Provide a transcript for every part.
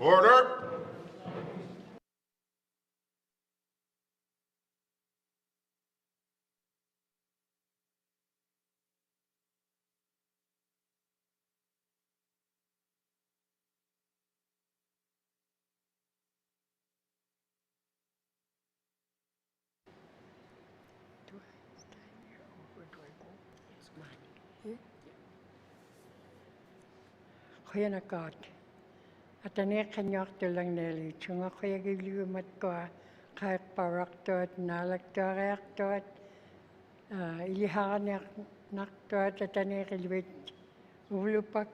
Order. Goeienaand. Atane kanyak tulang neli. Chunga kuya giliu mat ko kayak parak tot nalak torak tot. Iliharan nak tot atane giliwit ulupak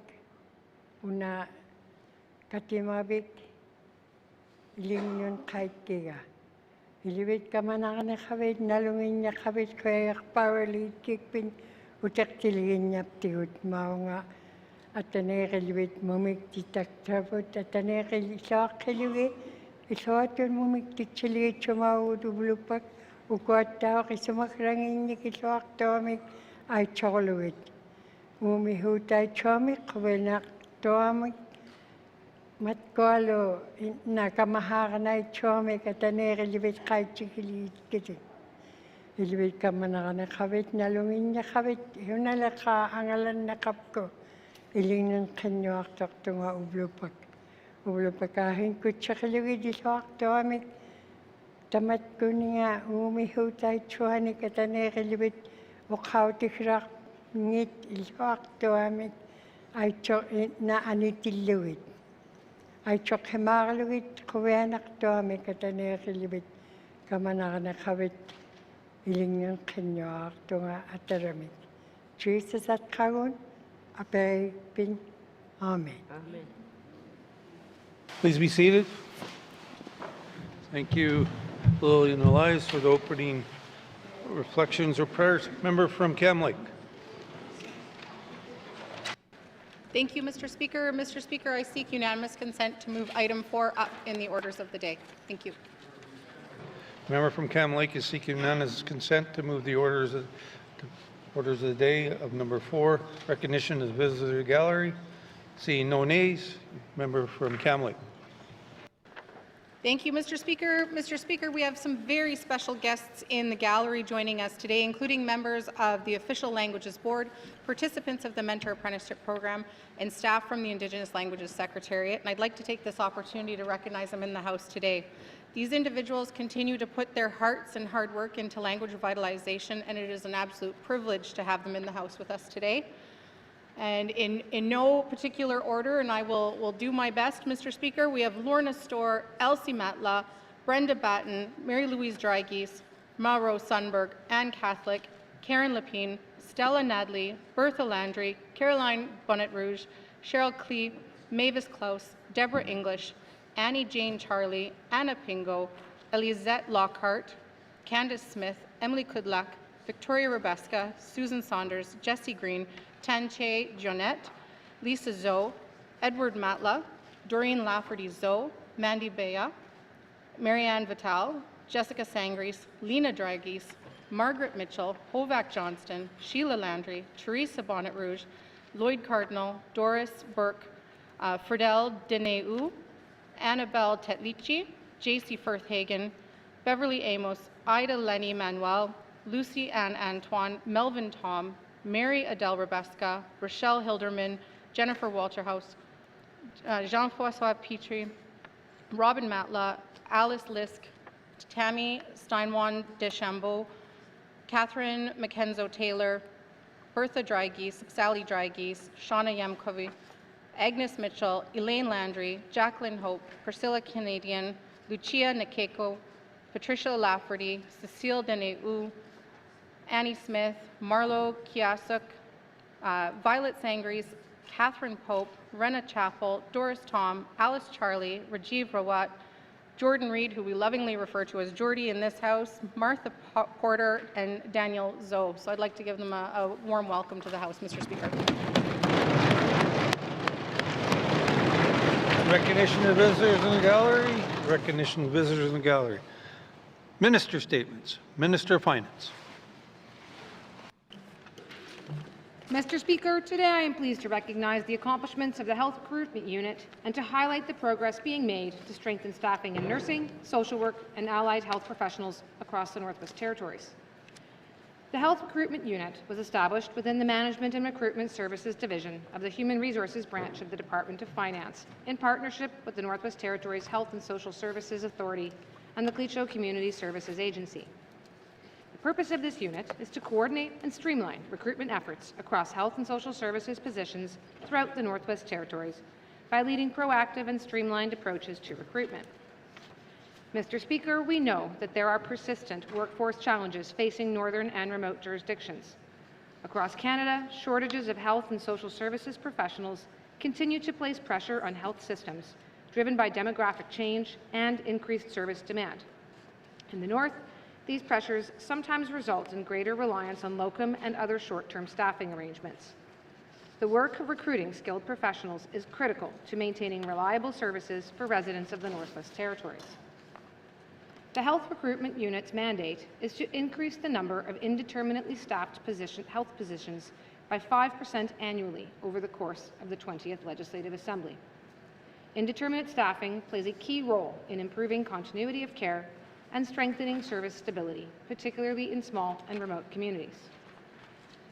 una katimabik ilingun kait kiga. Iliwit kamanakan na kawit nalungin niya kawit kuya powerlead kikpin utak tiligin niya tiut maunga. Atane giliwit mumik titak tabut atane gilisok giliwit isotun mumik titchili chuma udublupak ukwata kisumak rangin nikisok tomik ay chokluwit mumihutai chomik kwenak tomik matkwalo nakamahakanay chomik atane giliwit kay chikilit kitin giliwit kamanakana kawit nalungin niya kawit hunalaka angalan na kapko Ilingan kanyak taktunga ublupak. Ublupakahin kutsakaliwi disok tomik. Tamat kuninga umihutay chuhani katane kaliwit ukaw tikrak ngit isok tomik. Ay chok na anitiluwit. Ay chok hemagaluwit kuwenak tomik katane kaliwit. Kamanakana kawit ilingan kanyak tunga ataramik. Jesus at kagun. Amen. Please be seated. Thank you, Lillian Elias, for the opening reflections or prayers. Member from Cam Lake. Thank you, Mr. Speaker. Mr. Speaker, I seek unanimous consent to move item 4 up in the orders of the day. Thank you. Member from Cam Lake is seeking unanimous consent to move the orders of the day of number 4, recognition of the visitor gallery. Seeing no nays, member from Cam Lake. Thank you, Mr. Speaker. Mr. Speaker, we have some very special guests in the gallery joining us today, including members of the Official Languages Board, participants of the Mentor Apprenticeship Program, and staff from the Indigenous Languages Secretariat. And I'd like to take this opportunity to recognize them in the House today. These individuals continue to put their hearts and hard work into language revitalization, and it is an absolute privilege to have them in the House with us today. And in no particular order, and I will do my best, Mr. Speaker, we have Lorna Storr, Elsie Matla, Brenda Batten, Mary Louise Drygeese, Mauro Sunberg, Anne Catholic, Karen Lepine, Stella Nadley, Bertha Landry, Caroline Bonnet Rouge, Cheryl Clee, Mavis Klaus, Deborah English, Annie Jane Charlie, Anna Pingo, Elisette Lockhart, Candace Smith, Emily Kudlak, Victoria Rebeska, Susan Saunders, Jessie Green, Tanche Jonette, Lisa Zoe, Edward Matla, Doreen Lafferty Zoe, Mandy Bea, Marianne Vital, Jessica Sangries, Lena Drygeese, Margaret Mitchell, Hovac Johnston, Sheila Landry, Teresa Bonnet Rouge, Lloyd Cardinal, Doris Burke, Fridel Deneu, Annabelle Tetlici, J.C. Firthhagen, Beverly Amos, Ida Lenny Manuel, Lucy Ann Antoine, Melvin Tom, Mary Adele Rebeska, Rochelle Hilderman, Jennifer Walterhouse, Jean-François Petrie, Robin Matla, Alice Lisk, Tammy Steinwan Deschambeau, Catherine McKenzo-Taylor, Bertha Drygeese, Sally Drygeese, Shauna Yamkovi, Agnes Mitchell, Elaine Landry, Jacqueline Hope, Priscilla Canadian, Lucia Nakeko, Patricia Lafferty, Cecile Deneu, Annie Smith, Marlo Kiasuk, Violet Sangries, Catherine Pope, Rena Chappell, Doris Tom, Alice Charlie, Rajiv Rawat, Jordan Reed, who we lovingly refer to as Jordy in this House, Martha Porter, and Daniel Zoe. So I'd like to give them a warm welcome to the House, Mr. Speaker. Recognition of visitors in the gallery. Recognition of visitors in the gallery. Minister statements. Minister of Finance. Mr. Speaker, today I am pleased to recognize the accomplishments of the Health Recruitment Unit and to highlight the progress being made to strengthen staffing in nursing, social work, and allied health professionals across the Northwest Territories. The Health Recruitment Unit was established within the Management and Recruitment Services Division of the Human Resources Branch of the Department of Finance in partnership with the Northwest Territories Health and Social Services Authority and the Cleacho Community Services Agency. The purpose of this unit is to coordinate and streamline recruitment efforts across health and social services positions throughout the Northwest Territories by leading proactive and streamlined approaches to recruitment. Mr. Speaker, we know that there are persistent workforce challenges facing northern and remote jurisdictions. Across Canada, shortages of health and social services professionals continue to place pressure on health systems, driven by demographic change and increased service demand. In the north, these pressures sometimes result in greater reliance on locum and other short-term staffing arrangements. The work of recruiting skilled professionals is critical to maintaining reliable services for residents of the Northwest Territories. The Health Recruitment Unit's mandate is to increase the number of indeterminately staffed health positions by 5% annually over the course of the 20th Legislative Assembly. Indeterminate staffing plays a key role in improving continuity of care and strengthening service stability, particularly in small and remote communities.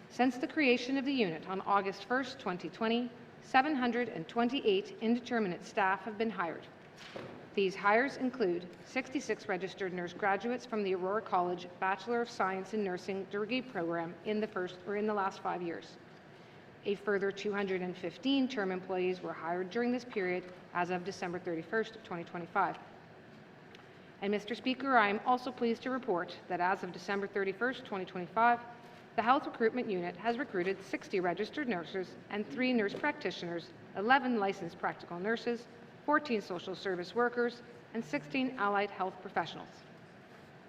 Since the creation of the unit on August 1, 2020, 728 indeterminate staff have been hired. These hires include 66 registered nurse graduates from the Aurora College Bachelor of Science in Nursing degree program in the last 5 years. A further 215 term employees were hired during this period as of December 31st, 2025. And Mr. Speaker, I am also pleased to report that as of December 31st, 2025, the Health Recruitment Unit has recruited 60 registered nurses and 3 nurse practitioners, 11 licensed practical nurses, 14 social service workers, and 16 allied health professionals.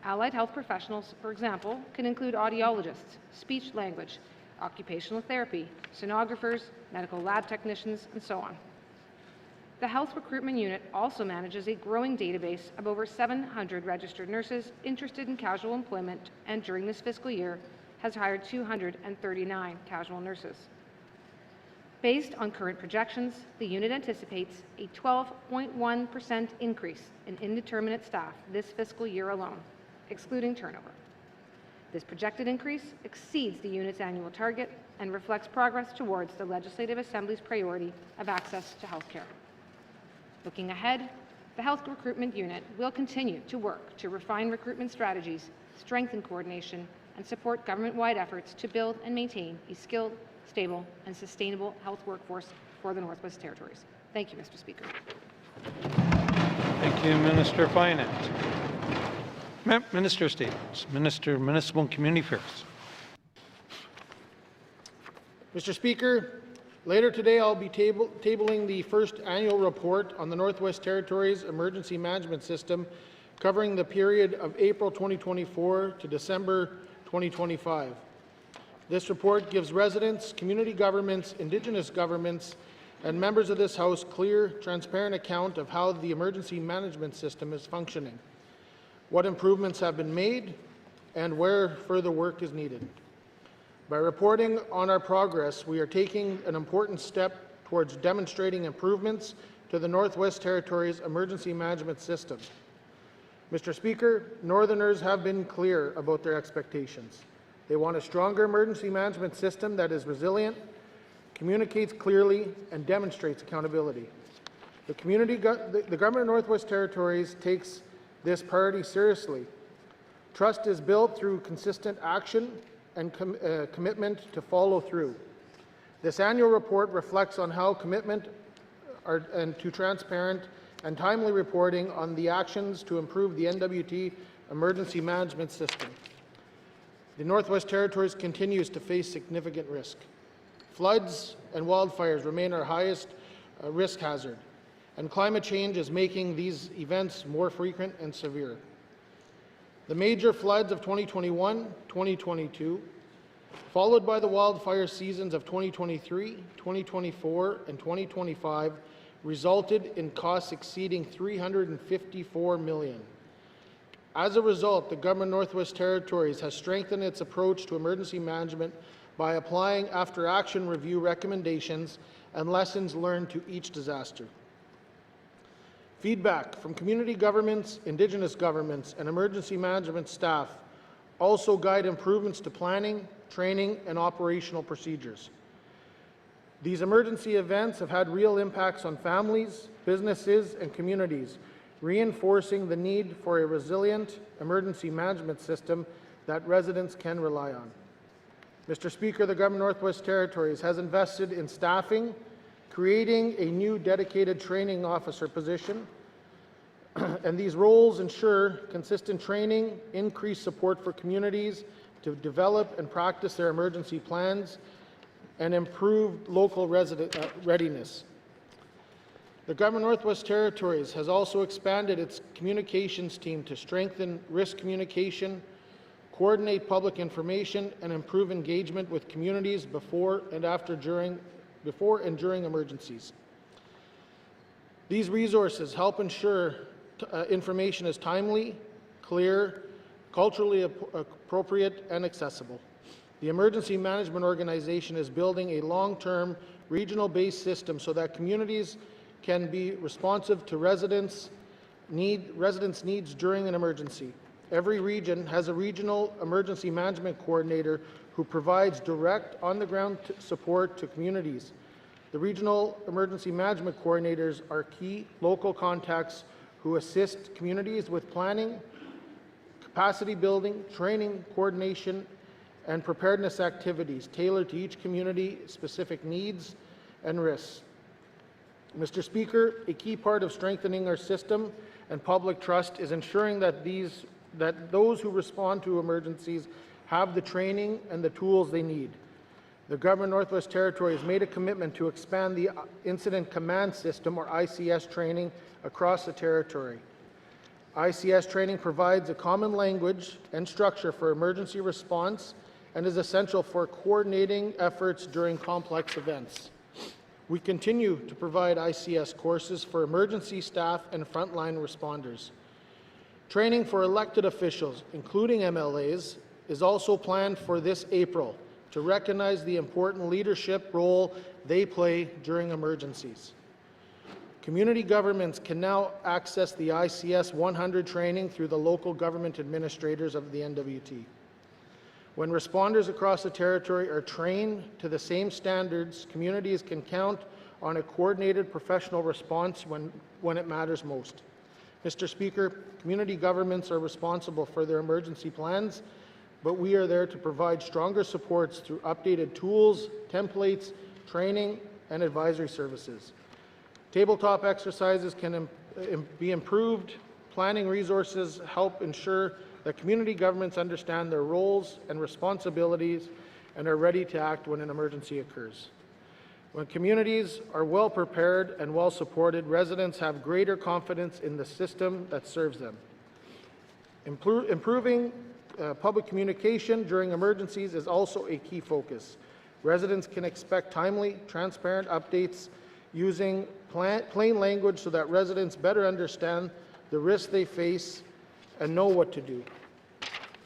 Allied health professionals, for example, can include audiologists, speech-language, occupational therapy, sonographers, medical lab technicians, and so on. The Health Recruitment Unit also manages a growing database of over 700 registered nurses interested in casual employment, and during this fiscal year has hired 239 casual nurses. Based on current projections, the unit anticipates a 12.1% increase in indeterminate staff this fiscal year alone, excluding turnover. This projected increase exceeds the unit's annual target and reflects progress towards the Legislative Assembly's priority of access to health care. Looking ahead, the Health Recruitment Unit will continue to work to refine recruitment strategies, strengthen coordination, and support government-wide efforts to build and maintain a skilled, stable, and sustainable health workforce for the Northwest Territories. Thank you, Mr. Speaker. Thank you, Minister of Finance. Minister of Statements. Minister of Municipal and Community Affairs. Mr. Speaker, later today I'll be tabling the first annual report on the Northwest Territories Emergency Management System covering the period of April 2024 to December 2025. This report gives residents, community governments, Indigenous governments, and members of this House clear, transparent account of how the emergency management system is functioning, what improvements have been made, and where further work is needed. By reporting on our progress, we are taking an important step towards demonstrating improvements to the Northwest Territories emergency management system. Mr. Speaker, Northerners have been clear about their expectations. They want a stronger emergency management system that is resilient, communicates clearly, and demonstrates accountability. The Government of Northwest Territories takes this priority seriously. Trust is built through consistent action and commitment to follow through. This annual report reflects on how commitment to transparent and timely reporting on the actions to improve the NWT emergency management system. The Northwest Territories continues to face significant risk. Floods and wildfires remain our highest risk hazard, and climate change is making these events more frequent and severe. The major floods of 2021, 2022, followed by the wildfire seasons of 2023, 2024, and 2025, resulted in costs exceeding $354 million. As a result, the Government of Northwest Territories has strengthened its approach to emergency management by applying after-action review recommendations and lessons learned to each disaster. Feedback from community governments, Indigenous governments, and emergency management staff also guide improvements to planning, training, and operational procedures. These emergency events have had real impacts on families, businesses, and communities, reinforcing the need for a resilient emergency management system that residents can rely on. Mr. Speaker, the Government of Northwest Territories has invested in staffing, creating a new dedicated training officer position, and these roles ensure consistent training, increased support for communities to develop and practice their emergency plans, and improved local readiness. The Government of Northwest Territories has also expanded its communications team to strengthen risk communication, coordinate public information, and improve engagement with communities before and during emergencies. These resources help ensure information is timely, clear, culturally appropriate, and accessible. The Emergency Management Organization is building a long-term, regional-based system so that communities can be responsive to residents' needs during an emergency. Every region has a regional emergency management coordinator who provides direct, on-the-ground support to communities. The regional emergency management coordinators are key local contacts who assist communities with planning, capacity building, training, coordination, and preparedness activities tailored to each community's specific needs and risks. Mr. Speaker, a key part of strengthening our system and public trust is ensuring that those who respond to emergencies have the training and the tools they need. The Government of Northwest Territories made a commitment to expand the Incident Command System, or ICS, training across the territory. ICS training provides a common language and structure for emergency response and is essential for coordinating efforts during complex events. We continue to provide ICS courses for emergency staff and frontline responders. Training for elected officials, including MLAs, is also planned for this April to recognize the important leadership role they play during emergencies. Community governments can now access the ICS 100 training through the local government administrators of the NWT. When responders across the territory are trained to the same standards, communities can count on a coordinated professional response when it matters most. Mr. Speaker, community governments are responsible for their emergency plans, but we are there to provide stronger supports through updated tools, templates, training, and advisory services. Tabletop exercises can be improved. Planning resources help ensure that community governments understand their roles and responsibilities and are ready to act when an emergency occurs. When communities are well prepared and well supported, residents have greater confidence in the system that serves them. Improving public communication during emergencies is also a key focus. Residents can expect timely, transparent updates using plain language so that residents better understand the risks they face and know what to do.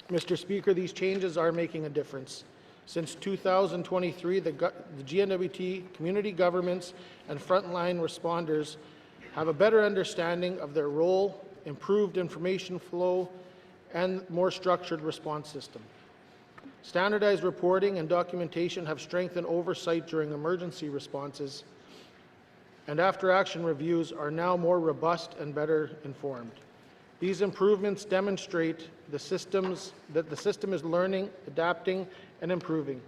Mr. Speaker, these changes are making a difference. Since 2023, the GNWT, community governments, and frontline responders have a better understanding of their role, improved information flow, and more structured response system. Standardized reporting and documentation have strengthened oversight during emergency responses, and after-action reviews are now more robust and better informed. These improvements demonstrate that the system is learning, adapting, and improving.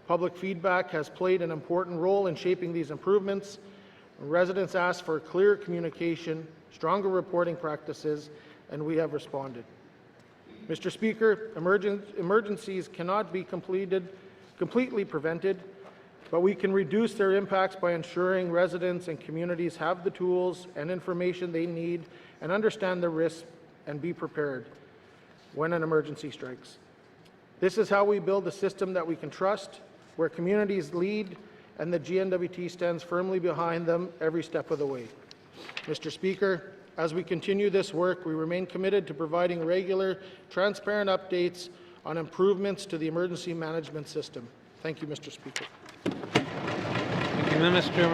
Public feedback has played an important role in shaping these improvements. Residents asked for clear communication, stronger reporting practices, and we have responded. Mr. Speaker, emergencies cannot be completely prevented, but we can reduce their impacts by ensuring residents and communities have the tools and information they need and understand the risks and be prepared when an emergency strikes. This is how we build a system that we can trust, where communities lead and the GNWT stands firmly behind them every step of the way. Mr. Speaker, as we continue this work, we remain committed to providing regular, transparent updates on improvements to the emergency management system. Thank you, Mr. Speaker. Thank you, Minister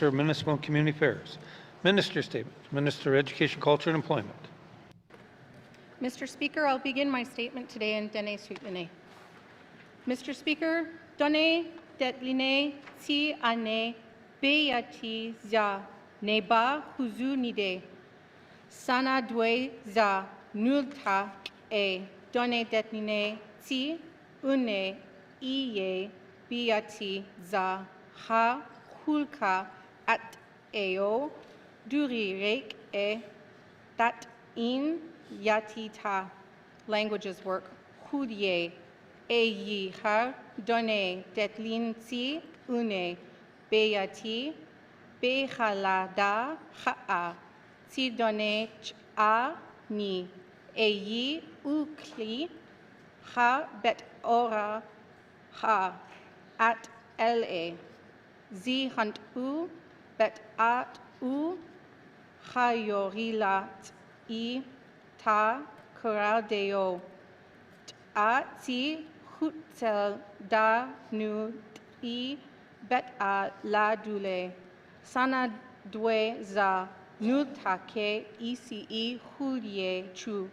of Municipal and Community Affairs. Minister statement. Minister of Education, Culture and Employment. Mr. Speaker, I'll begin my statement today in Dene Suitline. Mr. Speaker, Done Detline Ti Ane Beyati Za Neba Huzu Nide Sana Dwe Za Nulta E Done Detline Ti Une Iye Beyati Za Ha Hulka At Eo Duri Rek E Tat In Yatita languages work Hudye Eyi Har Done Detlin Si Une Beyati Behalada Ha'a Si Done A Ni Eyi Ukli Ha Bet Ora Ha At La Zi Hunt U Bet At U Hayorilat I Ta Kuradeo A Ti Hutsel Da Nu I Bet A La Dule Sana Dwe Za Nutake ECE Hulye Chu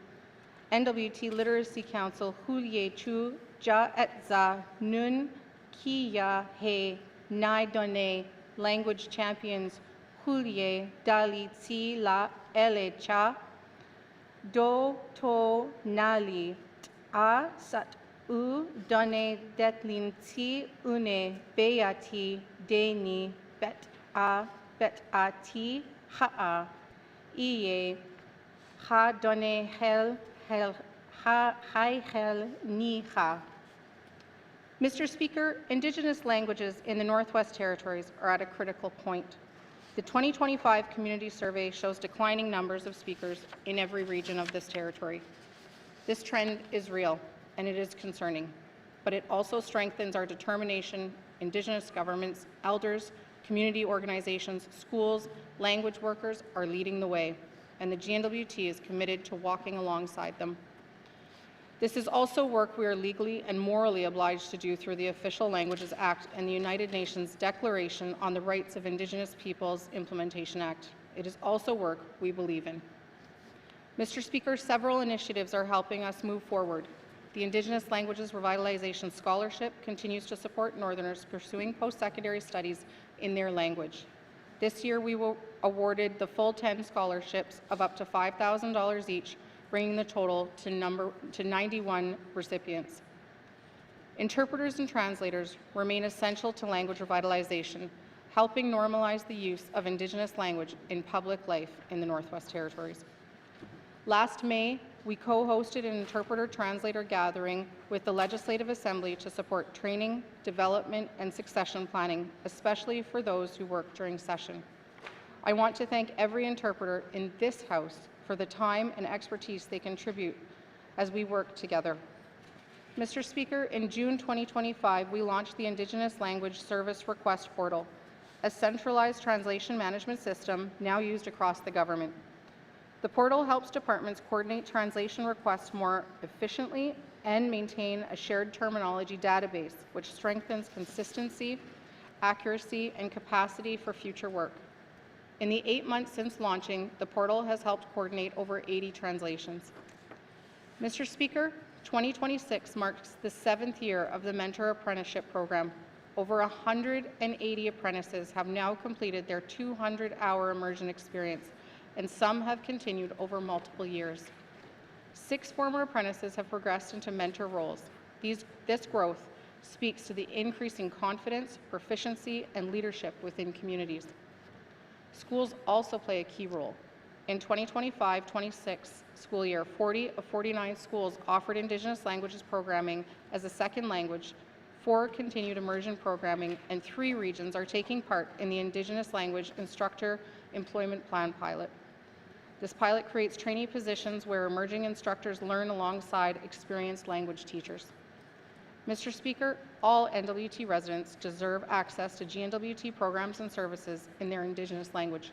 NWT Literacy Council Hulye Chu Ja Et Za Nun Kiya He Nai Done Language Champions Hulye Dali Tsi La Ele Cha Do to nali a sat u done detlin ti une beati deni bet a ti ha a iye ha done hel ha hi hel ni ha. Mr. Speaker, Indigenous languages in the Northwest Territories are at a critical point. The 2025 Community Survey shows declining numbers of speakers in every region of this territory. This trend is real, and it is concerning, but it also strengthens our determination. Indigenous governments, elders, community organizations, schools, language workers are leading the way, and the GNWT is committed to walking alongside them. This is also work we are legally and morally obliged to do through the Official Languages Act and the United Nations Declaration on the Rights of Indigenous Peoples Implementation Act. It is also work we believe in. Mr. Speaker, several initiatives are helping us move forward. The Indigenous Languages Revitalization Scholarship continues to support Northerners pursuing post-secondary studies in their language. This year, we were awarded the full 10 scholarships of up to $5,000 each, bringing the total to 91 recipients. Interpreters and translators remain essential to language revitalization, helping normalize the use of Indigenous language in public life in the Northwest Territories. Last May, we co-hosted an interpreter-translator gathering with the Legislative Assembly to support training, development, and succession planning, especially for those who work during session. I want to thank every interpreter in this House for the time and expertise they contribute as we work together. Mr. Speaker, in June 2025, we launched the Indigenous Language Service Request Portal, a centralized translation management system now used across the government. The portal helps departments coordinate translation requests more efficiently and maintain a shared terminology database, which strengthens consistency, accuracy, and capacity for future work. In the 8 months since launching, the portal has helped coordinate over 80 translations. Mr. Speaker, 2026 marks the 7th year of the Mentor Apprenticeship Program. Over 180 apprentices have now completed their 200-hour immersion experience, and some have continued over multiple years. 6 former apprentices have progressed into mentor roles. This growth speaks to the increasing confidence, proficiency, and leadership within communities. Schools also play a key role. In 2025-26 school year, 40 of 49 schools offered Indigenous languages programming as a second language, 4 continued immersion programming, and 3 regions are taking part in the Indigenous Language Instructor Employment Plan pilot. This pilot creates trainee positions where emerging instructors learn alongside experienced language teachers. Mr. Speaker, all NWT residents deserve access to GNWT programs and services in their Indigenous language.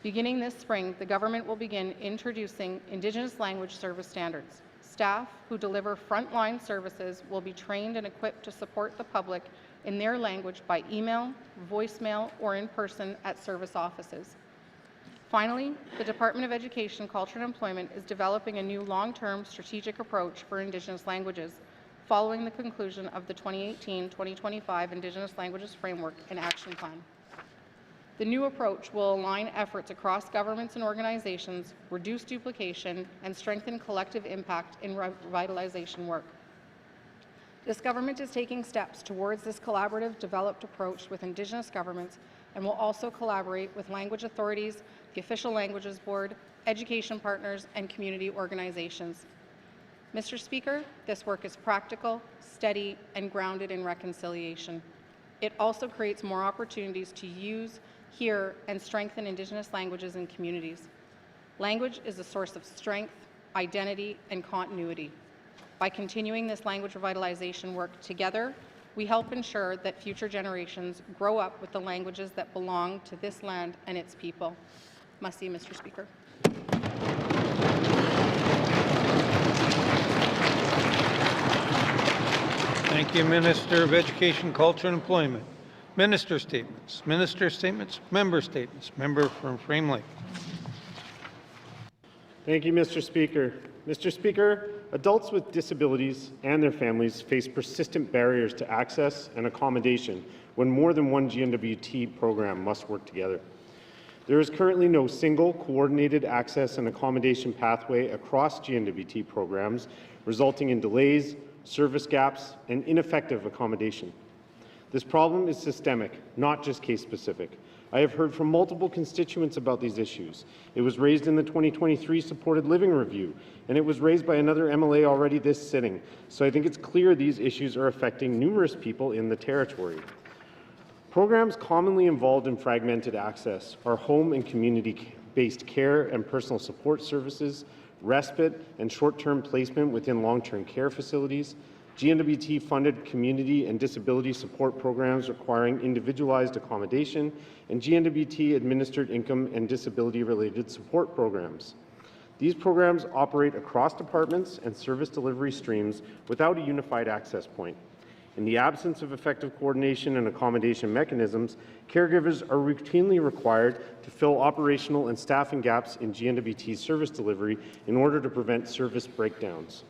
Beginning this spring, the government will begin introducing Indigenous language service standards. Staff who deliver frontline services will be trained and equipped to support the public in their language by email, voicemail, or in person at service offices. Finally, the Department of Education, Culture and Employment is developing a new long-term strategic approach for Indigenous languages following the conclusion of the 2018-2025 Indigenous Languages Framework and Action Plan. The new approach will align efforts across governments and organizations, reduce duplication, and strengthen collective impact in revitalization work. This government is taking steps towards this collaborative, developed approach with Indigenous governments and will also collaborate with language authorities, the Official Languages Board, education partners, and community organizations. Mr. Speaker, this work is practical, steady, and grounded in reconciliation. It also creates more opportunities to use, hear, and strengthen Indigenous languages and communities. Language is a source of strength, identity, and continuity. By continuing this language revitalization work together, we help ensure that future generations grow up with the languages that belong to this land and its people. Merci, Mr. Speaker. Thank you, Minister of Education, Culture and Employment. Minister statements. Minister statements. Member statements. Member from Frame Lake. Thank you, Mr. Speaker. Mr. Speaker, adults with disabilities and their families face persistent barriers to access and accommodation when more than one GNWT program must work together. There is currently no single coordinated access and accommodation pathway across GNWT programs, resulting in delays, service gaps, and ineffective accommodation. This problem is systemic, not just case-specific. I have heard from multiple constituents about these issues. It was raised in the 2023 Supported Living Review, and it was raised by another MLA already this sitting. So I think it's clear these issues are affecting numerous people in the territory. Programs commonly involved in fragmented access are home and community-based care and personal support services, respite and short-term placement within long-term care facilities, GNWT-funded community and disability support programs requiring individualized accommodation, and GNWT-administered income and disability-related support programs. These programs operate across departments and service delivery streams without a unified access point. In the absence of effective coordination and accommodation mechanisms, caregivers are routinely required to fill operational and staffing gaps in GNWT service delivery in order to prevent service breakdowns.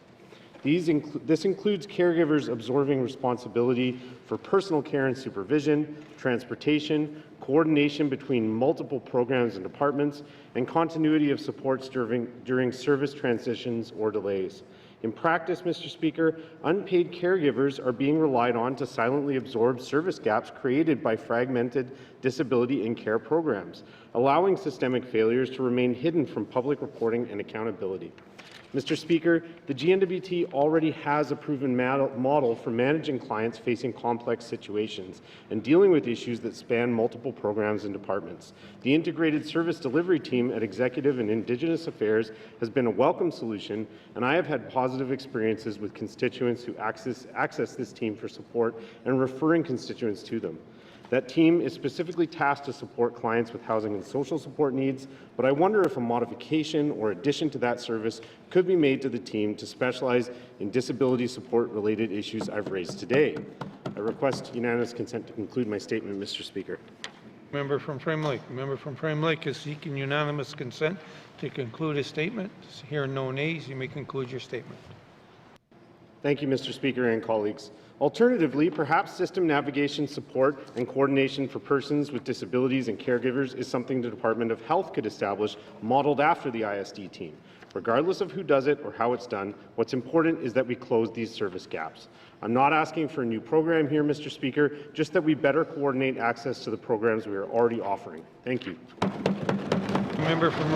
This includes caregivers absorbing responsibility for personal care and supervision, transportation, coordination between multiple programs and departments, and continuity of supports during service transitions or delays. In practice, Mr. Speaker, unpaid caregivers are being relied on to silently absorb service gaps created by fragmented disability and care programs, allowing systemic failures to remain hidden from public reporting and accountability. Mr. Speaker, the GNWT already has a proven model for managing clients facing complex situations and dealing with issues that span multiple programs and departments. The Integrated Service Delivery Team at Executive and Indigenous Affairs has been a welcome solution, and I have had positive experiences with constituents who access this team for support and referring constituents to them. That team is specifically tasked to support clients with housing and social support needs, but I wonder if a modification or addition to that service could be made to the team to specialize in disability support-related issues I've raised today. I request unanimous consent to conclude my statement, Mr. Speaker. Member from Frame Lake. The member from Frame Lake is seeking unanimous consent to conclude his statement. Hearing no nays, you may conclude your statement. Thank you, Mr. Speaker and colleagues. Alternatively, perhaps system navigation support and coordination for persons with disabilities and caregivers is something the Department of Health could establish, modeled after the ISD team. Regardless of who does it or how it's done, what's important is that we close these service gaps. I'm not asking for a new program here, Mr. Speaker, just that we better coordinate access to the programs we are already offering. Thank you. Member from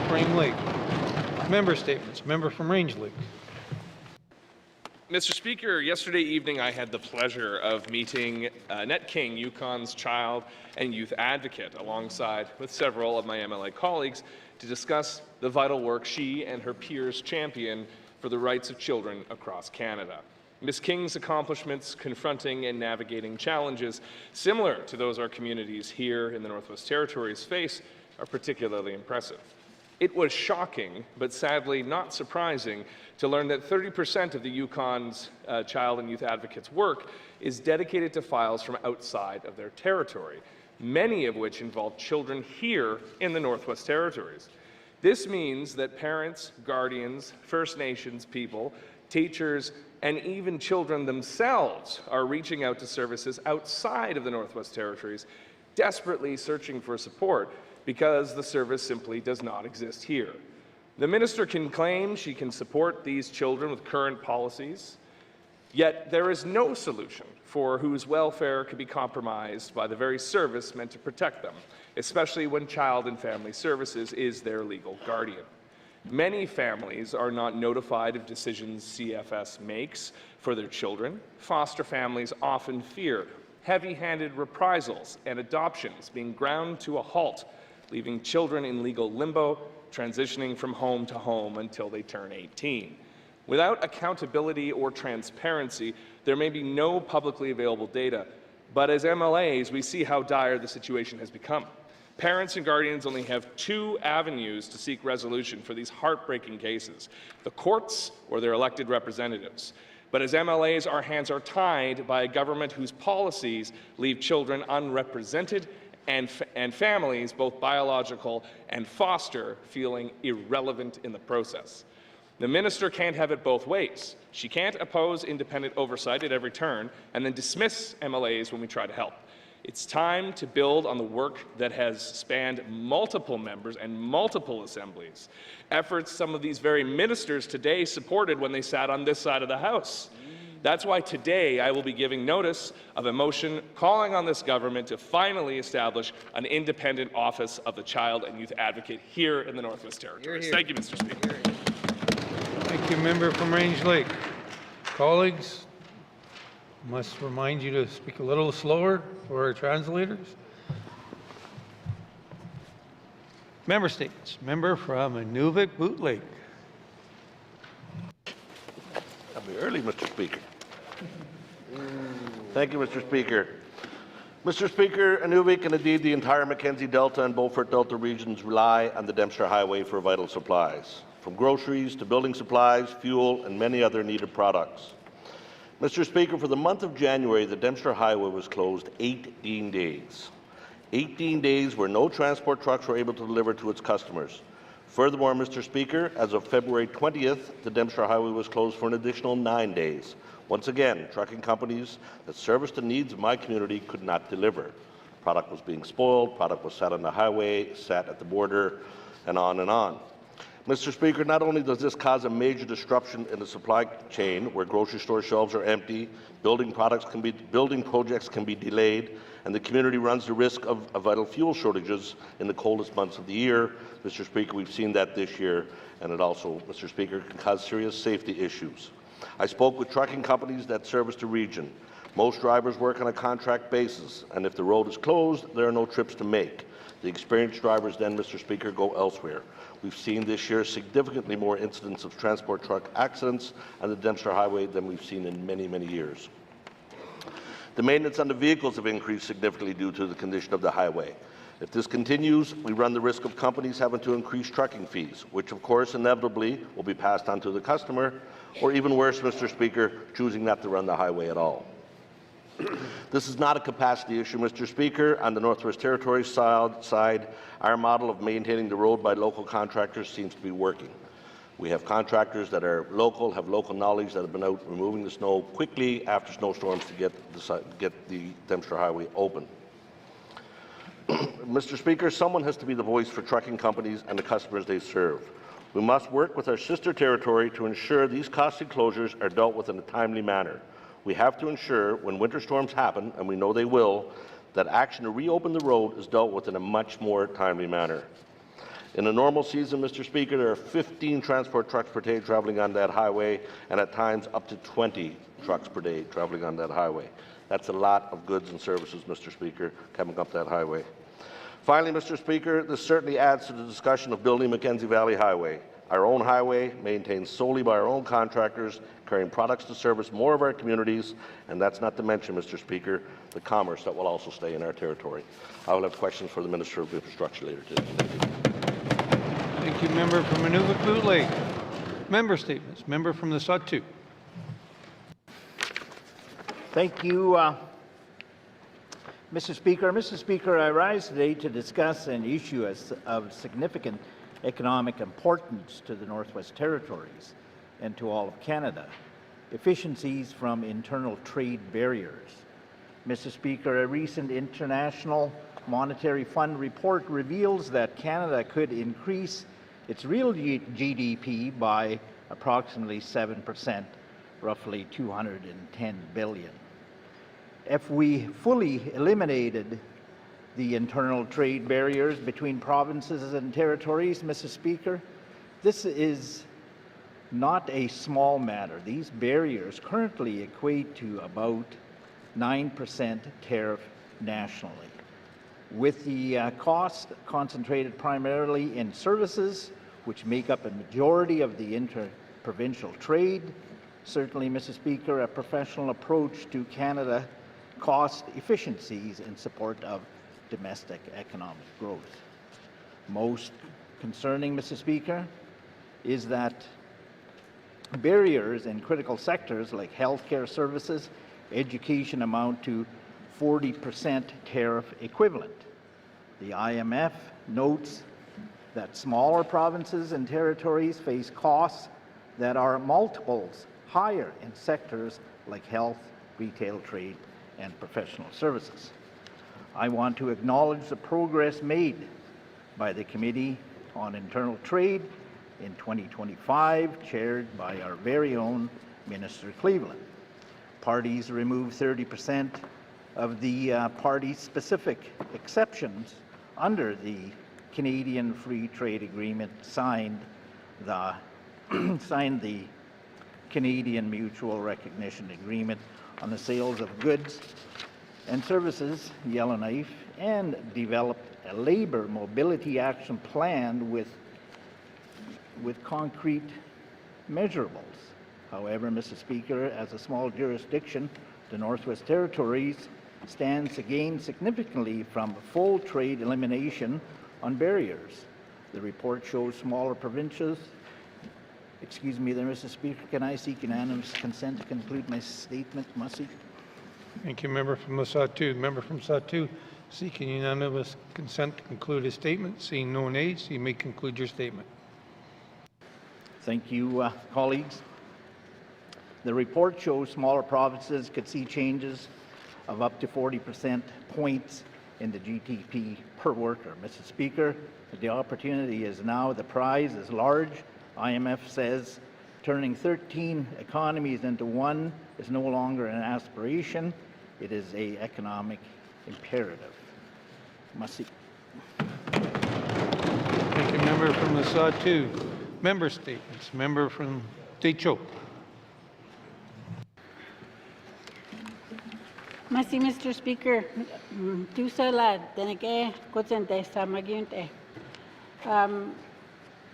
Frame Lake. Member statements. Member from Range Lake. Mr. Speaker, yesterday evening I had the pleasure of meeting Annette King, Yukon's child and youth advocate, alongside with several of my MLA colleagues, to discuss the vital work she and her peers champion for the rights of children across Canada. Ms. King's accomplishments confronting and navigating challenges similar to those our communities here in the Northwest Territories face are particularly impressive. It was shocking, but sadly not surprising, to learn that 30% of the Yukon's Child and Youth Advocates' work is dedicated to files from outside of their territory, many of which involve children here in the Northwest Territories. This means that parents, guardians, First Nations people, teachers, and even children themselves are reaching out to services outside of the Northwest Territories, desperately searching for support because the service simply does not exist here. The minister can claim she can support these children with current policies, yet there is no solution for whose welfare could be compromised by the very service meant to protect them, especially when Child and Family Services is their legal guardian. Many families are not notified of decisions CFS makes for their children. Foster families often fear heavy-handed reprisals and adoptions being ground to a halt, leaving children in legal limbo, transitioning from home to home until they turn 18. Without accountability or transparency, there may be no publicly available data, but as MLAs, we see how dire the situation has become. Parents and guardians only have two avenues to seek resolution for these heartbreaking cases: the courts or their elected representatives. But as MLAs, our hands are tied by a government whose policies leave children unrepresented and families, both biological and foster, feeling irrelevant in the process. The minister can't have it both ways. She can't oppose independent oversight at every turn and then dismiss MLAs when we try to help. It's time to build on the work that has spanned multiple members and multiple assemblies, efforts some of these very ministers today supported when they sat on this side of the House. That's why today I will be giving notice of a motion calling on this government to finally establish an independent office of the Child and Youth Advocate here in the Northwest Territories. Thank you, Mr. Speaker. Thank you, member from Range Lake. Colleagues, must remind you to speak a little slower for our translators. Member statements. Member from Inuvik Boot Lake. I'll be early, Mr. Speaker. Thank you, Mr. Speaker. Mr. Speaker, Inuvik and indeed the entire Mackenzie Delta and Beaufort Delta regions rely on the Dempster Highway for vital supplies, from groceries to building supplies, fuel, and many other needed products. Mr. Speaker, for the month of January, the Dempster Highway was closed 18 days. 18 days where no transport trucks were able to deliver to its customers. Furthermore, Mr. Speaker, as of February 20th, the Dempster Highway was closed for an additional 9 days. Once again, trucking companies that service the needs of my community could not deliver. Product was being spoiled, product was sat on the highway, sat at the border, and on and on. Mr. Speaker, not only does this cause a major disruption in the supply chain where grocery store shelves are empty, building projects can be delayed, and the community runs the risk of vital fuel shortages in the coldest months of the year. Mr. Speaker, we've seen that this year, and it also, Mr. Speaker, can cause serious safety issues. I spoke with trucking companies that service the region. Most drivers work on a contract basis, and if the road is closed, there are no trips to make. The experienced drivers then, Mr. Speaker, go elsewhere. We've seen this year significantly more incidents of transport truck accidents on the Dempster Highway than we've seen in many, many years. The maintenance on the vehicles have increased significantly due to the condition of the highway. If this continues, we run the risk of companies having to increase trucking fees, which of course inevitably will be passed on to the customer, or even worse, Mr. Speaker, choosing not to run the highway at all. This is not a capacity issue, Mr. Speaker. On the Northwest Territories side, our model of maintaining the road by local contractors seems to be working. We have contractors that are local, have local knowledge, that have been out removing the snow quickly after snowstorms to get the Dempster Highway open. Mr. Speaker, someone has to be the voice for trucking companies and the customers they serve. We must work with our sister territory to ensure these costly closures are dealt with in a timely manner. We have to ensure when winter storms happen, and we know they will, that action to reopen the road is dealt with in a much more timely manner. In a normal season, Mr. Speaker, there are 15 transport trucks per day traveling on that highway, and at times up to 20 trucks per day traveling on that highway. That's a lot of goods and services, Mr. Speaker, coming up that highway. Finally, Mr. Speaker, this certainly adds to the discussion of building Mackenzie Valley Highway. our own highway, maintained solely by our own contractors, carrying products to service more of our communities, and that's not to mention, Mr. Speaker, the commerce that will also stay in our territory. I will have questions for the Minister of Infrastructure later today. Thank you, member from Nunavut Lake. Member statements. Member from the Sahtu. Thank you, Mr. Speaker. Mr. Speaker, I rise today to discuss an issue of significant economic importance to the Northwest Territories and to all of Canada: efficiencies from internal trade barriers. Mr. Speaker, a recent International Monetary Fund report reveals that Canada could increase its real GDP by approximately 7%, roughly $210 billion. If we fully eliminated the internal trade barriers between provinces and territories, Mr. Speaker, this is not a small matter. These barriers currently equate to about 9% tariff nationally. With the cost concentrated primarily in services, which make up a majority of the inter-provincial trade, certainly, Mr. Speaker, a professional approach to Canada cost efficiencies in support of domestic economic growth. Most concerning, Mr. Speaker, is that barriers in critical sectors like healthcare services, education amount to 40% tariff equivalent. The IMF notes that smaller provinces and territories face costs that are multiples higher in sectors like health, retail, trade, and professional services. I want to acknowledge the progress made by the Committee on Internal Trade in 2025, chaired by our very own Minister Cleveland. Parties removed 30% of the party-specific exceptions under the Canadian Free Trade Agreement, signed the Canadian Mutual Recognition Agreement on the sales of goods and services, Yellowknife, and developed a labor mobility action plan with concrete measurables. However, Mr. Speaker, as a small jurisdiction, the Northwest Territories stands to gain significantly from full trade elimination on barriers. The report shows smaller provincials. Excuse me there, Mr. Speaker. Can I seek unanimous consent to conclude my statement? Must Thank you, member from the Sahtu. Member from Sahtu seeking unanimous consent to conclude his statement. Seeing no nays, you may conclude your statement. Thank you, colleagues. The report shows smaller provinces could see changes of up to 40% points in the GDP per worker. Mr. Speaker, the opportunity is now. The prize is large. IMF says turning 13 economies into one is no longer an aspiration. It is an economic imperative. Must Thank you, member from the Sahtu. Member statements. Member from Techo. Merci, Mr. Speaker.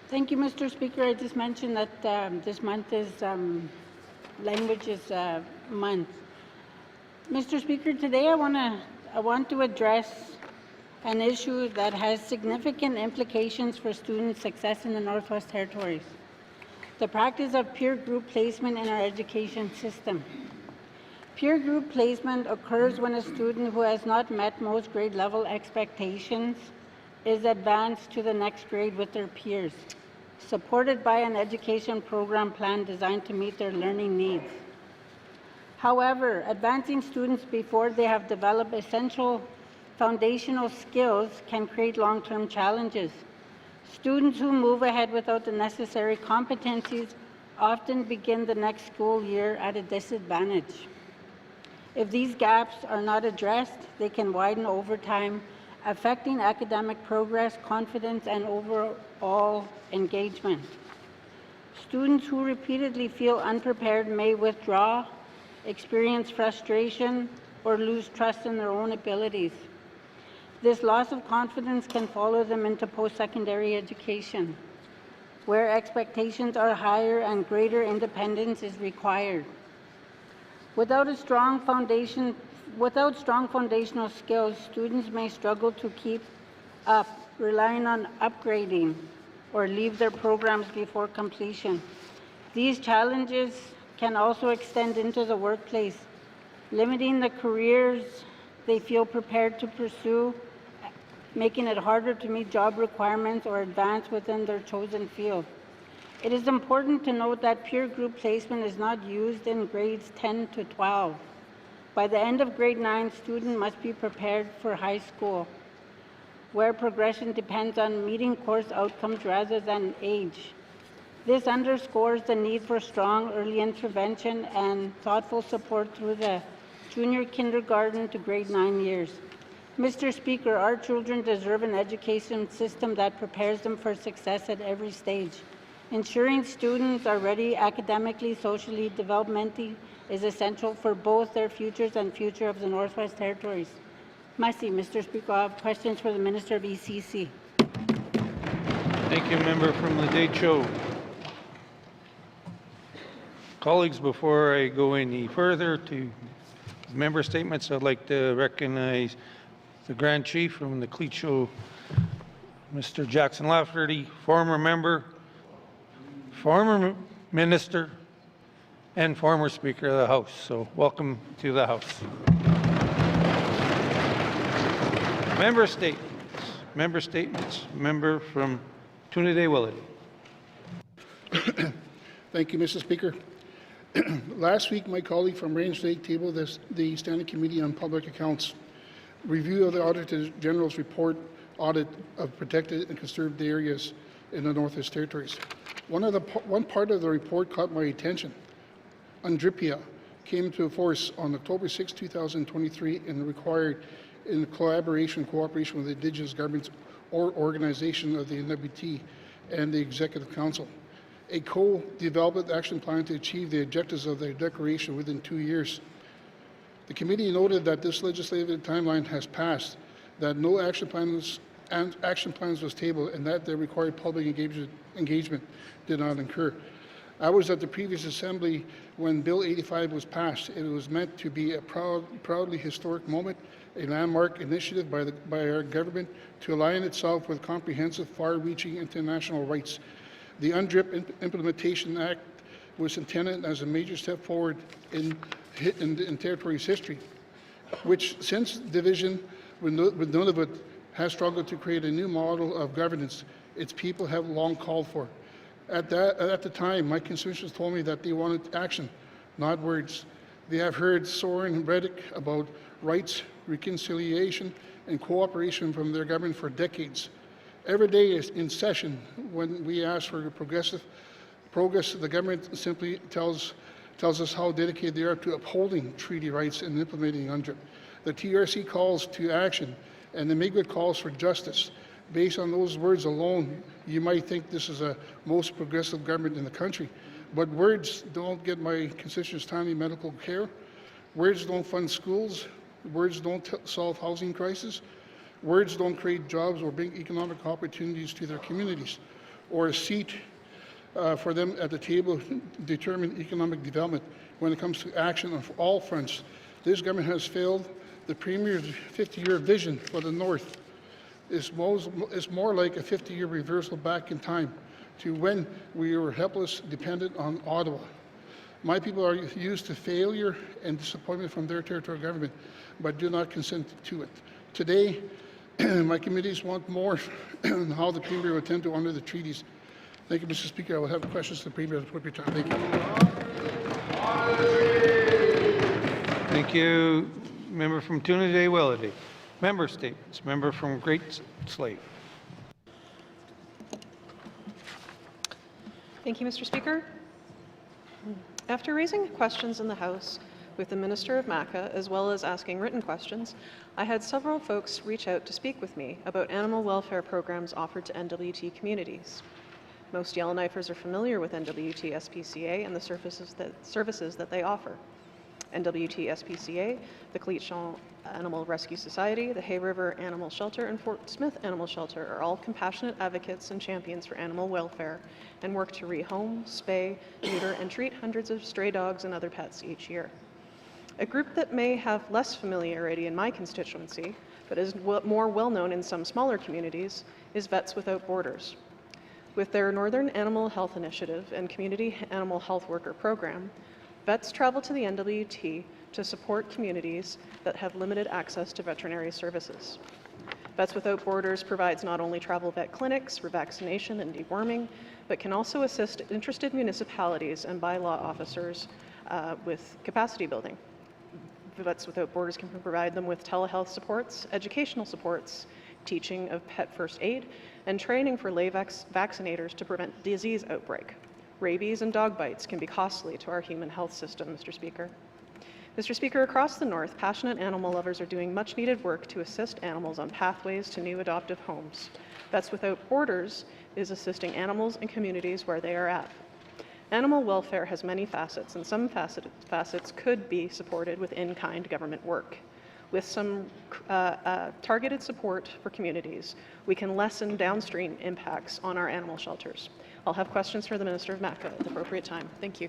Thank you, Mr. Speaker. I just mentioned that this month is Languages Month. Mr. Speaker, today I want to address an issue that has significant implications for student success in the Northwest Territories: the practice of peer group placement in our education system. Peer group placement occurs when a student who has not met most grade level expectations is advanced to the next grade with their peers, supported by an education program plan designed to meet their learning needs. However, advancing students before they have developed essential foundational skills can create long-term challenges. Students who move ahead without the necessary competencies often begin the next school year at a disadvantage. If these gaps are not addressed, they can widen over time, affecting academic progress, confidence, and overall engagement. Students who repeatedly feel unprepared may withdraw, experience frustration, or lose trust in their own abilities. This loss of confidence can follow them into post-secondary education. where expectations are higher and greater independence is required. Without strong foundational skills, students may struggle to keep up, relying on upgrading or leave their programs before completion. These challenges can also extend into the workplace, limiting the careers they feel prepared to pursue, making it harder to meet job requirements or advance within their chosen field. It is important to note that peer group placement is not used in grades 10 to 12. By the end of grade 9, students must be prepared for high school, where progression depends on meeting course outcomes rather than age. This underscores the need for strong early intervention and thoughtful support through the junior kindergarten to grade 9 years. Mr. Speaker, our children deserve an education system that prepares them for success at every stage. Ensuring students are ready academically, socially, developmentally is essential for both their futures and future of the Northwest Territories. Mercy, Mr. Speaker. I have questions for the Minister of ECC. Thank you, member from Lydate Show. Colleagues, before I go any further to member statements, I'd like to recognize the Grand Chief from the Cleat Show, Mr. Jackson Lafferty, former member, former minister, and former Speaker of the House. So welcome to the House. Member statements. Member statements. Member from Trinidad-Willity. Thank you, Mr. Speaker. Last week, my colleague from Range Lake tabled the Standing Committee on Public Accounts review of the Auditor General's report audit of protected and conserved areas in the Northwest Territories. One part of the report caught my attention. UNDRIPIA came to force on October 6, 2023 and required, in cooperation with the Indigenous governments or organization of the NWT and the Executive Council, a co-development action plan to achieve the objectives of the declaration within 2 years. The committee noted that this legislative timeline has passed, that no action plans was tabled, and that the required public engagement did not occur. I was at the previous assembly when Bill 85 was passed. It was meant to be a proudly historic moment, a landmark initiative by our government to align itself with comprehensive, far-reaching international rights. The UNDRIP Implementation Act was intended as a major step forward in Territory's history, which since division with Nunavut has struggled to create a new model of governance its people have long called for. At the time, my constituents told me that they wanted action, not words. They have heard soaring rhetoric about rights, reconciliation, and cooperation from their government for decades. Every day is in session when we ask for progress. The government simply tells us how dedicated they are to upholding treaty rights and implementing UNDRIP. The TRC calls to action, and the Miigwech calls for justice. Based on those words alone, you might think this is the most progressive government in the country, but words don't get my constituents timely medical care. Words don't fund schools. Words don't solve housing crisis. Words don't create jobs or bring economic opportunities to their communities, or a seat for them at the table to determine economic development. When it comes to action on all fronts, this government has failed. The Premier's 50-year vision for the North is more like a 50-year reversal back in time to when we were helpless, dependent on Ottawa. My people are used to failure and disappointment from their territorial government, but do not consent to it. Today, my committees want more on how the Premier will attempt to honour the treaties. Thank you, Mr. Speaker. I will have questions to the Premier at the appropriate time. Thank you. Thank you. Member from Trinidad-Willity. Member statements. Member from Great Slave. Thank you, Mr. Speaker. After raising questions in the House with the Minister of MACA, as well as asking written questions, I had several folks reach out to speak with me about animal welfare programs offered to NWT communities. Most Yellowknifers are familiar with NWT SPCA and the services that they offer. NWT SPCA, the Cleat-Champ Animal Rescue Society, the Hay River Animal Shelter, and Fort Smith Animal Shelter are all compassionate advocates and champions for animal welfare and work to rehome, spay, neuter, and treat hundreds of stray dogs and other pets each year. A group that may have less familiarity in my constituency, but is more well-known in some smaller communities, is Vets Without Borders. With their Northern Animal Health Initiative and Community Animal Health Worker Program, vets travel to the NWT to support communities that have limited access to veterinary services. Vets Without Borders provides not only travel vet clinics for vaccination and deworming, but can also assist interested municipalities and bylaw officers with capacity building. Vets Without Borders can provide them with telehealth supports, educational supports, teaching of pet first aid, and training for lay vaccinators to prevent disease outbreak. Rabies and dog bites can be costly to our human health system, Mr. Speaker. Mr. Speaker, across the North, passionate animal lovers are doing much needed work to assist animals on pathways to new adoptive homes. Vets Without Borders is assisting animals and communities where they are at. Animal welfare has many facets, and some facets could be supported with in-kind government work. With some targeted support for communities, we can lessen downstream impacts on our animal shelters. I'll have questions for the Minister of MACA at the appropriate time. Thank you.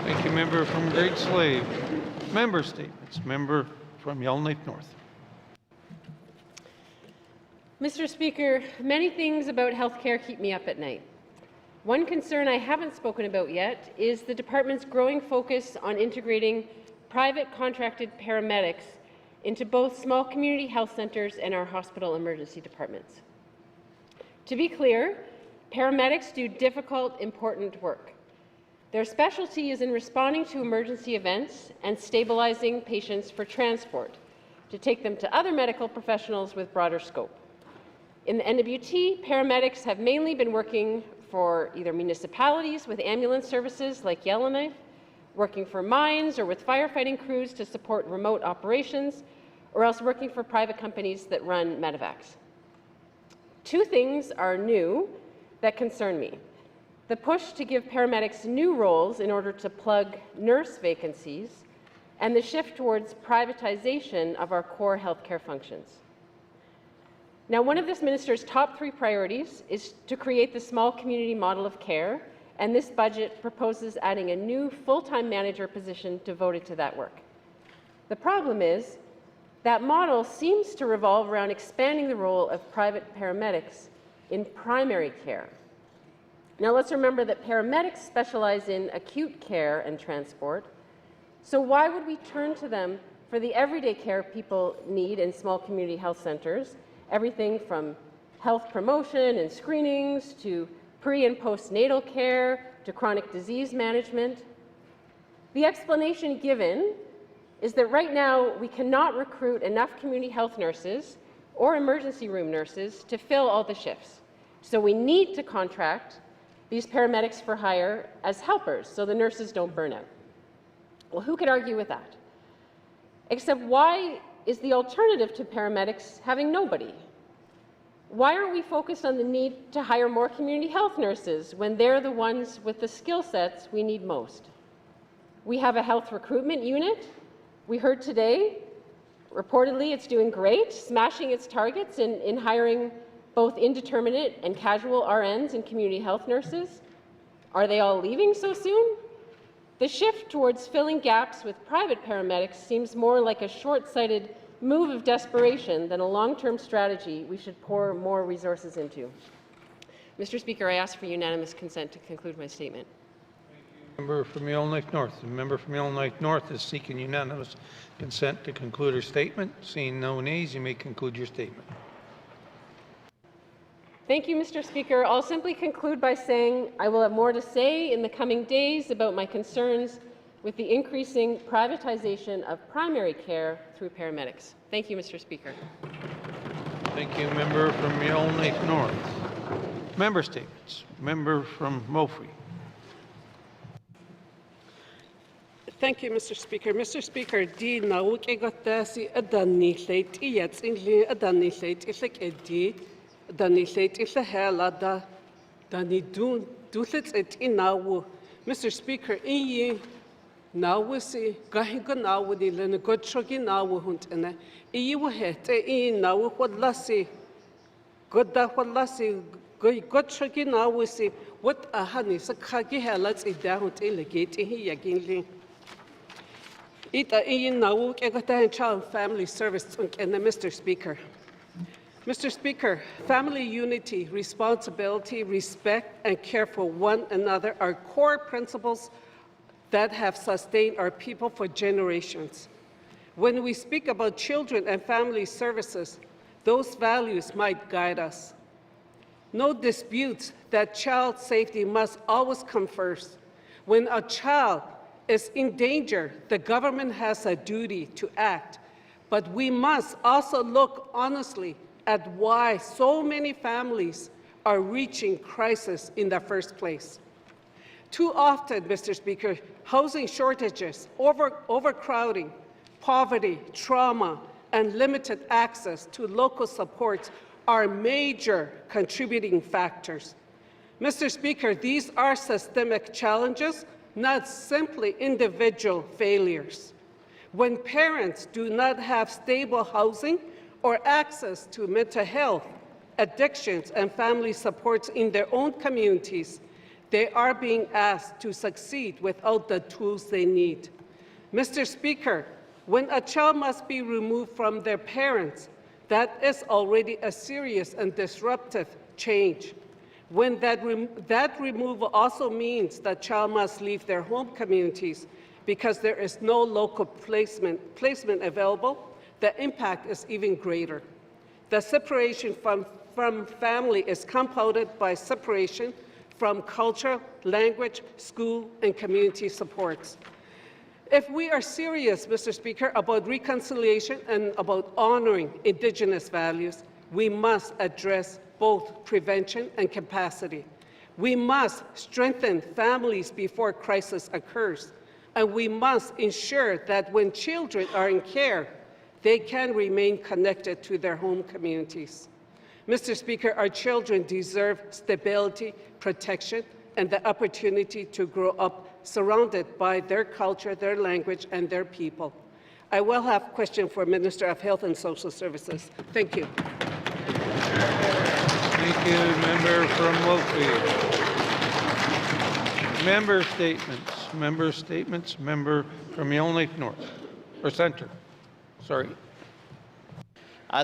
Thank you, member from Great Slave. Member statements. Member from Yellowknife North. Mr. Speaker, many things about healthcare keep me up at night. One concern I haven't spoken about yet is the department's growing focus on integrating private contracted paramedics into both small community health centres and our hospital emergency departments. To be clear, paramedics do difficult, important work. Their specialty is in responding to emergency events and stabilizing patients for transport, to take them to other medical professionals with broader scope. In the NWT, paramedics have mainly been working for either municipalities with ambulance services like Yellowknife, working for mines or with firefighting crews to support remote operations, or else working for private companies that run medevacs. Two things are new that concern me. The push to give paramedics new roles in order to plug nurse vacancies, and the shift towards privatization of our core healthcare functions. Now, one of this minister's top 3 priorities is to create the small community model of care, and this budget proposes adding a new full-time manager position devoted to that work. The problem is that model seems to revolve around expanding the role of private paramedics in primary care. Now, let's remember that paramedics specialize in acute care and transport, so why would we turn to them for the everyday care people need in small community health centres, everything from health promotion and screenings to pre- and postnatal care to chronic disease management? The explanation given is that right now we cannot recruit enough community health nurses or emergency room nurses to fill all the shifts. So we need to contract these paramedics for hire as helpers so the nurses don't burn out. Well, who could argue with that? Except why is the alternative to paramedics having nobody? Why aren't we focused on the need to hire more community health nurses when they're the ones with the skill sets we need most? We have a health recruitment unit. We heard today, reportedly it's doing great, smashing its targets in hiring both indeterminate and casual RNs and community health nurses. Are they all leaving so soon? The shift towards filling gaps with private paramedics seems more like a short-sighted move of desperation than a long-term strategy we should pour more resources into. Mr. Speaker, I ask for unanimous consent to conclude my statement. Member from Yellowknife North. The member from Yellowknife North is seeking unanimous consent to conclude her statement. Seeing no nays, you may conclude your statement. Thank you, Mr. Speaker. I'll simply conclude by saying I will have more to say in the coming days about my concerns with the increasing privatization of primary care through paramedics. Thank you, Mr. Speaker. Thank you, member from Yellowknife North. Member statements. Member from Moultrie. Thank you, Mr. Speaker. Mr. Speaker, di nawk egatasi adani late iyats ingli adani late isek edi adani late isahela da dani dun dulits et inawu. Mr. Speaker, inyi Nawisi, Gahiga Nawadi, Lena Gotrogi Nawahunt, and Iwahet, Nawu what lassi, good that what lassi, Gotrogi Nawisi, what a honey, Sakagi Helats, it down to illegate in here again. It a Nawuk Egatan Child Family Service and Mr. Speaker. Mr. Speaker, family unity, responsibility, respect, and care for one another are core principles that have sustained our people for generations. When we speak about children and family services, those values might guide us. No disputes that child safety must always come first. When a child is in danger, the government has a duty to act, but we must also look honestly at why so many families are reaching crisis in the first place. Too often, Mr. Speaker, housing shortages, overcrowding, poverty, trauma, and limited access to local supports are major contributing factors. Mr. Speaker, these are systemic challenges, not simply individual failures. When parents do not have stable housing or access to mental health, addictions, and family supports in their own communities, they are being asked to succeed without the tools they need. Mr. Speaker, when a child must be removed from their parents, that is already a serious and disruptive change. When that removal also means the child must leave their home communities because there is no local placement available, the impact is even greater. The separation from family is compounded by separation from culture, language, school, and community supports. If we are serious, Mr. Speaker, about reconciliation and about honoring Indigenous values, we must address both prevention and capacity. We must strengthen families before crisis occurs, and we must ensure that when children are in care, they can remain connected to their home communities. Mr. Speaker, our children deserve stability, protection, and the opportunity to grow up surrounded by their culture, their language, and their people. I will have a question for Minister of Health and Social Services. Thank you. Thank you, member from Wilkie. Member statements, member from Yellowknife North, or Centre. Sorry.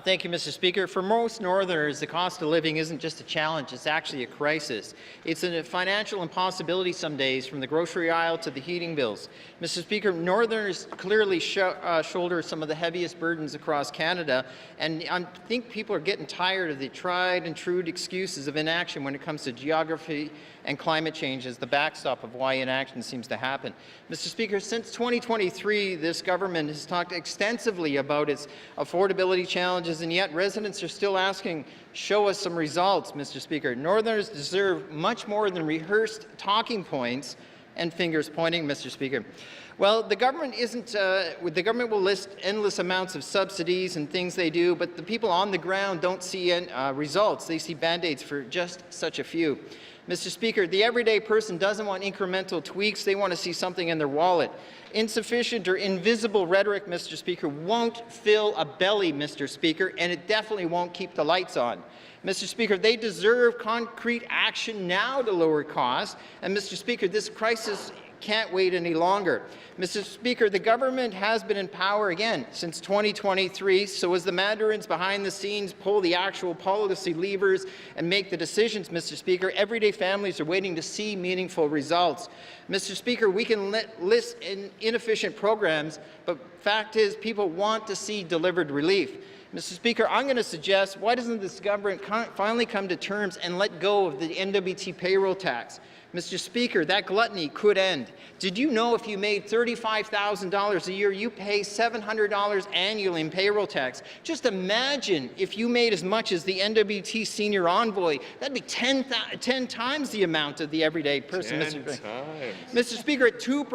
Thank you, Mr. Speaker. For most Northerners, the cost of living isn't just a challenge, it's actually a crisis. It's a financial impossibility some days, from the grocery aisle to the heating bills. Mr. Speaker, Northerners clearly shoulder some of the heaviest burdens across Canada, and I think people are getting tired of the tried and true excuses of inaction when it comes to geography and climate change as the backstop of why inaction seems to happen. Mr. Speaker, since 2023, this government has talked extensively about its affordability challenges, and yet residents are still asking, show us some results, Mr. Speaker. Northerners deserve much more than rehearsed talking points and fingers pointing, Mr. Speaker. Well, the government will list endless amounts of subsidies and things they do, but the people on the ground don't see results. They see Band-Aids for just such a few. Mr. Speaker, the everyday person doesn't want incremental tweaks. They want to see something in their wallet. Insufficient or invisible rhetoric, Mr. Speaker, won't fill a belly, Mr. Speaker, and it definitely won't keep the lights on. Mr. Speaker, they deserve concrete action now to lower costs. And, Mr. Speaker, this crisis can't wait any longer. Mr. Speaker, the government has been in power again since 2023, so as the mandarins behind the scenes pull the actual policy levers and make the decisions, Mr. Speaker, everyday families are waiting to see meaningful results. Mr. Speaker, we can list inefficient programs, but fact is people want to see delivered relief. Mr. Speaker, I'm going to suggest, why doesn't this government finally come to terms and let go of the NWT payroll tax? Mr. Speaker, that gluttony could end. Did you know if you made $35,000 a year, you pay $700 annually in payroll tax? Just imagine if you made as much as the NWT senior envoy. That'd be 10 times the amount of the everyday person. Mr. Speaker, at 2%,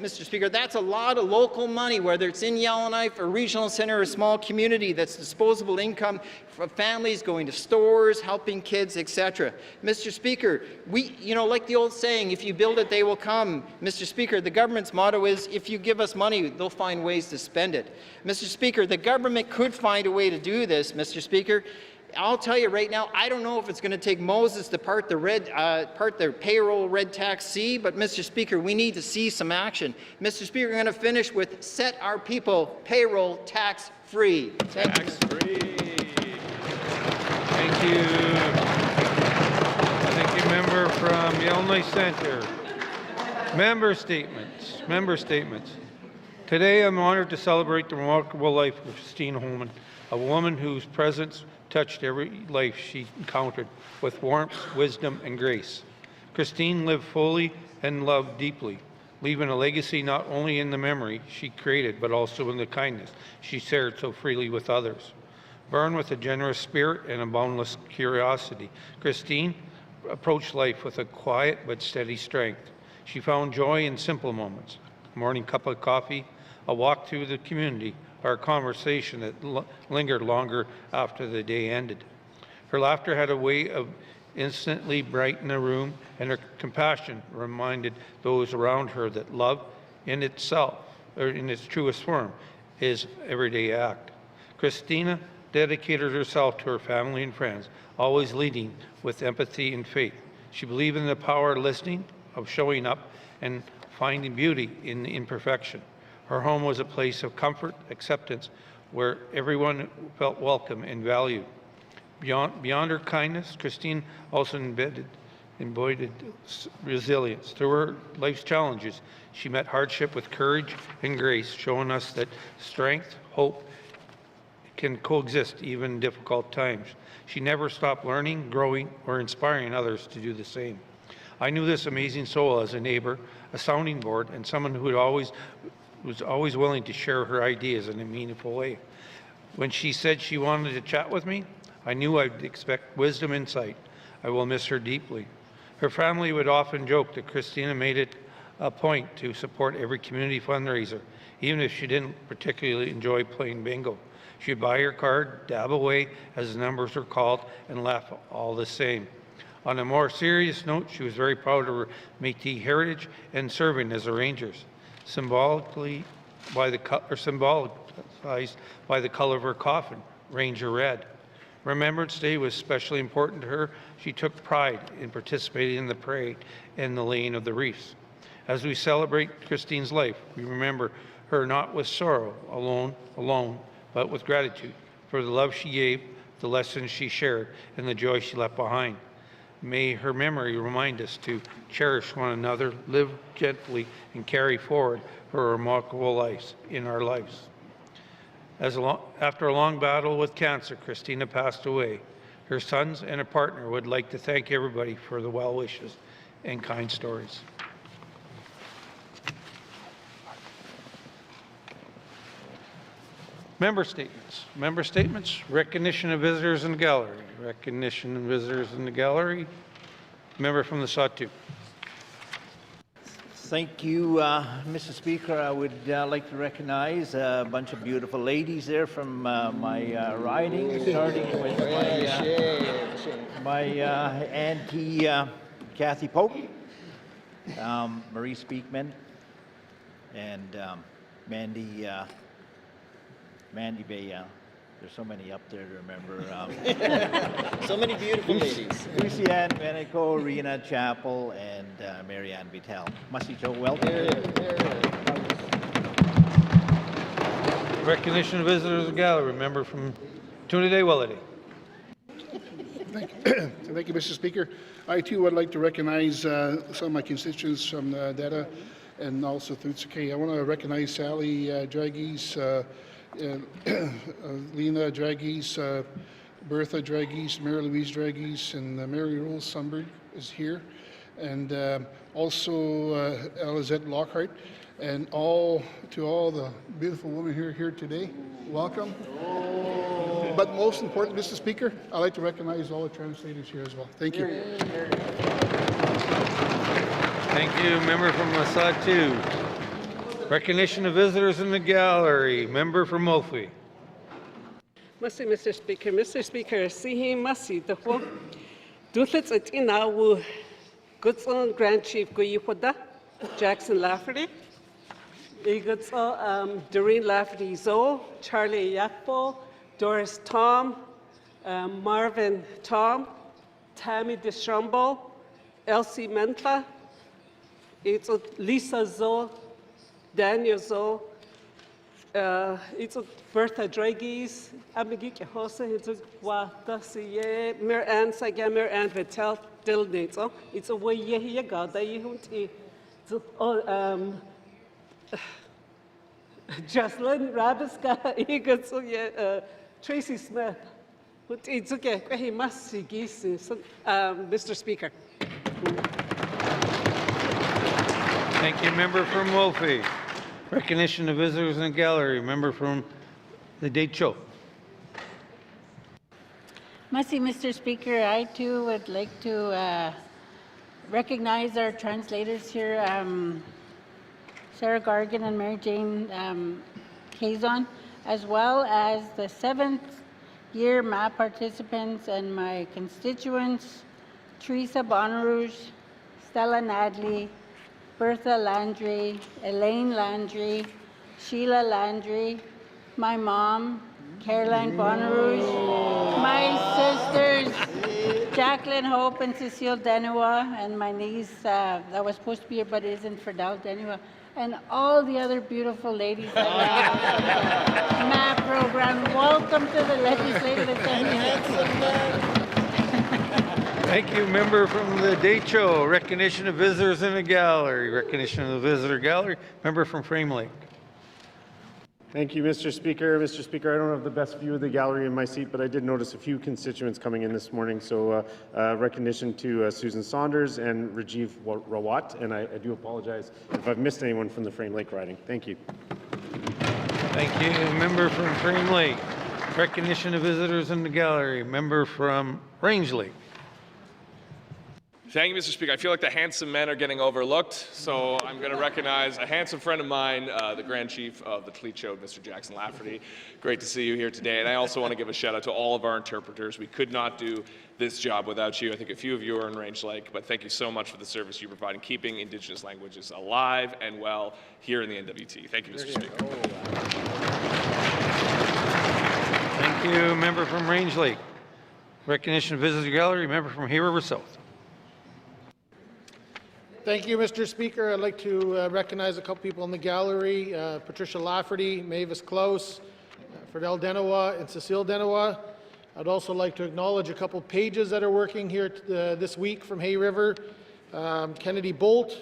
Mr. Speaker, that's a lot of local money, whether it's in Yellowknife, a regional centre, or a small community. That's disposable income for families going to stores, helping kids, etc. Mr. Speaker, like the old saying, if you build it, they will come. Mr. Mr. Speaker, the government's motto is, if you give us money, they'll find ways to spend it. Mr. Speaker, the government could find a way to do this, Mr. Speaker. I'll tell you right now, I don't know if it's going to take Moses to part the payroll red tax sea, but Mr. Speaker, we need to see some action. Mr. Speaker, I'm going to finish with set our people payroll tax free. Tax free. Thank you. Thank you, member from Yellowknife Centre. Member statements. Member statements. Today, I'm honored to celebrate the remarkable life of Christine Holman, a woman whose presence touched every life she encountered with warmth, wisdom, and grace. Christine lived fully and loved deeply, leaving a legacy not only in the memory she created, but also in the kindness she shared so freely with others. Born with a generous spirit and a boundless curiosity, Christine approached life with a quiet but steady strength. She found joy in simple moments, a morning cup of coffee, a walk through the community, or a conversation that lingered longer after the day ended. Her laughter had a way of instantly brightening a room, and her compassion reminded those around her that love in itself, or in its truest form, is an everyday act. Christina dedicated herself to her family and friends, always leading with empathy and faith. She believed in the power of listening, of showing up, and finding beauty in the imperfection. Her home was a place of comfort, acceptance, where everyone felt welcome and valued. Beyond her kindness, Christine also embodied resilience. Through her life's challenges, she met hardship with courage and grace, showing us that strength, hope can coexist even in difficult times. She never stopped learning, growing, or inspiring others to do the same. I knew this amazing soul as a neighbor, a sounding board, and someone who was always willing to share her ideas in a meaningful way. When she said she wanted to chat with me, I knew I'd expect wisdom and insight. I will miss her deeply. Her family would often joke that Christina made it a point to support every community fundraiser, even if she didn't particularly enjoy playing bingo. She'd buy her card, dab away as the numbers were called, and laugh all the same. On a more serious note, she was very proud of her Métis heritage and serving as a Rangers, symbolized by the color of her coffin, Ranger Red. Remembrance Day was especially important to her. She took pride in participating in the parade and the laying of the wreaths. As we celebrate Christine's life, we remember her not with sorrow alone, but with gratitude for the love she gave, the lessons she shared, and the joy she left behind. May her memory remind us to cherish one another, live gently, and carry forward her remarkable lives in our lives. After a long battle with cancer, Christina passed away. Her sons and a partner would like to thank everybody for the well wishes and kind stories. Member statements. Member statements. Recognition of visitors in the gallery. Recognition of visitors in the gallery. Member from the Sawtooth. Thank you, Mr. Speaker. I would like to recognize a bunch of beautiful ladies there from my riding, starting with my auntie Kathy Pope, Marie Speakman, and Mandy Bayal. There's so many up there to remember. So many beautiful ladies. Lucianne Beneco, Rena Chappell, and Marianne Vitale. Must Joe, welcome. Recognition of visitors in the gallery. Member from Trinidad-Willity. Thank you, Mr. Speaker. I too would like to recognize some of my constituents from Deta and also Thutsukay. I want to recognize Sally Dragis, Lena Dragis, Bertha Dragis, Mary Louise Dragis, and Mary Rose Sunberg is here, and also Elizette Lockhart, and to all the beautiful women here today, welcome. But most important, Mr. Speaker, I'd like to recognize all the translators here as well. Thank you. Thank you. Member from Masatu. Recognition of visitors in the gallery. Member from Wolfie. Masi, Mr. Speaker. Mr. Speaker, sihi masi the who. Dulits at inawu. Good son, Grand Chief Guyipoda. Jackson Lafferty. Igutso, Doreen Lafferty Zoe, Charlie Yakbo, Doris Tom, Marvin Tom, Tammy Deschambault, Elsie Mentla, it's Lisa Zoe, Daniel Zoe, it's Bertha Dragies, Amigike Hosa, it's Watasiye, Mir Ann Saga, Mir Ann Vitel, Dilnitzo, it's a way ye got that you Jocelyn Rabiska, Igutso, Tracy Smith. It's okay. He must see Mr. Speaker. Thank you. Member from Wolfie. Recognition of visitors in the gallery. Member from the Decho. Merci, Mr. Speaker. I too would like to recognize our translators here, Sarah Gargan and Mary Jane Kazon, as well as the 7th year MAP participants and my constituents, Teresa Bonarouge, Stella Nadley, Bertha Landry, Elaine Landry, Sheila Landry, my mom, Caroline Bonarouge, my sisters, Jacqueline Hope and Cecile Denua, and my niece that was supposed to be here but isn't, Fidel Denua, and all the other beautiful ladies that are on the MAP program. Welcome to the Legislative Assembly. Thank you. Member from the Decho. Recognition of visitors in the gallery. Recognition of the visitor gallery. Member from Frame Lake. Thank you, Mr. Speaker. Mr. Speaker, I don't have the best view of the gallery in my seat, but I did notice a few constituents coming in this morning. So recognition to Susan Saunders and Rajiv Rawat, and I do apologize if I've missed anyone from the Frame Lake riding. Thank you. Thank you. Member from Frame Lake. Recognition of visitors in the gallery. Member from Range Lake. Thank you, Mr. Speaker. I feel like the handsome men are getting overlooked, so I'm going to recognize a handsome friend of mine, the Grand Chief of the Tlicho, Mr. Jackson Lafferty. Great to see you here today. And I also want to give a shout out to all of our interpreters. We could not do this job without you. I think a few of you are in Range Lake, but thank you so much for the service you provide in keeping Indigenous languages alive and well here in the NWT. Thank you, Mr. Speaker. Thank you. Member from Range Lake. Recognition of visitor gallery. Member from Hay River South. Thank you, Mr. Speaker. I'd like to recognize a couple people in the gallery, Patricia Lafferty, Mavis Close, Fidel Denua, and Cecile Denua. I'd also like to acknowledge a couple pages that are working here this week from Hay River, Kennedy Bolt,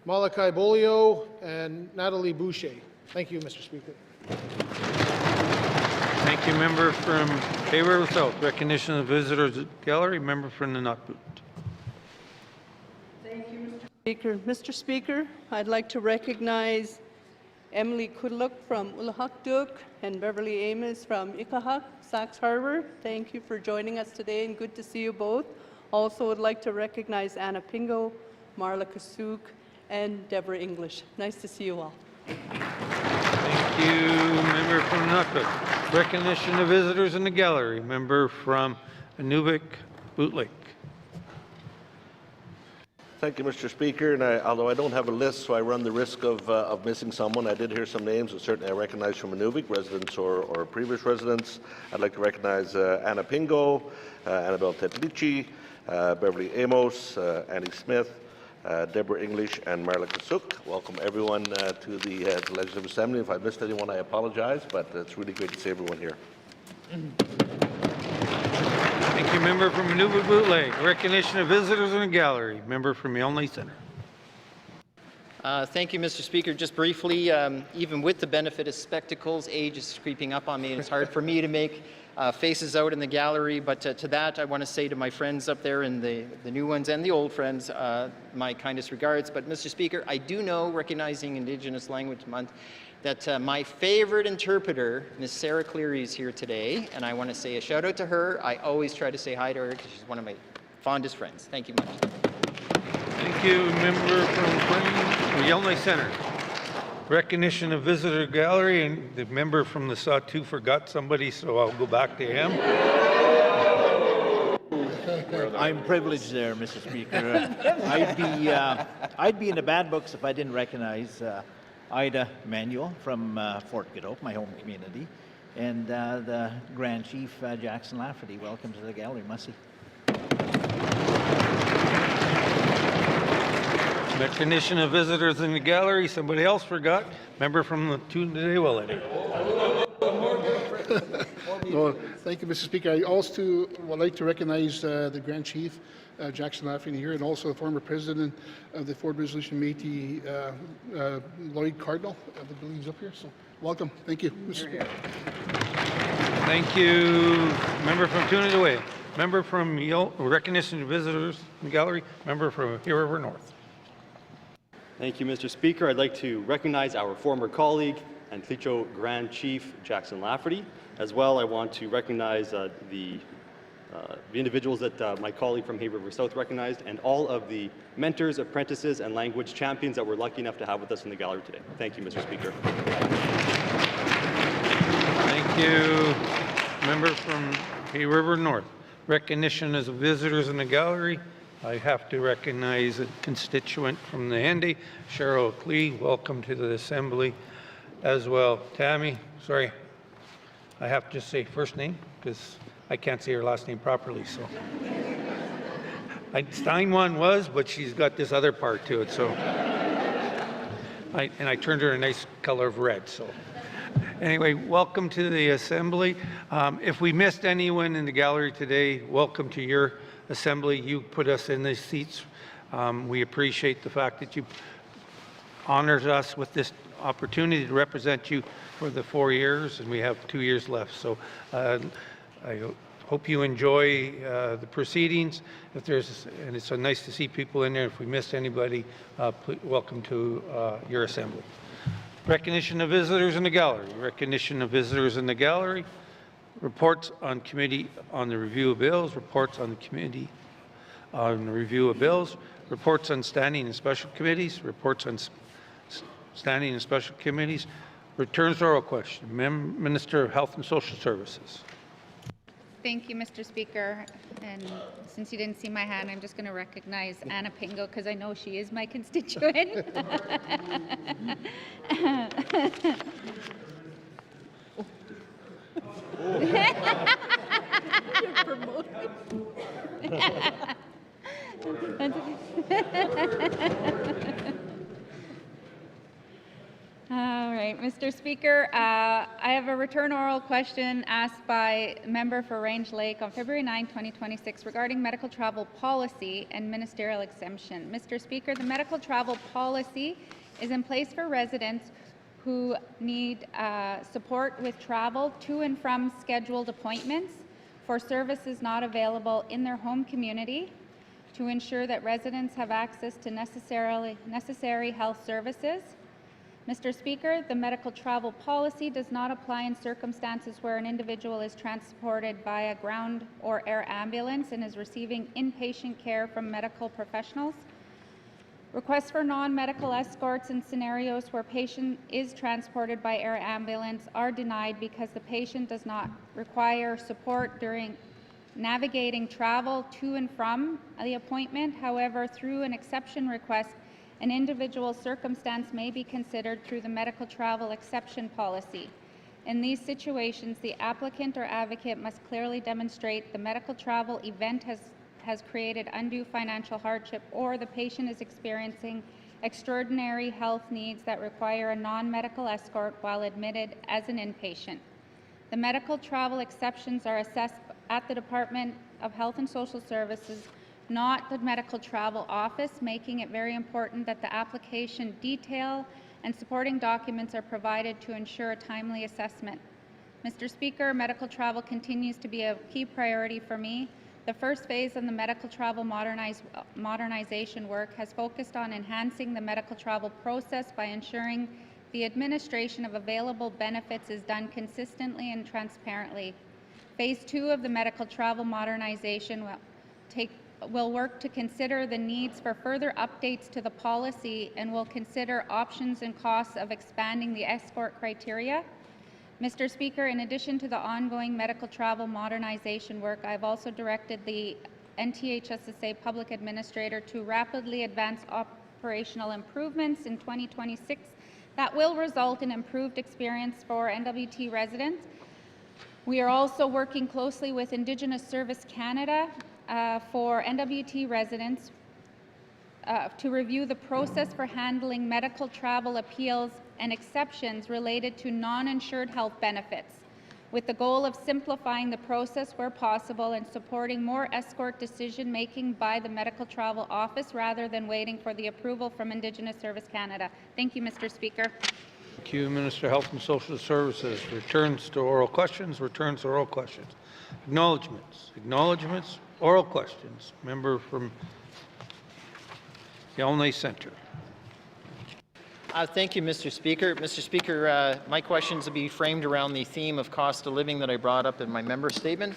Malachi Bolio, and Natalie Boucher. Thank you, Mr. Speaker. Thank you. Member from Hay River South. Recognition of visitors gallery. Member from the Nutboot. Speaker. Mr. Speaker, I'd like to recognize Emily Kudluk from Ulahakduk and Beverly Amos from Ikahak, Sax Harbor. Thank you for joining us today and good to see you both. Also would like to recognize Anna Pingo, Marla Kasuk, and Deborah English. Nice to see you all. Thank you. Member from Nutboot. Recognition of visitors in the gallery. Member from Inuvik, Boot Lake. Thank you, Mr. Speaker. And although I don't have a list, so I run the risk of missing someone, I did hear some names that certainly I recognize from Inuvik, residents or previous residents. I'd like to recognize Anna Pingo, Annabelle Teplici, Beverly Amos, Annie Smith, Deborah English, and Marla Kasuk. Welcome everyone to the Legislative Assembly. If I missed anyone, I apologize, but it's really great to see everyone here. Thank you. Member from Inuvik, Boot Lake. Recognition of visitors in the gallery. Member from Yonley Centre. Thank you, Mr. Speaker. Just briefly, even with the benefit of spectacles, age is creeping up on me, and it's hard for me to make faces out in the gallery. But to that, I want to say to my friends up there, and the new ones and the old friends, my kindest regards. But, Mr. Speaker, I do know, recognizing Indigenous Language Month, that my favorite interpreter, Ms. Sarah Cleary, is here today, and I want to say a shout out to her. I always try to say hi to her because she's one of my fondest friends. Thank you much. Thank you. Member from Yonley Centre. Recognition of visitor gallery, and the member from the Sawtooth forgot somebody, so I'll go back to him. I'm privileged there, Mr. Speaker. I'd be in the bad books if I didn't recognize Ida Manuel from Fort Godot, my home community, and the Grand Chief Jackson Lafferty. Welcome to the gallery, Mussy. Recognition of visitors in the gallery. Somebody else forgot. Member from the Tune-Today-Willity. Well, thank you, Mr. Speaker. I also would like to recognize the Grand Chief, Jackson Lafferty here, and also the former president of the Ford Resolution Métis, Lloyd Cardinal. I believe he's up here. So welcome. Thank you, Mr. Speaker. Thank you. Member from Tune-Away. Member from recognition of visitors in the gallery. Member from Here River North. Thank you, Mr. Speaker. I'd like to recognize our former colleague and Clecho Grand Chief Jackson Lafferty. As well, I want to recognize the individuals that my colleague from Hay River South recognized, and all of the mentors, apprentices, and language champions that we're lucky enough to have with us in the gallery today. Thank you, Mr. Speaker. Thank you. Member from Hay River North. Recognition as visitors in the gallery. I have to recognize a constituent from the Henday, Cheryl Klee. Welcome to the Assembly as well. Tammy, sorry, I have to just say first name because I can't say her last name properly. So Steinwan was, but she's got this other part to it. So I turned her a nice color of red. So anyway, welcome to the Assembly. If we missed anyone in the gallery today, welcome to your Assembly. You put us in these seats. We appreciate the fact that you honored us with this opportunity to represent you for the 4 years, and we have 2 years left. So I hope you enjoy the proceedings. If there's, and it's so nice to see people in there. If we missed anybody, please, welcome to your Assembly. Recognition of visitors in the gallery. Recognition of visitors in the gallery. Reports on committee on the review of bills. Reports on the committee on the review of bills. Reports on standing and special committees. Reports on standing and special committees. Returns oral question. Minister of Health and Social Services. Thank you, Mr. Speaker. And since you didn't see my hand, I'm just going to recognize Anna Pingo because I know she is my constituent. All right, Mr. Speaker, I have a return oral question asked by member for Range Lake on February 9, 2026 regarding medical travel policy and ministerial exemption. Mr. Speaker, the medical travel policy is in place for residents who need support with travel to and from scheduled appointments for services not available in their home community, to ensure that residents have access to necessary health services. Mr. Speaker, the medical travel policy does not apply in circumstances where an individual is transported via ground or air ambulance and is receiving inpatient care from medical professionals. Requests for non-medical escorts in scenarios where patient is transported by air ambulance are denied because the patient does not require support during navigating travel to and from the appointment. However, through an exception request, an individual circumstance may be considered through the medical travel exception policy. In these situations, the applicant or advocate must clearly demonstrate the medical travel event has created undue financial hardship or the patient is experiencing extraordinary health needs that require a non-medical escort while admitted as an inpatient. The medical travel exceptions are assessed at the Department of Health and Social Services, not the medical travel office, making it very important that the application detail and supporting documents are provided to ensure a timely assessment. Mr. Speaker, medical travel continues to be a key priority for me. The first phase of the medical travel modernization work has focused on enhancing the medical travel process by ensuring the administration of available benefits is done consistently and transparently. Phase 2 of the medical travel modernization will work to consider the needs for further updates to the policy and will consider options and costs of expanding the escort criteria. Mr. Speaker, in addition to the ongoing medical travel modernization work, I've also directed the NTHSSA Public Administrator to rapidly advance operational improvements in 2026 that will result in improved experience for NWT residents. We are also working closely with Indigenous Service Canada for NWT residents to review the process for handling medical travel appeals and exceptions related to non-insured health benefits, with the goal of simplifying the process where possible and supporting more escort decision-making by the Medical Travel Office rather than waiting for the approval from Indigenous Service Canada. Thank you, Mr. Speaker. Thank you, Minister of Health and Social Services. Returns to oral questions. Returns to oral questions. Acknowledgements. Acknowledgements. Oral questions. Member from Yellowknife Centre. Thank you, Mr. Speaker. Mr. Speaker, my questions will be framed around the theme of cost of living that I brought up in my member statement.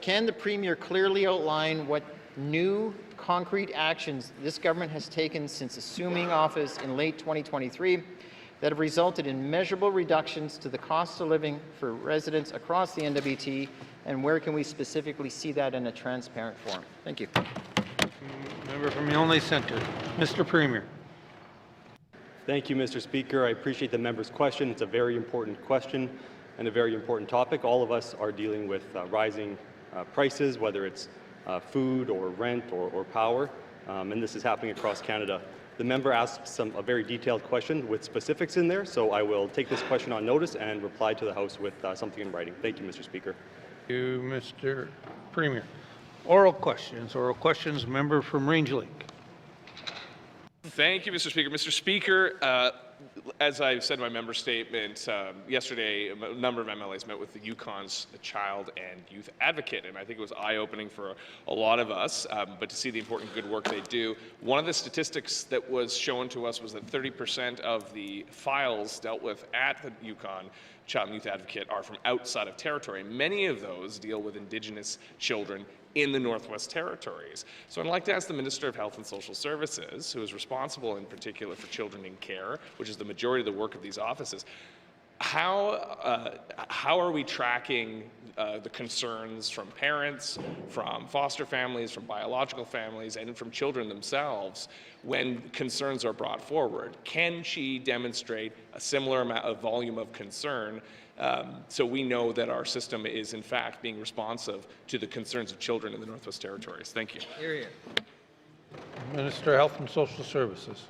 Can the Premier clearly outline what new concrete actions this government has taken since assuming office in late 2023 that have resulted in measurable reductions to the cost of living for residents across the NWT, and where can we specifically see that in a transparent form? Thank you. Member from Yellowknife Centre. Mr. Premier. Thank you, Mr. Speaker. I appreciate the member's question. It's a very important question and a very important topic. All of us are dealing with rising prices, whether it's food or rent or power, and this is happening across Canada. The member asked a very detailed question with specifics in there, so I will take this question on notice and reply to the House with something in writing. Thank you, Mr. Speaker. Thank you, Mr. Premier. Oral questions. Oral questions. Member from Range Lake. Thank you, Mr. Speaker. Mr. Speaker, as I said in my member statement, yesterday a number of MLAs met with the Yukon's child and youth advocate, and I think it was eye-opening for a lot of us, but to see the important good work they do. One of the statistics that was shown to us was that 30% of the files dealt with at the Yukon Child and Youth Advocate are from outside of territory. Many of those deal with Indigenous children in the Northwest Territories. So I'd like to ask the Minister of Health and Social Services, who is responsible in particular for children in care, which is the majority of the work of these offices, how are we tracking the concerns from parents, from foster families, from biological families, and from children themselves when concerns are brought forward? Can she demonstrate a similar amount of volume of concern so we know that our system is in fact being responsive to the concerns of children in the Northwest Territories? Thank you. Hear you. Minister of Health and Social Services.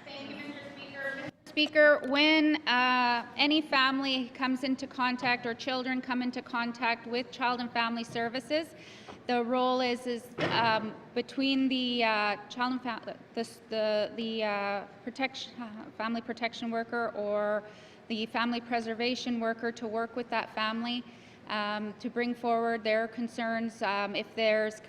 Thank you, Mr. Speaker. Mr. Speaker, when any family comes into contact or children come into contact with Child and Family Services, the role is between the family protection worker or the family preservation worker to work with that family to bring forward their concerns. If there's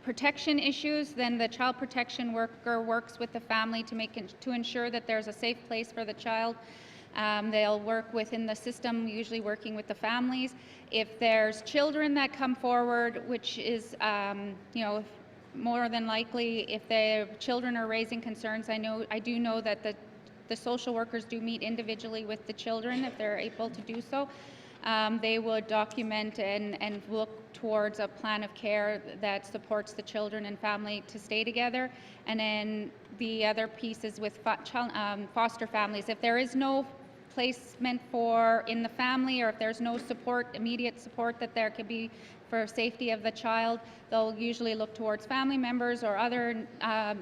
protection issues, then the child protection worker works with the family to ensure that there's a safe place for the child. They'll work within the system, usually working with the families. If there's children that come forward, which is, more than likely, if the children are raising concerns, I do know that the social workers do meet individually with the children if they're able to do so. They would document and look towards a plan of care that supports the children and family to stay together. And then the other piece is with foster families. If there is no placement in the family, or if there's no support, immediate support that there could be for safety of the child, they'll usually look towards family members or other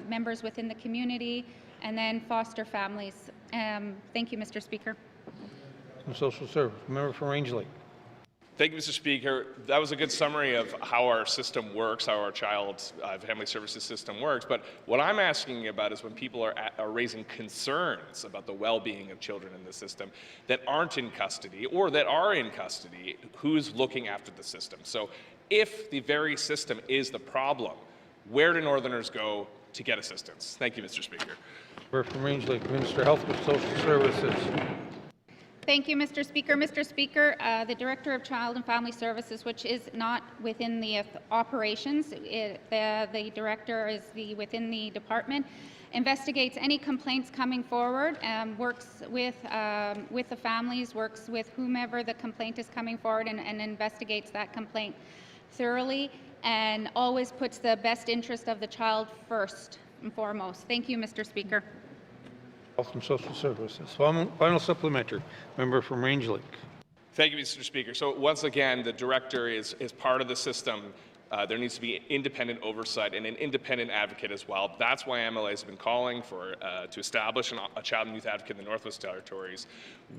members within the community, and then foster families. Thank you, Mr. Speaker. Social Service. Member for Range Lake. Thank you, Mr. Speaker. That was a good summary of how our system works, how our child family services system works. But what I'm asking about is when people are raising concerns about the well-being of children in the system that aren't in custody or that are in custody, who's looking after the system? So if the very system is the problem, where do Northerners go to get assistance? Thank you, Mr. Speaker. Member from Range Lake. Minister of Health and Social Services. Thank you, Mr. Speaker. Mr. Speaker, the Director of Child and Family Services, which is not within the operations, the Director is within the department, investigates any complaints coming forward, works with the families, works with whomever the complaint is coming forward, and investigates that complaint. thoroughly and always puts the best interest of the child first and foremost. Thank you, Mr. Speaker. Health and Social Services. Final supplementary. Member from Range Lake. Thank you, Mr. Speaker. So once again, the director is part of the system. There needs to be independent oversight and an independent advocate as well. That's why MLA has been calling for to establish a child and youth advocate in the Northwest Territories.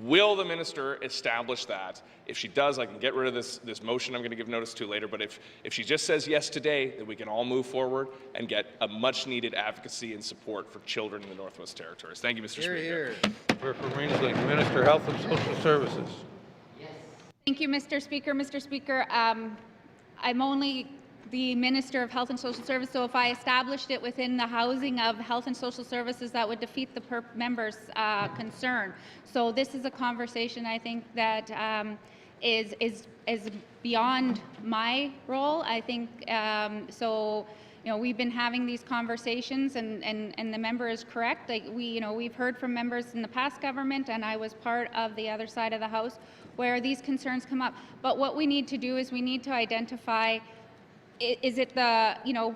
Will the minister establish that? If she does, I can get rid of this motion I'm going to give notice to later. But if she just says yes today, then we can all move forward and get a much-needed advocacy and support for children in the Northwest Territories. Thank you, Mr. Speaker. Member from Range Lake. Minister, Health and Social Services. Thank you, Mr. Speaker. Mr. Speaker, I'm only the Minister of Health and Social Services, so if I established it within the housing of Health and Social Services, that would defeat the member's concern. So this is a conversation I think that is beyond my role. I think so. You know, we've been having these conversations, and the member is correct. Like we've heard from members in the past government, and I was part of the other side of the House where these concerns come up. But what we need to do is we need to identify, is it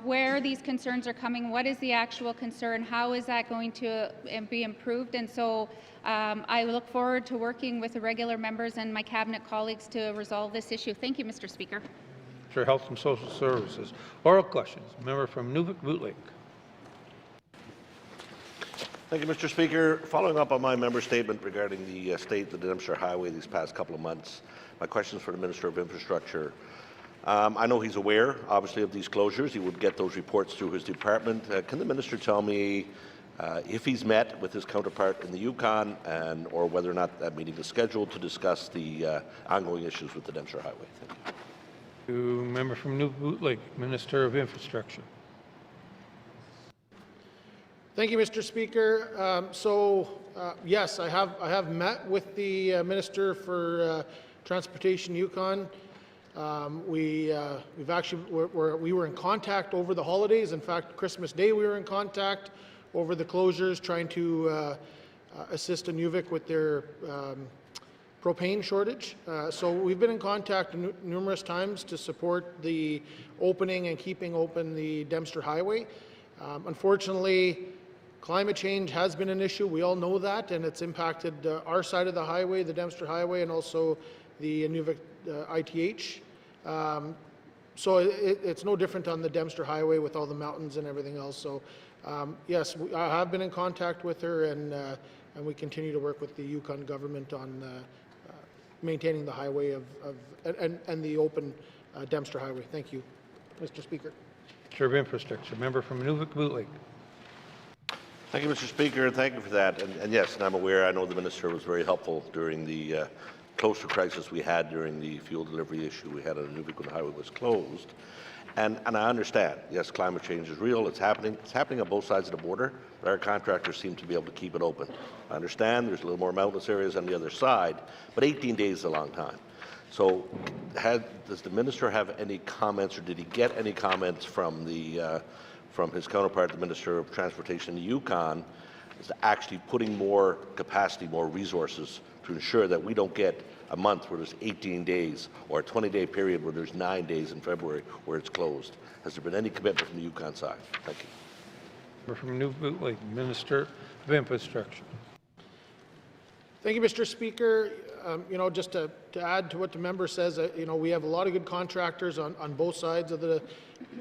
where these concerns are coming? What is the actual concern? How is that going to be improved? And so I look forward to working with the regular members and my cabinet colleagues to resolve this issue. Thank you, Mr. Speaker. Minister, Health and Social Services. Oral questions. Member from Nuvik-Boot Lake. Thank you, Mr. Speaker. Following up on my member statement regarding the state of the Dempster Highway these past couple of months, my question is for the Minister of Infrastructure. I know he's aware, obviously, of these closures. He would get those reports through his department. Can the Minister tell me if he's met with his counterpart in the Yukon or whether or not that meeting is scheduled to discuss the ongoing issues with the Dempster Highway? Thank you. To member from Nuvik-Boot Lake, Minister of Infrastructure. Thank you, Mr. Speaker. Yes, I have met with the Minister for Transportation Yukon. We were in contact over the holidays. In fact, Christmas Day we were in contact over the closures, trying to assist Inuvik with their propane shortage. So we've been in contact numerous times to support the opening and keeping open the Dempster Highway. Unfortunately, climate change has been an issue. We all know that, and it's impacted our side of the highway, the Dempster Highway, and also the Inuvik ITH. So it's no different on the Dempster Highway with all the mountains and everything else. So yes, I have been in contact with her, and we continue to work with the Yukon government on maintaining the highway and the open Dempster Highway. Thank you, Mr. Speaker. Minister of Infrastructure. Member from Nuvik-Boot Lake. Thank you, Mr. Speaker, and thank you for that. And yes, and I'm aware, I know the Minister was very helpful during the closer crisis we had during the fuel delivery issue we had on Inuvik when the highway was closed. And I understand, yes, climate change is real, it's happening on both sides of the border, but our contractors seem to be able to keep it open. I understand there's a little more mountainous areas on the other side, but 18 days is a long time. So does the Minister have any comments, or did he get any comments from his counterpart, the Minister of Transportation in the Yukon, is actually putting more capacity, more resources to ensure that we don't get a month where there's 18 days or a 20-day period where there's 9 days in February where it's closed? Has there been any commitment from the Yukon side? Thank you. Member from Nuvik-Boot Lake, Minister of Infrastructure. Thank you, Mr. Speaker. Just to add to what the member says, we have a lot of good contractors on both sides of the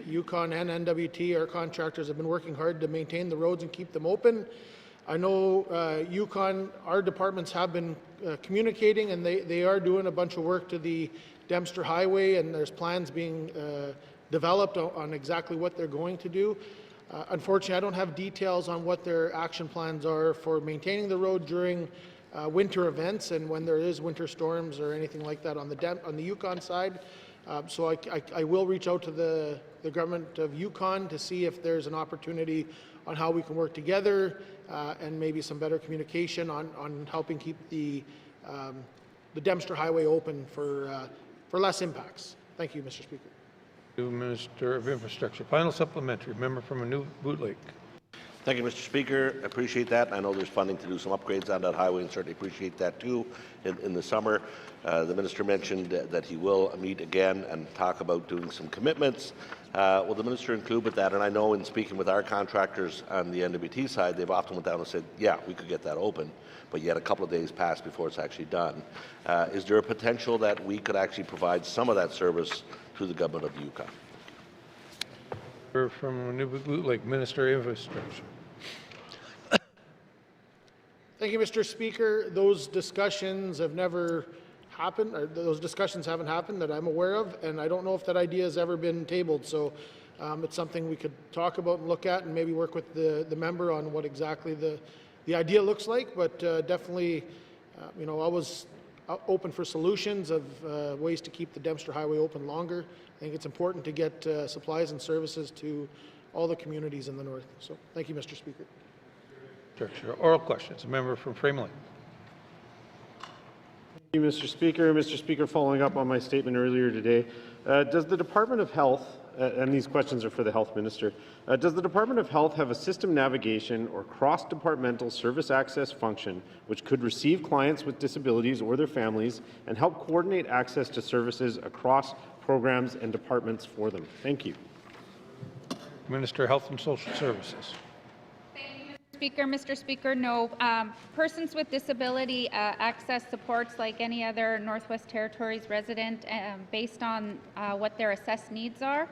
Yukon and NWT. Our contractors have been working hard to maintain the roads and keep them open. I know Yukon, our departments have been communicating, and they are doing a bunch of work to the Dempster Highway, and there's plans being developed on exactly what they're going to do. Unfortunately, I don't have details on what their action plans are for maintaining the road during winter events and when there is winter storms or anything like that on the Yukon side. So I will reach out to the government of Yukon to see if there's an opportunity on how we can work together and maybe some better communication on helping keep the Dempster Highway open for less impacts. Thank you, Mr. Speaker. To Minister of Infrastructure. Final supplementary. Member from Nuvik-Boot Lake. Thank you, Mr. Speaker. I appreciate that. I know there's funding to do some upgrades on that highway, and certainly appreciate that too in the summer. The minister mentioned that he will meet again and talk about doing some commitments. Will the minister include with that? And I know in speaking with our contractors on the NWT side, they've often went down and said, yeah, we could get that open, but yet a couple of days pass before it's actually done. Is there a potential that we could actually provide some of that service to the government of the Yukon? From Nunavut Lake, Minister of Infrastructure. Thank you, Mr. Speaker. Those discussions have never happened, or those discussions haven't happened that I'm aware of, and I don't know if that idea has ever been tabled. So it's something we could talk about and look at, and maybe work with the member on what exactly the idea looks like. But definitely, you know, always open for solutions of ways to keep the Dempster Highway open longer. I think it's important to get supplies and services to all the communities in the north. So thank you, Mr. Speaker. Oral questions. A member from Frame Lake. Thank you, Mr. Speaker. Mr. Speaker, following up on my statement earlier today, does the Department of Health, and these questions are for the Health Minister, does the Department of Health have a system navigation or cross-departmental service access function which could receive clients with disabilities or their families and help coordinate access to services across programs and departments for them? Thank you. Minister of Health and Social Services. Mr. Speaker, no. Persons with disability access supports like any other Northwest Territories resident based on what their assessed needs are.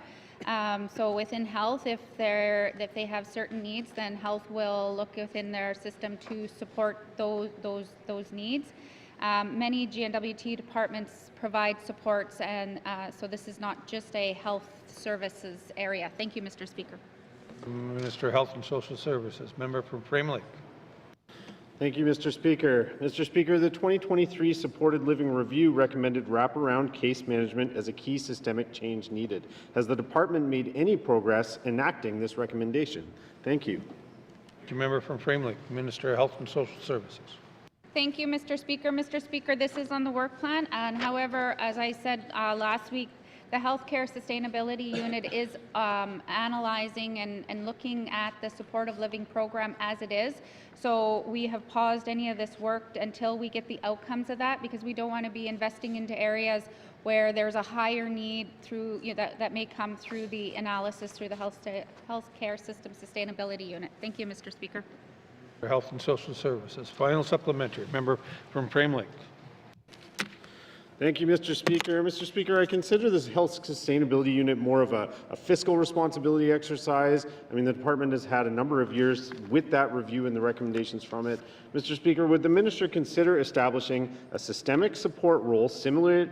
So within health, if they have certain needs, then health will look within their system to support those needs. Many GNWT departments provide supports, and so this is not just a health services area. Thank you, Mr. Speaker. Minister of Health and Social Services. Member from Frame Lake. Thank you, Mr. Speaker. Mr. Speaker, the 2023 Supported Living Review recommended wraparound case management as a key systemic change needed. Has the department made any progress enacting this recommendation? Thank you. Thank you, member from Frame Lake. Minister of Health and Social Services. Thank you, Mr. Speaker. Mr. Speaker, this is on the work plan, and however, as I said last week, the Healthcare Sustainability Unit is analyzing and looking at the supportive living program as it is. So we have paused any of this work until we get the outcomes of that, because we don't want to be investing into areas where there's a higher need through that may come through the analysis through the Healthcare System Sustainability Unit. Thank you, Mr. Speaker. For Health and Social Services. Final supplementary. Member from Frame Lake. Thank you, Mr. Speaker. Mr. Speaker, I consider this Health Sustainability Unit more of a fiscal responsibility exercise. I mean, the department has had a number of years with that review and the recommendations from it. Mr. Speaker, would the minister consider establishing a systemic support role similar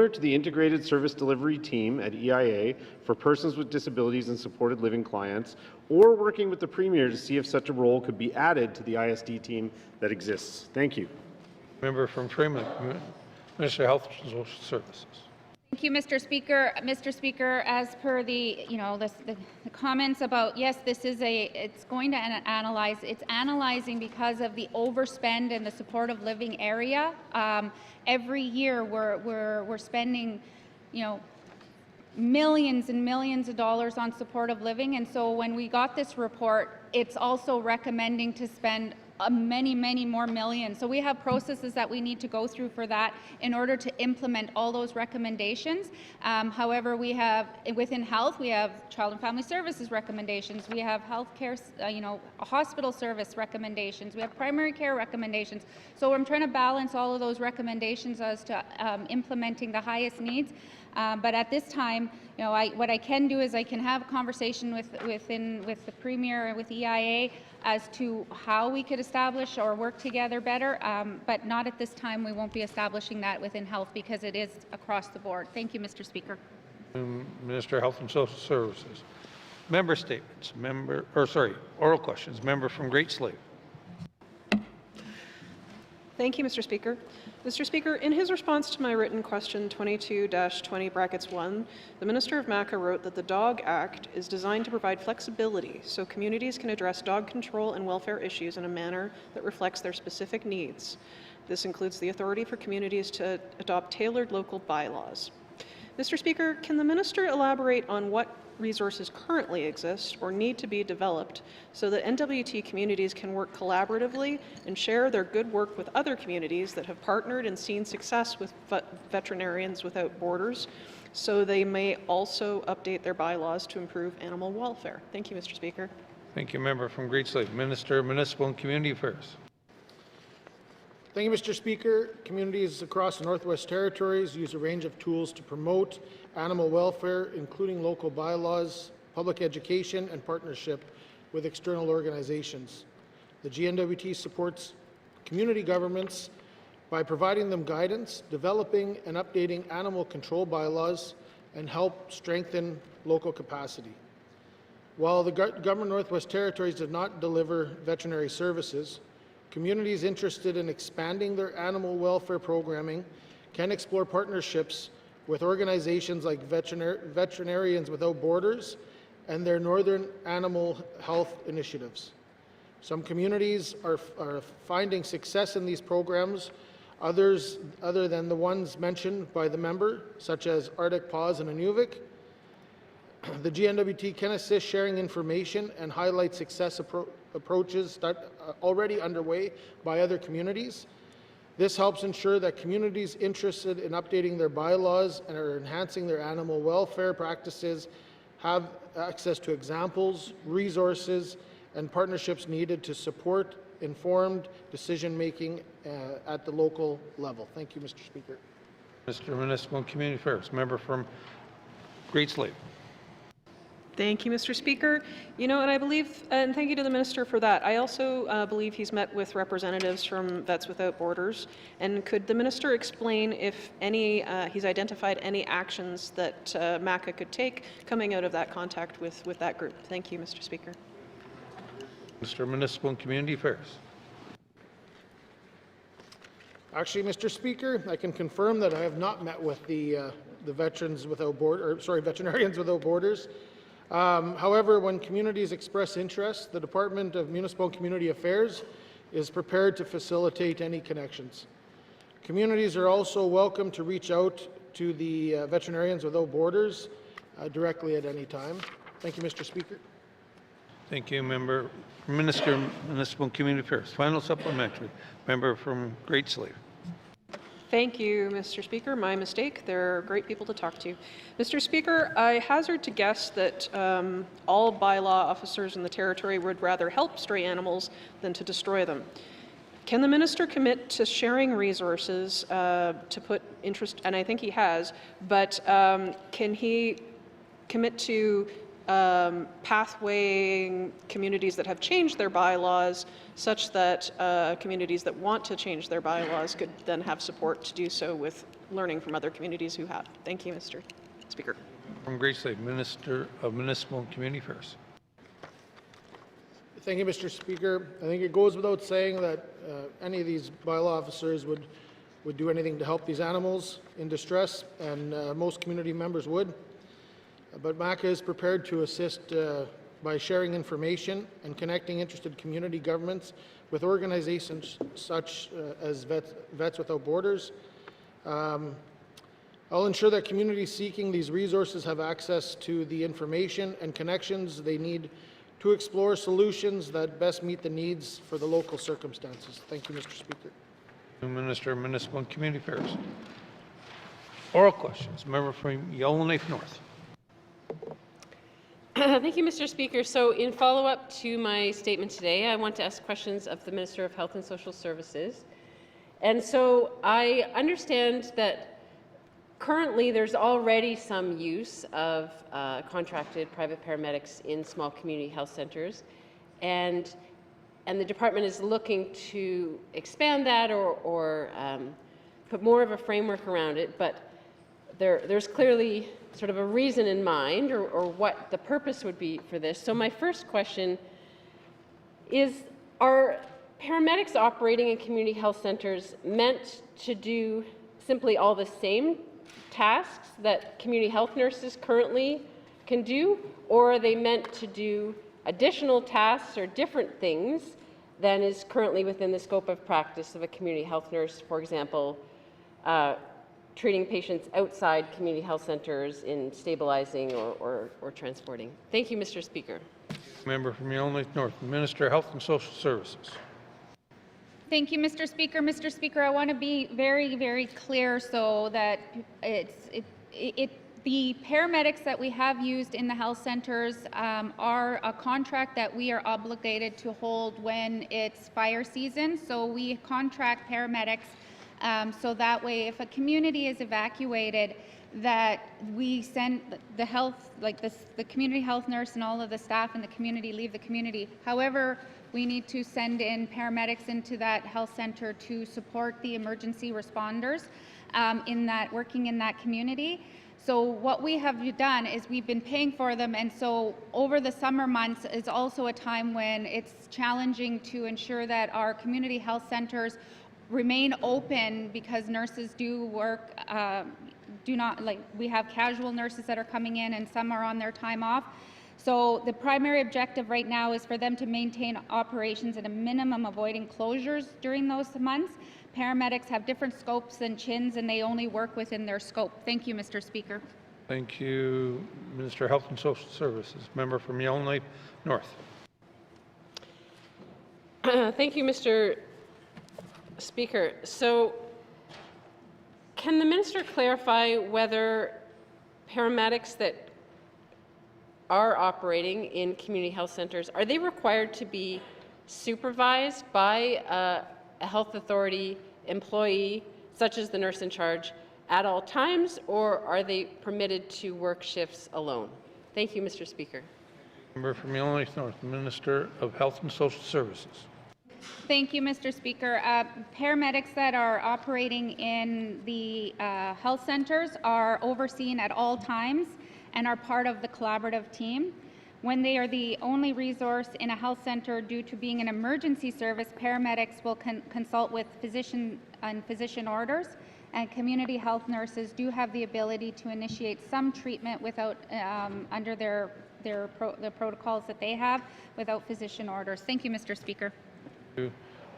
to the Integrated Service Delivery Team at EIA for persons with disabilities and supported living clients, or working with the Premier to see if such a role could be added to the ISD team that exists? Thank you. Member from Frame Lake. Minister of Health and Social Services. Thank you, Mr. Speaker. Mr. Speaker, as per the comments about, yes, this is it's going to analyze. It's analyzing because of the overspend in the supportive living area. Every year we're spending, millions and millions of dollars on supportive living, and so when we got this report, it's also recommending to spend many, many more millions. So we have processes that we need to go through for that in order to implement all those recommendations. However, we have, within health, we have child and family services recommendations, we have healthcare, hospital service recommendations, we have primary care recommendations. So I'm trying to balance all of those recommendations as to implementing the highest needs. But at this time, what I can do is I can have a conversation with the Premier and with EIA as to how we could establish or work together better, but not at this time. We won't be establishing that within health because it is across the board. Thank you, Mr. Speaker. Minister of Health and Social Services. Member statements. Oral questions. Member from Great Slave. Thank you, Mr. Speaker. Mr. Speaker, in his response to my written question 22-20(1), the Minister of MACA wrote that the Dog Act is designed to provide flexibility so communities can address dog control and welfare issues in a manner that reflects their specific needs. This includes the authority for communities to adopt tailored local bylaws. Mr. Speaker, can the Minister elaborate on what resources currently exist or need to be developed so that NWT communities can work collaboratively and share their good work with other communities that have partnered and seen success with Veterinarians Without Borders, so they may also update their bylaws to improve animal welfare. Thank you, Mr. Speaker. Thank you, member from Great Slave. Minister of Municipal and Community Affairs. Thank you, Mr. Speaker. Communities across the Northwest Territories use a range of tools to promote animal welfare, including local bylaws, public education, and partnership with external organizations. The GNWT supports community governments by providing them guidance, developing and updating animal control bylaws, and help strengthen local capacity. While the Government of Northwest Territories does not deliver veterinary services, communities interested in expanding their animal welfare programming can explore partnerships with organizations like Veterinarians Without Borders and their Northern Animal Health initiatives. Some communities are finding success in these programs, others other than the ones mentioned by the member, such as Arctic Paws and Inuvik. The GNWT can assist sharing information and highlight success approaches already underway by other communities. This helps ensure that communities interested in updating their bylaws and are enhancing their animal welfare practices have access to examples, resources, and partnerships needed to support informed decision-making at the local level. Thank you, Mr. Speaker. Mr. Municipal and Community Affairs. Member from Great Slave. Thank you, Mr. Speaker. You know, and I believe, and thank you to the Minister for that. I also believe he's met with representatives from Vets Without Borders. And could the Minister explain if he's identified any actions that MACA could take coming out of that contact with that group? Thank you, Mr. Speaker. Mr. Municipal and Community Affairs. Actually, Mr. Speaker, I can confirm that I have not met with the Veterinarians Without Borders. However, when communities express interest, the Department of Municipal and Community Affairs is prepared to facilitate any connections. Communities are also welcome to reach out to the Veterinarians Without Borders directly at any time. Thank you, Mr. Speaker. Thank you, Member. Minister of Municipal and Community Affairs. Final supplementary. Member from Great Slave. Thank you, Mr. Speaker. My mistake. They're great people to talk to. Mr. Speaker, I hazard to guess that all bylaw officers in the territory would rather help stray animals than to destroy them. Can the minister commit to sharing resources to put interest, and I think he has, but can he commit to pathwaying communities that have changed their bylaws such that communities that want to change their bylaws could then have support to do so with learning from other communities who have? Thank you, Mr. Speaker. From Great Slave, Minister of Municipal and Community Affairs. Thank you, Mr. Speaker. I think it goes without saying that any of these bylaw officers would do anything to help these animals in distress, and most community members would. But MACA is prepared to assist by sharing information and connecting interested community governments with organizations such as Vets Without Borders. I'll ensure that communities seeking these resources have access to the information and connections they need to explore solutions that best meet the needs for the local circumstances. Thank you, Mr. Speaker. Minister of Municipal and Community Affairs. Oral questions. Member from Yellowknife North. Thank you, Mr. Speaker. So in follow-up to my statement today, I want to ask questions of the Minister of Health and Social Services. And so I understand that currently there's already some use of contracted private paramedics in small community health centres, and the department is looking to expand that or put more of a framework around it, but there's clearly sort of a reason in mind or what the purpose would be for this. So my first question is, are paramedics operating in community health centres meant to do simply all the same tasks that community health nurses currently can do, or are they meant to do additional tasks or different things than is currently within the scope of practice of a community health nurse, for example, treating patients outside community health centres in stabilizing or transporting. Thank you, Mr. Speaker. Member from Yellowknife North, Minister of Health and Social Services. Thank you, Mr. Speaker. Mr. Speaker, I want to be very, very clear so that the paramedics that we have used in the health centers are a contract that we are obligated to hold when it's fire season. So we contract paramedics so that way if a community is evacuated, that we send the health, like the community health nurse and all of the staff in the community leave the community. However, we need to send in paramedics into that health center to support the emergency responders working in that community. So what we have done is we've been paying for them, and so over the summer months is also a time when it's challenging to ensure that our community health centers remain open because nurses do work, we have casual nurses that are coming in and some are on their time off. So the primary objective right now is for them to maintain operations at a minimum, avoiding closures during those months. Paramedics have different scopes than CHINs, and they only work within their scope. Thank you, Mr. Speaker. Thank you, Minister of Health and Social Services. Member from Yellowknife North. Thank you, Mr. Speaker. So, can the minister clarify whether paramedics that are operating in community health centers, are they required to be supervised by a health authority employee, such as the nurse in charge, at all times, or are they permitted to work shifts alone? Thank you, Mr. Speaker. Member from Yellowknife North, Minister of Health and Social Services. Thank you, Mr. Speaker. Paramedics that are operating in the health centers are overseen at all times and are part of the collaborative team. When they are the only resource in a health center due to being an emergency service, paramedics will consult with physician orders, and community health nurses do have the ability to initiate some treatment without under the protocols that they have without physician orders. Thank you, Mr. Speaker. Thank you,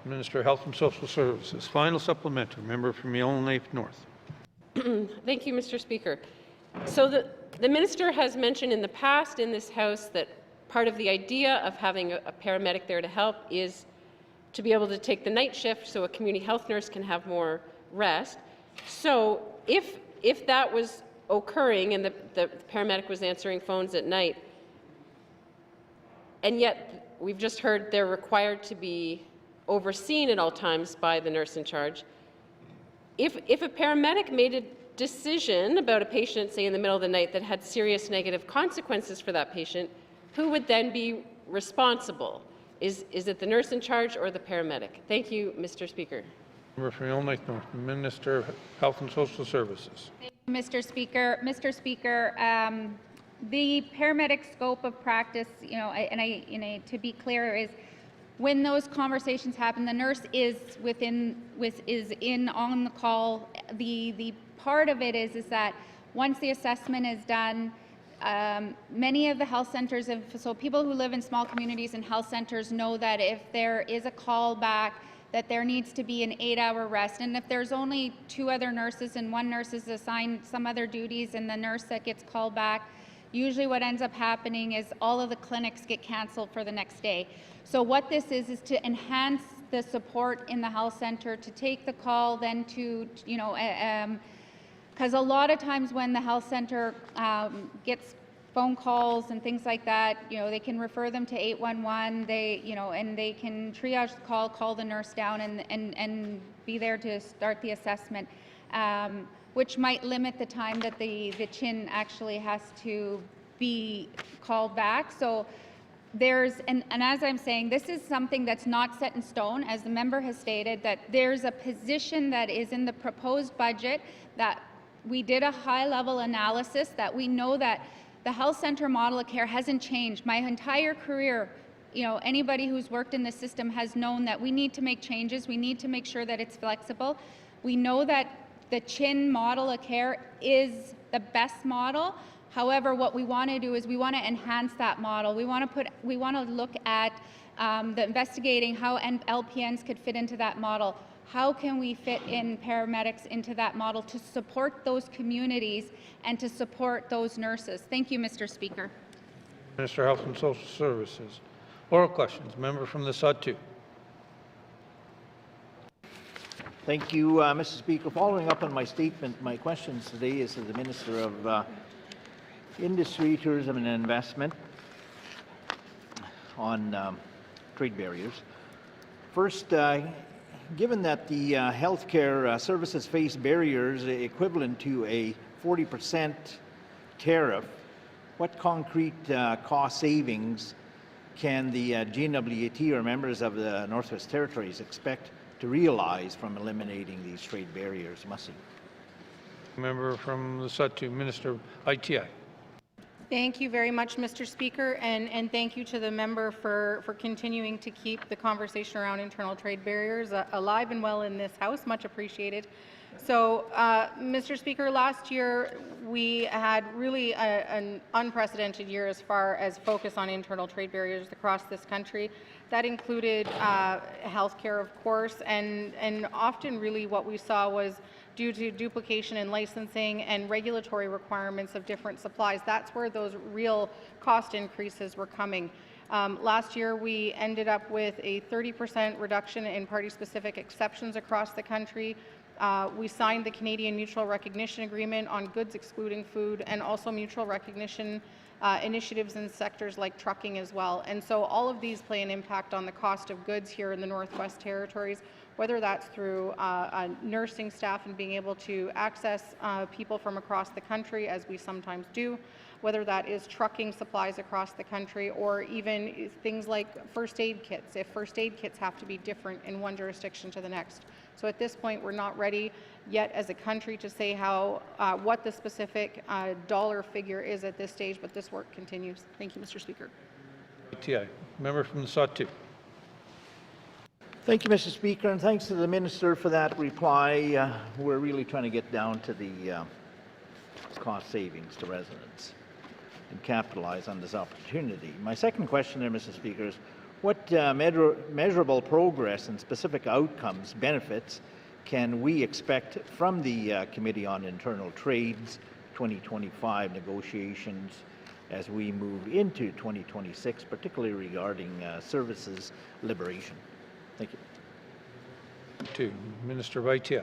Minister of Health and Social Services. Final supplementary, member from Yellowknife North. Thank you, Mr. Speaker. So the minister has mentioned in the past in this House that part of the idea of having a paramedic there to help is to be able to take the night shift so a community health nurse can have more rest. So if that was occurring and the paramedic was answering phones at night, and yet we've just heard they're required to be overseen at all times by the nurse in charge, if a paramedic made a decision about a patient, say in the middle of the night, that had serious negative consequences for that patient, who would then be responsible? Is it the nurse in charge or the paramedic? Thank you, Mr. Speaker. Member from Yellowknife North, Minister of Health and Social Services. Mr. Speaker, the paramedic scope of practice, to be clear, is when those conversations happen, the nurse is in on the call. The part of it is that once the assessment is done, many of the health centers, so people who live in small communities and health centers know that if there is a call back, that there needs to be an 8-hour rest. And if there's only 2 other nurses and one nurse is assigned some other duties and the nurse that gets called back, usually what ends up happening is all of the clinics get canceled for the next day. So what this is to enhance the support in the health center, to take the call, then to, because a lot of times when the health center gets phone calls and things like that, they can refer them to 811. And they can triage the call the nurse down, and be there to start the assessment, which might limit the time that the CHIN actually has to be called back. So and as I'm saying, this is something that's not set in stone, as the member has stated, that there's a position that is in the proposed budget that we did a high-level analysis, that we know that the health center model of care hasn't changed. My entire career, anybody who's worked in the system has known that we need to make changes. We need to make sure that it's flexible. We know that the CHIN model of care is the best model. However, what we want to do is we want to enhance that model. We want to look at investigating how LPNs could fit into that model, how can we fit in paramedics into that model to support those communities and to support those nurses? Thank you, Mr. Speaker. Minister of Health and Social Services. Oral questions. Member from the Sud 2. Thank you, Mr. Speaker. Following up on my statement, my questions today is to the Minister of Industry, Tourism and Investment on trade barriers. First, given that the healthcare services face barriers equivalent to a 40% tariff, what concrete cost savings can the GNWT or members of the Northwest Territories expect to realize from eliminating these trade barriers? Mussey. Member from the Sud 2, Minister of ITI. Thank you very much, Mr. Speaker, and thank you to the member for continuing to keep the conversation around internal trade barriers alive and well in this House. Much appreciated. So, Mr. Speaker, last year we had really an unprecedented year as far as focus on internal trade barriers across this country. That included healthcare, of course, and often really what we saw was due to duplication in licensing and regulatory requirements of different supplies. That's where those real cost increases were coming. Last year, we ended up with a 30% reduction in party-specific exceptions across the country. We signed the Canadian Mutual Recognition Agreement on goods excluding food, and also mutual recognition initiatives in sectors like trucking as well. And so all of these play an impact on the cost of goods here in the Northwest Territories, whether that's through nursing staff and being able to access people from across the country, as we sometimes do, whether that is trucking supplies across the country, or even things like first aid kits, if first aid kits have to be different in one jurisdiction to the next. So at this point, we're not ready yet as a country to say what the specific dollar figure is at this stage, but this work continues. Thank you, Mr. Speaker. ITI. Member from the Sud 2. Thank you, Mr. Speaker, and thanks to the Minister for that reply. We're really trying to get down to the cost savings to residents and capitalize on this opportunity. My second question there, Mr. Speaker, is what measurable progress and specific outcomes, benefits, can we expect from the Committee on Internal Trade's 2025 negotiations as we move into 2026, particularly regarding services liberation? Thank you. To Minister of ITI.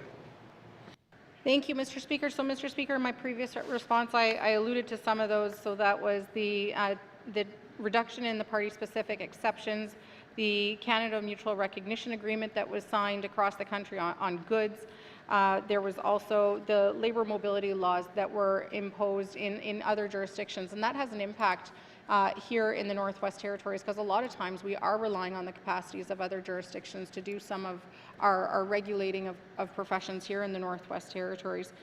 Thank you, Mr. Speaker. So, Mr. Speaker, in my previous response, I alluded to some of those. So that was the reduction in the party-specific exceptions, the Canada Mutual Recognition Agreement that was signed across the country on goods. There was also the labor mobility laws that were imposed in other jurisdictions, and that has an impact here in the Northwest Territories, because a lot of times we are relying on the capacities of other jurisdictions to do some of our regulating of professions here in the Northwest Territories.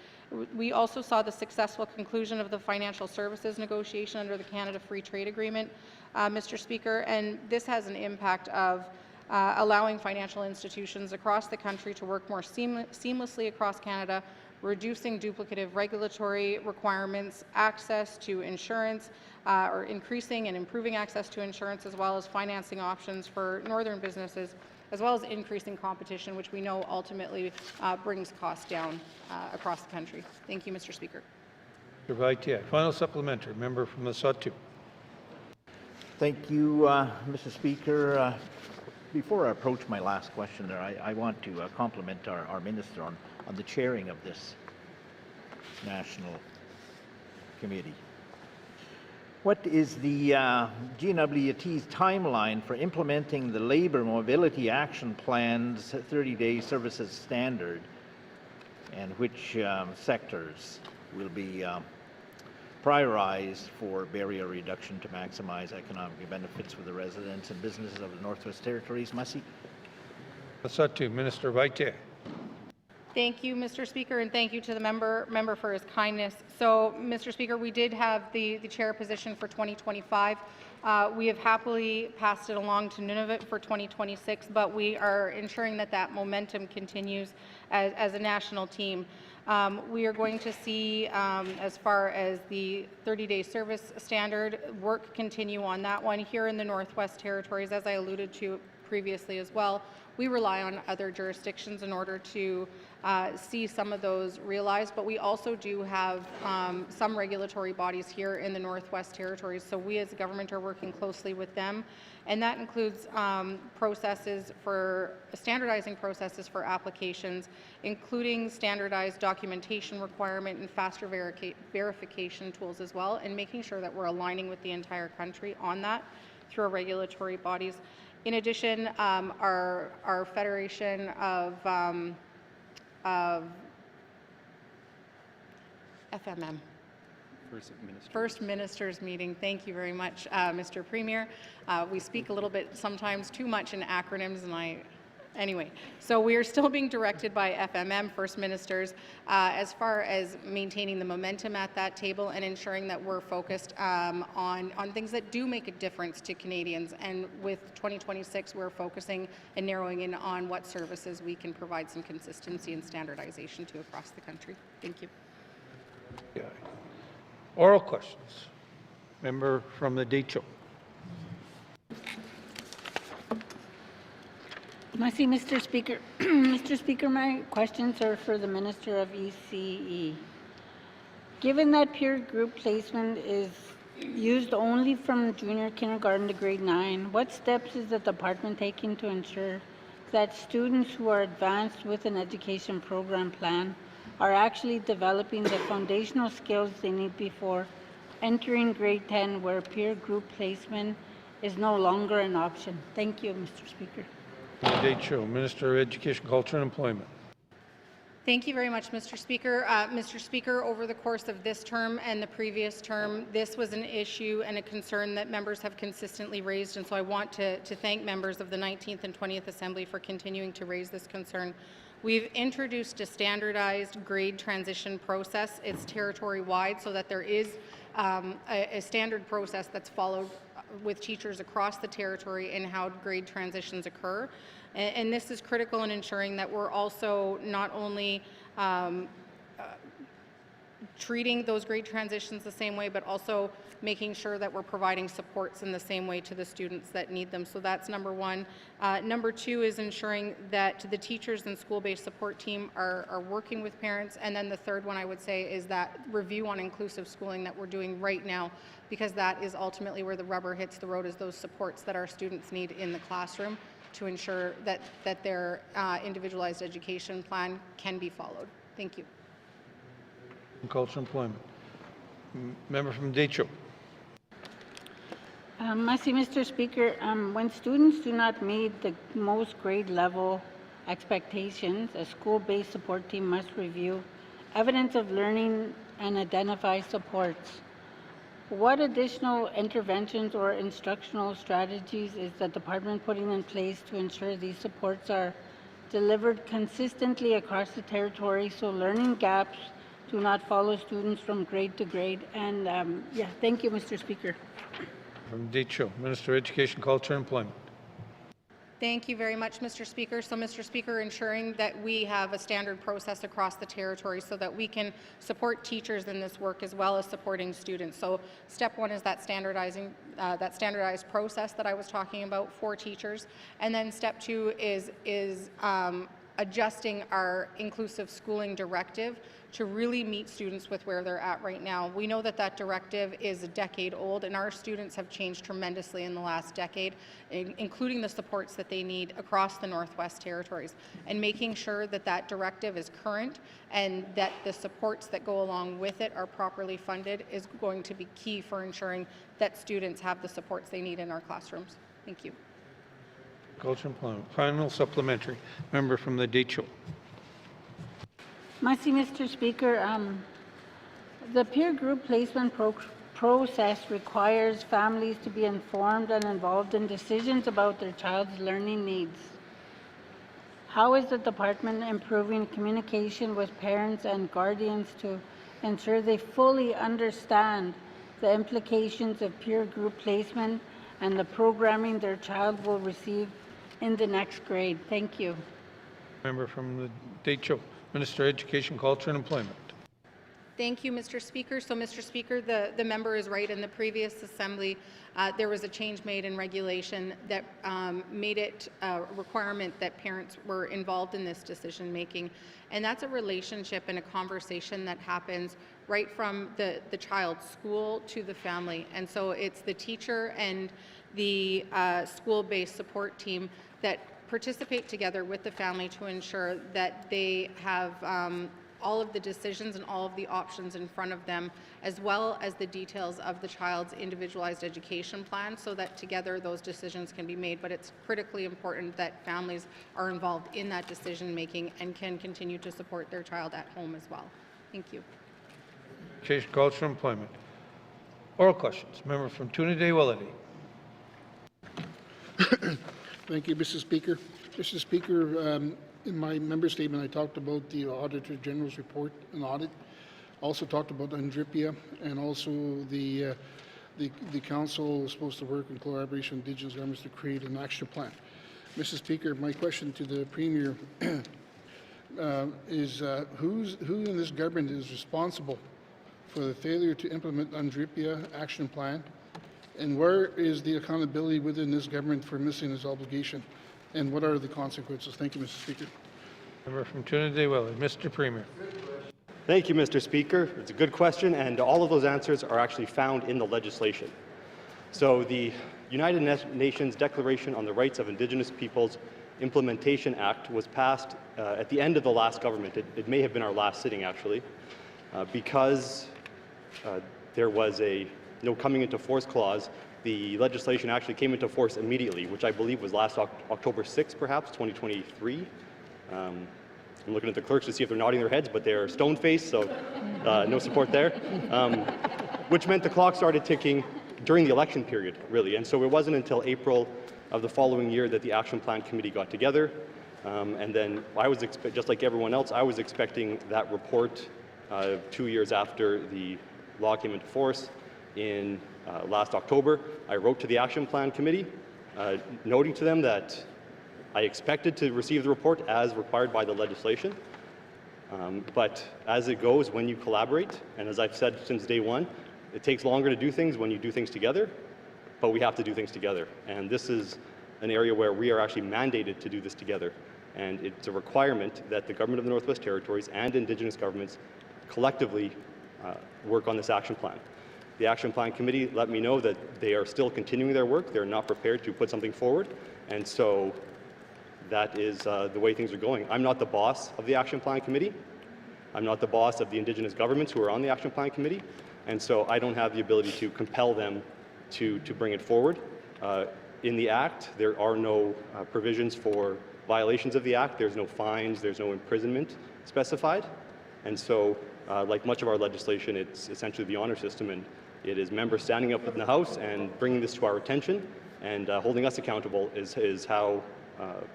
We also saw the successful conclusion of the financial services negotiation under the Canada Free Trade Agreement, Mr. Speaker, and this has an impact of allowing financial institutions across the country to work more seamlessly across Canada, reducing duplicative regulatory requirements, access to insurance, or increasing and improving access to insurance, as well as financing options for northern businesses, as well as increasing competition, which we know ultimately brings costs down across the country. Thank you, Mr. Speaker. Final supplementary. Member from the Sud 2. Thank you, Mr. Speaker. Before I approach my last question there, I want to compliment our Minister on the chairing of this national committee. What is the GNWT's timeline for implementing the Labour Mobility Action Plan's 30-day services standard, and which sectors will be prioritized for barrier reduction to maximize economic benefits for the residents and businesses of the Northwest Territories? Mussey. Sud 2, Minister of ITI. Thank you, Mr. Speaker, and thank you to the member for his kindness. So, Mr. Speaker, we did have the chair position for 2025. We have happily passed it along to Nunavut for 2026, but we are ensuring that momentum continues as a national team. We are going to see, as far as the 30-day service standard, work continue on that one here in the Northwest Territories, as I alluded to previously as well. we rely on other jurisdictions in order to see some of those realized, but we also do have some regulatory bodies here in the Northwest Territories. So we as a government are working closely with them, and that includes standardizing processes for applications, including standardized documentation requirement and faster verification tools as well, and making sure that we're aligning with the entire country on that through our regulatory bodies. In addition, our Federation of FMM. First Ministers meeting. Thank you very much, Mr. Premier. We speak a little bit sometimes too much in acronyms, and anyway, so we are still being directed by FMM, First Ministers, as far as maintaining the momentum at that table and ensuring that we're focused on things that do make a difference to Canadians. And with 2026, we're focusing and narrowing in on what services we can provide some consistency and standardization to across the country. Thank you. Yeah. Oral questions. Member from the Decho. Mr. Speaker. Mr. Speaker, my questions are for the Minister of ECE. Given that peer group placement is used only from junior kindergarten to grade 9, what steps is the department taking to ensure that students who are advanced with an education program plan are actually developing the foundational skills they need before entering grade 10, where peer group placement is no longer an option? Thank you, Mr. Speaker. Decho, Minister of Education, Culture and Employment. Thank you very much, Mr. Speaker. Mr. Speaker, over the course of this term and the previous term, this was an issue and a concern that members have consistently raised, and so I want to thank members of the 19th and 20th Assembly for continuing to raise this concern. We've introduced a standardized grade transition process. It's territory-wide, so that there is a standard process that's followed with teachers across the territory in how grade transitions occur. And this is critical in ensuring that we're also not only treating those grade transitions the same way, but also making sure that we're providing supports in the same way to the students that need them. So that's number one. Number two is ensuring that the teachers and school-based support team are working with parents. And then the third one I would say is that review on inclusive schooling that we're doing right now, because that is ultimately where the rubber hits the road, is those supports that our students need in the classroom to ensure that their individualized education plan can be followed. Thank you. Culture and Employment. Member from Decho. Mr. Speaker, when students do not meet the most grade level expectations, a school-based support team must review evidence of learning and identify supports. What additional interventions or instructional strategies is the department putting in place to ensure these supports are delivered consistently across the territory so learning gaps do not follow students from grade to grade? And thank you, Mr. Speaker. From Decho, Minister of Education, Culture and Employment. Thank you very much, Mr. Speaker. So, Mr. Speaker, ensuring that we have a standard process across the territory so that we can support teachers in this work as well as supporting students. So, step one is that standardized process that I was talking about for teachers, and then step two is adjusting our inclusive schooling directive to really meet students with where they're at right now. We know that that directive is a decade old, and our students have changed tremendously in the last decade, including the supports that they need across the Northwest Territories. And making sure that that directive is current and that the supports that go along with it are properly funded is going to be key for ensuring that students have the supports they need in our classrooms. Thank you. Culture and Employment. Final supplementary. Member from the Decho. Mr. Speaker, the peer group placement process requires families to be informed and involved in decisions about their child's learning needs. How is the department improving communication with parents and guardians to ensure they fully understand the implications of peer group placement and the programming their child will receive in the next grade? Thank you. Member from the Decho, Minister of Education, Culture and Employment. Thank you, Mr. Speaker. So, Mr. Speaker, the member is right. In the previous assembly, there was a change made in regulation that made it a requirement that parents were involved in this decision making. And that's a relationship and a conversation that happens right from the child's school to the family. And so it's the teacher and the school-based support team that participate together with the family to ensure that they have all of the decisions and all of the options in front of them, as well as the details of the child's individualized education plan, so that together those decisions can be made. But it's critically important that families are involved in that decision making and can continue to support their child at home as well. Thank you. Education, Culture, and Employment. Oral questions. Member from Toonaday-Willety. Thank you, Mr. Speaker. Mr. Speaker, in my member statement, I talked about the Auditor General's report and audit. Also talked about UNDRIPIA, and also the council is supposed to work in collaboration with Indigenous governments to create an action plan. Mr. Speaker, my question to the Premier is who in this government is responsible for the failure to implement UNDRIPIA action plan, and where is the accountability within this government for missing this obligation, and what are the consequences? Thank you, Mr. Speaker. Member from Toonaday-Willety. Mr. Premier. Thank you, Mr. Speaker. It's a good question, and all of those answers are actually found in the legislation. So the United Nations Declaration on the Rights of Indigenous Peoples Implementation Act was passed at the end of the last government. It may have been our last sitting, actually, because there was a no coming into force clause. The legislation actually came into force immediately, which I believe was last October 6th, perhaps, 2023. I'm looking at the clerks to see if they're nodding their heads, but they're stone-faced, so no support there. Which meant the clock started ticking during the election period, really. And so it wasn't until April of the following year that the Action Plan Committee got together. And then I was, just like everyone else, I was expecting that report 2 years after the law came into force in last October. I wrote to the Action Plan Committee, noting to them that I expected to receive the report as required by the legislation. But as it goes, when you collaborate, and as I've said since day one, it takes longer to do things when you do things together, but we have to do things together. And this is an area where we are actually mandated to do this together. And it's a requirement that the Government of the Northwest Territories and Indigenous governments collectively work on this action plan. The Action Plan Committee let me know that they are still continuing their work. They're not prepared to put something forward. And so that is the way things are going. I'm not the boss of the Action Plan Committee. I'm not the boss of the Indigenous governments who are on the Action Plan Committee. And so I don't have the ability to compel them to bring it forward. In the Act, there are no provisions for violations of the Act. There's no fines. There's no imprisonment specified. And so, like much of our legislation, it's essentially the honor system, and it is members standing up in the House and bringing this to our attention and holding us accountable is how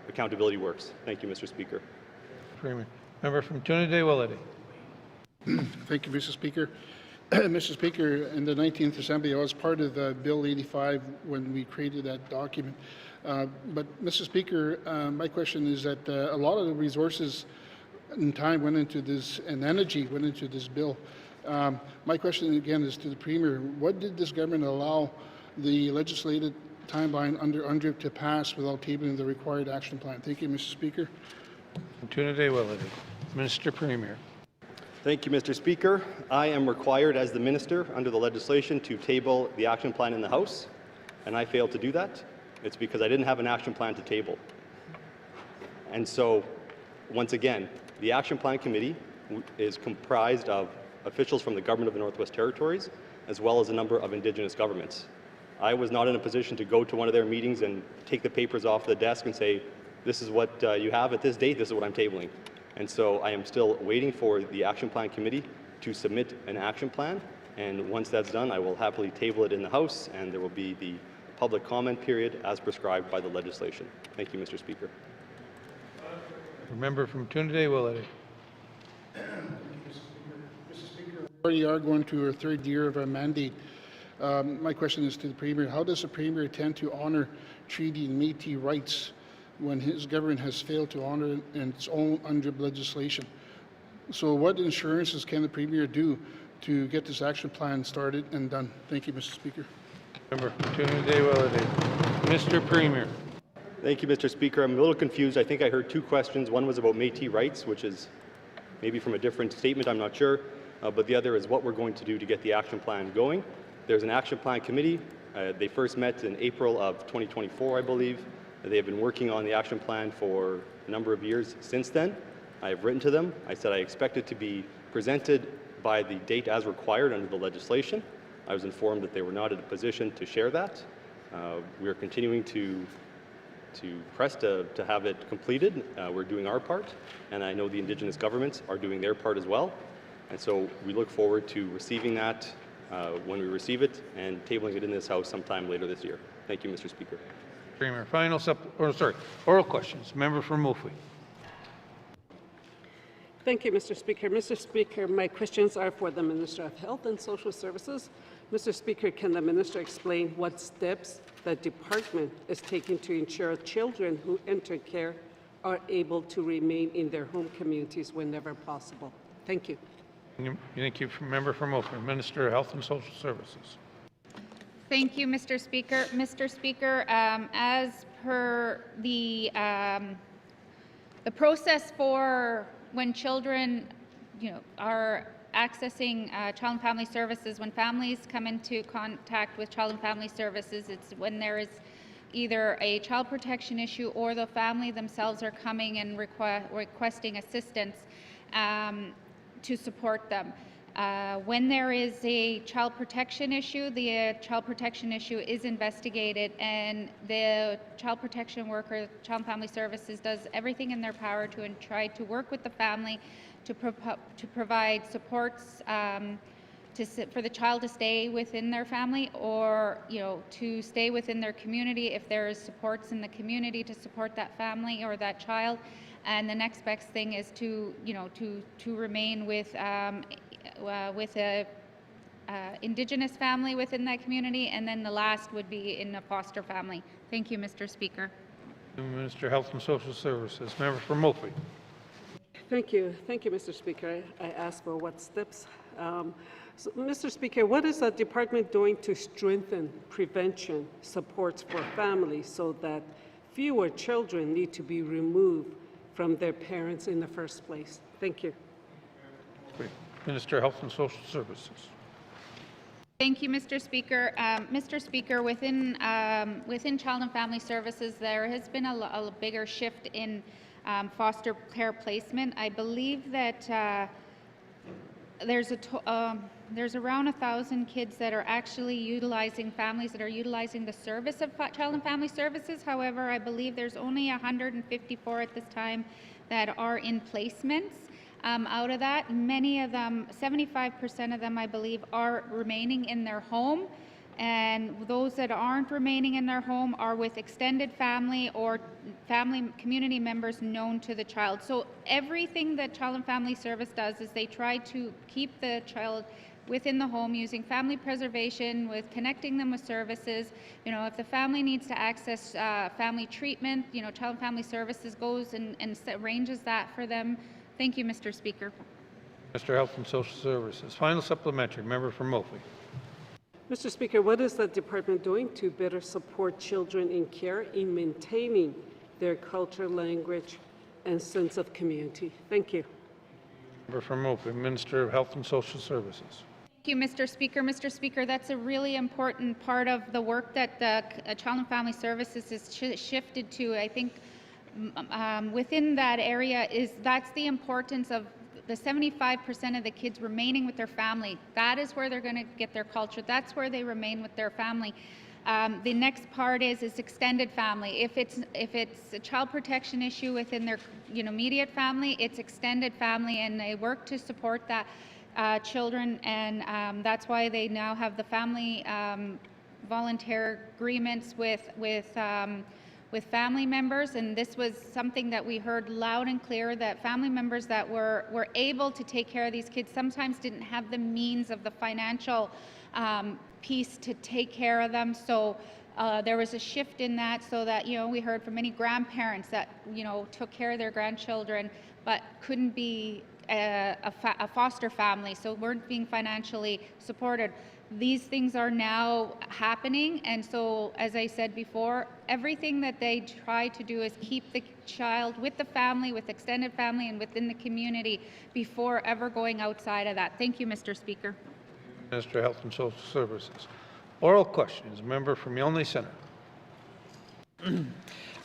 accountability works. Thank you, Mr. Speaker. Premier. Member from Toonaday-Willety. Thank you, Mr. Speaker. Mr. Speaker, in the 19th Assembly, I was part of Bill 85 when we created that document. But, Mr. Speaker, my question is that a lot of the resources and time went into this, and energy went into this bill. My question again is to the Premier. What did this government allow the legislative timeline under UNDRIP to pass without tabling the required action plan? Thank you, Mr. Speaker. Toonaday-Willety. Mr. Premier. Thank you, Mr. Speaker. I am required as the minister under the legislation to table the action plan in the House, and I failed to do that. It's because I didn't have an action plan to table. And so, once again, the Action Plan Committee is comprised of officials from the Government of the Northwest Territories, as well as a number of Indigenous governments. I was not in a position to go to one of their meetings and take the papers off the desk and say, this is what you have at this date, this is what I'm tabling. And so I am still waiting for the Action Plan Committee to submit an action plan, and once that's done, I will happily table it in the House, and there will be the public comment period as prescribed by the legislation. Thank you, Mr. Speaker. Member from Toonaday-Willety. Mr. Speaker, we already are going to our third year of our mandate. My question is to the Premier. How does the Premier intend to honour treaty and Métis rights when his government has failed to honour its own UNDRIP legislation? So what insurances can the Premier do to get this action plan started and done? Thank you, Mr. Speaker. Member from Trinidad-Welleday. Mr. Premier. Thank you, Mr. Speaker. I'm a little confused. I think I heard two questions. One was about Métis rights, which is maybe from a different statement, I'm not sure. But the other is what we're going to do to get the action plan going. There's an action plan committee. They first met in April of 2024, I believe. They have been working on the action plan for a number of years since then. I have written to them. I said I expect it to be presented by the date as required under the legislation. I was informed that they were not in a position to share that. We are continuing to press to have it completed. We're doing our part, and I know the Indigenous governments are doing their part as well. And so we look forward to receiving that when we receive it and tabling it in this House sometime later this year. Thank you, Mr. Speaker. Premier, oral questions. Member from Mofi. Thank you, Mr. Speaker. Mr. Speaker, my questions are for the Minister of Health and Social Services. Mr. Speaker, can the Minister explain what steps the department is taking to ensure children who enter care are able to remain in their home communities whenever possible? Thank you. Thank you, member from Mofi. Minister of Health and Social Services. Thank you, Mr. Speaker. Mr. Speaker, as per the process for when children, are accessing Child and Family Services, when families come into contact with Child and Family Services, it's when there is either a child protection issue or the family themselves are coming and requesting assistance to support them. When there is a child protection issue, the child protection issue is investigated, and the child protection worker, Child and Family Services, does everything in their power to try to work with the family to provide supports for the child to stay within their family, or to stay within their community if there is supports in the community to support that family or that child. And the next best thing is to remain with a Indigenous family within that community, and then the last would be in a foster family. Thank you, Mr. Speaker. Minister of Health and Social Services. Member from Mofi. Thank you, Mr. Speaker. I asked for what steps. So, Mr. Speaker, what is the department doing to strengthen prevention supports for families so that fewer children need to be removed from their parents in the first place? Thank you. Minister of Health and Social Services. Thank you, Mr. Speaker. Mr. Speaker, within Child and Family Services, there has been a bigger shift in foster care placement. I believe that there's around 1,000 kids that are actually utilizing families that are utilizing the service of Child and Family Services. However, I believe there's only 154 at this time that are in placements. Out of that, many of them, 75% of them, I believe, are remaining in their home. And those that aren't remaining in their home are with extended family or family community members known to the child. So everything that Child and Family Service does is they try to keep the child within the home using family preservation, with connecting them with services. If the family needs to access family treatment, Child and Family Services goes and arranges that for them. Thank you, Mr. Speaker. Minister of Health and Social Services. Final supplementary. Member from Mofi. Mr. Speaker, what is the department doing to better support children in care in maintaining their culture, language, and sense of community? Thank you. Member from Mofi. Minister of Health and Social Services. Thank you, Mr. Speaker. Mr. Speaker, that's a really important part of the work that the Child and Family Services has shifted to. I think within that area that's the importance of the 75% of the kids remaining with their family. That is where they're going to get their culture. That's where they remain with their family. The next part is extended family. If it's a child protection issue within their immediate family, it's extended family, and they work to support that children, and that's why they now have the family volunteer agreements with family members. And this was something that we heard loud and clear, that family members that were able to take care of these kids sometimes didn't have the means of the financial piece to take care of them. So there was a shift in that, so that we heard from many grandparents that took care of their grandchildren but couldn't be a foster family, so weren't being financially supported. These things are now happening, and so, as I said before, everything that they try to do is keep the child with the family, with extended family, and within the community before ever going outside of that. Thank you, Mr. Speaker. Minister of Health and Social Services. Oral questions. Member from Yonley Centre.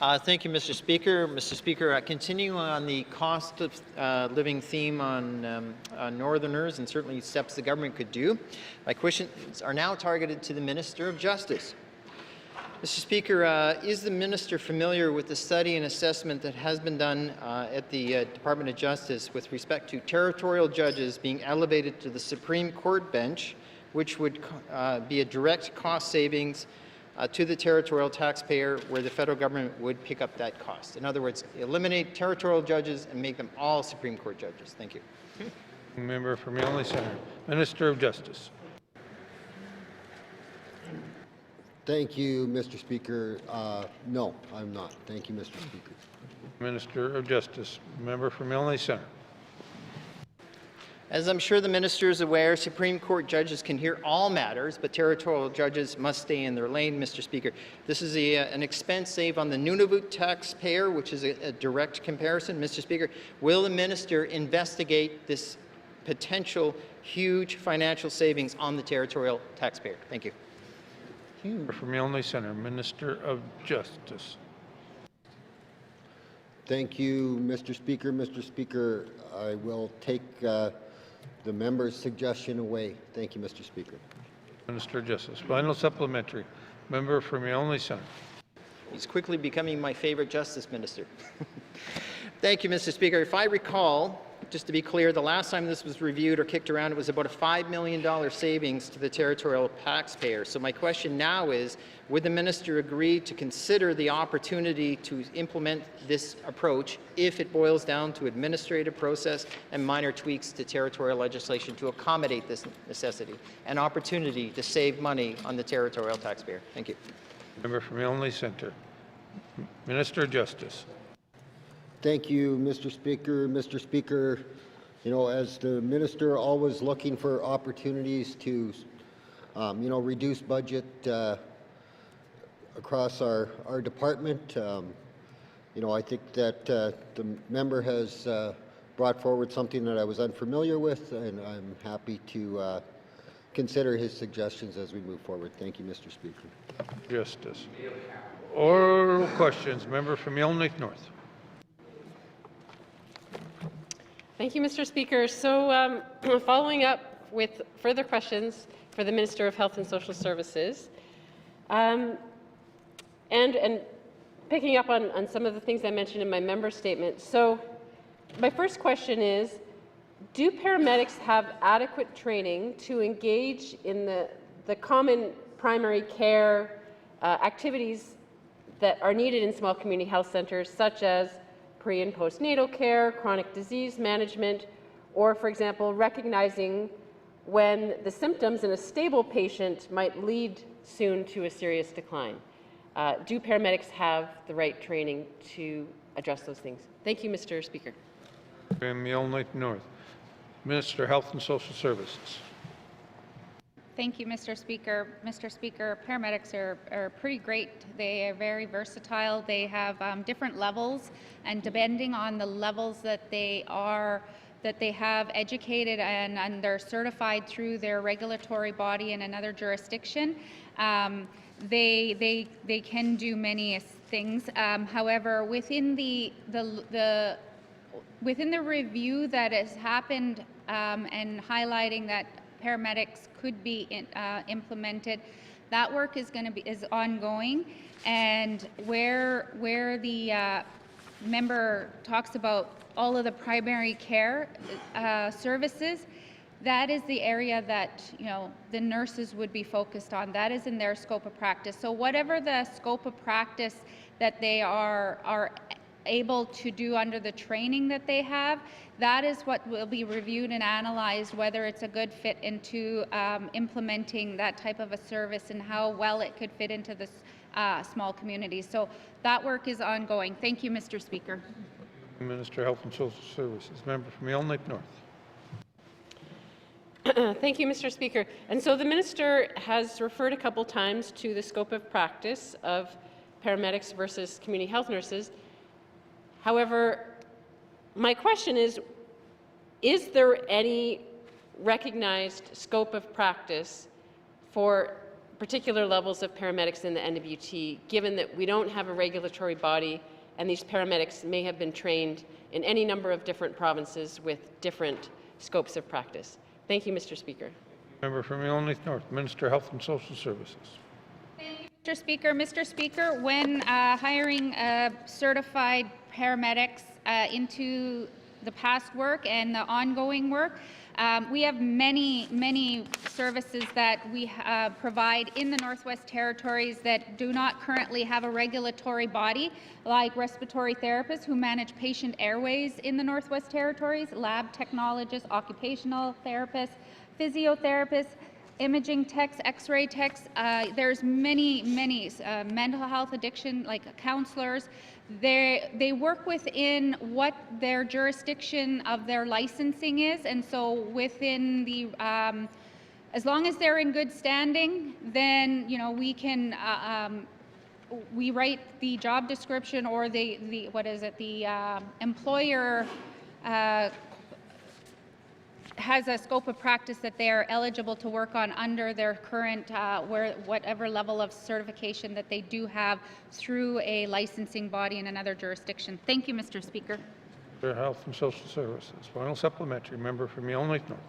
Thank you, Mr. Speaker. Mr. Speaker, continuing on the cost of living theme on Northerners and certainly steps the government could do, my questions are now targeted to the Minister of Justice. Mr. Speaker, is the Minister familiar with the study and assessment that has been done at the Department of Justice with respect to territorial judges being elevated to the Supreme Court bench, which would be a direct cost savings to the territorial taxpayer, where the federal government would pick up that cost? In other words, eliminate territorial judges and make them all Supreme Court judges. Thank you. Member from Yonley Centre. Minister of Justice. Thank you, Mr. Speaker. No, I'm not. Thank you, Mr. Speaker. Minister of Justice. Member from Yonley Centre. As I'm sure the Minister is aware, Supreme Court judges can hear all matters, but territorial judges must stay in their lane, Mr. Speaker. This is an expense save on the Nunavut taxpayer, which is a direct comparison. Mr. Speaker, will the Minister investigate this potential huge financial savings on the territorial taxpayer? Thank you. Member from Yonley Centre. Minister of Justice. Thank you, Mr. Speaker. Mr. Speaker, I will take the member's suggestion away. Thank you, Mr. Speaker. Minister of Justice. Final supplementary. Member from Yonley Centre. He's quickly becoming my favorite Justice Minister. Thank you, Mr. Speaker. If I recall, just to be clear, the last time this was reviewed or kicked around, it was about a $5 million savings to the territorial taxpayer. So my question now is, would the minister agree to consider the opportunity to implement this approach if it boils down to administrative process and minor tweaks to territorial legislation to accommodate this necessity, an opportunity to save money on the territorial taxpayer? Thank you. Member from Yonley Centre. Minister of Justice. Thank you, Mr. Speaker. Mr. Speaker, you know, as the minister, always looking for opportunities to, reduce budget across our department. I think that the member has brought forward something that I was unfamiliar with, and I'm happy to consider his suggestions as we move forward. Thank you, Mr. Speaker. Justice. Oral questions. Member from Yonley North. Thank you, Mr. Speaker. So following up with further questions for the Minister of Health and Social Services, and picking up on some of the things I mentioned in my member statement. So my first question is, do paramedics have adequate training to engage in the common primary care activities that are needed in small community health centres, such as pre- and postnatal care, chronic disease management, or, for example, recognizing when the symptoms in a stable patient might lead soon to a serious decline? Do paramedics have the right training to address those things? Thank you, Mr. Speaker. From Yonley North. Minister of Health and Social Services. Thank you, Mr. Speaker. Mr. Speaker, paramedics are pretty great. They are very versatile. They have different levels, and depending on the levels that they have educated and they're certified through their regulatory body in another jurisdiction, they can do many things. However, within the review that has happened and highlighting that paramedics could be implemented, that work is ongoing, and where the member talks about all of the primary care services, that is the area that the nurses would be focused on. That is in their scope of practice. So whatever the scope of practice that they are able to do under the training that they have, that is what will be reviewed and analyzed, whether it's a good fit into implementing that type of a service and how well it could fit into the small communities. So that work is ongoing. Thank you, Mr. Speaker. Minister of Health and Social Services. Member from Elm Lake North. Thank you, Mr. Speaker. And so the minister has referred a couple times to the scope of practice of paramedics versus community health nurses. However, my question is there any recognized scope of practice for particular levels of paramedics in the NWT, given that we don't have a regulatory body and these paramedics may have been trained in any number of different provinces with different scopes of practice? Thank you, Mr. Speaker. Member from Elm Lake North. Minister of Health and Social Services. Mr. Speaker, when hiring certified paramedics into the past work and the ongoing work, we have many services that we provide in the Northwest Territories that do not currently have a regulatory body, like respiratory therapists who manage patient airways in the Northwest Territories, lab technologists, occupational therapists, physiotherapists, imaging techs, x-ray techs. There's many mental health addiction, like counselors. They work within what their jurisdiction of their licensing is, and so within the as long as they're in good standing, then we can we write the job description, or the what is it, the employer has a scope of practice that they are eligible to work on under their current whatever level of certification that they do have through a licensing body in another jurisdiction. Thank you, Mr. Speaker. For Health and Social Services. Final supplementary. Member from Elm Lake North.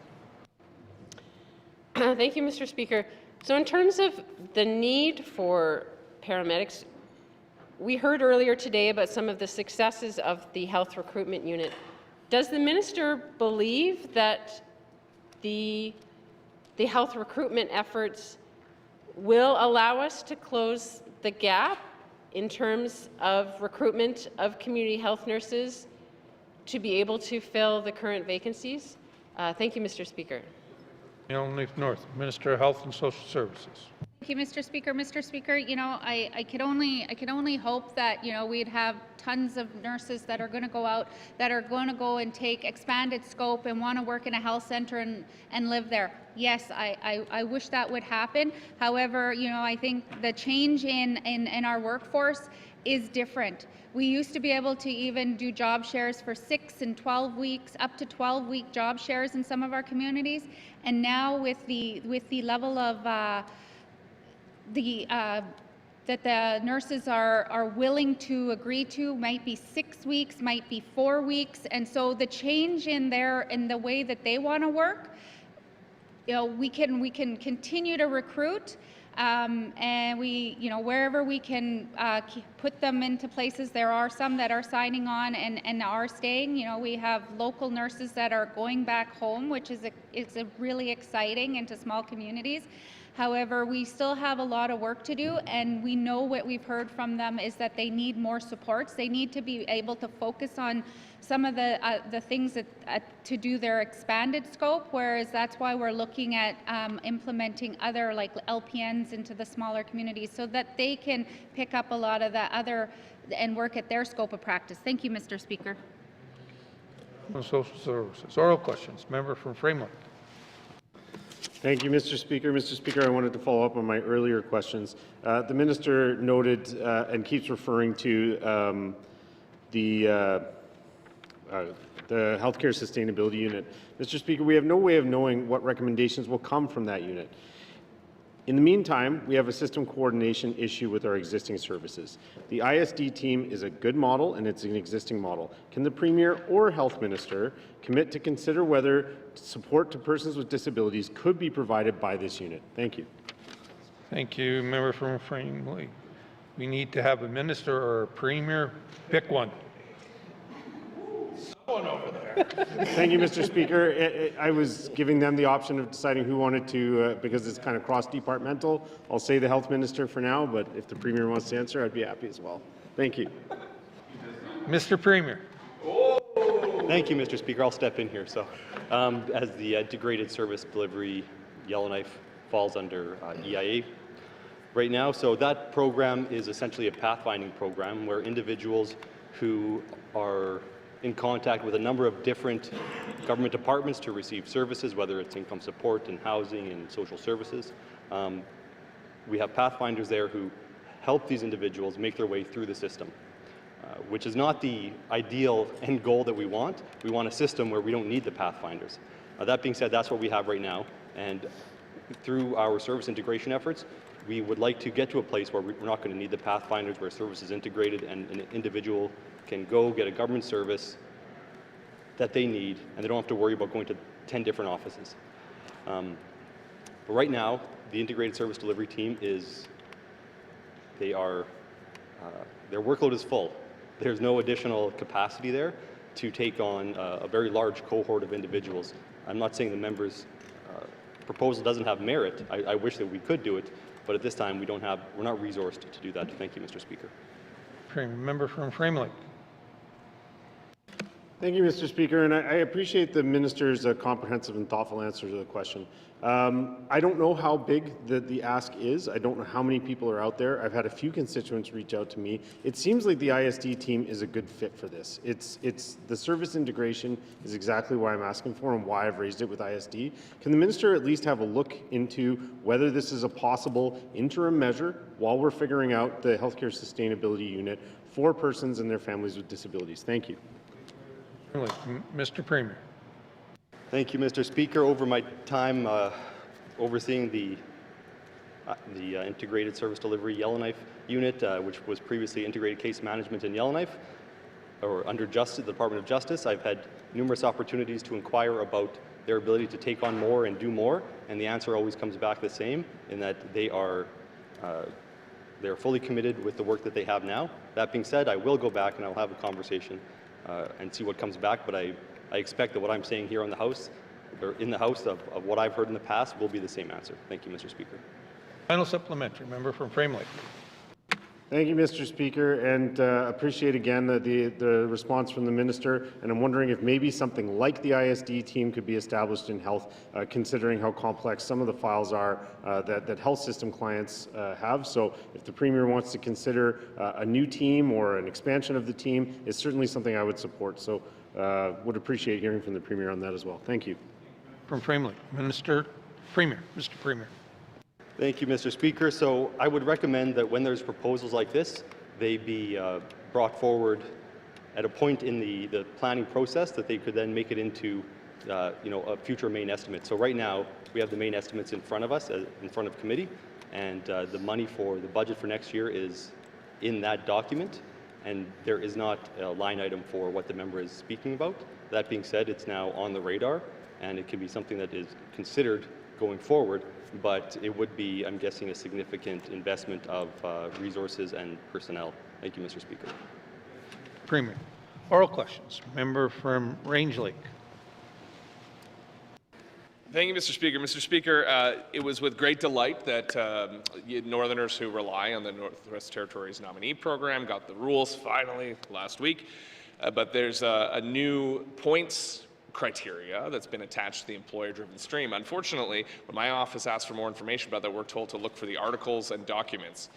Thank you, Mr. Speaker. So in terms of the need for paramedics, we heard earlier today about some of the successes of the health recruitment unit. Does the minister believe that the health recruitment efforts will allow us to close the gap in terms of recruitment of community health nurses to be able to fill the current vacancies? Thank you, Mr. Speaker. Elm Lake North. Minister of Health and Social Services. Thank you, Mr. Speaker. Mr. Speaker, I could only hope that we'd have tons of nurses that are going to go out, that are going to go and take expanded scope and want to work in a health center and live there. Yes, I wish that would happen. However, I think the change in our workforce is different. We used to be able to even do job shares for 6 and 12 weeks, up to 12-week job shares in some of our communities, and now with the level of that the nurses are willing to agree to might be 6 weeks, might be 4 weeks, and so the change in the way that they want to work, we can continue to recruit, and we wherever we can put them into places. There are some that are signing on and are staying. We have local nurses that are going back home, which is really exciting, into small communities. However, we still have a lot of work to do, and we know what we've heard from them is that they need more supports. They need to be able to focus on some of the things that, to do their expanded scope, whereas that's why we're looking at implementing other, like LPNs, into the smaller communities so that they can pick up a lot of the other and work at their scope of practice. Thank you, Mr. Speaker. Social Services. Oral questions. Member from Framework. Thank you, Mr. Speaker. Mr. Speaker, I wanted to follow up on my earlier questions. The minister noted and keeps referring to the Healthcare Sustainability Unit. Mr. Speaker, we have no way of knowing what recommendations will come from that unit. In the meantime, we have a system coordination issue with our existing services. The ISD team is a good model, and it's an existing model. Can the Premier or Health Minister commit to consider whether support to persons with disabilities could be provided by this unit? Thank you. Thank you, Member from Framework. We need to have a minister or a Premier. Pick one. Over there. Thank you, Mr. Speaker. I was giving them the option of deciding who wanted to, because it's kind of cross-departmental. I'll say the Health Minister for now, but if the Premier wants to answer, I'd be happy as well. Thank you. Mr. Premier. Thank you, Mr. Speaker. I'll step in here. So, as the degraded service delivery Yellowknife falls under EIA right now, so that program is essentially a pathfinding program where individuals who are in contact with a number of different government departments to receive services, whether it's income support and housing and social services. We have pathfinders there who help these individuals make their way through the system, which is not the ideal end goal that we want. We want a system where we don't need the pathfinders. That being said, that's what we have right now, and through our service integration efforts, we would like to get to a place where we're not going to need the pathfinders, where service is integrated and an individual can go get a government service that they need, and they don't have to worry about going to 10 different offices. But right now, the integrated service delivery team their workload is full. There's no additional capacity there to take on a very large cohort of individuals. I'm not saying the member's proposal doesn't have merit. I wish that we could do it, but at this time we're not resourced to do that. Thank you, Mr. Speaker. Member from Frame Lake. Thank you, Mr. Speaker, and I appreciate the minister's comprehensive and thoughtful answer to the question. I don't know how big the ask is. I don't know how many people are out there. I've had a few constituents reach out to me. It seems like the ISD team is a good fit for this. It's the service integration is exactly why I'm asking for and why I've raised it with ISD. Can the minister at least have a look into whether this is a possible interim measure while we're figuring out the healthcare sustainability unit for persons and their families with disabilities? Thank you. Mr. Premier. Thank you, Mr. Speaker. Over my time overseeing the Integrated Service Delivery Yellowknife Unit, which was previously Integrated Case Management in Yellowknife, or under the Department of Justice, I've had numerous opportunities to inquire about their ability to take on more and do more, and the answer always comes back the same, in that they're fully committed with the work that they have now. That being said, I will go back and I'll have a conversation and see what comes back, but I expect that what I'm saying here in the House of what I've heard in the past will be the same answer. Thank you, Mr. Speaker. Final supplementary, member from Frame Lake. Thank you, Mr. Speaker, and appreciate again the response from the minister. And I'm wondering if maybe something like the ISD team could be established in health, considering how complex some of the files are that health system clients have. So if the Premier wants to consider a new team or an expansion of the team, it's certainly something I would support. So would appreciate hearing from the Premier on that as well. Thank you. From Frame Lake, Mr. Premier. Thank you, Mr. Speaker. So I would recommend that when there's proposals like this, they be brought forward at a point in the planning process that they could then make it into a future main estimate. So right now, we have the main estimates in front of us, in front of committee, and the money for the budget for next year is in that document, and there is not a line item for what the member is speaking about. That being said, it's now on the radar, and it can be something that is considered going forward, but it would be, I'm guessing, a significant investment of resources and personnel. Thank you, Mr. Speaker. Premier. Oral questions. Member from Range Lake. Thank you, Mr. Speaker. Mr. Speaker, it was with great delight that Northerners who rely on the Northwest Territories nominee program got the rules finally last week. But there's a new points criteria that's been attached to the employer-driven stream. Unfortunately, when my office asked for more information about that, we're told to look for the articles and documents.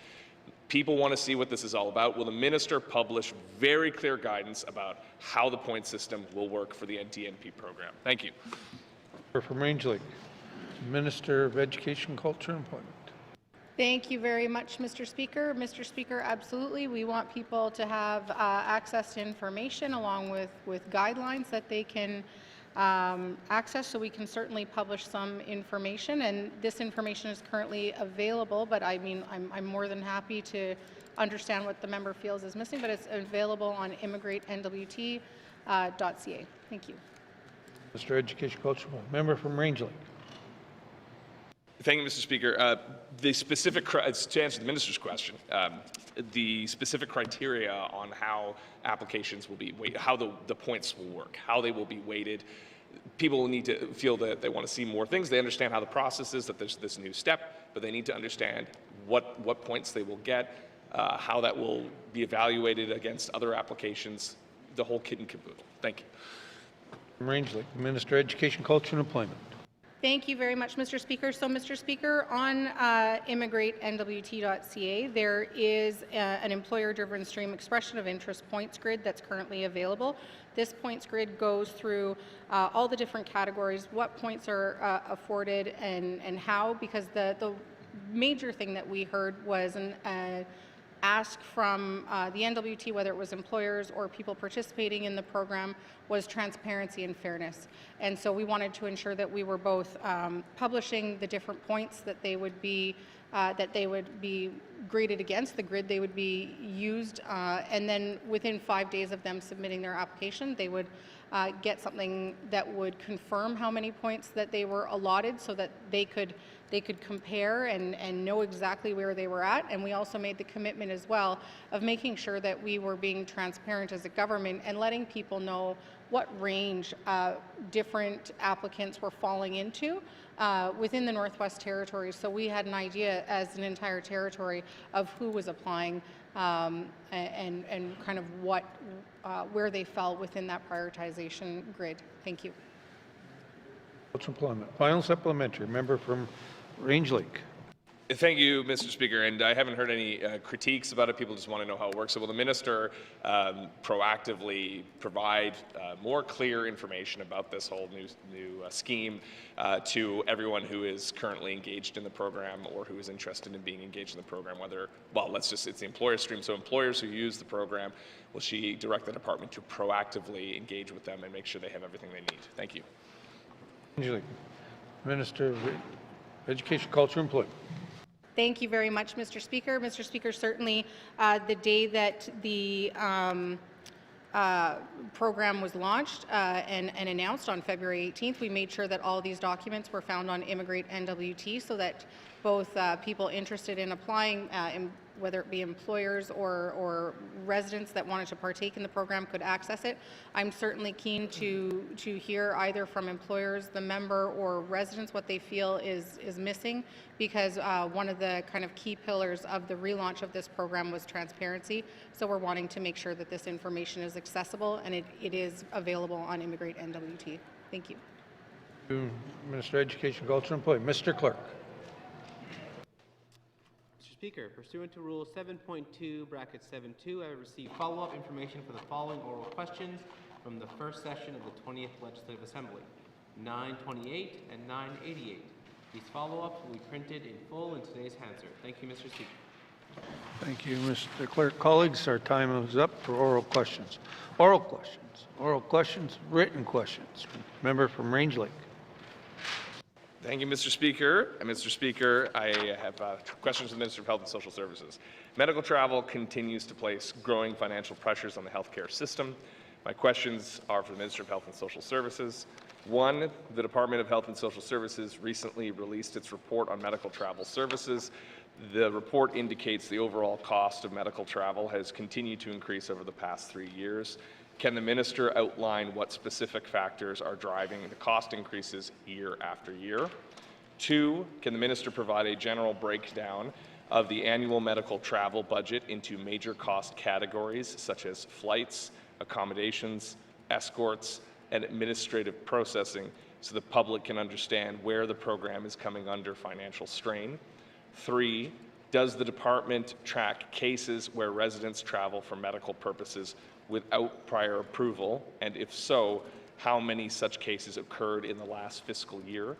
People want to see what this is all about. Will the minister publish very clear guidance about how the point system will work for the NDNP program? Thank you. From Range Lake, Minister of Education, Culture, and Employment. Thank you very much, Mr. Speaker. Mr. Speaker, absolutely. We want people to have access to information along with guidelines that they can access, so we can certainly publish some information, and this information is currently available, but I mean, I'm more than happy to understand what the member feels is missing, but it's available on immigratennwt.ca. Thank you. Mr. Education, Culture, member from Range Lake. Thank you, Mr. Speaker. The specific, to answer the minister's question, the specific criteria on how applications will be weighted, how the points will work, how they will be weighted. People need to feel that they want to see more things. They understand how the process is, that there's this new step, but they need to understand what points they will get, how that will be evaluated against other applications, the whole kit and caboodle. Thank you. From Range Lake, Minister of Education, Culture, and Employment. Thank you very much, Mr. Speaker. So, Mr. Speaker, on immigratenwt.ca, there is an employer-driven stream expression of interest points grid that's currently available. This points grid goes through all the different categories, what points are afforded and how, because the major thing that we heard was an ask from the NWT, whether it was employers or people participating in the program, was transparency and fairness. And so we wanted to ensure that we were both publishing the different points that they would be graded against, the grid they would be used, and then within 5 days of them submitting their application, they would get something that would confirm how many points that they were allotted, so that they could compare and know exactly where they were at. And we also made the commitment as well of making sure that we were being transparent as a government and letting people know what range different applicants were falling into within the Northwest Territories. So we had an idea as an entire territory of who was applying and kind of what where they fell within that prioritization grid. Thank you. Employment. Final supplementary. Member from Range Lake. Thank you, Mr. Speaker, and I haven't heard any critiques about it. People just want to know how it works. So will the minister proactively provide more clear information about this whole new scheme to everyone who is currently engaged in the program or who is interested in being engaged in the program? Whether, well, it's the employer stream. So employers who use the program, will she direct the department to proactively engage with them and make sure they have everything they need? Thank you. Range Lake. Minister of Education, Culture, and Employment. Thank you very much, Mr. Speaker. Mr. Speaker, certainly the day that the program was launched and announced on February 18th, we made sure that all these documents were found on Immigrate NWT so that both people interested in applying, whether it be employers or residents that wanted to partake in the program, could access it. I'm certainly keen to hear either from employers, the member, or residents what they feel is missing, because one of the kind of key pillars of the relaunch of this program was transparency. So we're wanting to make sure that this information is accessible and it is available on Immigrate NWT. Thank you. Minister of Education, Culture, and Employment. Mr. Clerk. Speaker, pursuant to Rule 7.2(7)(2), I received follow-up information for the following oral questions from the first session of the 20th Legislative Assembly, 928 and 988. These follow-ups will be printed in full in today's Hansard. Thank you, Mr. Speaker. Thank you, Mr. Clerk. Colleagues, our time is up for oral questions. Oral questions. Oral questions. Written questions. Member from Range Lake. Thank you, Mr. Speaker. And Mr. Speaker, I have questions for the Minister of Health and Social Services. Medical travel continues to place growing financial pressures on the healthcare system. My questions are for the Minister of Health and Social Services. One, the Department of Health and Social Services recently released its report on medical travel services. The report indicates the overall cost of medical travel has continued to increase over the past 3 years. Can the minister outline what specific factors are driving the cost increases year after year? Two, can the minister provide a general breakdown of the annual medical travel budget into major cost categories such as flights, accommodations, escorts, and administrative processing so the public can understand where the program is coming under financial strain? Three, does the department track cases where residents travel for medical purposes without prior approval, and if so, how many such cases occurred in the last fiscal year?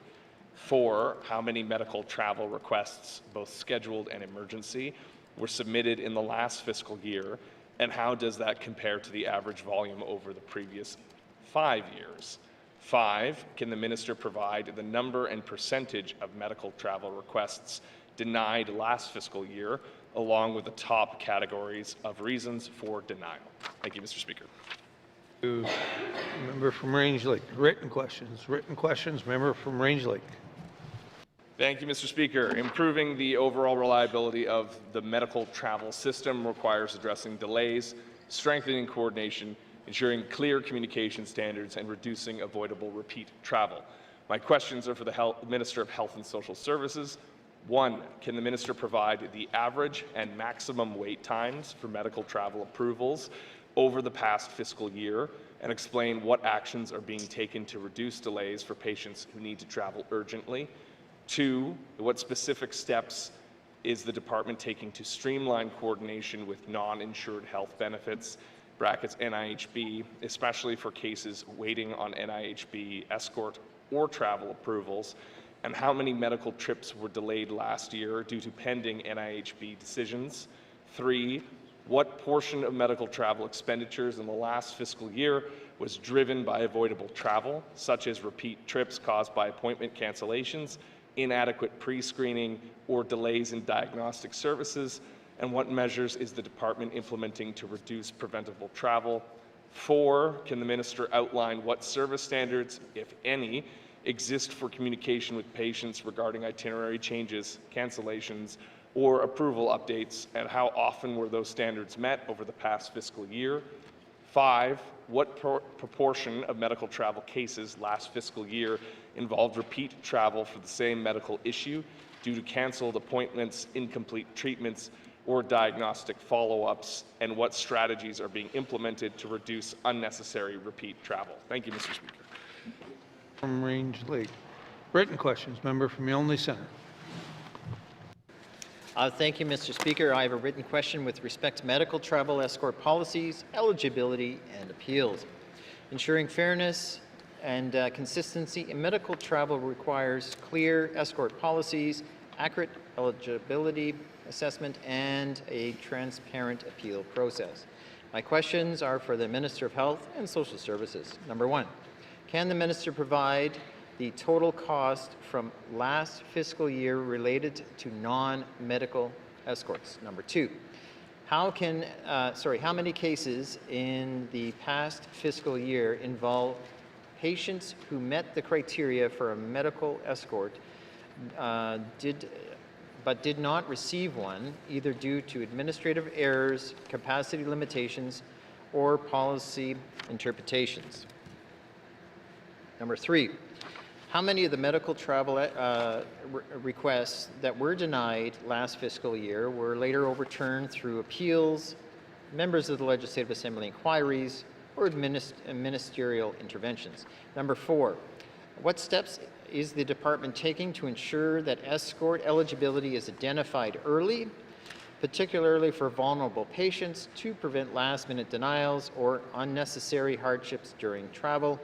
Four, how many medical travel requests, both scheduled and emergency, were submitted in the last fiscal year, and how does that compare to the average volume over the previous 5 years? Five, can the minister provide the number and percentage of medical travel requests denied last fiscal year, along with the top categories of reasons for denial? Thank you, Mr. Speaker. Member from Range Lake. Written questions. Written questions. Member from Range Lake. Thank you, Mr. Speaker. Improving the overall reliability of the medical travel system requires addressing delays, strengthening coordination, ensuring clear communication standards, and reducing avoidable repeat travel. My questions are for the Minister of Health and Social Services. One, can the minister provide the average and maximum wait times for medical travel approvals over the past fiscal year and explain what actions are being taken to reduce delays for patients who need to travel urgently. 2, what specific steps is the department taking to streamline coordination with non-insured health benefits, brackets NIHB, especially for cases waiting on NIHB escort or travel approvals, and how many medical trips were delayed last year due to pending NIHB decisions. 3, what portion of medical travel expenditures in the last fiscal year was driven by avoidable travel, such as repeat trips caused by appointment cancellations, inadequate pre-screening, or delays in diagnostic services, and what measures is the department implementing to reduce preventable travel? 4, can the minister outline what service standards, if any, exist for communication with patients regarding itinerary changes, cancellations, or approval updates, and how often were those standards met over the past fiscal year? 5, what proportion of medical travel cases last fiscal year involved repeat travel for the same medical issue due to canceled appointments, incomplete treatments, or diagnostic follow-ups, and what strategies are being implemented to reduce unnecessary repeat travel? Thank you, Mr. Speaker. From Range Lake. Written questions. Member from Milne Centre. Thank you, Mr. Speaker. I have a written question with respect to medical travel escort policies, eligibility, and appeals. Ensuring fairness and consistency in medical travel requires clear escort policies, accurate eligibility assessment, and a transparent appeal process. My questions are for the Minister of Health and Social Services. Number 1, can the Minister provide the total cost from last fiscal year related to non-medical escorts? Number 2, how many cases in the past fiscal year involve patients who met the criteria for a medical escort but did not receive one, either due to administrative errors, capacity limitations, or policy interpretations? Number 3, how many of the medical travel requests that were denied last fiscal year were later overturned through appeals, members of the Legislative Assembly inquiries, or ministerial interventions? Number 4, what steps is the department taking to ensure that escort eligibility is identified early, particularly for vulnerable patients, to prevent last-minute denials or unnecessary hardships during travel?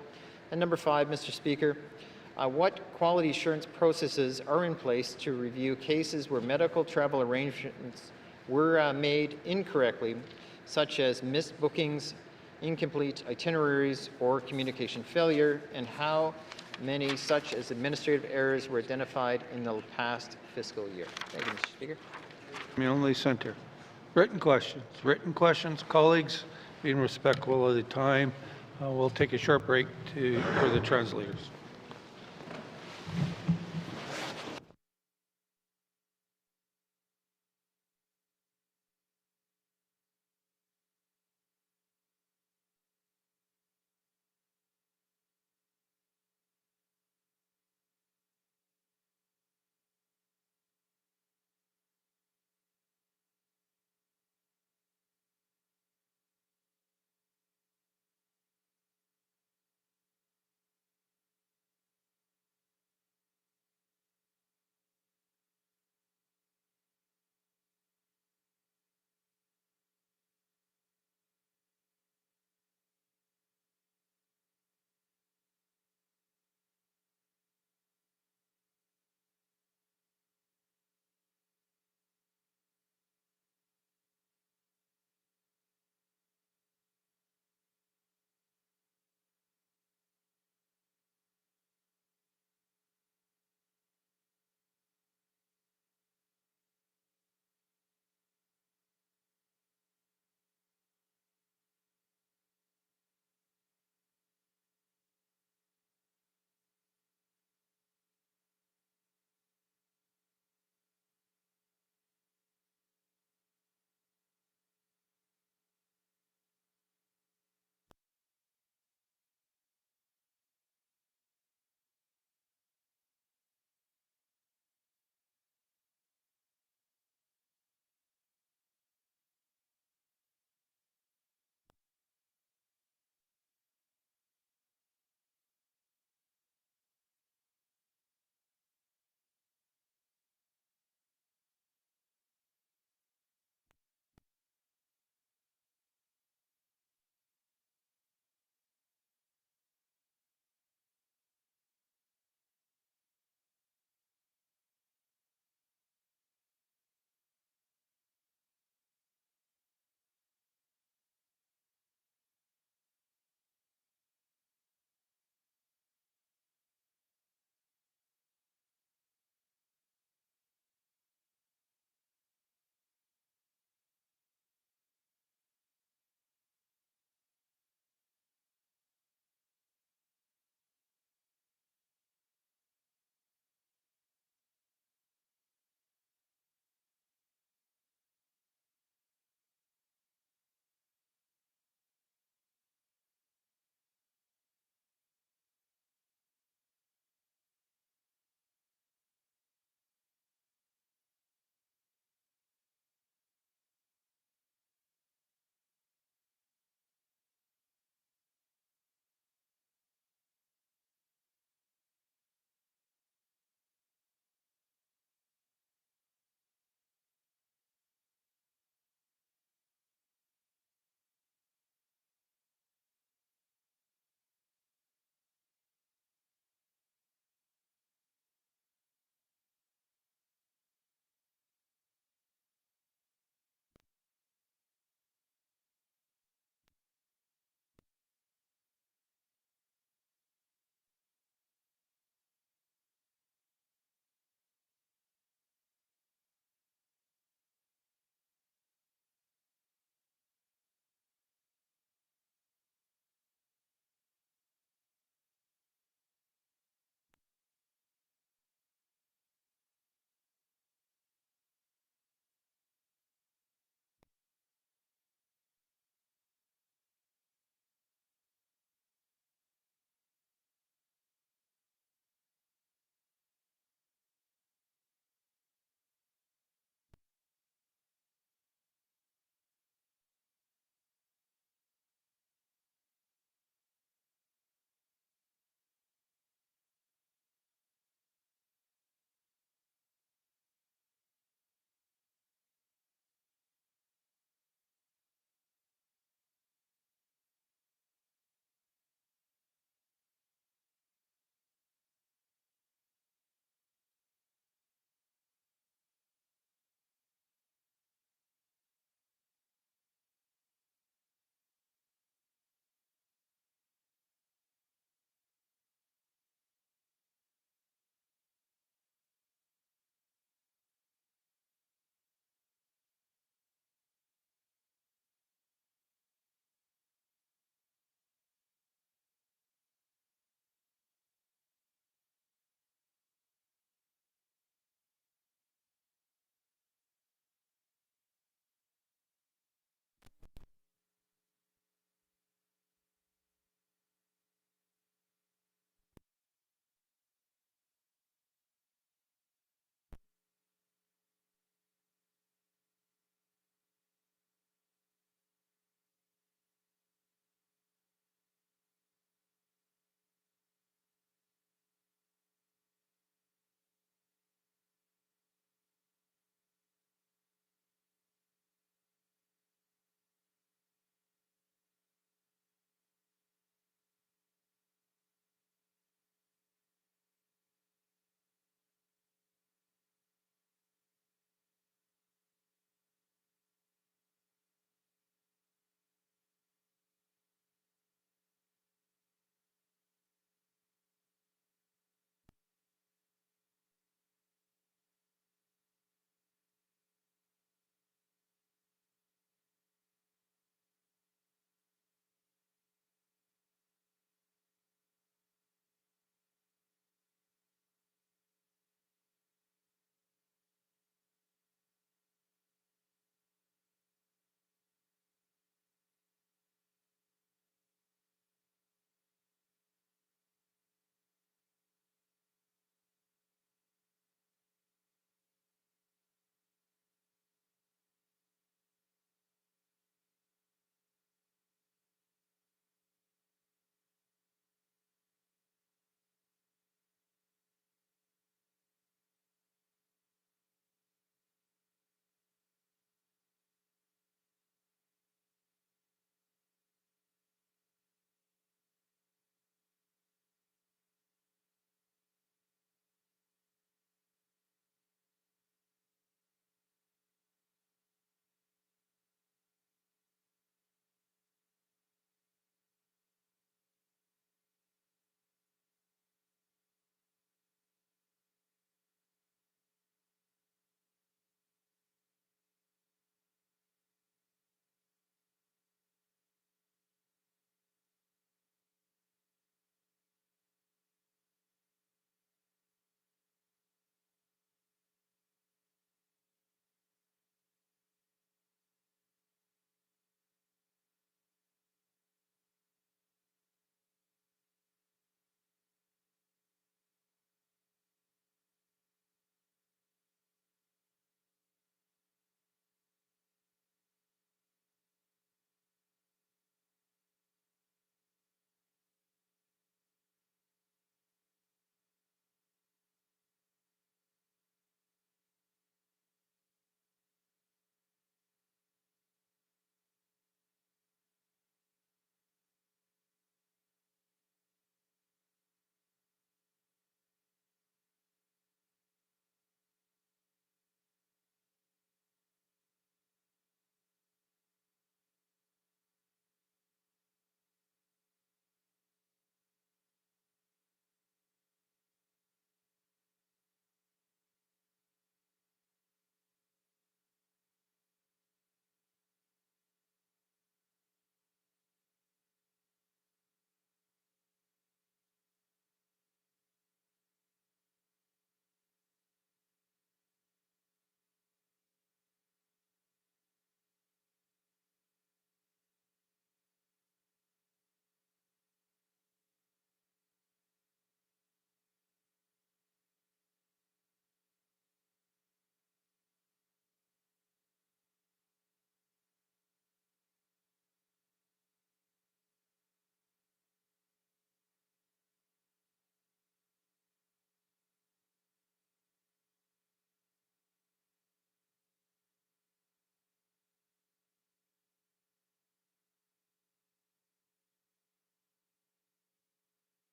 And number 5, Mr. Speaker, what quality assurance processes are in place to review cases where medical travel arrangements were made incorrectly, such as missed bookings, incomplete itineraries, or communication failure, and how many such as administrative errors were identified in the past fiscal year? Thank you, Mr. Speaker. Milne Centre. Written questions. Written questions. Colleagues, being respectful of the time, we'll take a short break for the translators.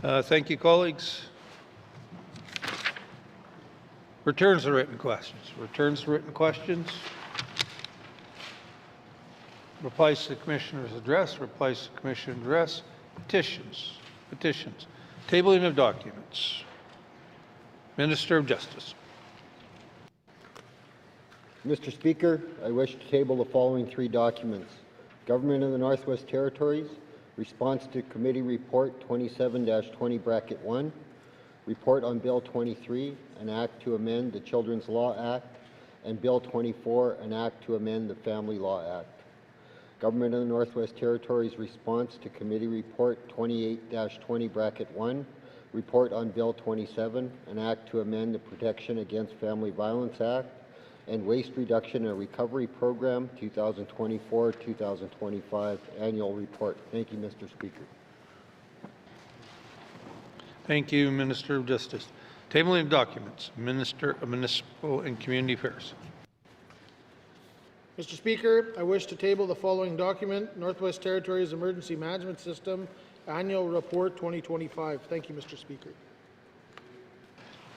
Thank you, colleagues. Returns to written questions. Returns to written questions. Replies to the Commissioner's address. Replies to the Commissioner's address. Petitions. Petitions. Tabling of documents. Minister of Justice. Mr. Speaker, I wish to table the following 3 documents. Government of the Northwest Territories, Response to Committee Report 27-20-1, Report on Bill 23, an Act to amend the Children's Law Act, and Bill 24, an Act to amend the Family Law Act. Government of the Northwest Territories Response to Committee Report 28-20-1, Report on Bill 27, an Act to amend the Protection Against Family Violence Act, and Waste Reduction and Recovery Program 2024-2025 Annual Report. Thank you, Mr. Speaker. Thank you, Minister of Justice. Tabling of documents. Minister of Municipal and Community Affairs. Mr. Speaker, I wish to table the following document, Northwest Territories Emergency Management System Annual Report 2025. Thank you, Mr. Speaker.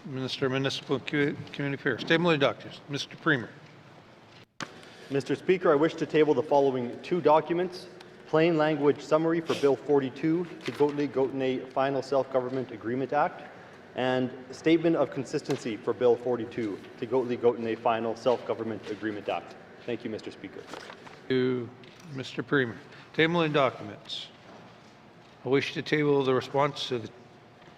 Minister of Municipal and Community Affairs. Tabling of documents. Mr. Premier. Mr. Speaker, I wish to table the following 2 documents. Plain language summary for Bill 42, Kigohtli-Gotenay Final Self-Government Agreement Act, and statement of consistency for Bill 42, Kigohtli-Gotenay Final Self-Government Agreement Act. Thank you, Mr. Speaker. Thank you, Mr. Premier. Tabling documents. I wish to table the response to the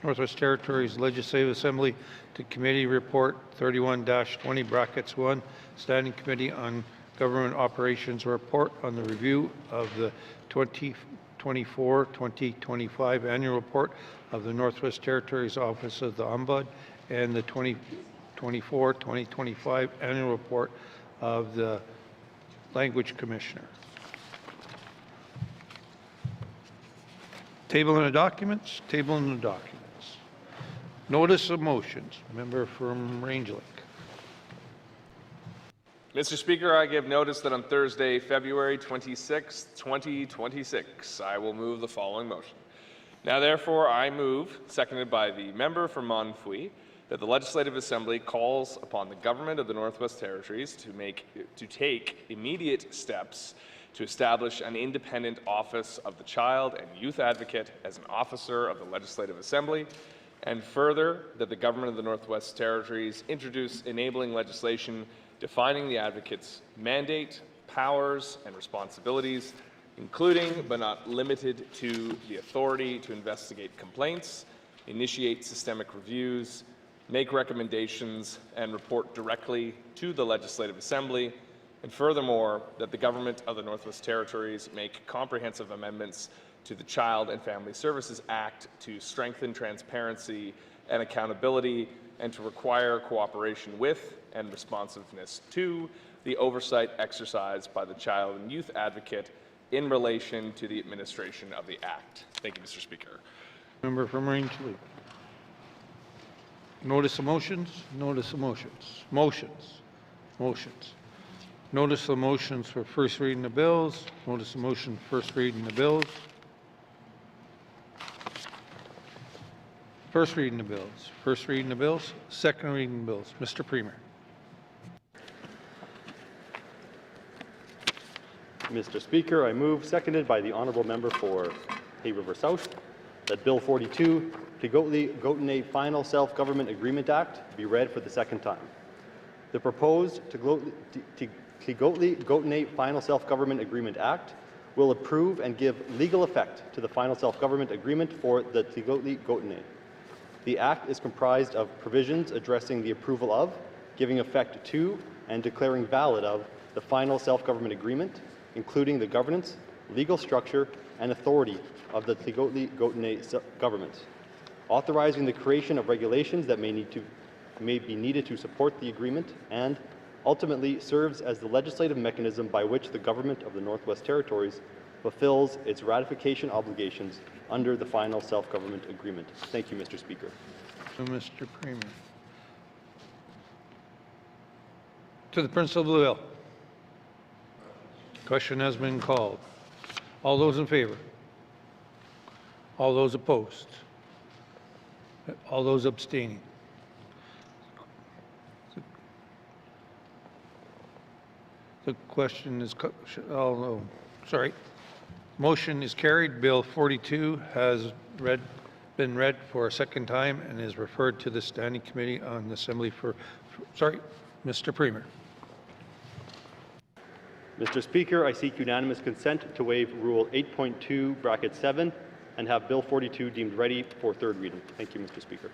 Northwest Territories Legislative Assembly to Committee Report 31-20-1, Standing Committee on Government Operations Report on the review of the 2024-2025 Annual Report of the Northwest Territories Office of the Ombudsman and the 2024-2025 Annual Report of the Language Commissioner. Tabling of documents. Tabling of documents. Notice of motions. Member from Range Lake. Mr. Speaker, I give notice that on Thursday, February 26, 2026, I will move the following motion. Now, therefore, I move, seconded by the member for Monfouille, that the Legislative Assembly calls upon the Government of the Northwest Territories to take immediate steps to establish an independent Office of the Child and Youth Advocate as an officer of the Legislative Assembly, and further, that the Government of the Northwest Territories introduce enabling legislation defining the Advocate's mandate, powers, and responsibilities, including but not limited to the authority to investigate complaints, initiate systemic reviews, make recommendations, and report directly to the Legislative Assembly, and furthermore, that the Government of the Northwest Territories make comprehensive amendments to the Child and Family Services Act to strengthen transparency and accountability and to require cooperation with and responsiveness to the oversight exercised by the Child and Youth Advocate in relation to the administration of the Act. Thank you, Mr. Speaker. Member from Range Lake. Notice of motions. Notice of motions. Motions. Motions. Notice of motions for first reading of bills. Notice of motion for first reading of bills. First reading of bills. First reading of bills. Second reading of bills. Mr. Premier. Mr. Speaker, I move, seconded by the honourable member for Hay River South, that Bill 42, Kigohtli-Gotenay Final Self-Government Agreement Act, be read for the second time. The proposed Kigohtli-Gotenay Final Self-Government Agreement Act will approve and give legal effect to the Final Self-Government Agreement for the Kigohtli-Gotenay. The Act is comprised of provisions addressing the approval of, giving effect to, and declaring valid of the Final Self-Government Agreement, including the governance, legal structure, and authority of the Kigohtli-Gotenay government, authorizing the creation of regulations that may be needed to support the agreement, and ultimately serves as the legislative mechanism by which the Government of the Northwest Territories fulfills its ratification obligations under the Final Self-Government Agreement. Thank you, Mr. Speaker. Mr. Premier. To the Prince of Louisville. Question has been called. All those in favor? All those opposed? All those abstaining? The question is, sorry. Motion is carried. Bill 42 has been read for a second time and is referred to the Standing Committee on the Assembly sorry, Mr. Premier. Mr. Speaker, I seek unanimous consent to waive Rule 8.2, bracket 7, and have Bill 42 deemed ready for third reading. Thank you, Mr. Speaker.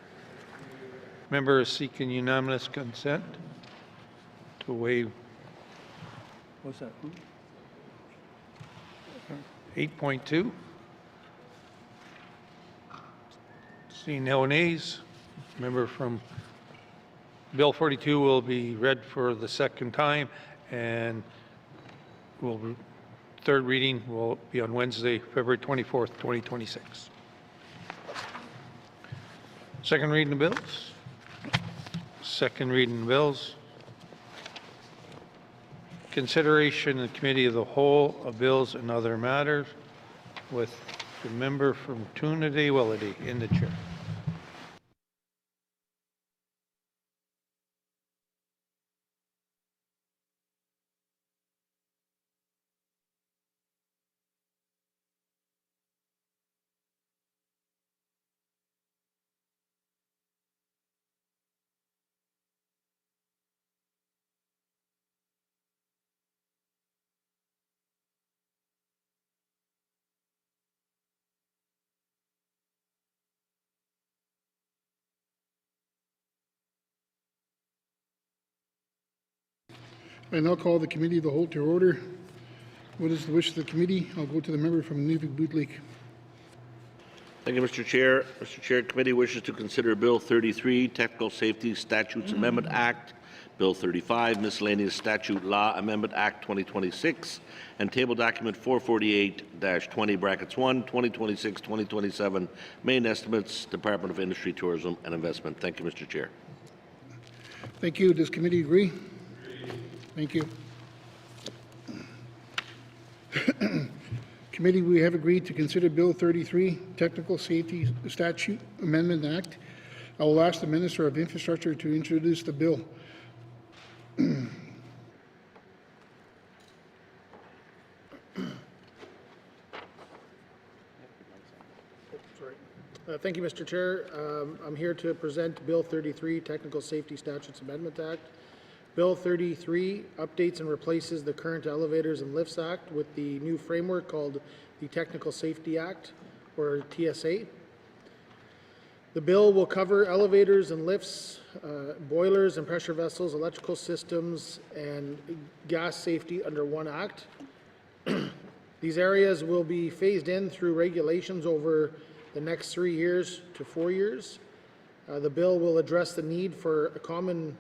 Member is seeking unanimous consent to waive, what's that? 8.2. Seeing no nays, member from Bill 42 will be read for the second time, and third reading will be on Wednesday, February 24th, 2026. Second reading of bills. Second reading of bills. Consideration in the Committee of the Whole of bills and other matters with the member from Toonadee-Willity in the chair. I now call the Committee of the Whole to order. What is the wish of the committee? I'll go to the member from Nunavut Lake. Thank you, Mr. Chair. Mr. Chair, committee wishes to consider Bill 33, Technical Safety Statutes Amendment Act, Bill 35, Miscellaneous Statute Law Amendment Act 2026, and table document 448-20, brackets 1, 2026-2027, main estimates, Department of Industry, Tourism, and Investment. Thank you, Mr. Chair. Thank you. Does committee agree? Thank you. Committee, we have agreed to consider Bill 33, Technical Safety Statute Amendment Act. I will ask the Minister of Infrastructure to introduce the bill. Thank you, Mr. Chair. I'm here to present Bill 33, Technical Safety Statutes Amendment Act. Bill 33 updates and replaces the current Elevators and Lifts Act with the new framework called the Technical Safety Act, or TSA. The bill will cover elevators and lifts, boilers and pressure vessels, electrical systems, and gas safety under one act. These areas will be phased in through regulations over the next 3 years to 4 years. The bill will address the need for common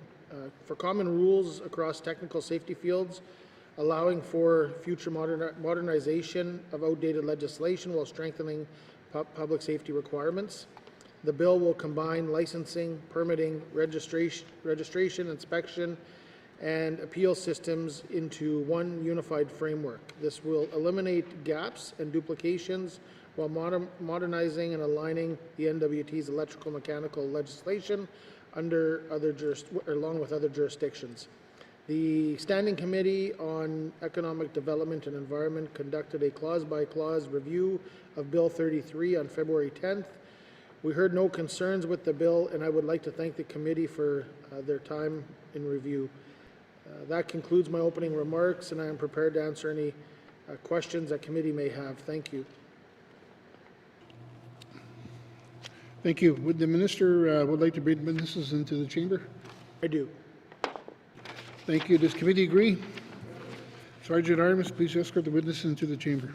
rules across technical safety fields, allowing for future modernization of outdated legislation while strengthening public safety requirements. The bill will combine licensing, permitting, registration, inspection, and appeal systems into one unified framework. This will eliminate gaps and duplications while modernizing and aligning the NWT's electrical mechanical legislation along with other jurisdictions. The Standing Committee on Economic Development and Environment conducted a clause-by-clause review of Bill 33 on February 10th. We heard no concerns with the bill, and I would like to thank the committee for their time in review. That concludes my opening remarks, and I am prepared to answer any questions that committee may have. Thank you. Thank you. Would the minister would like to bring witnesses into the chamber? I do. Thank you. Does committee agree? Sergeant Artemis, please escort the witnesses into the chamber.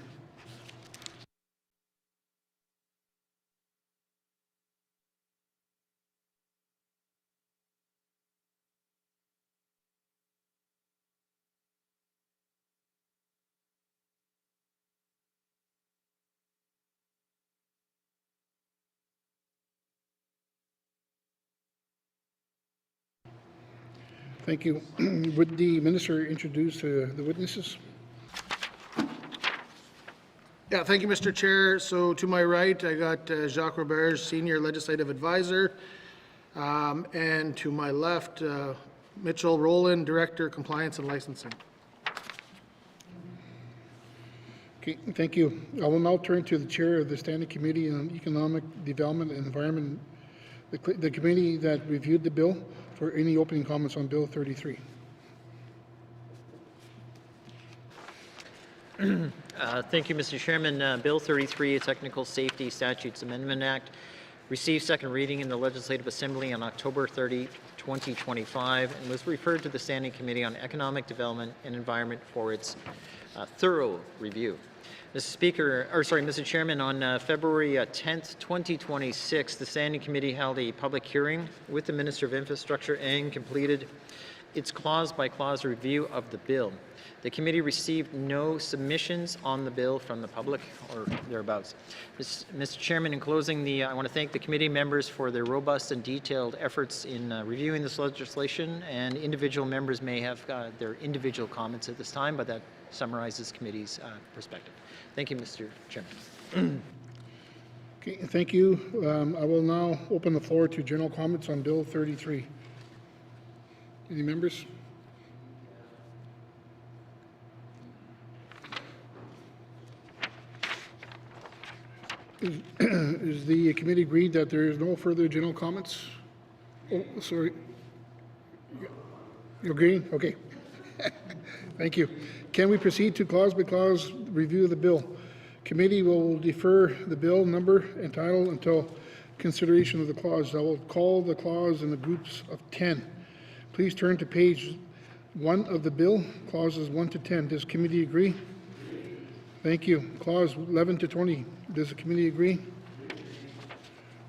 Thank you. Would the minister introduce the witnesses? Yeah, thank you, Mr. Chair. So to my right, I got Jacques Roberge, Senior Legislative Advisor, and to my left, Mitchell Rowland, Director, Compliance and Licensing. Okay, thank you. I will now turn to the Chair of the Standing Committee on Economic Development and Environment, the committee that reviewed the bill, for any opening comments on Bill 33. Thank you, Mr. Chairman. Bill 33, a Technical Safety Statutes Amendment Act, received second reading in the Legislative Assembly on October 30, 2025, and was referred to the Standing Committee on Economic Development and Environment for its thorough review. Mr. Chairman, on February 10th, 2026, the Standing Committee held a public hearing with the Minister of Infrastructure and completed its clause-by-clause review of the bill. The committee received no submissions on the bill from the public or thereabouts. Mr. Chairman, in closing, I want to thank the committee members for their robust and detailed efforts in reviewing this legislation, and individual members may have their individual comments at this time, but that summarizes committee's perspective. Thank you, Mr. Chairman. Okay, thank you. I will now open the floor to general comments on Bill 33. Any members? Is the committee agreed that there is no further general comments? Oh, sorry. You agree? Okay. Thank you. Can we proceed to clause-by-clause review of the bill? Committee will defer the bill number and title until consideration of the clause. I will call the clause in the groups of 10. Please turn to page 1 of the bill, clauses 1 to 10. Does committee agree? Thank you. Clause 11 to 20. Does the committee agree?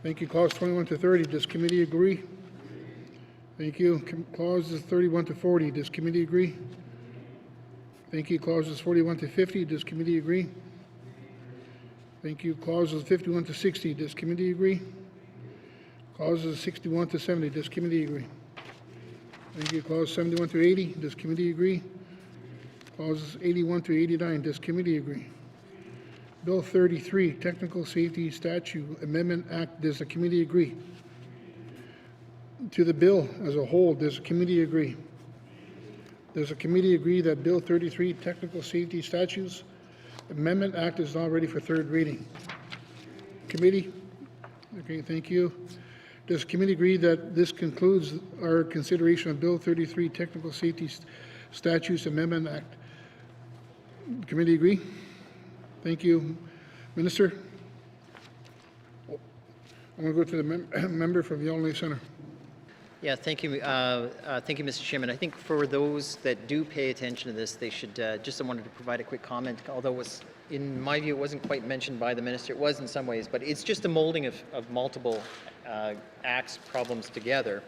Thank you. Clause 21 to 30. Does committee agree? Thank you. Clauses 31 to 40. Does committee agree? Thank you. Clauses 41 to 50. Does committee agree? Thank you. Clauses 51 to 60. Does committee agree? Clauses 61 to 70. Does committee agree? Thank you. Clause 71 to 80. Does committee agree? Clauses 81 to 89. Does committee agree? Bill 33, Technical Safety Statute Amendment Act. Does the committee agree? To the bill as a whole, does the committee agree? Does the committee agree that Bill 33, Technical Safety Statutes Amendment Act is now ready for third reading? Committee? Okay, thank you. Does the committee agree that this concludes our consideration of Bill 33, Technical Safety Statutes Amendment Act? Committee agree? Thank you. Minister? I'm going to go to the member from Yonge Lake Centre. Yeah, thank you, Mr. Chairman. I think for those that do pay attention to this, they should I wanted to provide a quick comment, although it was, in my view, it wasn't quite mentioned by the minister. It was in some ways, but it's just a molding of multiple acts problems together,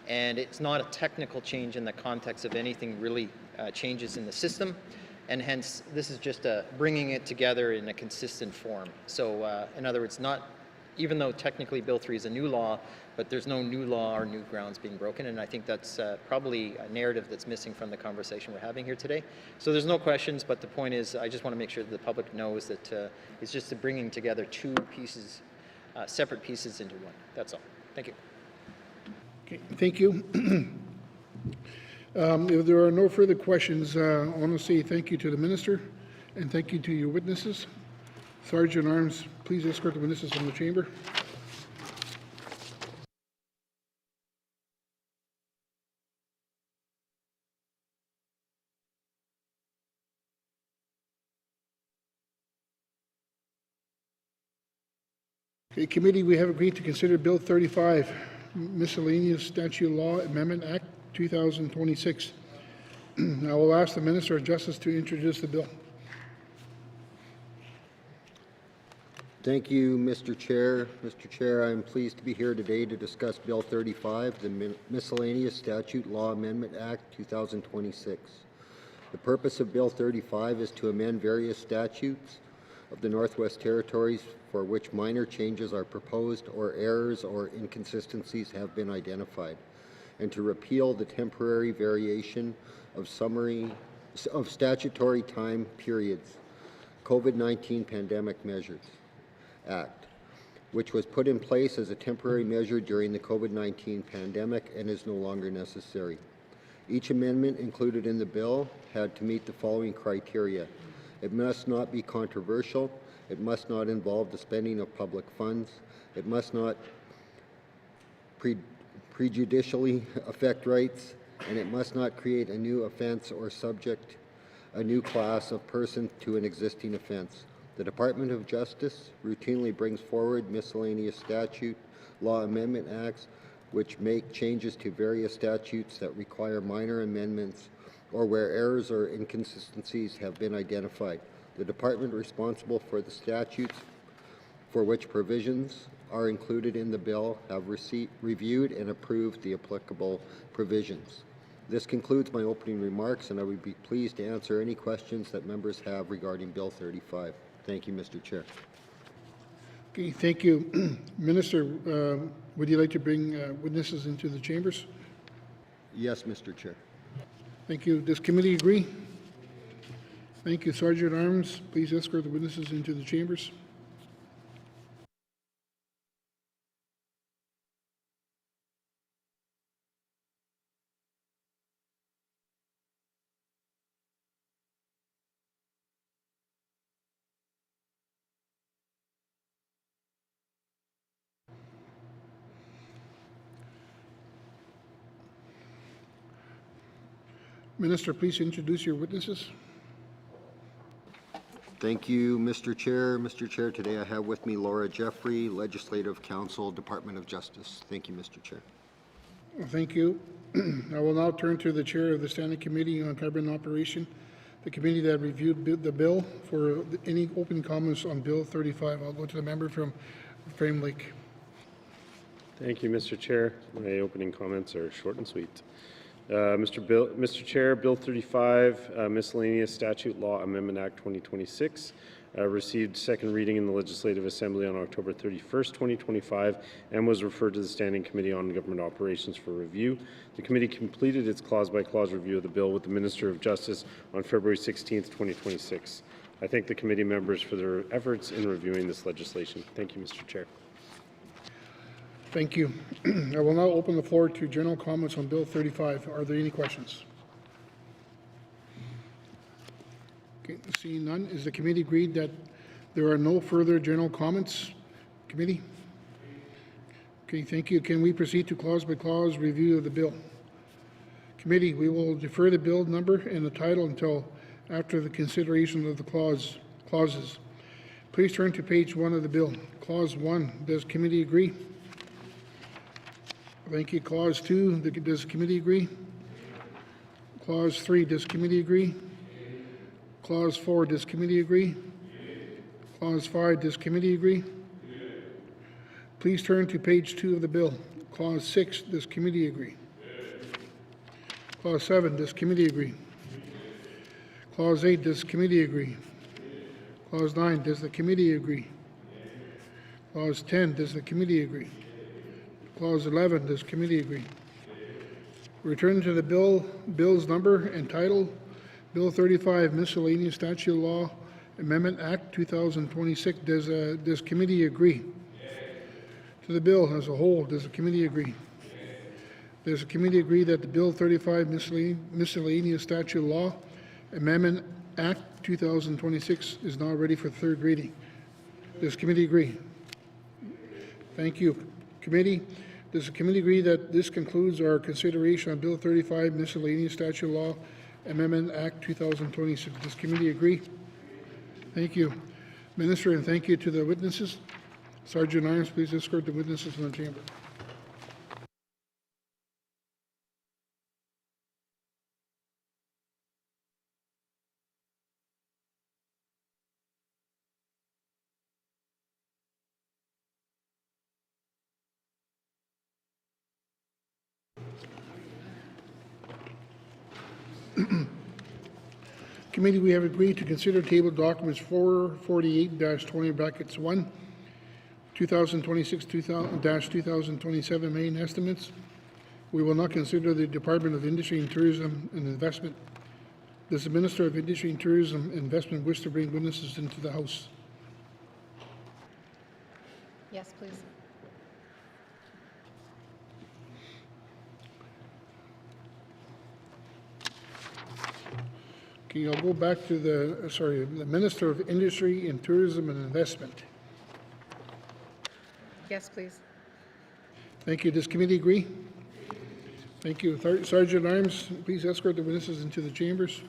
and it's not a technical change in the context of anything really changes in the system, and hence this is just bringing it together in a consistent form. So, in other words, even though technically Bill 3 is a new law, but there's no new law or new grounds being broken, and I think that's probably a narrative that's missing from the conversation we're having here today. So there's no questions, but the point is I just want to make sure that the public knows that it's just bringing together two pieces, separate pieces into one. That's all. Thank you. Okay, thank you. If there are no further questions, I want to say thank you to the minister and thank you to your witnesses. Sergeant at Arms, please escort the witnesses from the chamber. Okay, committee, we have agreed to consider Bill 35, Miscellaneous Statute Law Amendment Act 2026. I will ask the Minister of Justice to introduce the bill. Thank you, Mr. Chair. Mr. Chair, I'm pleased to be here today to discuss Bill 35, the Miscellaneous Statute Law Amendment Act 2026. The purpose of Bill 35 is to amend various statutes of the Northwest Territories for which minor changes are proposed or errors or inconsistencies have been identified, and to repeal the temporary variation of statutory time periods. COVID-19 Pandemic Measures Act, which was put in place as a temporary measure during the COVID-19 pandemic and is no longer necessary. Each amendment included in the bill had to meet the following criteria. It must not be controversial, it must not involve the spending of public funds, it must not prejudicially affect rights, and it must not create a new offense or subject a new class of person to an existing offense. The Department of Justice routinely brings forward miscellaneous statute law amendment acts which make changes to various statutes that require minor amendments or where errors or inconsistencies have been identified. The department responsible for the statutes for which provisions are included in the bill have reviewed and approved the applicable provisions. This concludes my opening remarks, and I would be pleased to answer any questions that members have regarding Bill 35. Thank you, Mr. Chair. Okay, thank you. Minister, would you like to bring witnesses into the chambers? Yes, Mr. Chair. Thank you. Does committee agree? Thank you. Sergeant at Arms, please escort the witnesses into the chambers. Minister, please introduce your witnesses. Thank you, Mr. Chair. Mr. Chair, today I have with me Laura Jeffrey, Legislative Counsel, Department of Justice. Thank you, Mr. Chair. Thank you. I will now turn to the Chair of the Standing Committee on Carbon Operation, the committee that reviewed the bill. For any open comments on Bill 35, I'll go to the member from Frame Lake. Thank you, Mr. Chair. My opening comments are short and sweet. Mr. Chair, Bill 35, Miscellaneous Statute Law Amendment Act 2026, received second reading in the Legislative Assembly on October 31st, 2025, and was referred to the Standing Committee on Government Operations for review. The committee completed its clause-by-clause review of the bill with the Minister of Justice on February 16th, 2026. I thank the committee members for their efforts in reviewing this legislation. Thank you, Mr. Chair. Thank you. I will now open the floor to general comments on Bill 35. Are there any questions? Okay, seeing none, is the committee agreed that there are no further general comments? Committee? Okay, thank you. Can we proceed to clause-by-clause review of the bill? Committee, we will defer the bill number and the title until after the consideration of the clauses. Please turn to page 1 of the bill. Clause 1, does committee agree? Thank you. Clause 2, does committee agree? Clause 3, does committee agree? Clause 4, does committee agree? Clause 5, does committee agree? Please turn to page 2 of the bill. Clause 6, does committee agree? Clause 7, does committee agree? Clause 8, does committee agree? Clause 9, does the committee agree? Clause 10, does the committee agree? Clause 11, does committee agree? Return to the bill's number and title. Bill 35, Miscellaneous Statute Law Amendment Act 2026. Does committee agree? To the bill as a whole, does the committee agree? Does the committee agree that the Bill 35 Miscellaneous Statute Law Amendment Act 2026 is now ready for third reading? Does the committee agree? Thank you. Committee, does the committee agree that this concludes our consideration on Bill 35 Miscellaneous Statute Law Amendment Act 2026? Does the committee agree? Thank you. Minister, and thank you to the witnesses. Sergeant Irons, please escort the witnesses in the chamber. Committee, we have agreed to consider table documents 448-20 brackets 1, 2026-2027 main estimates. We will not consider the Department of Industry and Tourism and Investment Does the Minister of Industry and Tourism and Investment wish to bring witnesses into the House? Yes, please. Okay, I'll go back to the Minister of Industry and Tourism and Investment. Yes, please. Thank you. Does committee agree? Thank you. Sergeant at Arms, please escort the witnesses into the chambers.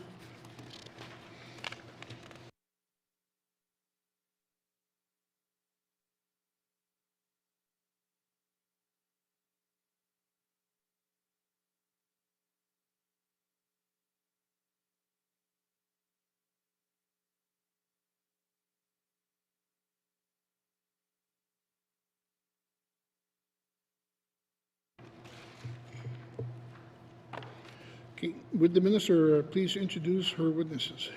Okay, would the minister please introduce her witnesses?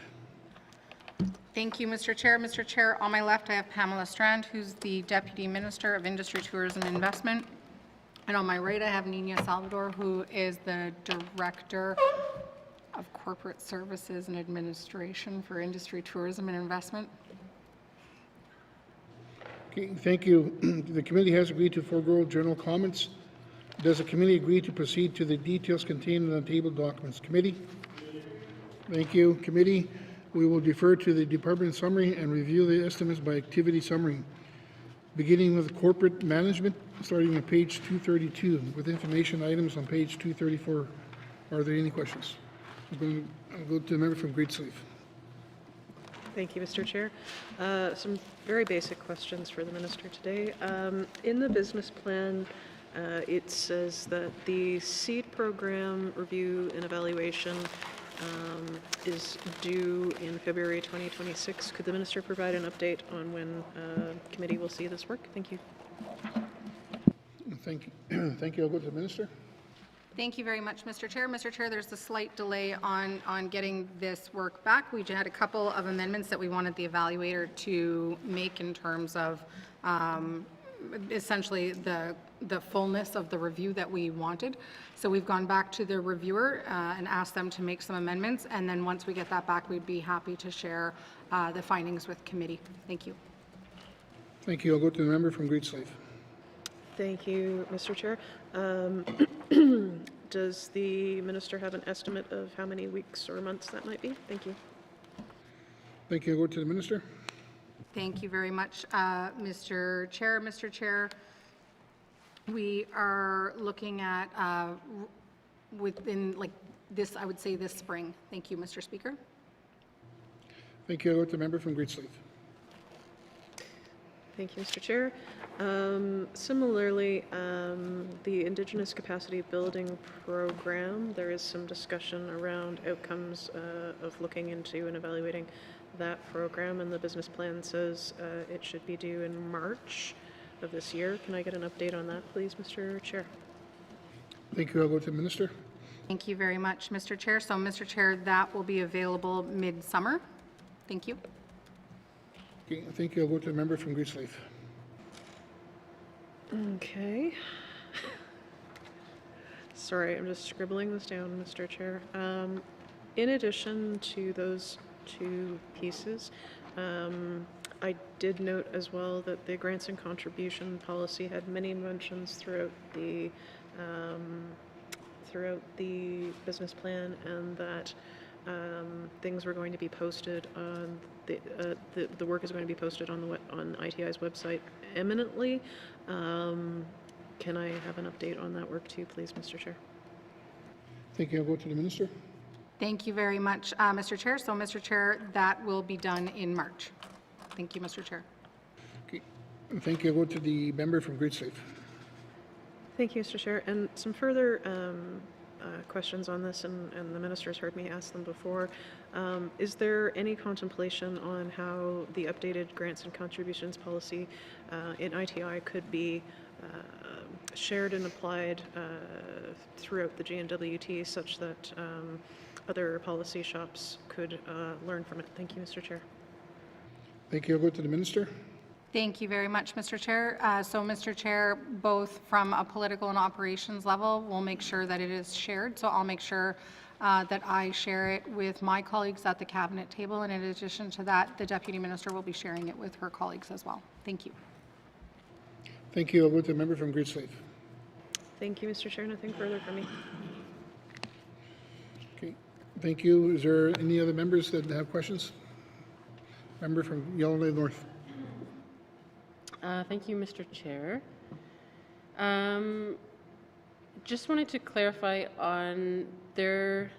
Thank you, Mr. Chair. Mr. Chair, on my left, I have Pamela Strand, who's the Deputy Minister of Industry, Tourism and Investment. And on my right, I have Nina Salvador, who is the Director of Corporate Services and Administration for Industry, Tourism and Investment. Okay, thank you. The committee has agreed to forego general comments. Does the committee agree to proceed to the details contained in the table documents? Committee? Thank you. Committee, we will defer to the department summary and review the estimates by activity summary. Beginning with corporate management, starting on page 232, with information items on page 234. Are there any questions? I'll go to the member from Great Sleeve. Thank you, Mr. Chair. Some very basic questions for the Minister today. In the business plan, it says that the SEED program review and evaluation is due in February 2026. Could the Minister provide an update on when committee will see this work? Thank you. Thank you. Thank you. I'll go to the Minister. Thank you very much, Mr. Chair. Mr. Chair, there's a slight delay on getting this work back. We had a couple of amendments that we wanted the evaluator to make in terms of essentially the fullness of the review that we wanted. So we've gone back to the reviewer and asked them to make some amendments, and then once we get that back, we'd be happy to share the findings with committee. Thank you. Thank you. I'll go to the member from Great Slave. Thank you, Mr. Chair. Does the Minister have an estimate of how many weeks or months that might be? Thank you. Thank you. I'll go to the Minister. Thank you very much, Mr. Chair. Mr. Chair, we are looking at within like this, I would say this spring. Thank you, Mr. Speaker. Thank you. I'll go to the member from Great Slave. Thank you, Mr. Chair. Similarly, the Indigenous Capacity Building Program, there is some discussion around outcomes of looking into and evaluating that program, and the business plan says it should be due in March of this year. Can I get an update on that, please, Mr. Chair? Thank you. I'll go to the Minister. Thank you very much, Mr. Chair. So, Mr. Chair, that will be available mid-summer. Thank you. Okay, thank you. I'll go to the member from Great Slave. Okay. Sorry, I'm just scribbling this down, Mr. Chair. In addition to those two pieces, I did note as well that the grants and contribution policy had many mentions throughout the business plan, and that things were going to be posted on the work is going to be posted on ITI's website imminently. Can I have an update on that work too, please, Mr. Chair? Thank you. I'll go to the Minister. Thank you very much, Mr. Chair. So, Mr. Chair, that will be done in March. Thank you, Mr. Chair. Okay. Thank you. I'll go to the member from Great Slave. Thank you, Mr. Chair. And some further questions on this, and the Minister's heard me ask them before. Is there any contemplation on how the updated grants and contributions policy in ITI could be shared and applied throughout the GNWT such that other policy shops could learn from it? Thank you, Mr. Chair. Thank you. I'll go to the Minister. Thank you very much, Mr. Chair. So, Mr. Chair, both from a political and operations level, we'll make sure that it is shared. So I'll make sure that I share it with my colleagues at the cabinet table, and in addition to that, the Deputy Minister will be sharing it with her colleagues as well. Thank you. Thank you. I'll go to the member from Great Slave. Thank you, Mr. Chair. Nothing further from me. Okay, thank you. Is there any other members that have questions? Member from Yellowknife North. Thank you, Mr. Chair. Just wanted to clarify on their,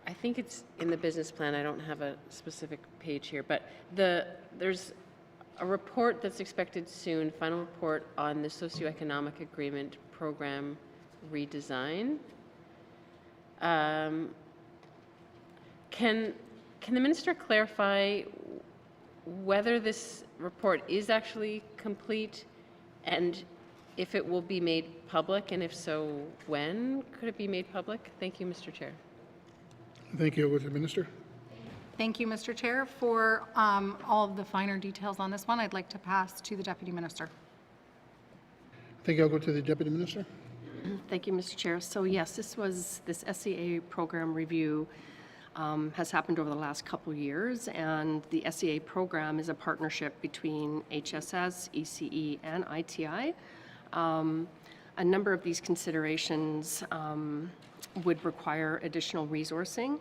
I think it's in the business plan, I don't have a specific page here, but there's a report that's expected soon, final report on the socioeconomic agreement program redesign. Can the minister clarify whether this report is actually complete and if it will be made public, and if so, when could it be made public? Thank you, Mr. Chair. Thank you. I'll go to the minister. Thank you, Mr. Chair. For all of the finer details on this one, I'd like to pass to the Deputy Minister. Thank you. I'll go to the Deputy Minister. Thank you, Mr. Chair. So yes, this SCA program review has happened over the last couple of years, and the SCA program is a partnership between HSS, ECE, and ITI. A number of these considerations would require additional resourcing.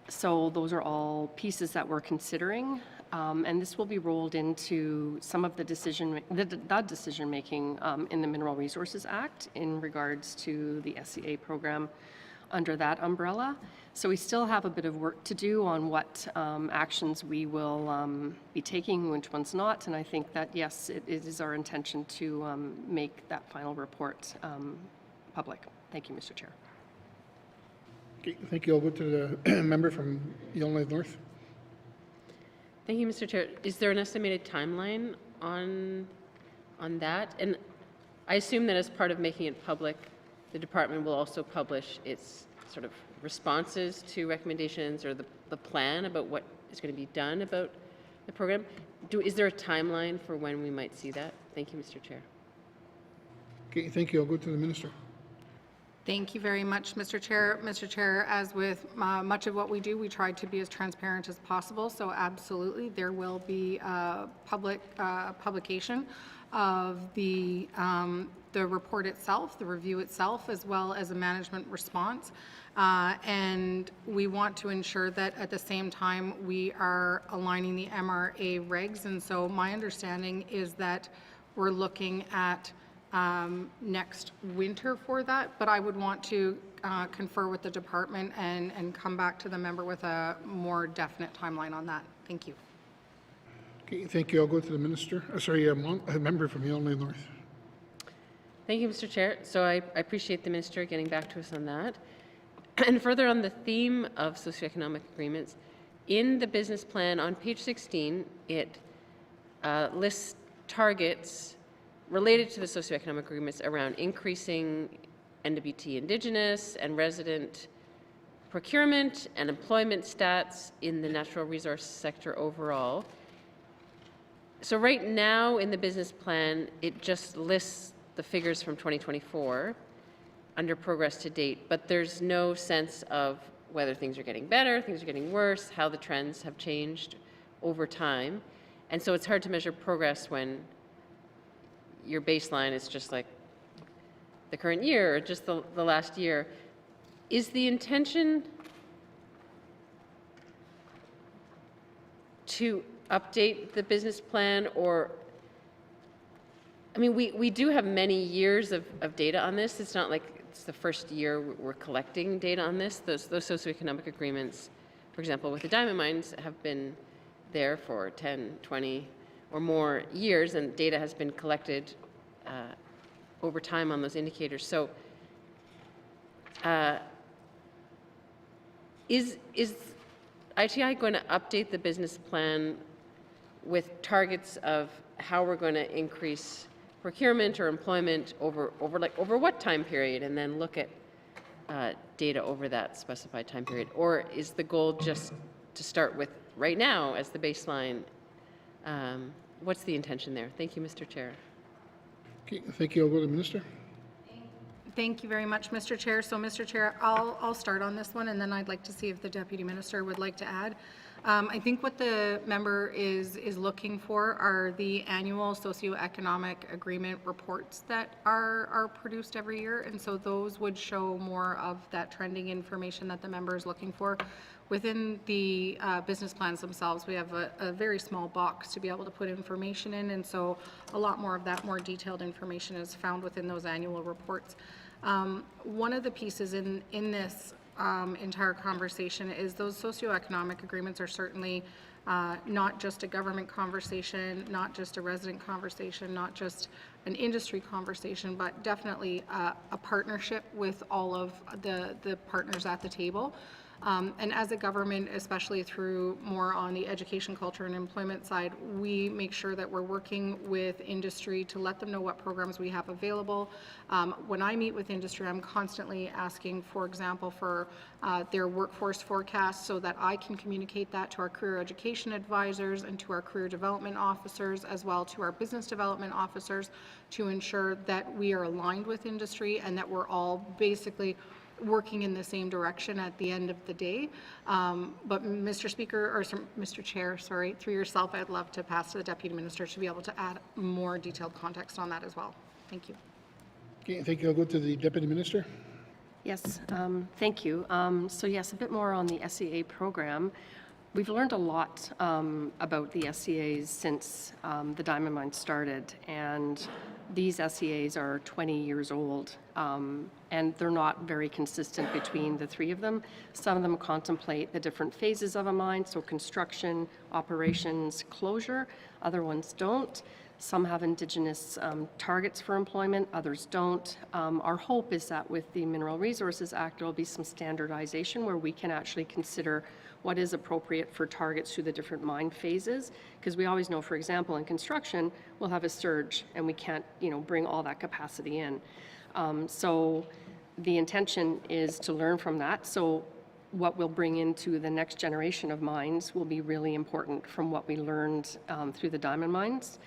So those are all pieces that we're considering, and this will be rolled into some of the decision-making in the Mineral Resources Act in regards to the SCA program under that umbrella. So we still have a bit of work to do on what actions we will be taking, which ones not, and I think that, yes, it is our intention to make that final report public. Thank you, Mr. Chair. Okay, thank you. I'll go to the member from Yellowknife North. Thank you, Mr. Chair. Is there an estimated timeline on that? And I assume that as part of making it public, the department will also publish its sort of responses to recommendations or the plan about what is going to be done about the program. Is there a timeline for when we might see that? Thank you, Mr. Chair. Okay, thank you. I'll go to the minister. Thank you very much, Mr. Chair. Mr. Chair, as with much of what we do, we try to be as transparent as possible. So absolutely, there will be a public publication of the report itself, the review itself, as well as a management response. And we want to ensure that at the same time we are aligning the MRA regs. And so my understanding is that we're looking at next winter for that, but I would want to confer with the department and come back to the member with a more definite timeline on that. Thank you. Okay, thank you. I'll go to the minister. A member from Yellowknife North. Thank you, Mr. Chair. So I appreciate the minister getting back to us on that. And further on the theme of socioeconomic agreements, in the business plan on page 16, it lists targets related to the socioeconomic agreements around increasing NWT Indigenous and resident procurement and employment stats in the natural resource sector overall. So right now in the business plan, it just lists the figures from 2024 under progress to date, but there's no sense of whether things are getting better, things are getting worse, how the trends have changed over time. And so it's hard to measure progress when your baseline is just like the current year or just the last year. Is the intention to update the business plan, or, I mean, we do have many years of data on this. It's not like it's the first year we're collecting data on this. Those socioeconomic agreements, for example, with the diamond mines have been there for 10, 20 or more years, and data has been collected over time on those indicators. So is ITI going to update the business plan with targets of how we're going to increase procurement or employment over what time period, and then look at data over that specified time period? Or is the goal just to start with right now as the baseline? What's the intention there? Thank you, Mr. Chair. Okay, thank you. I'll go to the minister. Thank you very much, Mr. Chair. So, Mr. Chair, I'll start on this one, and then I'd like to see if the Deputy Minister would like to add. I think what the member is looking for are the annual socioeconomic agreement reports that are produced every year, and so those would show more of that trending information that the member is looking for. Within the business plans themselves, we have a very small box to be able to put information in, and so a lot more of that more detailed information is found within those annual reports. One of the pieces in this entire conversation is those socioeconomic agreements are certainly not just a government conversation, not just a resident conversation, not just an industry conversation, but definitely a partnership with all of the partners at the table. And as a government, especially through more on the education, culture, and employment side, we make sure that we're working with industry to let them know what programs we have available. When I meet with industry, I'm constantly asking, for example, for their workforce forecast so that I can communicate that to our career education advisors and to our career development officers, as well to our business development officers, to ensure that we are aligned with industry and that we're all basically working in the same direction at the end of the day. But Mr. Speaker, or Mr. Chair, sorry, through yourself, I'd love to pass to the Deputy Minister to be able to add more detailed context on that as well. Thank you. Okay, thank you. I'll go to the Deputy Minister. Yes, thank you. So yes, a bit more on the SEA program. We've learned a lot about the SEAs since the diamond mine started, and these SEAs are 20 years old, and they're not very consistent between the three of them. Some of them contemplate the different phases of a mine, so construction, operations, closure. Other ones don't. Some have Indigenous targets for employment, others don't. Our hope is that with the Mineral Resources Act, there will be some standardization where we can actually consider what is appropriate for targets through the different mine phases, because we always know, for example, in construction, we'll have a surge and we can't, bring all that capacity in. So the intention is to learn from that. So what we'll bring into the next generation of mines will be really important from what we learned through the diamond mines.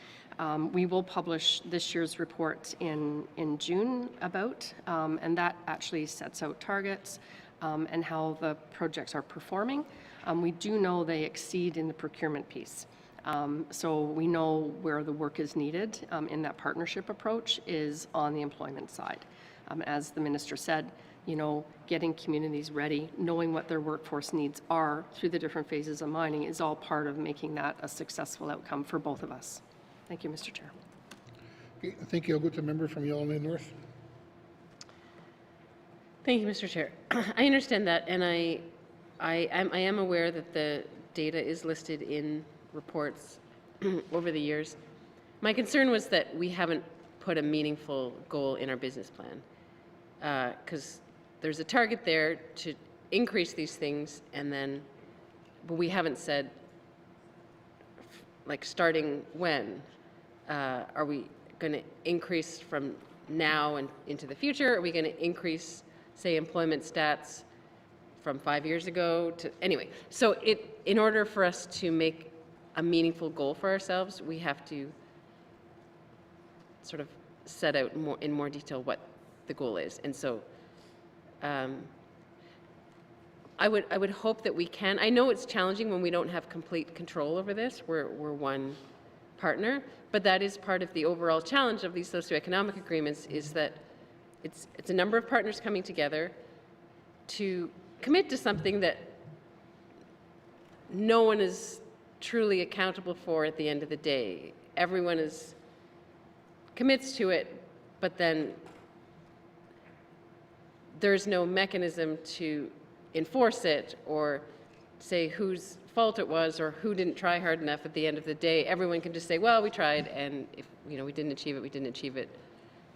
We will publish this year's report in June about, and that actually sets out targets and how the projects are performing. We do know they exceed in the procurement piece. So we know where the work is needed in that partnership approach is on the employment side. As the Minister said, getting communities ready, knowing what their workforce needs are through the different phases of mining is all part of making that a successful outcome for both of us. Thank you, Mr. Chair. Okay, thank you. I'll go to the member from Yellowknife North. Thank you, Mr. Chair. I understand that, and I am aware that the data is listed in reports over the years. My concern was that we haven't put a meaningful goal in our business plan, because there's a target there to increase these things, but we haven't said, like, starting when. Are we going to increase from now and into the future? Are we going to increase, say, employment stats from 5 years ago to, anyway. So in order for us to make a meaningful goal for ourselves, we have to sort of set out in more detail what the goal is. And so I would hope that we can. I know it's challenging when we don't have complete control over this. We're one partner, but that is part of the overall challenge of these socioeconomic agreements, is that it's a number of partners coming together to commit to something that no one is truly accountable for at the end of the day. Everyone commits to it, but then there's no mechanism to enforce it or say whose fault it was or who didn't try hard enough at the end of the day. Everyone can just say, well, we tried, and if we didn't achieve it, we didn't achieve it.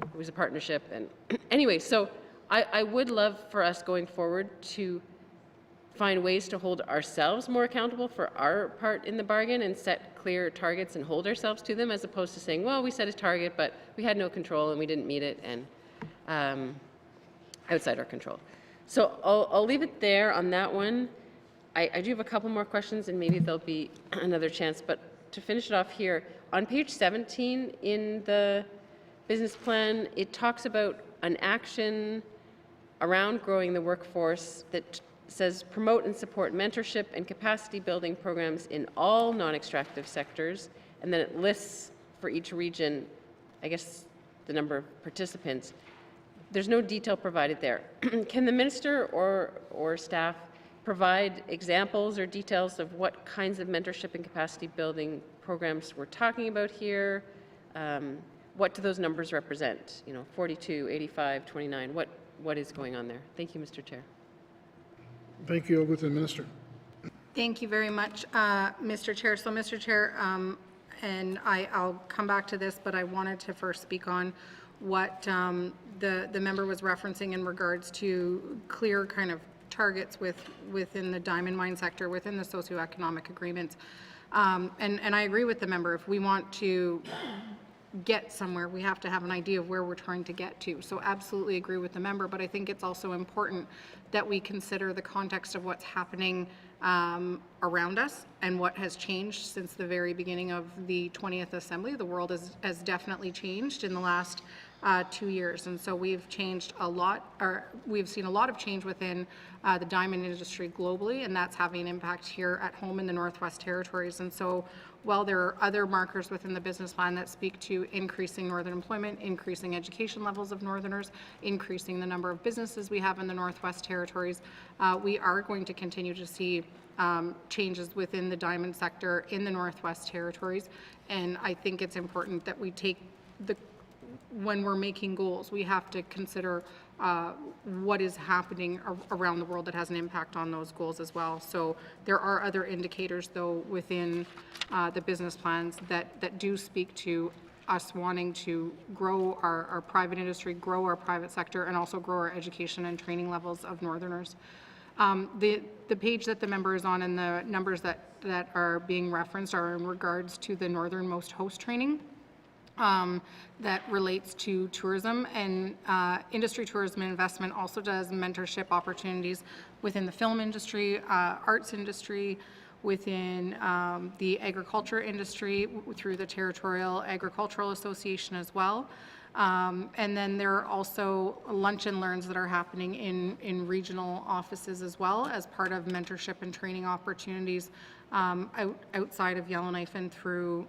It was a partnership. And anyway, so I would love for us going forward to find ways to hold ourselves more accountable for our part in the bargain and set clear targets and hold ourselves to them, as opposed to saying, well, we set a target, but we had no control and we didn't meet it, and outside our control. So I'll leave it there on that one. I do have a couple more questions, and maybe there'll be another chance, but to finish it off here, on page 17 in the business plan, it talks about an action around growing the workforce that says promote and support mentorship and capacity building programs in all non-extractive sectors, and then it lists for each region, I guess, the number of participants. There's no detail provided there. Can the minister or staff provide examples or details of what kinds of mentorship and capacity building programs we're talking about here? What do those numbers represent? 42, 85, 29, what is going on there? Thank you, Mr. Chair. Thank you. I'll go to the minister. Thank you very much, Mr. Chair. So, Mr. Chair, and I'll come back to this, but I wanted to first speak on what the member was referencing in regards to clear kind of targets within the diamond mine sector, within the socioeconomic agreements. And I agree with the member. If we want to get somewhere, we have to have an idea of where we're trying to get to. So absolutely agree with the member, but I think it's also important that we consider the context of what's happening around us and what has changed since the very beginning of the 20th Assembly. The world has definitely changed in the last 2 years, and so we've changed a lot, or we've seen a lot of change within the diamond industry globally, and that's having an impact here at home in the Northwest Territories. And so while there are other markers within the business plan that speak to increasing northern employment, increasing education levels of northerners, increasing the number of businesses we have in the Northwest Territories, we are going to continue to see changes within the diamond sector in the Northwest Territories. And I think it's important that we take when we're making goals, we have to consider what is happening around the world that has an impact on those goals as well. So there are other indicators, though, within the business plans that do speak to us wanting to grow our private industry, grow our private sector, and also grow our education and training levels of northerners. The page that the member is on and the numbers that are being referenced are in regards to the northernmost host training. That relates to tourism, and industry tourism and investment also does mentorship opportunities within the film industry, arts industry, within the agriculture industry through the Territorial Agricultural Association as well. And then there are also lunch and learns that are happening in regional offices as well as part of mentorship and training opportunities outside of Yellowknife and through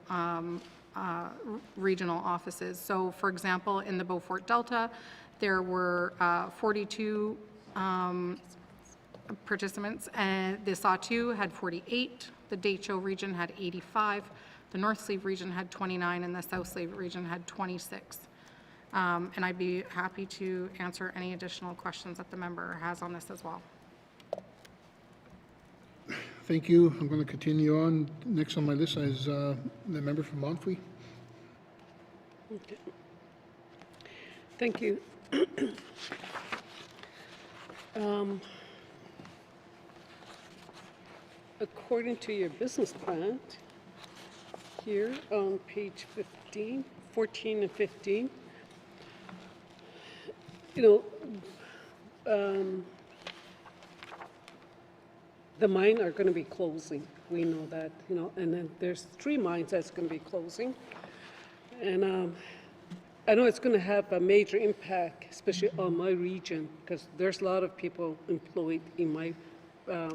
regional offices. So, for example, in the Beaufort Delta, there were 42 participants, and the Sawtoo had 48, the Dehcho region had 85, the North Sleeve region had 29, and the South Sleeve region had 26. And I'd be happy to answer any additional questions that the member has on this as well. Thank you. I'm going to continue on. Next on my list is the member from Montfrey. Okay. Thank you. According to your business plan, here on page 15, 14 and 15, the mine are going to be closing. We know that, and then there's 3 mines that's going to be closing. And I know it's going to have a major impact, especially on my region, because there's a lot of people employed in my, a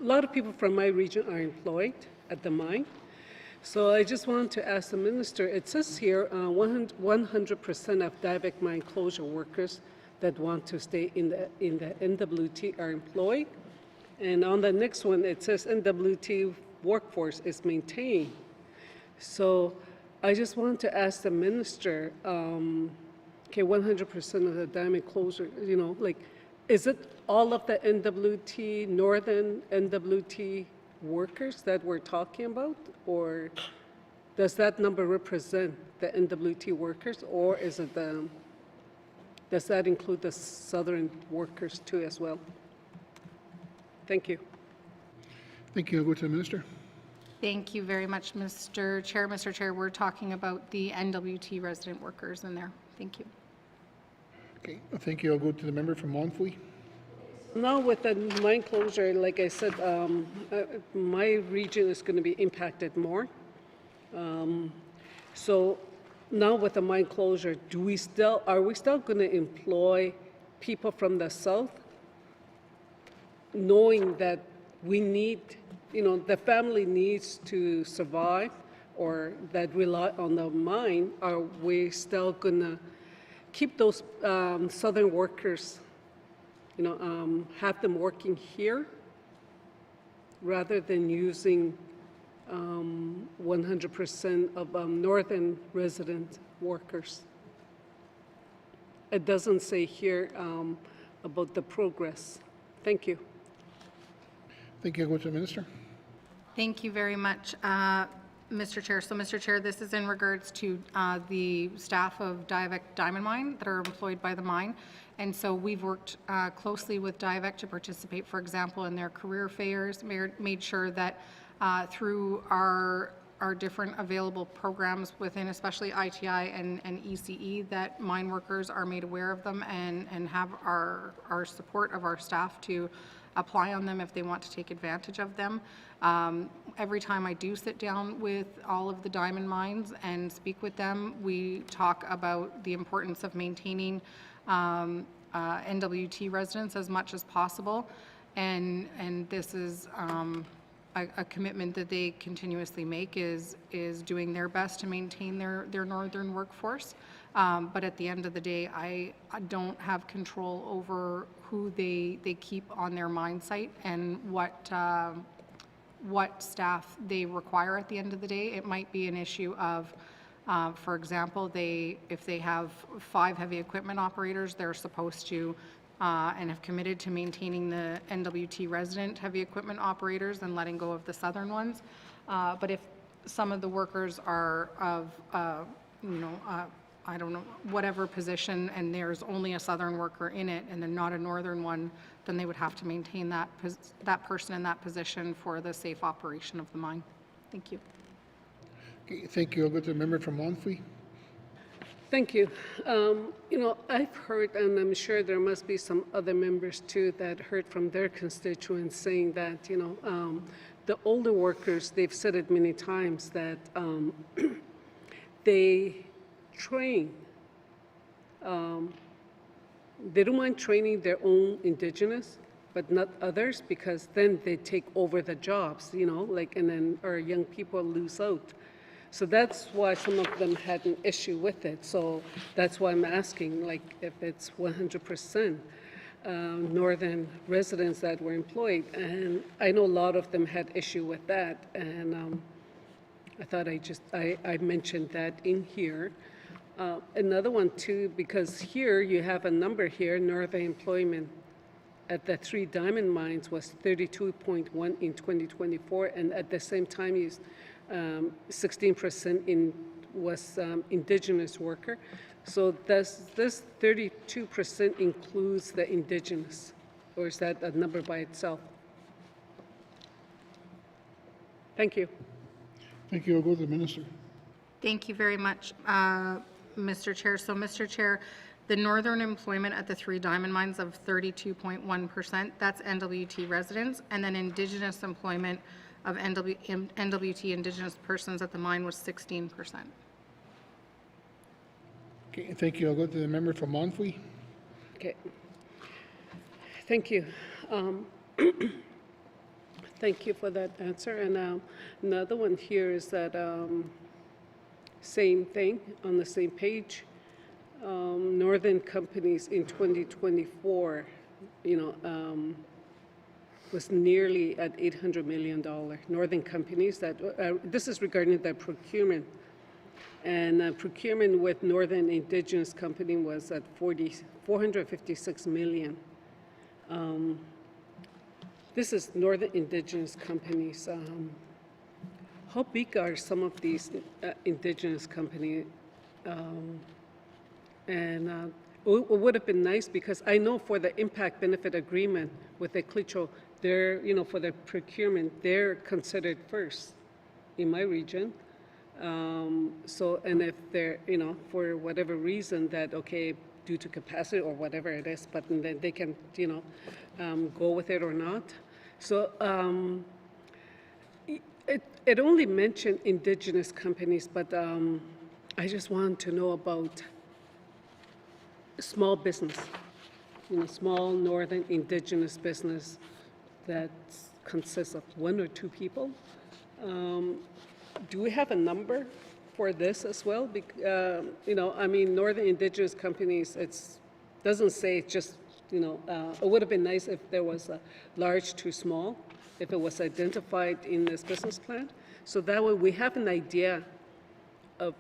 lot of people from my region are employed at the mine. So I just want to ask the minister, it says here 100% of Diavik mine closure workers that want to stay in the NWT are employed. And on the next one, it says NWT workforce is maintained. So I just want to ask the minister, okay, 100% of the diamond closure, is it all of the NWT, northern NWT workers that we're talking about? Or does that number represent the NWT workers? Or is it does that include the southern workers too as well? Thank you. Thank you. I'll go to the minister. Thank you very much, Mr. Chair. Mr. Chair, we're talking about the NWT resident workers in there. Thank you. Okay. Thank you. I'll go to the member from Montfrey. Now with the mine closure, like I said, my region is going to be impacted more. So now with the mine closure, are we still going to employ people from the south, knowing that we need, the family needs to survive, or that rely on the mine? Are we still going to keep those southern workers, have them working here rather than using 100% of northern resident workers? It doesn't say here about the progress. Thank you. Thank you. Go to the Minister. Thank you very much, Mr. Chair. So, Mr. Chair, this is in regards to the staff of Diavik Diamond Mine that are employed by the mine. And so we've worked closely with Diavik to participate, for example, in their career fairs, made sure that through our different available programs within especially ITI and ECE, that mine workers are made aware of them and have our support of our staff to apply on them if they want to take advantage of them. Every time I do sit down with all of the diamond mines and speak with them, we talk about the importance of maintaining NWT residents as much as possible, and this is a commitment that they continuously make, is doing their best to maintain their northern workforce. But at the end of the day, I don't have control over who they keep on their mine site and what staff they require at the end of the day. It might be an issue of, for example, if they have 5 heavy equipment operators, they're supposed to and have committed to maintaining the NWT resident heavy equipment operators and letting go of the southern ones. But if some of the workers are of, I don't know, whatever position, and there's only a southern worker in it and they're not a northern one, then they would have to maintain that person in that position for the safe operation of the mine. Thank you. Okay, thank you. I'll go to the member from Monfrey. Thank you. I've heard, and I'm sure there must be some other members too that heard from their constituents saying that, the older workers, they've said it many times, that they train. They don't mind training their own Indigenous, but not others, because then they take over the jobs, and then our young people lose out. So that's why some of them had an issue with it. So that's why I'm asking, if it's 100% northern residents that were employed. And I know a lot of them had issue with that. And I thought I mentioned that in here. Another one too, because here you have a number here, northern employment at the 3 diamond mines was 32.1 in 2024, and at the same time 16% was Indigenous worker. So does this 32% includes the Indigenous, or is that a number by itself? Thank you. Thank you. I'll go to the Minister. Thank you very much, Mr. Chair. So, Mr. Chair, the northern employment at the 3 diamond mines of 32.1%, that's NWT residents, and then Indigenous employment of NWT Indigenous persons at the mine was 16%. Okay, thank you. I'll go to the member from Monfrey. Okay. Thank you. Thank you for that answer. And another one here is that same thing on the same page. Northern companies in 2024, was nearly at $800 million. Northern companies that, this is regarding the procurement. And procurement with Northern Indigenous company was at 456 million. This is Northern Indigenous companies. How big are some of these Indigenous companies? It would have been nice, because I know for the impact benefit agreement with the Klitschko, they're, for the procurement, they're considered first in my region. And if they're, for whatever reason that, okay, due to capacity or whatever it is, but then they can, go with it or not. So it only mentioned Indigenous companies, but I just want to know about small business, small northern indigenous business that consists of 1 or 2 people. Do we have a number for this as well? I mean, northern indigenous companies, doesn't say just, it would have been nice if there was a large to small, if it was identified in this business plan. So that way we have an idea of,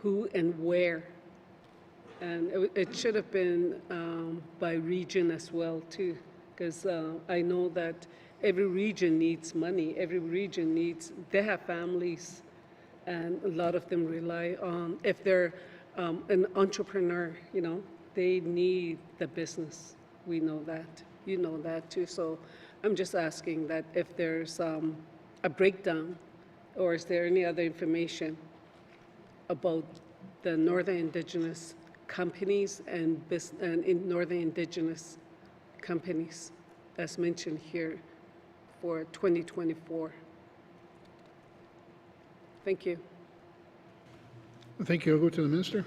who and where. And it should have been by region as well, too, because I know that every region needs money. Every region they have families, and a lot of them rely on, if they're an entrepreneur, they need the business. We know that. You know that, too. So I'm just asking that if there's a breakdown, or is there any other information about the Northern Indigenous companies and in Northern Indigenous companies as mentioned here for 2024. Thank you. Thank you. I'll go to the minister.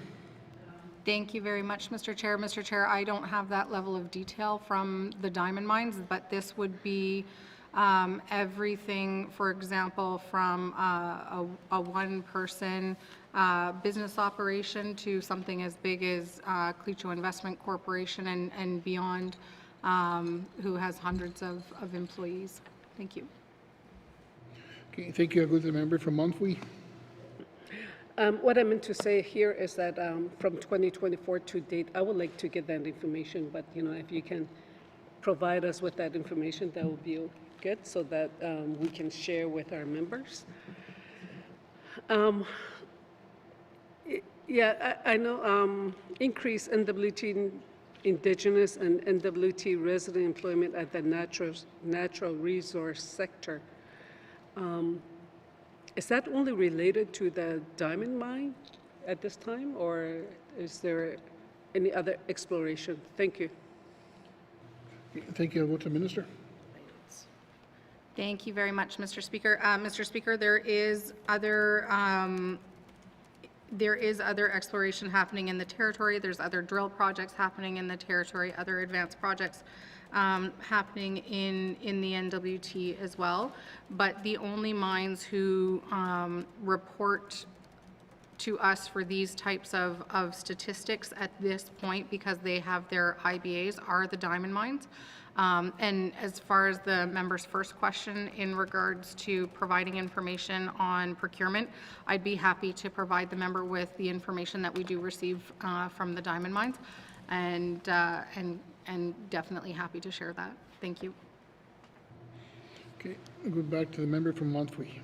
Thank you very much, Mr. Chair. Mr. Chair, I don't have that level of detail from the diamond mines, but this would be everything, for example, from a one-person business operation to something as big as Clecho Investment Corporation and beyond, who has hundreds of employees. Thank you. Okay, thank you. I'll go to the member from Monthwy. What I meant to say here is that from 2024 to date, I would like to get that information, but if you can provide us with that information, that would be good, so that we can share with our members. I know increase NWT Indigenous and NWT resident employment at the natural resource sector. Is that only related to the diamond mine at this time, or is there any other exploration? Thank you. Thank you. I'll go to the minister. Thank you very much, Mr. Speaker. Mr. Speaker, there is other exploration happening in the territory. There's other drill projects happening in the territory, other advanced projects happening in the NWT as well. But the only mines who report to us for these types of statistics at this point, because they have their IBAs, are the diamond mines. And as far as the member's first question in regards to providing information on procurement, I'd be happy to provide the member with the information that we do receive from the diamond mines, and definitely happy to share that. Thank you. Okay, I'll go back to the member from Monthwy.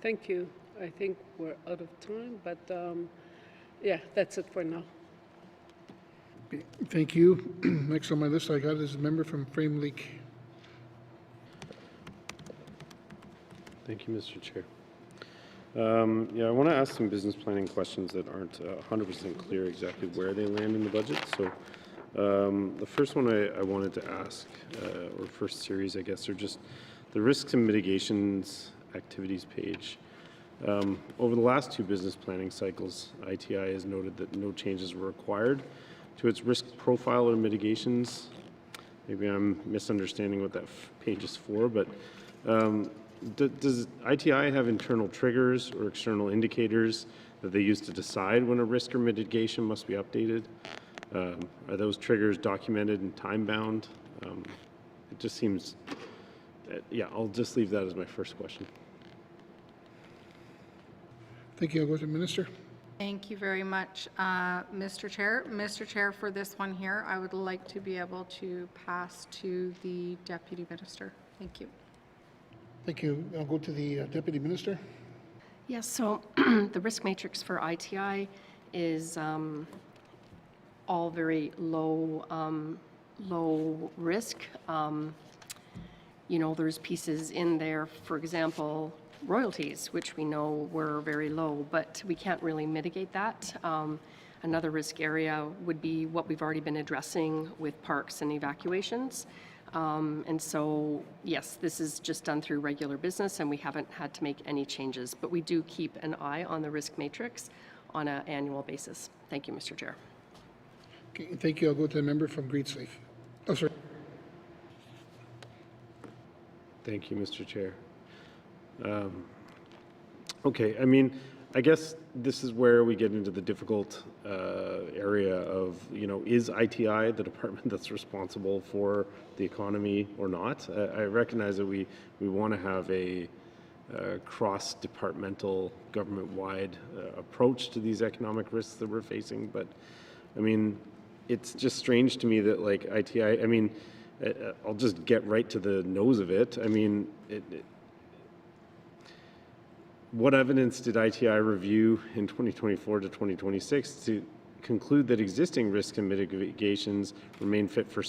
Thank you. I think we're out of time, but yeah, that's it for now. Okay, thank you. Next on my list I got is a member from Frame Lake. Thank you, Mr. Chair. I want to ask some business planning questions that aren't 100% clear exactly where they land in the budget. So the first one I wanted to ask, or first series, I guess, are just the risks and mitigations activities page. Over the last 2 business planning cycles, ITI has noted that no changes were required to its risk profile or mitigations. Maybe I'm misunderstanding what that page is for, but does ITI have internal triggers or external indicators that they use to decide when a risk or mitigation must be updated? Are those triggers documented and time-bound? It just seems, I'll just leave that as my first question. Thank you. I'll go to the minister. Thank you very much, Mr. Chair. Mr. Chair, for this one here, I would like to be able to pass to the Deputy Minister. Thank you. Thank you. I'll go to the Deputy Minister. Yes, so the risk matrix for ITI is all very low risk. There's pieces in there, for example, royalties, which we know were very low, but we can't really mitigate that. Another risk area would be what we've already been addressing with parks and evacuations. And so, yes, this is just done through regular business, and we haven't had to make any changes. But we do keep an eye on the risk matrix on an annual basis. Thank you, Mr. Chair. Okay, thank you. I'll go to the member from Great Slave. Oh, sorry. Thank you, Mr. Chair. Okay, I mean, I guess this is where we get into the difficult area of, you know, is ITI the department that's responsible for the economy or not? I recognize that we want to have a cross-departmental, government-wide approach to these economic risks that we're facing, but I mean, it's just strange to me that, like, ITI, I mean, I'll just get right to the nose of it. I mean, what evidence did ITI review in 2024 to 2026 to conclude that existing risk and mitigations remain fit for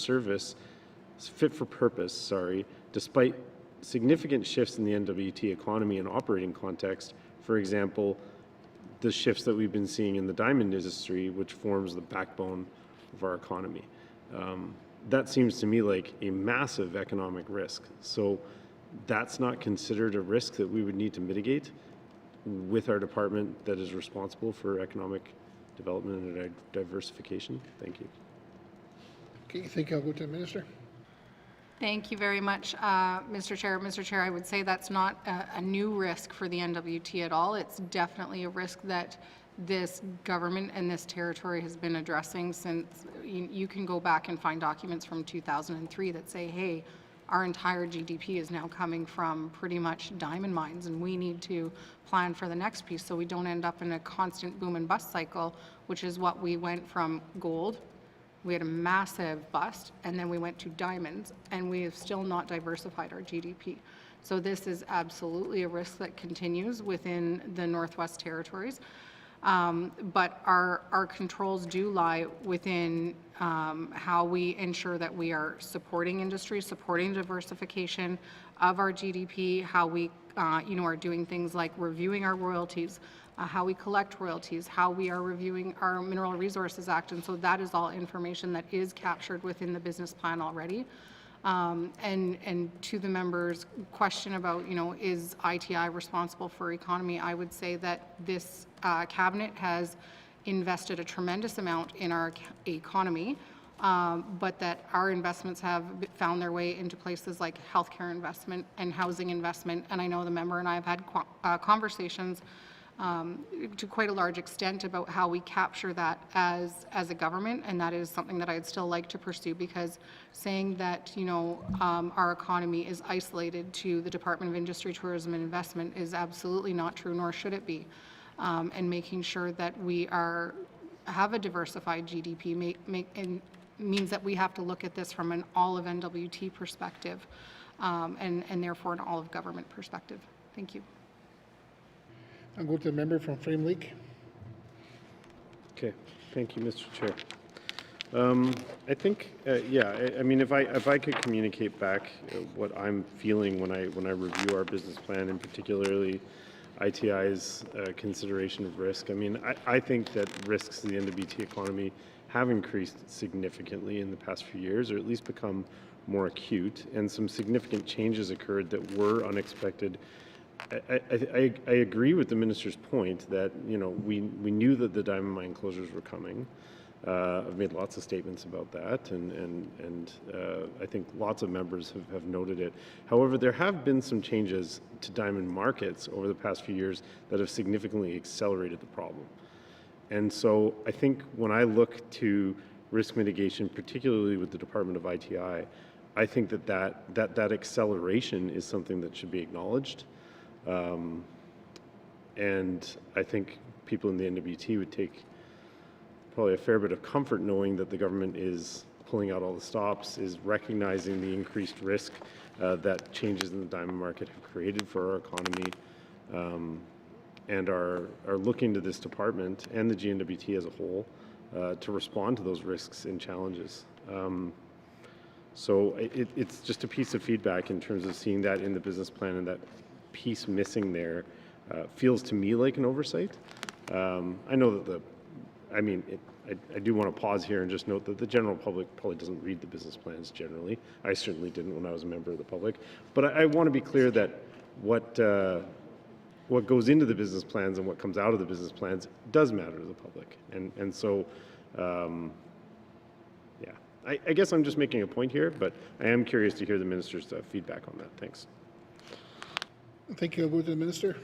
purpose, despite significant shifts in the NWT economy and operating context? For example, the shifts that we've been seeing in the diamond industry, which forms the backbone of our economy. That seems to me like a massive economic risk. So that's not considered a risk that we would need to mitigate with our department that is responsible for economic development and diversification. Thank you. Okay, thank you. I'll go to the minister. Thank you very much, Mr. Chair. Mr. Chair, I would say that's not a new risk for the NWT at all. It's definitely a risk that this government and this territory has been addressing since you can go back and find documents from 2003 that say, hey, our entire GDP is now coming from pretty much diamond mines, and we need to plan for the next piece so we don't end up in a constant boom and bust cycle, which is what we went from gold. We had a massive bust, and then we went to diamonds, and we have still not diversified our GDP. So this is absolutely a risk that continues within the Northwest Territories. But our controls do lie within how we ensure that we are supporting industry, supporting diversification of our GDP, how we are doing things like reviewing our royalties, how we collect royalties, how we are reviewing our Mineral Resources Act. And so that is all information that is captured within the business plan already. And to the member's question about, is ITI responsible for economy, I would say that this cabinet has invested a tremendous amount in our economy, but that our investments have found their way into places like healthcare investment and housing investment. And I know the member and I have had conversations to quite a large extent about how we capture that as a government, and that is something that I'd still like to pursue, because saying that our economy is isolated to the Department of Industry, Tourism and Investment is absolutely not true, nor should it be. And making sure that we have a diversified GDP means that we have to look at this from an all of NWT perspective, and therefore an all of government perspective. Thank you. I'll go to the member from Frame Lake. Okay, thank you, Mr. Chair. I think, I mean, if I could communicate back what I'm feeling when I review our business plan, and particularly ITI's consideration of risk. I mean, I think that risks to the NWT economy have increased significantly in the past few years, or at least become more acute, and some significant changes occurred that were unexpected. I agree with the minister's point that we knew that the diamond mine closures were coming. I've made lots of statements about that, and I think lots of members have noted it. However, there have been some changes to diamond markets over the past few years that have significantly accelerated the problem. And so I think when I look to risk mitigation, particularly with the Department of ITI, I think that acceleration is something that should be acknowledged. And I think people in the NWT would take probably a fair bit of comfort knowing that the government is pulling out all the stops, is recognizing the increased risk that changes in the diamond market have created for our economy, and are looking to this department and the GNWT as a whole to respond to those risks and challenges. So it's just a piece of feedback in terms of seeing that in the business plan, and that piece missing there feels to me like an oversight. I know that I mean, I do want to pause here and just note that the general public probably doesn't read the business plans generally. I certainly didn't when I was a member of the public. But I want to be clear that what goes into the business plans and what comes out of the business plans does matter to the public. And so, yeah, I guess I'm just making a point here, but I am curious to hear the minister's feedback on that. Thanks. Thank you. I'll go to the minister.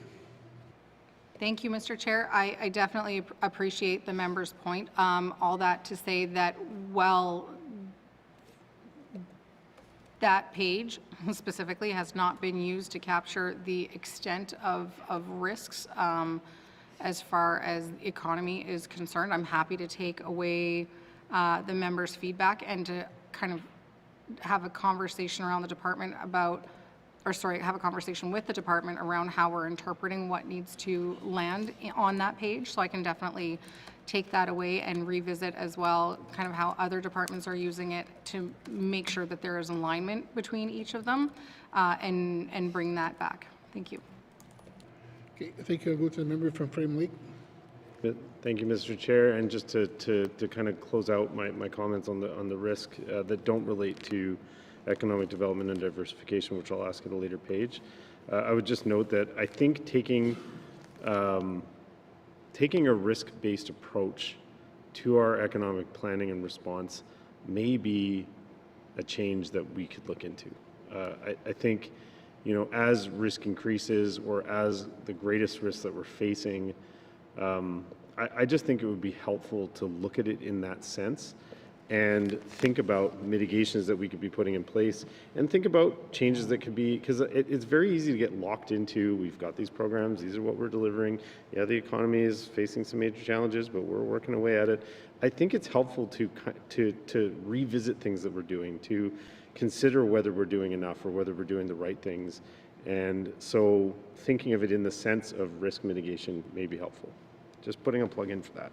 Thank you, Mr. Chair. I definitely appreciate the member's point. All that to say that, well, that page specifically has not been used to capture the extent of risks as far as the economy is concerned. I'm happy to take away the member's feedback and to kind of have a conversation around the department about, or sorry, have a conversation with the department around how we're interpreting what needs to land on that page. So I can definitely take that away and revisit as well kind of how other departments are using it to make sure that there is alignment between each of them and bring that back. Thank you. Okay, thank you. I'll go to the member from Frame Lake. Thank you, Mr. Chair. And just to kind of close out my comments on the risk that don't relate to economic development and diversification, which I'll ask at a later page. I would just note that I think taking a risk-based approach to our economic planning and response may be a change that we could look into. I think, you know, as risk increases or as the greatest risks that we're facing, I just think it would be helpful to look at it in that sense and think about mitigations that we could be putting in place and think about changes that could be, because it's very easy to get locked into, we've got these programs, these are what we're delivering. Yeah, the economy is facing some major challenges, but we're working away at it. I think it's helpful to revisit things that we're doing, to consider whether we're doing enough or whether we're doing the right things. And so thinking of it in the sense of risk mitigation may be helpful. Just putting a plug in for that.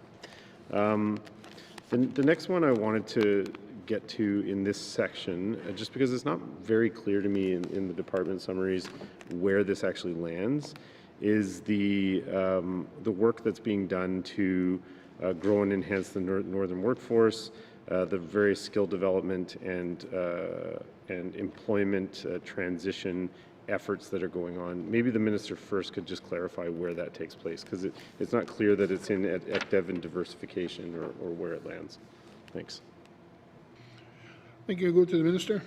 The next one I wanted to get to in this section, just because it's not very clear to me in the department summaries where this actually lands, is the work that's being done to grow and enhance the northern workforce, the various skill development and employment transition efforts that are going on. Maybe the minister first could just clarify where that takes place, because it's not clear that it's in ECDEV and diversification or where it lands. Thanks. Thank you. I'll go to the minister.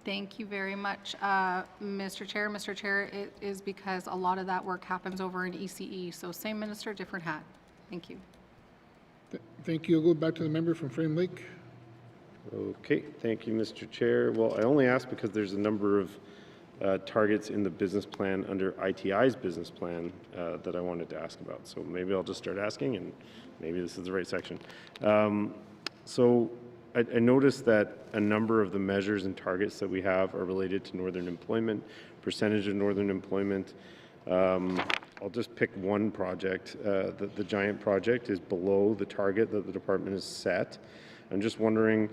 Thank you very much, Mr. Chair. Mr. Chair, it is because a lot of that work happens over in ECE, so same minister, different hat. Thank you. Thank you. I'll go back to the member from Frame Lake. Okay, thank you, Mr. Chair. Well, I only asked because there's a number of targets in the business plan under ITI's business plan that I wanted to ask about. So maybe I'll just start asking, and maybe this is the right section. So I noticed that a number of the measures and targets that we have are related to northern employment, percentage of northern employment. I'll just pick one project. The Giant project is below the target that the department has set. I'm just wondering,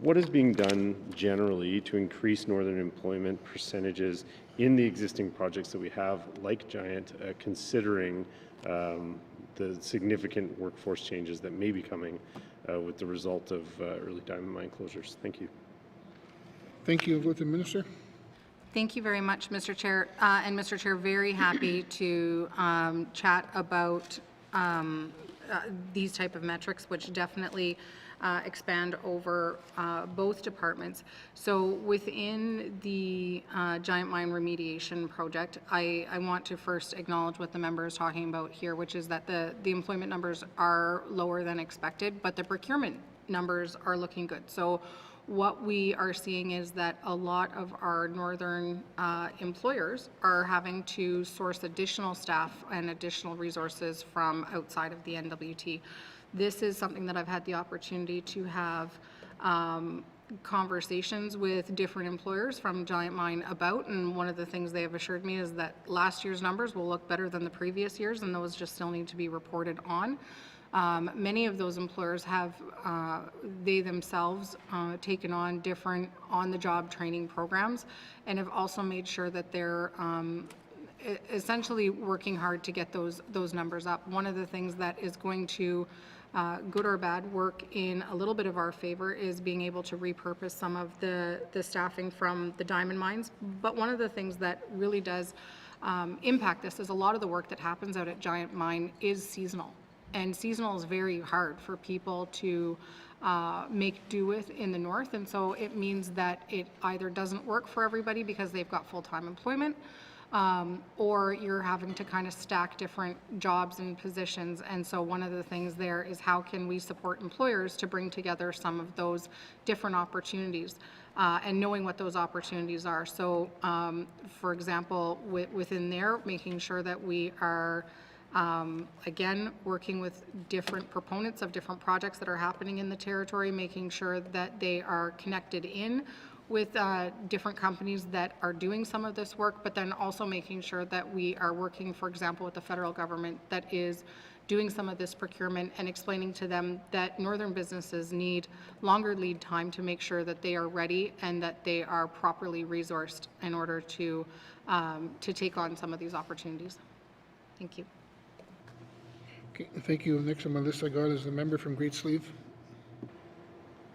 what is being done generally to increase northern employment percentages in the existing projects that we have, like Giant, considering the significant workforce changes that may be coming with the result of early diamond mine closures? Thank you. Thank you. I'll go to the minister. Thank you very much, Mr. Chair. And Mr. Chair, very happy to chat about these type of metrics, which definitely expand over both departments. So within the Giant Mine remediation project, I want to first acknowledge what the member is talking about here, which is that the employment numbers are lower than expected, but the procurement numbers are looking good. So what we are seeing is that a lot of our northern employers are having to source additional staff and additional resources from outside of the NWT. This is something that I've had the opportunity to have conversations with different employers from Giant Mine about, and one of the things they have assured me is that last year's numbers will look better than the previous years, and those just still need to be reported on. Many of those employers have, they themselves, taken on different on-the-job training programs and have also made sure that they're essentially working hard to get those numbers up. One of the things that is going to, good or bad, work in a little bit of our favor is being able to repurpose some of the staffing from the diamond mines. But one of the things that really does impact this is a lot of the work that happens out at Giant Mine is seasonal. And seasonal is very hard for people to make do with in the north. And so it means that it either doesn't work for everybody because they've got full-time employment, or you're having to kind of stack different jobs and positions. And so one of the things there is how can we support employers to bring together some of those different opportunities and knowing what those opportunities are. So for example, within there, making sure that we are again, working with different proponents of different projects that are happening in the territory, making sure that they are connected in with different companies that are doing some of this work, but then also making sure that we are working, for example, with the federal government that is doing some of this procurement and explaining to them that northern businesses need longer lead time to make sure that they are ready and that they are properly resourced in order to take on some of these opportunities. Thank you. Okay, thank you. Next on my list I got is the member from Great Sleeve.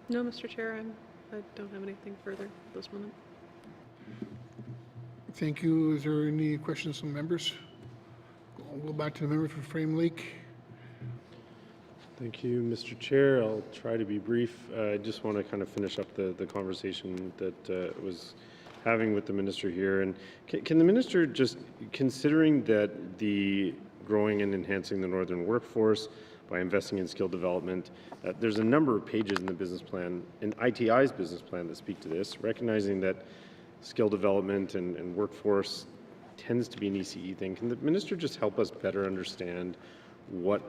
No, Mr. Chair, I don't have anything further at this moment. Thank you. Is there any questions from members? I'll go back to the member from Frame Lake. Thank you, Mr. Chair. I'll try to be brief. I just want to kind of finish up the conversation that was having with the minister here. And can the minister just, considering that the growing and enhancing the northern workforce by investing in skill development, there's a number of pages in the business plan, in ITI's business plan, that speak to this, recognizing that skill development and workforce tends to be an ECE thing. Can the minister just help us better understand what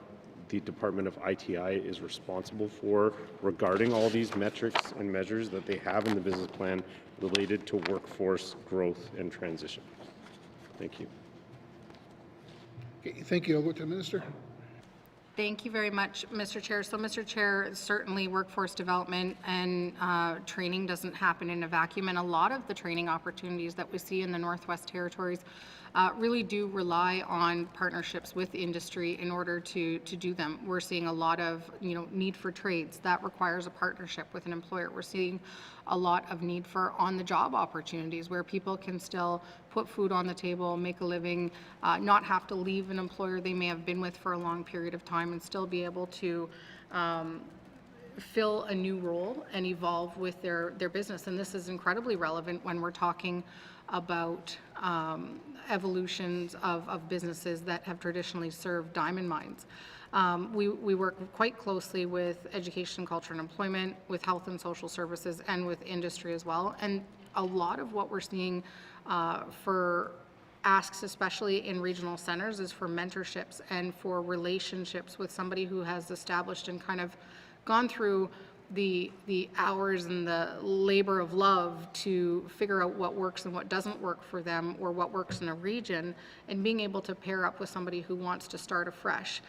the Department of ITI is responsible for regarding all these metrics and measures that they have in the business plan related to workforce growth and transition? Thank you. Okay, thank you. I'll go to the minister. Thank you very much, Mr. Chair. So, Mr. Chair, certainly workforce development and training doesn't happen in a vacuum, and a lot of the training opportunities that we see in the Northwest Territories really do rely on partnerships with industry in order to do them. We're seeing a lot of need for trades. That requires a partnership with an employer. We're seeing a lot of need for on-the-job opportunities where people can still put food on the table, make a living, not have to leave an employer they may have been with for a long period of time and still be able to fill a new role and evolve with their business. And this is incredibly relevant when we're talking about evolutions of businesses that have traditionally served diamond mines. We work quite closely with education, culture, and employment, with health and social services, and with industry as well. And a lot of what we're seeing for asks, especially in regional centers, is for mentorships and for relationships with somebody who has established and kind of gone through the hours and the labor of love to figure out what works and what doesn't work for them, or what works in a region, and being able to pair up with somebody who wants to start afresh.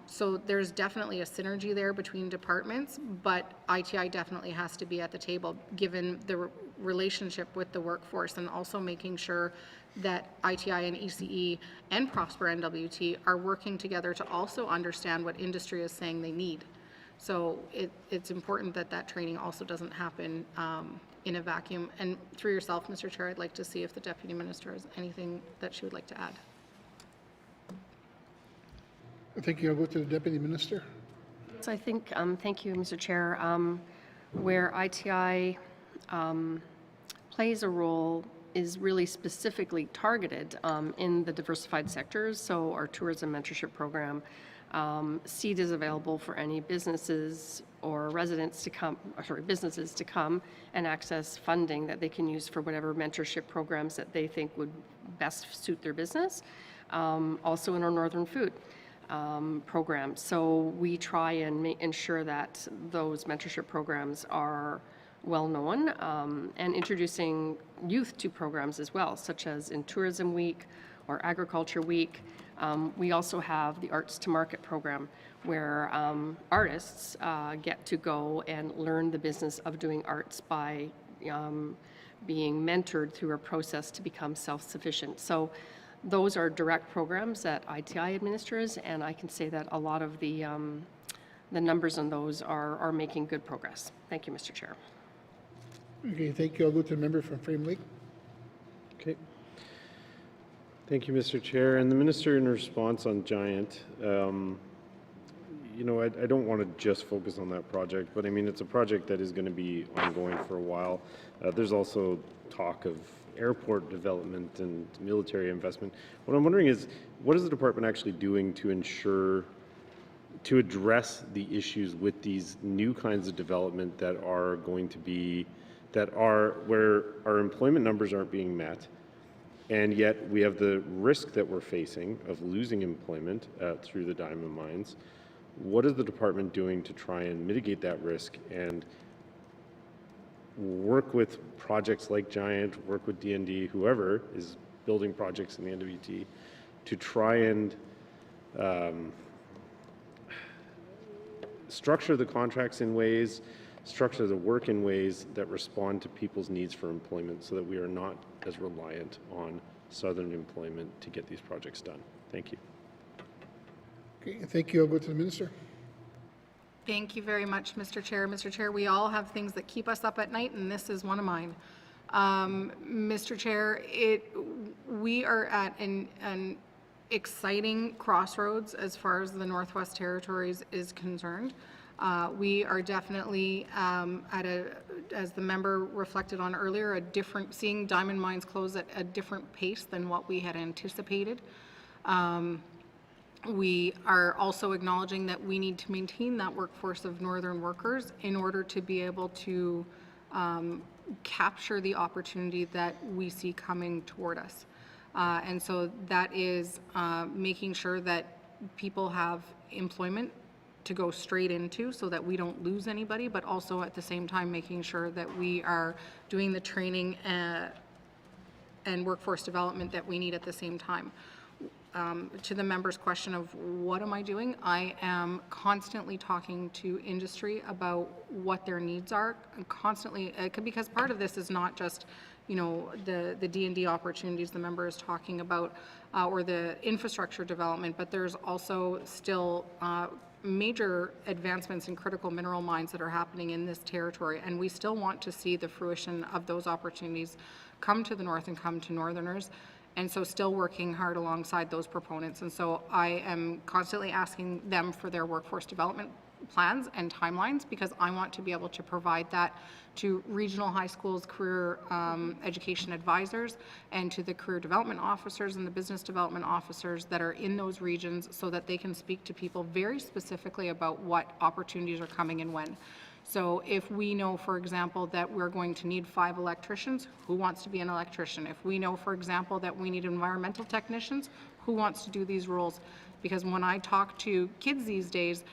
So there's definitely a synergy there between departments, but ITI definitely has to be at the table given the relationship with the workforce, and also making sure that ITI and ECE and Prosper NWT are working together to also understand what industry is saying they need. So it's important that that training also doesn't happen in a vacuum. And through yourself, Mr. Chair, I'd like to see if the Deputy Minister has anything that she would like to add. Thank you. I'll go to the Deputy Minister. So I think, thank you, Mr. Chair, where ITI plays a role is really specifically targeted in the diversified sectors. So our tourism mentorship program, seed is available for any businesses or residents to come, businesses to come and access funding that they can use for whatever mentorship programs that they think would best suit their business. Also in our Northern Food program. So we try and ensure that those mentorship programs are well known, and introducing youth to programs as well, such as in Tourism Week or Agriculture Week. We also have the Arts to Market program, where artists get to go and learn the business of doing arts by being mentored through a process to become self-sufficient. So Those are direct programs that ITI administers, and I can say that a lot of the numbers on those are making good progress. Thank you, Mr. Chair. Okay, thank you. I'll go to the member from Frame Lake. Okay. Thank you, Mr. Chair. And the Minister, in response on Giant, you know, I don't want to just focus on that project, but I mean, it's a project that is going to be ongoing for a while. There's also talk of airport development and military investment. What I'm wondering is, what is the department actually doing to ensure, to address the issues with these new kinds of development that are going to be, that are where our employment numbers aren't being met, and yet we have the risk that we're facing of losing employment through the diamond mines? What is the department doing to try and mitigate that risk and work with projects like Giant, work with DND, whoever is building projects in the NWT, to try and structure the contracts in ways, structure the work in ways that respond to people's needs for employment, so that we are not as reliant on Southern employment to get these projects done? Thank you. Okay, thank you. I'll go to the Minister. Thank you very much, Mr. Chair. Mr. Chair, we all have things that keep us up at night, and this is one of mine. Mr. Chair, we are at an exciting crossroads as far as the Northwest Territories is concerned. We are definitely at as the member reflected on earlier, seeing diamond mines close at a different pace than what we had anticipated. We are also acknowledging that we need to maintain that workforce of northern workers in order to be able to capture the opportunity that we see coming toward us. And so that is making sure that people have employment to go straight into so that we don't lose anybody, but also at the same time making sure that we are doing the training and workforce development that we need at the same time. To the member's question of what am I doing, I am constantly talking to industry about what their needs are, and constantly, because part of this is not just, you know, the D&D opportunities the member is talking about, or the infrastructure development, but there's also still major advancements in critical mineral mines that are happening in this territory, and we still want to see the fruition of those opportunities come to the north and come to northerners. And so still working hard alongside those proponents. And so I am constantly asking them for their workforce development plans and timelines, because I want to be able to provide that to regional high schools, career education advisors, and to the career development officers and the business development officers that are in those regions, so that they can speak to people very specifically about what opportunities are coming and when. So if we know, for example, that we're going to need 5 electricians, who wants to be an electrician? If we know, for example, that we need environmental technicians, who wants to do these roles? Because when I talk to kids these days,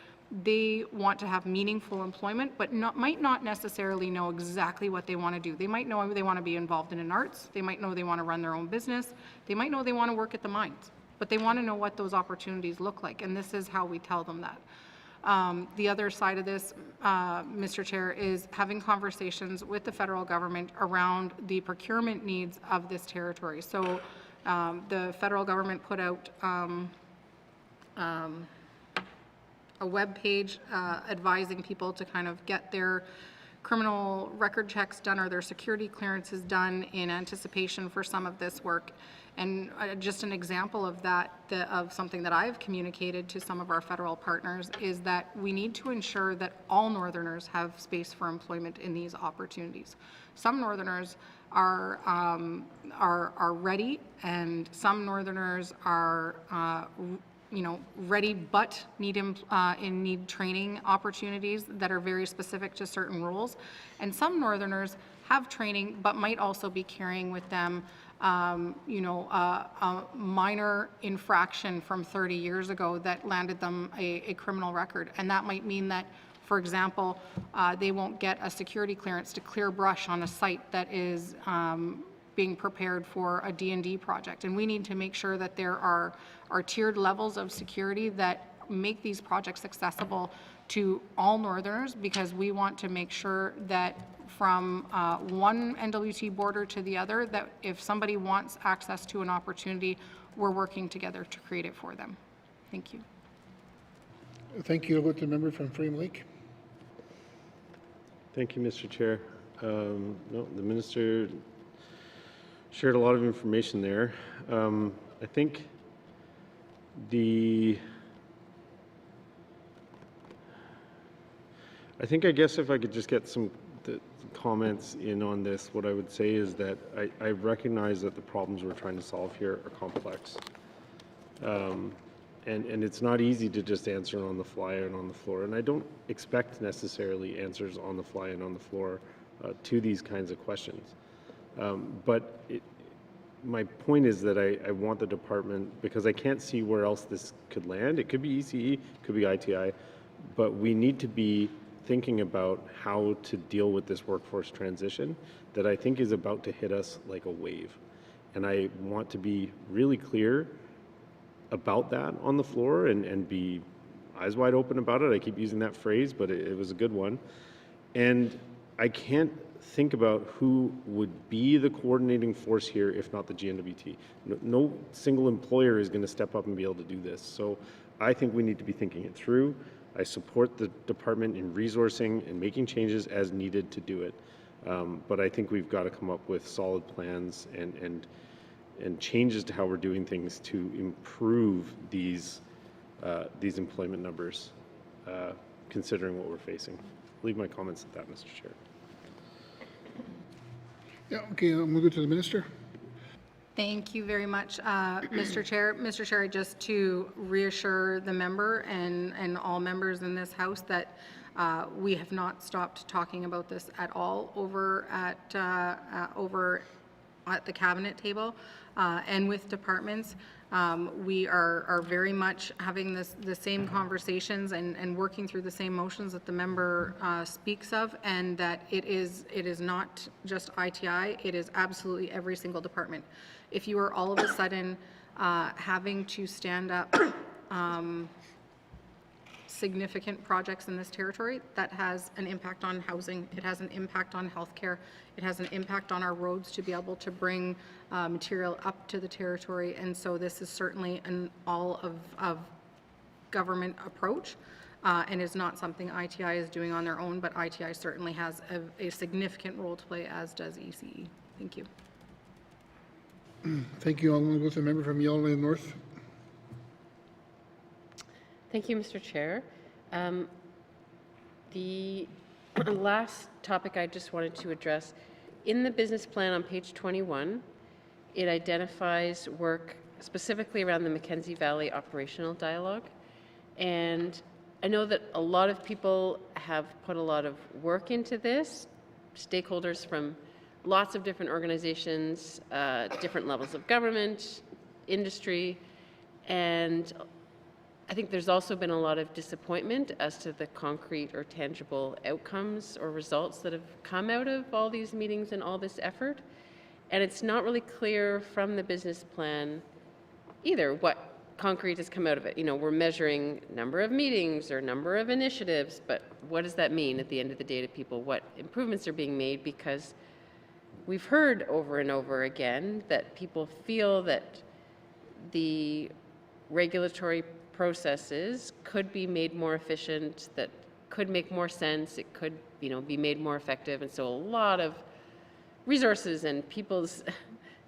they want to have meaningful employment, but might not necessarily know exactly what they want to do. They might know they want to be involved in an arts, they might know they want to run their own business, they might know they want to work at the mines, but they want to know what those opportunities look like, and this is how we tell them that. The other side of this, Mr. Chair, is having conversations with the federal government around the procurement needs of this territory. So the federal government put out a web page advising people to kind of get their criminal record checks done or their security clearances done in anticipation for some of this work. And just an example of that, of something that I've communicated to some of our federal partners, is that we need to ensure that all northerners have space for employment in these opportunities. Some northerners are ready, and some northerners are ready but need training opportunities that are very specific to certain roles. And some northerners have training but might also be carrying with them a minor infraction from 30 years ago that landed them a criminal record. And that might mean that, for example, they won't get a security clearance to clear brush on a site that is being prepared for a D&D project. And we need to make sure that there are tiered levels of security that make these projects accessible to all northerners, because we want to make sure that from one NWT border to the other, that if somebody wants access to an opportunity we're working together to create it for them. Thank you. Thank you. I'll go to the member from Frame Lake. Thank you, Mr. Chair. No, the minister shared a lot of information there. I think I guess if I could just get some comments in on this, what I would say is that I recognize that the problems we're trying to solve here are complex. And it's not easy to just answer on the fly and on the floor. And I don't expect necessarily answers on the fly and on the floor to these kinds of questions. But my point is that I want the department, because I can't see where else this could land. It could be ECE, could be ITI, but we need to be thinking about how to deal with this workforce transition that I think is about to hit us like a wave. And I want to be really clear about that on the floor and be eyes wide open about it. I keep using that phrase, but it was a good one. And I can't think about who would be the coordinating force here if not the GNWT. No single employer is going to step up and be able to do this. So I think we need to be thinking it through. I support the department in resourcing and making changes as needed to do it. But I think we've got to come up with solid plans and changes to how we're doing things to improve these employment numbers, considering what we're facing. I'll leave my comments at that, Mr. Chair. Yeah, okay, I'm going to go to the minister. Thank you very much, Mr. Chair. Mr. Chair, just to reassure the member and all members in this House that we have not stopped talking about this at all over at the cabinet table and with departments. We are very much having the same conversations and working through the same motions that the member speaks of, and that it is not just ITI, it is absolutely every single department. If you are all of a sudden having to stand up significant projects in this territory, that has an impact on housing, it has an impact on healthcare, it has an impact on our roads to be able to bring material up to the territory. And so this is certainly an all of government approach and is not something ITI is doing on their own, but ITI certainly has a significant role to play, as does ECE. Thank you. Thank you. I'm going to go to the member from Yellowknife North. Thank you, Mr. Chair. The last topic I just wanted to address, in the business plan on page 21, it identifies work specifically around the Mackenzie Valley operational dialogue. And I know that a lot of people have put a lot of work into this, stakeholders from lots of different organizations, different levels of government, industry, and I think there's also been a lot of disappointment as to the concrete or tangible outcomes or results that have come out of all these meetings and all this effort. And it's not really clear from the business plan either what concrete has come out of it. You know, we're measuring number of meetings or number of initiatives, but what does that mean at the end of the day to people? What improvements are being made? Because we've heard over and over again that people feel that the regulatory processes could be made more efficient, that could make more sense, it could, you know, be made more effective. And so a lot of resources and people's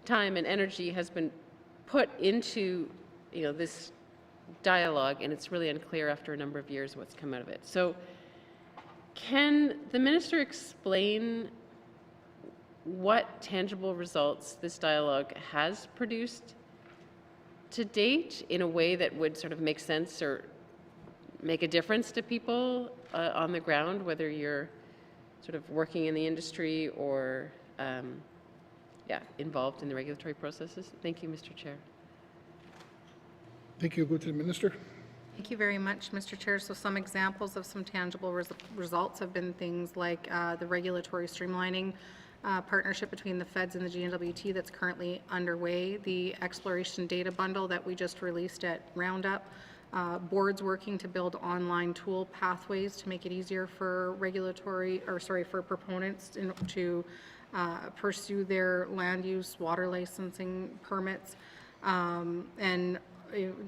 time and energy has been put into, you know, this dialogue, and it's really unclear after a number of years what's come out of it. So can the minister explain what tangible results this dialogue has produced to date in a way that would sort of make sense or make a difference to people on the ground, whether you're sort of working in the industry or involved in the regulatory processes? Thank you, Mr. Chair. Thank you. Go to the minister. Thank you very much, Mr. Chair. So some examples of some tangible results have been things like the regulatory streamlining partnership between the feds and the GNWT that's currently underway, the exploration data bundle that we just released at Roundup, boards working to build online tool pathways to make it easier for for proponents to pursue their land use water licensing permits. And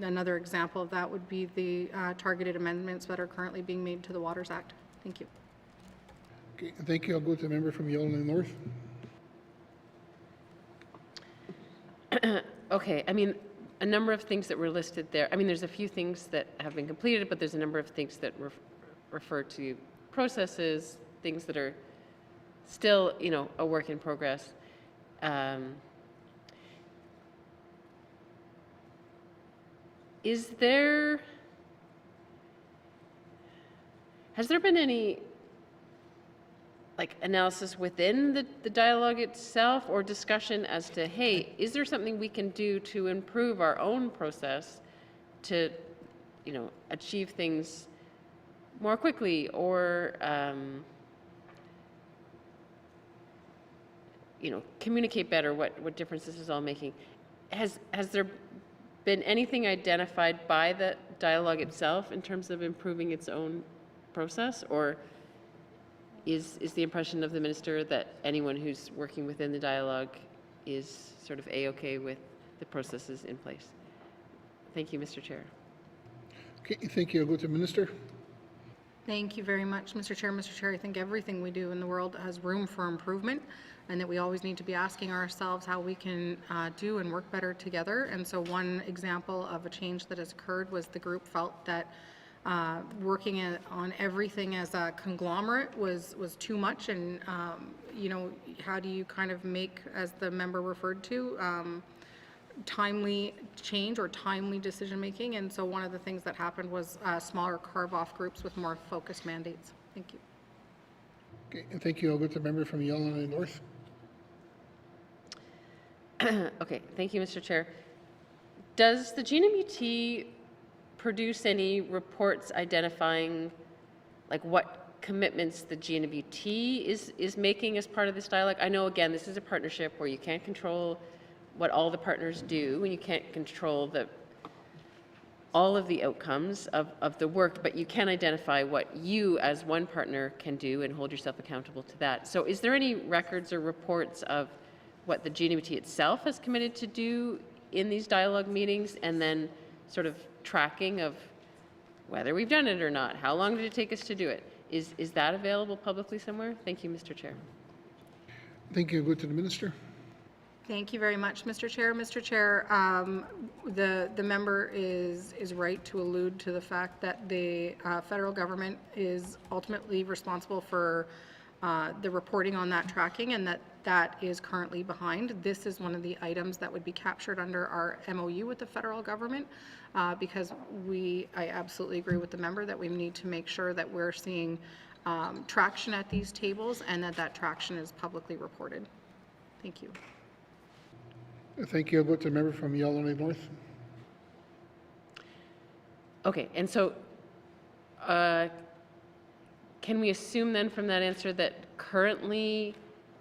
another example of that would be the targeted amendments that are currently being made to the Waters Act. Thank you. Okay, thank you. I'll go to the member from Yellowknife North. Okay, I mean, a number of things that were listed there. I mean, there's a few things that have been completed, but there's a number of things that refer to processes, things that are still, you know, a work in progress. Has there been any like analysis within the dialogue itself or discussion as to, hey, is there something we can do to improve our own process to, you know, achieve things more quickly or, you know, communicate better what difference this is all making? Has there been anything identified by the dialogue itself in terms of improving its own process, or is the impression of the minister that anyone who's working within the dialogue is sort of A-okay with the processes in place? Thank you, Mr. Chair. Okay, thank you. I'll go to the minister. Thank you very much, Mr. Chair. Mr. Chair, I think everything we do in the world has room for improvement, and that we always need to be asking ourselves how we can do and work better together. And so one example of a change that has occurred was the group felt that working on everything as a conglomerate was too much, and you know, how do you kind of make, as the member referred to, timely change or timely decision making? And so one of the things that happened was smaller carve-off groups with more focused mandates. Thank you. Okay, and thank you. I'll go to the member from Yellowknife North. Okay, thank you, Mr. Chair. Does the GNWT produce any reports identifying like what commitments the GNWT is making as part of this dialogue? I know, again, this is a partnership where you can't control what all the partners do, and you can't control all of the outcomes of the work, but you can identify what you as one partner can do and hold yourself accountable to that. So is there any records or reports of what the GNWT itself has committed to do in these dialogue meetings, and then sort of tracking of whether we've done it or not? How long did it take us to do it? Is that available publicly somewhere? Thank you, Mr. Chair. Thank you. I'll go to the minister. Thank you very much, Mr. Chair. Mr. Chair, the member is right to allude to the fact that the federal government is ultimately responsible for the reporting on that tracking, and that is currently behind. This is one of the items that would be captured under our MOU with the federal government, because I absolutely agree with the member that we need to make sure that we're seeing traction at these tables and that traction is publicly reported. Thank you. Thank you. I'll go to the member from Yellowknife North. Okay, and so can we assume then from that answer that currently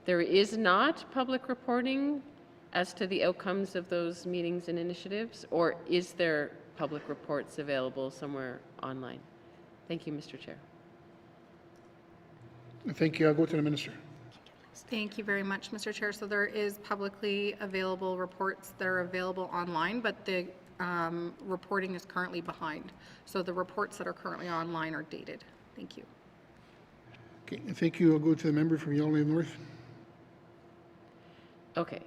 there is not public reporting as to the outcomes of those meetings and initiatives, or is there public reports available somewhere online? Thank you, Mr. Chair. Thank you. I'll go to the minister. Thank you very much, Mr. Chair. So there is publicly available reports that are available online, but the reporting is currently behind. So the reports that are currently online are dated. Thank you. Okay, thank you. I'll go to the member from Yellowknife North. Okay.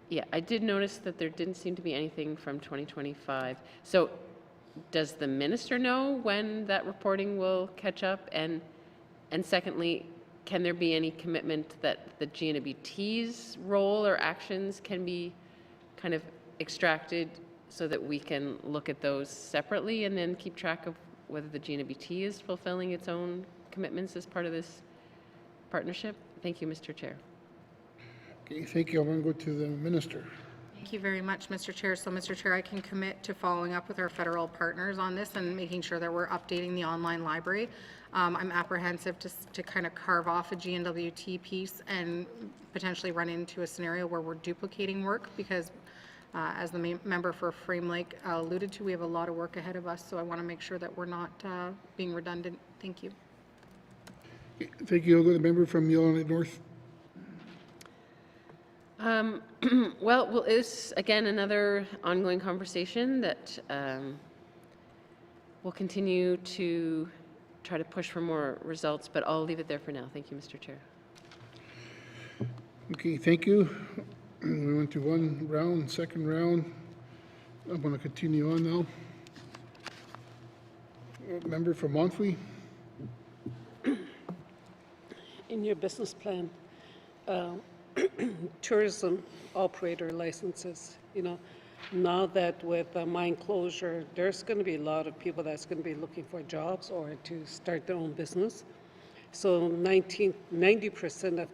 Yeah, I did notice that there didn't seem to be anything from 2025. So does the minister know when that reporting will catch up? And secondly, can there be any commitment that the GNWT's role or actions can be kind of extracted so that we can look at those separately and then keep track of whether the GNWT is fulfilling its own commitments as part of this partnership? Thank you, Mr. Chair. Okay, thank you. I'm going to go to the minister. Thank you very much, Mr. Chair. So, Mr. Chair, I can commit to following up with our federal partners on this and making sure that we're updating the online library. I'm apprehensive to kind of carve off a GNWT piece and potentially run into a scenario where we're duplicating work, because as the member for Frame Lake alluded to, we have a lot of work ahead of us, so I want to make sure that we're not being redundant. Thank you. Thank you. I'll go to the member from Yellowknife North. Well, it's again another ongoing conversation that we'll continue to try to push for more results, but I'll leave it there for now. Thank you, Mr. Chair. Okay, thank you. We went to one round, second round. I'm going to continue on now. Member for Montfrey. In your business plan, tourism operator licenses, you know, now that with mine closure, there's going to be a lot of people that's going to be looking for jobs or to start their own business. So 90% of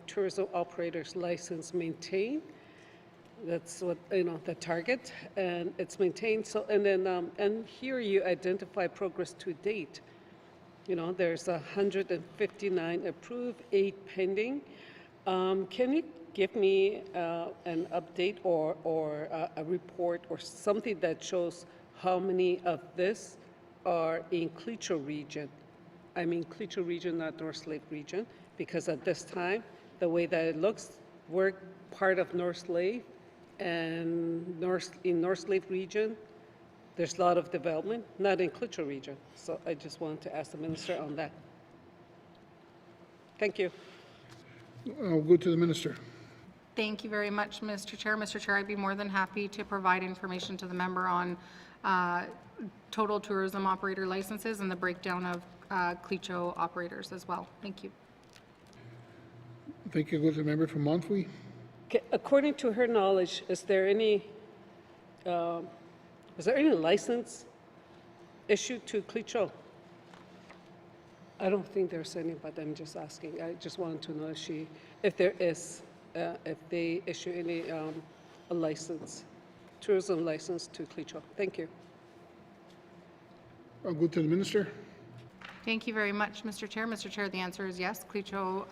tourism operators license maintain. That's what, you know, the target, and it's maintained. So, and then, and here you identify progress to date. You know, there's 159 approved, 8 pending. Can you give me an update or a report or something that shows how many of this are in Cleacho region? I mean Cleacho region, not North Lake region, because at this time, the way that it looks, we're part of North Lake, and in North Lake region, there's a lot of development, not in Cleacho region. So I just wanted to ask the minister on that. Thank you. I'll go to the minister. Thank you very much, Mr. Chair. Mr. Chair, I'd be more than happy to provide information to the member on total tourism operator licenses and the breakdown of Cleacho operators as well. Thank you. Thank you. Go to the member from Montfrey. Okay, according to her knowledge, is there any license issued to Cleacho? I don't think there's any, but I'm just asking. I just wanted to know if there is, if they issue any a license, tourism license to Cleacho. Thank you. I'll go to the minister. Thank you very much, Mr. Chair. Mr. Chair, the answer is yes. Cleacho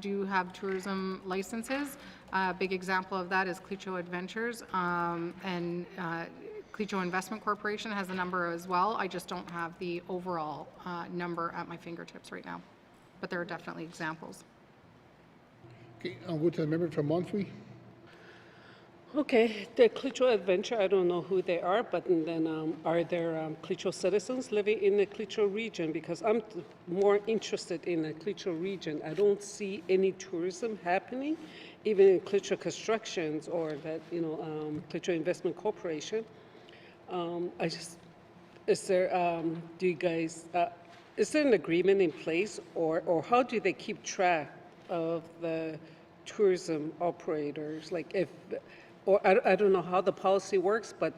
do have tourism licenses. A big example of that is Cleacho Adventures, and Cleacho Investment Corporation has a number as well. I just don't have the overall number at my fingertips right now, but there are definitely examples. Okay, I'll go to the member from Montfrey. Okay, the Cleacho Adventure, I don't know who they are, but then are there Cleacho citizens living in the Cleacho region? Because I'm more interested in the Cleacho region. I don't see any tourism happening, even in Cleacho Constructions or that, you know, Cleacho Investment Corporation. Is there, do you guys, is there an agreement in place, or how do they keep track of the tourism operators? Like if, or I don't know how the policy works, but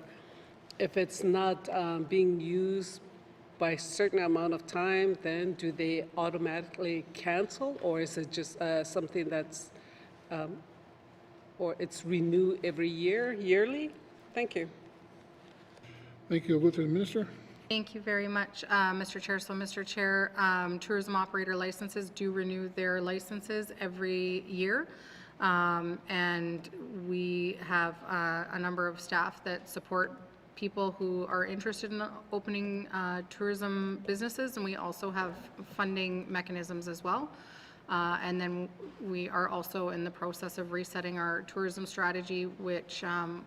if it's not being used by a certain amount of time, then do they automatically cancel, or is it just something that's, or it's renewed every year, yearly? Thank you. Thank you. I'll go to the minister. Thank you very much, Mr. Chair. So, Mr. Chair, tourism operator licenses do renew their licenses every year. And we have a number of staff that support people who are interested in opening tourism businesses, and we also have funding mechanisms as well. And then we are also in the process of resetting our tourism strategy, which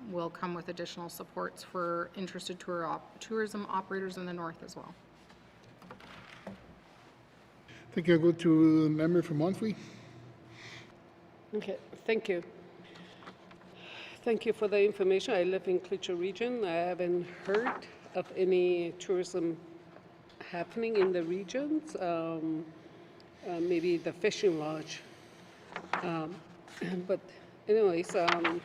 will come with additional supports for interested tourism operators in the north as well. Thank you. I'll go to the member from Montfrey. Okay, thank you. Thank you for the information. I live in Cleacho region. I haven't heard of any tourism happening in the regions. Maybe the fishing lodge. But anyways, I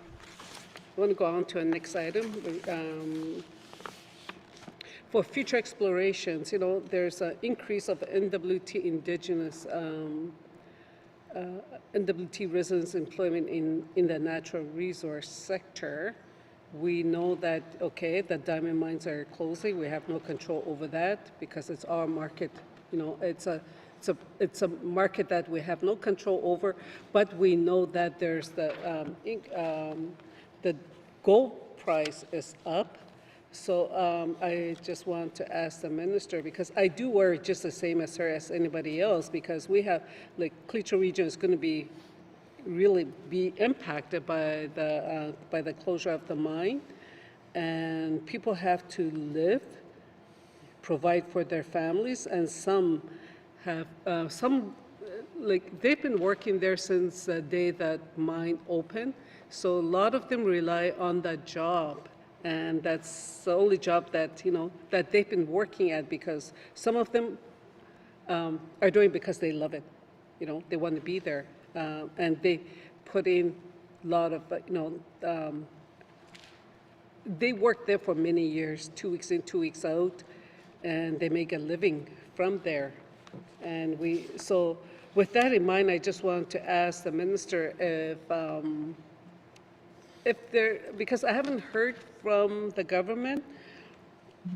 want to go on to the next item. For future explorations, you know, there's an increase of NWT Indigenous NWT residents' employment in the natural resource sector. We know that, okay, the diamond mines are closing. We have no control over that because it's our market. You know, it's a market that we have no control over, but we know that there's the gold price is up. So I just want to ask the minister, because I do worry just the same as her as anybody else, because we have, like, Cleacho region is going to be really be impacted by the closure of the mine, and people have to live, provide for their families, and some have like they've been working there since the day that mine opened, so a lot of them rely on that job, and that's the only job that that they've been working at, because some of them are doing because they love it, they want to be there, and they put in a lot of they work there for many years, 2 weeks in, 2 weeks out, and they make a living from there. And so with that in mind, I just want to ask the minister if there, because I haven't heard from the government,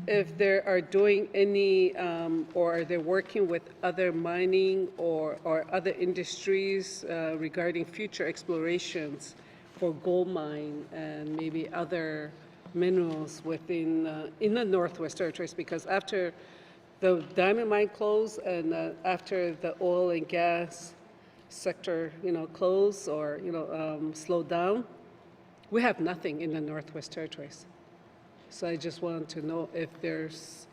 if they are doing any, or are they working with other mining or other industries regarding future explorations for gold mine and maybe other minerals within in the Northwest Territories, because after the diamond mine closed and after the oil and gas sector, closed or slowed down, we have nothing in the Northwest Territories. So I just want to know if there's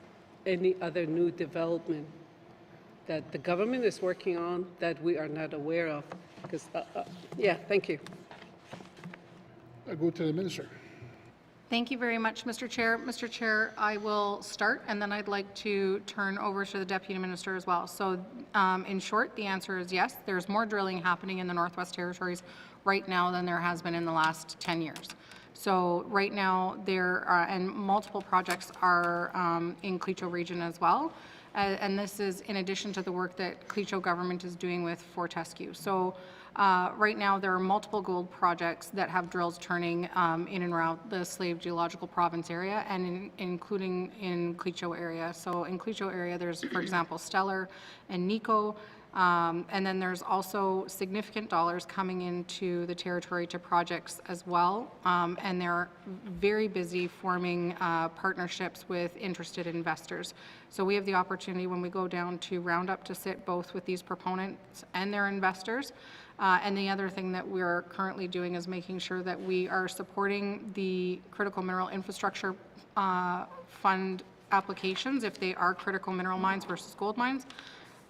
any other new development that the government is working on that we are not aware of. Because, yeah, thank you. I go to the minister. Thank you very much, Mr. Chair. Mr. Chair, I will start, and then I'd like to turn over to the Deputy Minister as well. So in short, the answer is yes, there's more drilling happening in the Northwest Territories right now than there has been in the last 10 years. So right now, there are, and multiple projects are in Clecho region as well. And this is in addition to the work that Clecho government is doing with Fortescue. So right now, there are multiple gold projects that have drills turning in and around the Slave Geological Province area, and including in Clecho area. So in Clecho area, there's, for example, Stellar and Nico. And then there's also significant dollars coming into the territory to projects as well. And they're very busy forming partnerships with interested investors. So we have the opportunity when we go down to Roundup to sit both with these proponents and their investors. And the other thing that we're currently doing is making sure that we are supporting the Critical Mineral Infrastructure Fund applications if they are critical mineral mines versus gold mines.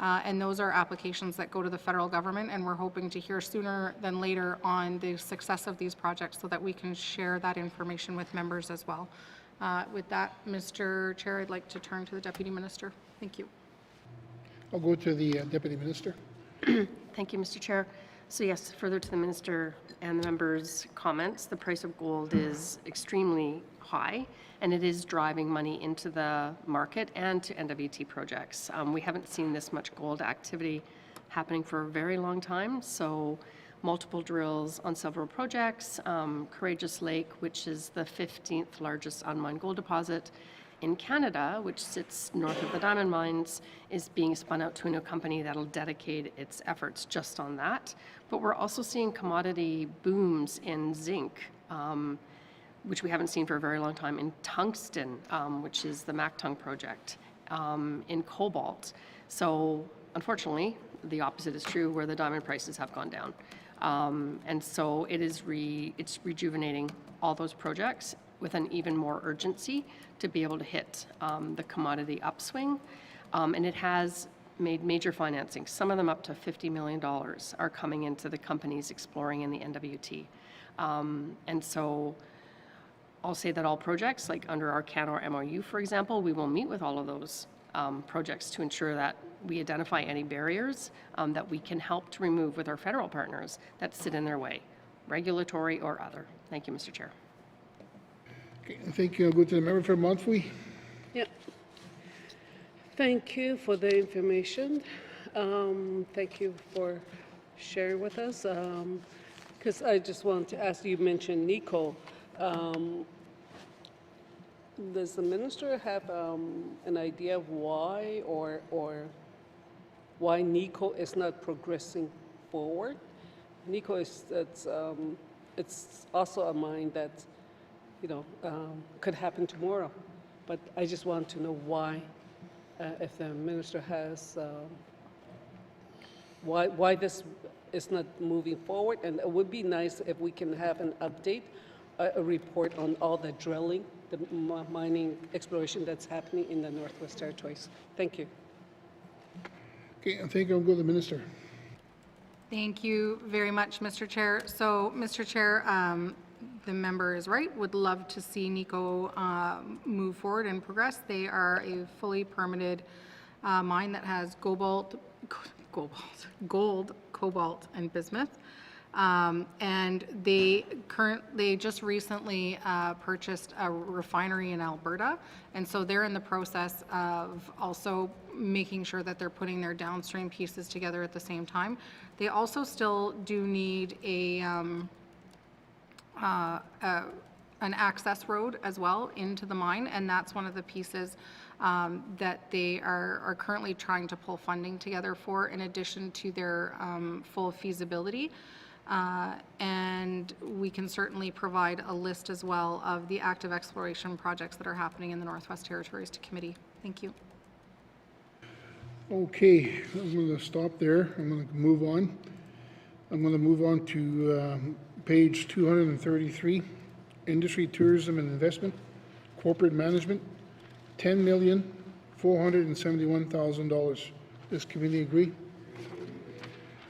And those are applications that go to the federal government, and we're hoping to hear sooner than later on the success of these projects so that we can share that information with members as well. With that, Mr. Chair, I'd like to turn to the Deputy Minister. Thank you. I'll go to the Deputy Minister. Thank you, Mr. Chair. So yes, further to the Minister and the members' comments, the price of gold is extremely high, and it is driving money into the market and to NWT projects. We haven't seen this much gold activity happening for a very long time, so multiple drills on several projects. Courageous Lake, which is the 15th largest unmined gold deposit in Canada, which sits north of the diamond mines, is being spun out to a new company that'll dedicate its efforts just on that. But we're also seeing commodity booms in zinc, which we haven't seen for a very long time, in tungsten, which is the Mactung project, in cobalt. So unfortunately, the opposite is true, where the diamond prices have gone down. And so it's rejuvenating all those projects with an even more urgency to be able to hit the commodity upswing. And it has made major financing. Some of them up to $50 million are coming into the companies exploring in the NWT. And so I'll say that all projects, like under our Canor MOU, for example, we will meet with all of those projects to ensure that we identify any barriers that we can help to remove with our federal partners that sit in their way, regulatory or other. Thank you, Mr. Chair. Okay, thank you. I'll go to the member for Montfouille. Yeah. Thank you for the information. Thank you for sharing with us. Because I just want to ask, you mentioned Nico. Does the minister have an idea of why or why Nico is not progressing forward? Nico is it's also a mine that could happen tomorrow, but I just want to know why, if the minister has why this it's not moving forward, and it would be nice if we can have an update, a report on all the drilling, the mining exploration that's happening in the Northwest Territories. Thank you. Okay, I think I'll go to the minister. Thank you very much, Mr. Chair. So, Mr. Chair, the member is right. Would love to see Nico move forward and progress. They are a fully permitted mine that has gold, cobalt, and bismuth. And they just recently purchased a refinery in Alberta, and so they're in the process of also making sure that they're putting their downstream pieces together at the same time. They also still do need an access road as well into the mine, and that's one of the pieces that they are currently trying to pull funding together for, in addition to their full feasibility. And we can certainly provide a list as well of the active exploration projects that are happening in the Northwest Territories to committee. Thank you. Okay, I'm going to stop there. I'm going to move on. I'm going to move on to page 233, Industry, Tourism and Investment, Corporate Management, $10,471,000. Does committee agree?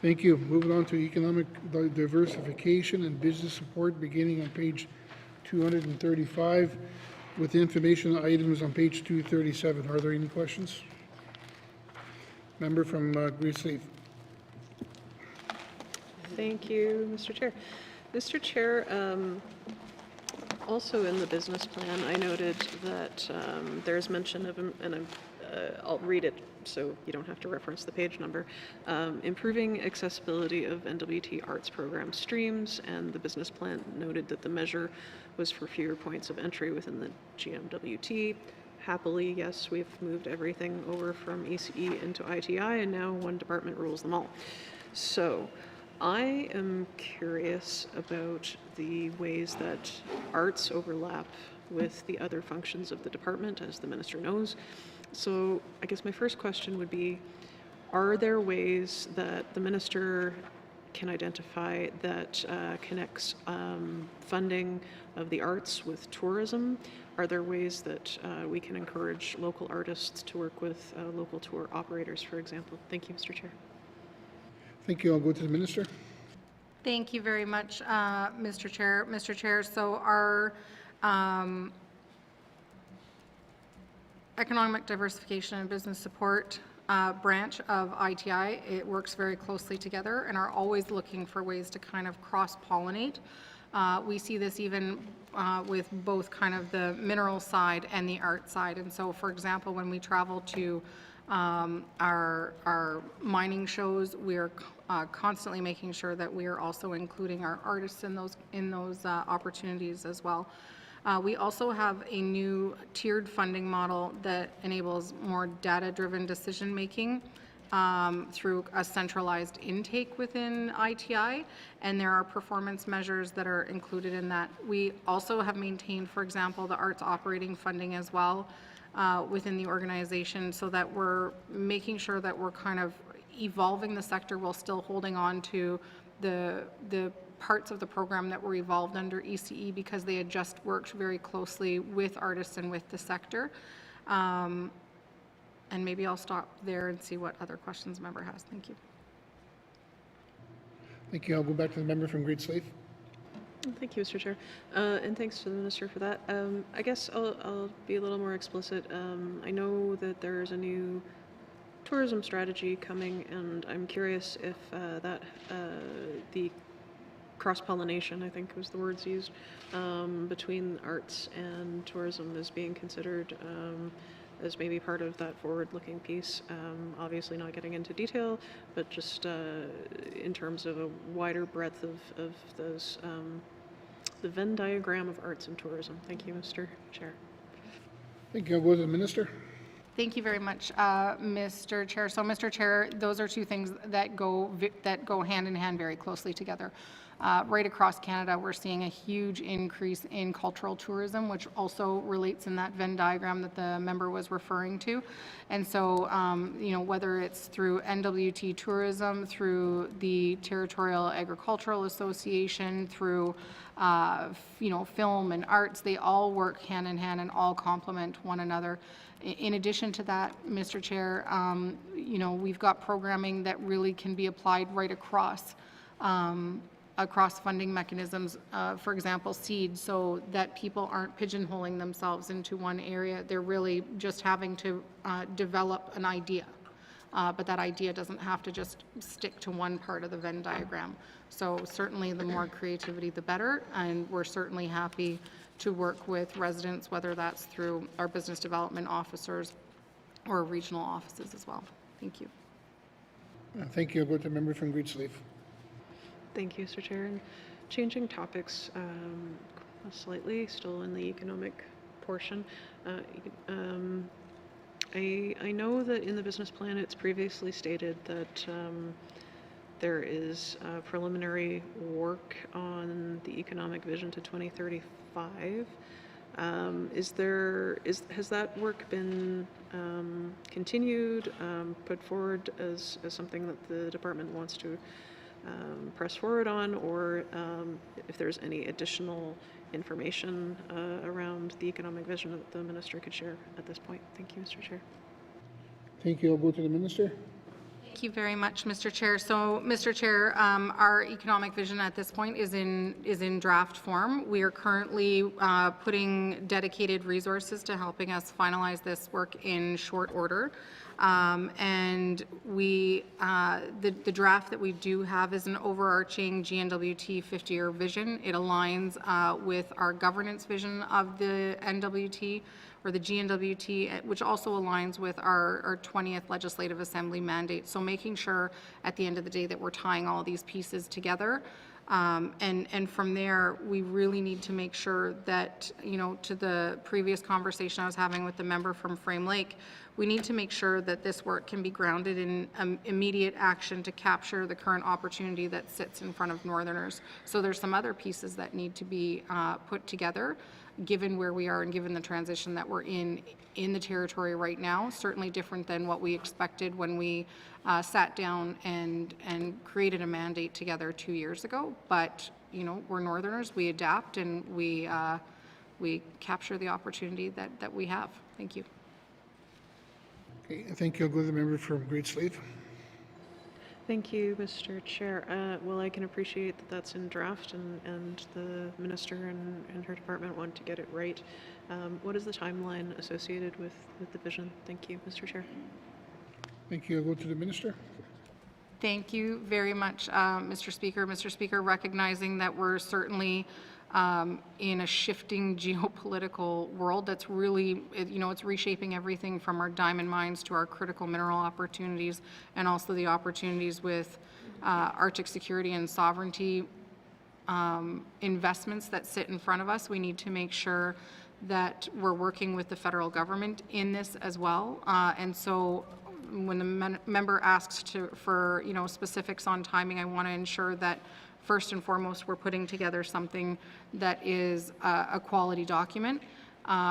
Thank you. Moving on to economic diversification and business support, beginning on page 235, with information items on page 237. Are there any questions? Member from Great Slave. Thank you, Mr. Chair. Mr. Chair, also in the business plan, I noted that there's mention of, and I'll read it so you don't have to reference the page number, improving accessibility of NWT arts program streams, and the business plan noted that the measure was for fewer points of entry within the GMWT. Happily, yes, we've moved everything over from ECE into ITI, and now one department rules them all. So I am curious about the ways that arts overlap with the other functions of the department, as the minister knows. So I guess my first question would be, are there ways that the minister can identify that connects funding of the arts with tourism? Are there ways that we can encourage local artists to work with local tour operators, for example? Thank you, Mr. Chair. Thank you. I'll go to the minister. Thank you very much, Mr. Chair. Mr. Chair, so our Economic Diversification and Business Support branch of ITI, it works very closely together and are always looking for ways to kind of cross-pollinate. We see this even with both kind of the mineral side and the art side. And so, for example, when we travel to our mining shows, we're constantly making sure that we are also including our artists in those opportunities as well. We also have a new tiered funding model that enables more data-driven decision-making through a centralized intake within ITI, and there are performance measures that are included in that. We also have maintained, for example, the arts operating funding as well within the organization, so that we're making sure that we're kind of evolving the sector while still holding on to the parts of the program that were evolved under ECE, because they had just worked very closely with artists and with the sector. And maybe I'll stop there and see what other questions the member has. Thank you. Thank you. I'll go back to the member from Great Slave. Thank you, Mr. Chair. And thanks to the minister for that. I guess I'll be a little more explicit. I know that there's a new tourism strategy coming, and I'm curious if the cross-pollination, I think was the words used, between arts and tourism is being considered as maybe part of that forward-looking piece. Obviously not getting into detail, but just in terms of a wider breadth of those, the Venn diagram of arts and tourism. Thank you, Mr. Chair. Thank you. I'll go to the minister. Thank you very much, Mr. Chair. So, Mr. Chair, those are two things that go hand in hand very closely together. Right across Canada, we're seeing a huge increase in cultural tourism, which also relates in that Venn diagram that the member was referring to. And so, whether it's through NWT Tourism, through the Territorial Agricultural Association, through film and arts, they all work hand in hand and all complement one another. In addition to that, Mr. Chair, we've got programming that really can be applied right across funding mechanisms, for example, seed, so that people aren't pigeonholing themselves into one area. They're really just having to develop an idea. But that idea doesn't have to just stick to one part of the Venn diagram. So certainly the more creativity, the better, and we're certainly happy to work with residents, whether that's through our business development officers or regional offices as well. Thank you. Thank you. I'll go to the member from Greensleaf. Thank you, Mr. Chair. And changing topics slightly, still in the economic portion. I know that in the business plan it's previously stated that there is preliminary work on the economic vision to 2035. Has that work been continued, put forward as something that the department wants to press forward on, or if there's any additional information around the economic vision that the minister could share at this point? Thank you, Mr. Chair. Thank you. I'll go to the minister. Thank you very much, Mr. Chair. So, Mr. Chair, our economic vision at this point is in draft form. We are currently putting dedicated resources to helping us finalize this work in short order. And the draft that we do have is an overarching GNWT 50-year vision. It aligns with our governance vision of the NWT, or the GNWT, which also aligns with our 20th Legislative Assembly mandate. So making sure at the end of the day that we're tying all these pieces together. And from there, we really need to make sure that, to the previous conversation I was having with the member from Frame Lake, we need to make sure that this work can be grounded in immediate action to capture the current opportunity that sits in front of Northerners. So there's some other pieces that need to be put together, given where we are and given the transition that we're in the territory right now. Certainly different than what we expected when we sat down and created a mandate together 2 years ago. But we're Northerners, we adapt, and we capture the opportunity that we have. Thank you. Okay, thank you. I'll go to the member from Greensleaf. Thank you, Mr. Chair. Well, I can appreciate that that's in draft, and the minister and her department want to get it right. What is the timeline associated with the vision? Thank you, Mr. Chair. Thank you. I'll go to the minister. Thank you very much, Mr. Speaker. Mr. Speaker, recognizing that we're certainly in a shifting geopolitical world that's really, it's reshaping everything from our diamond mines to our critical mineral opportunities, and also the opportunities with Arctic security and sovereignty investments that sit in front of us. We need to make sure that we're working with the federal government in this as well. And so when the member asks for specifics on timing, I want to ensure that first and foremost, we're putting together something that is a quality document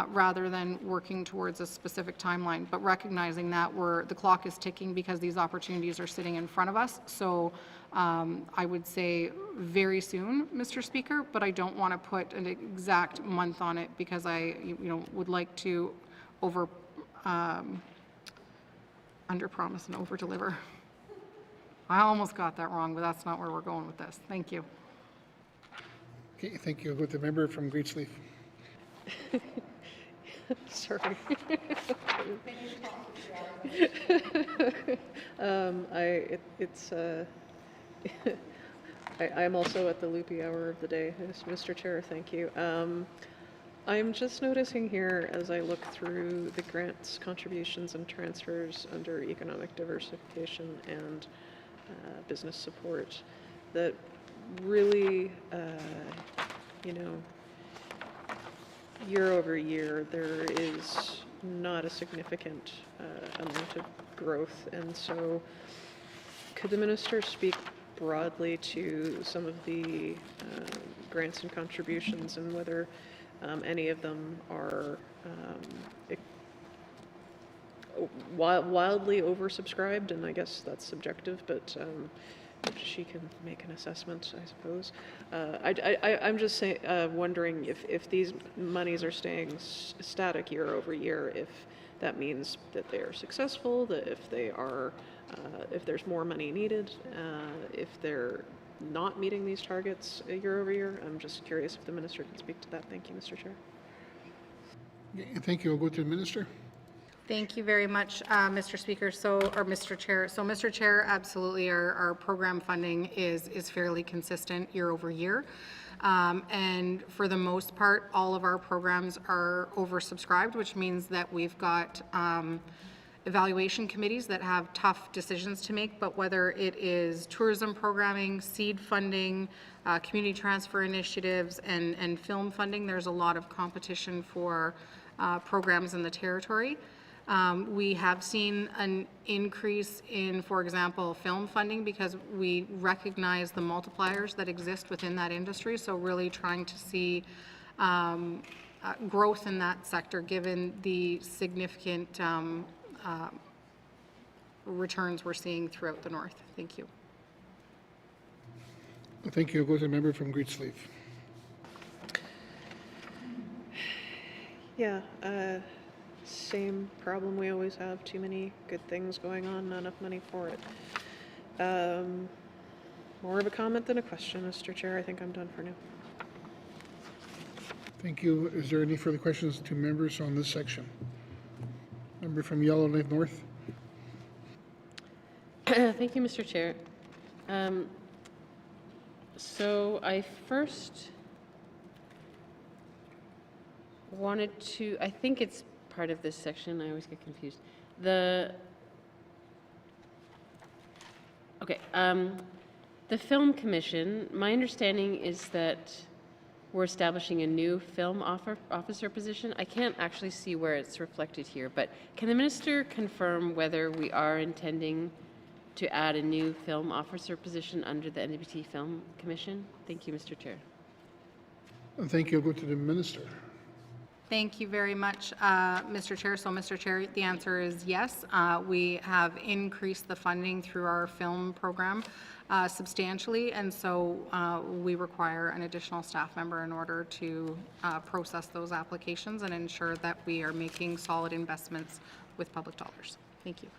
rather than working towards a specific timeline, but recognizing that the clock is ticking because these opportunities are sitting in front of us. So I would say very soon, Mr. Speaker, but I don't want to put an exact month on it because I would like to under-promise and over-deliver. I almost got that wrong, but that's not where we're going with this. Thank you. Okay, thank you. I'll go to the member from Greensleaf. Sorry. I'm also at the loopy hour of the day, Mr. Chair. Thank you. I'm just noticing here as I look through the grants, contributions, and transfers under economic diversification and business support that really, year over year, there is not a significant amount of growth. And so could the minister speak broadly to some of the grants and contributions and whether any of them are wildly oversubscribed, and I guess that's subjective, but she can make an assessment, I suppose. I'm just wondering if these monies are staying static year over year, if that means that they are successful, that if they are, if there's more money needed, if they're not meeting these targets year over year. I'm just curious if the minister can speak to that. Thank you, Mr. Chair. Thank you. I'll go to the minister. Thank you very much, Mr. Speaker. Mr. Chair. So, Mr. Chair, absolutely, our program funding is fairly consistent year over year. And for the most part, all of our programs are oversubscribed, which means that we've got evaluation committees that have tough decisions to make, but whether it is tourism programming, seed funding, community transfer initiatives, and film funding, there's a lot of competition for programs in the territory. We have seen an increase in, for example, film funding because we recognize the multipliers that exist within that industry. So really trying to see growth in that sector given the significant returns we're seeing throughout the north. Thank you. Thank you. I'll go to the member from Greensleeve. Yeah, same problem we always have. Too many good things going on, not enough money for it. More of a comment than a question, Mr. Chair. I think I'm done for now. Thank you. Is there any further questions to members on this section? Member from Yellowknife North. Thank you, Mr. Chair. So I first wanted to, I think it's part of this section, I always get confused. The Film Commission, my understanding is that we're establishing a new film officer position. I can't actually see where it's reflected here, but can the minister confirm whether we are intending to add a new film officer position under the NWT Film Commission? Thank you, Mr. Chair. Thank you. I'll go to the minister. Thank you very much, Mr. Chair. So, Mr. Chair, the answer is yes. We have increased the funding through our film program substantially, and so we require an additional staff member in order to process those applications and ensure that we are making solid investments with public dollars. Thank you.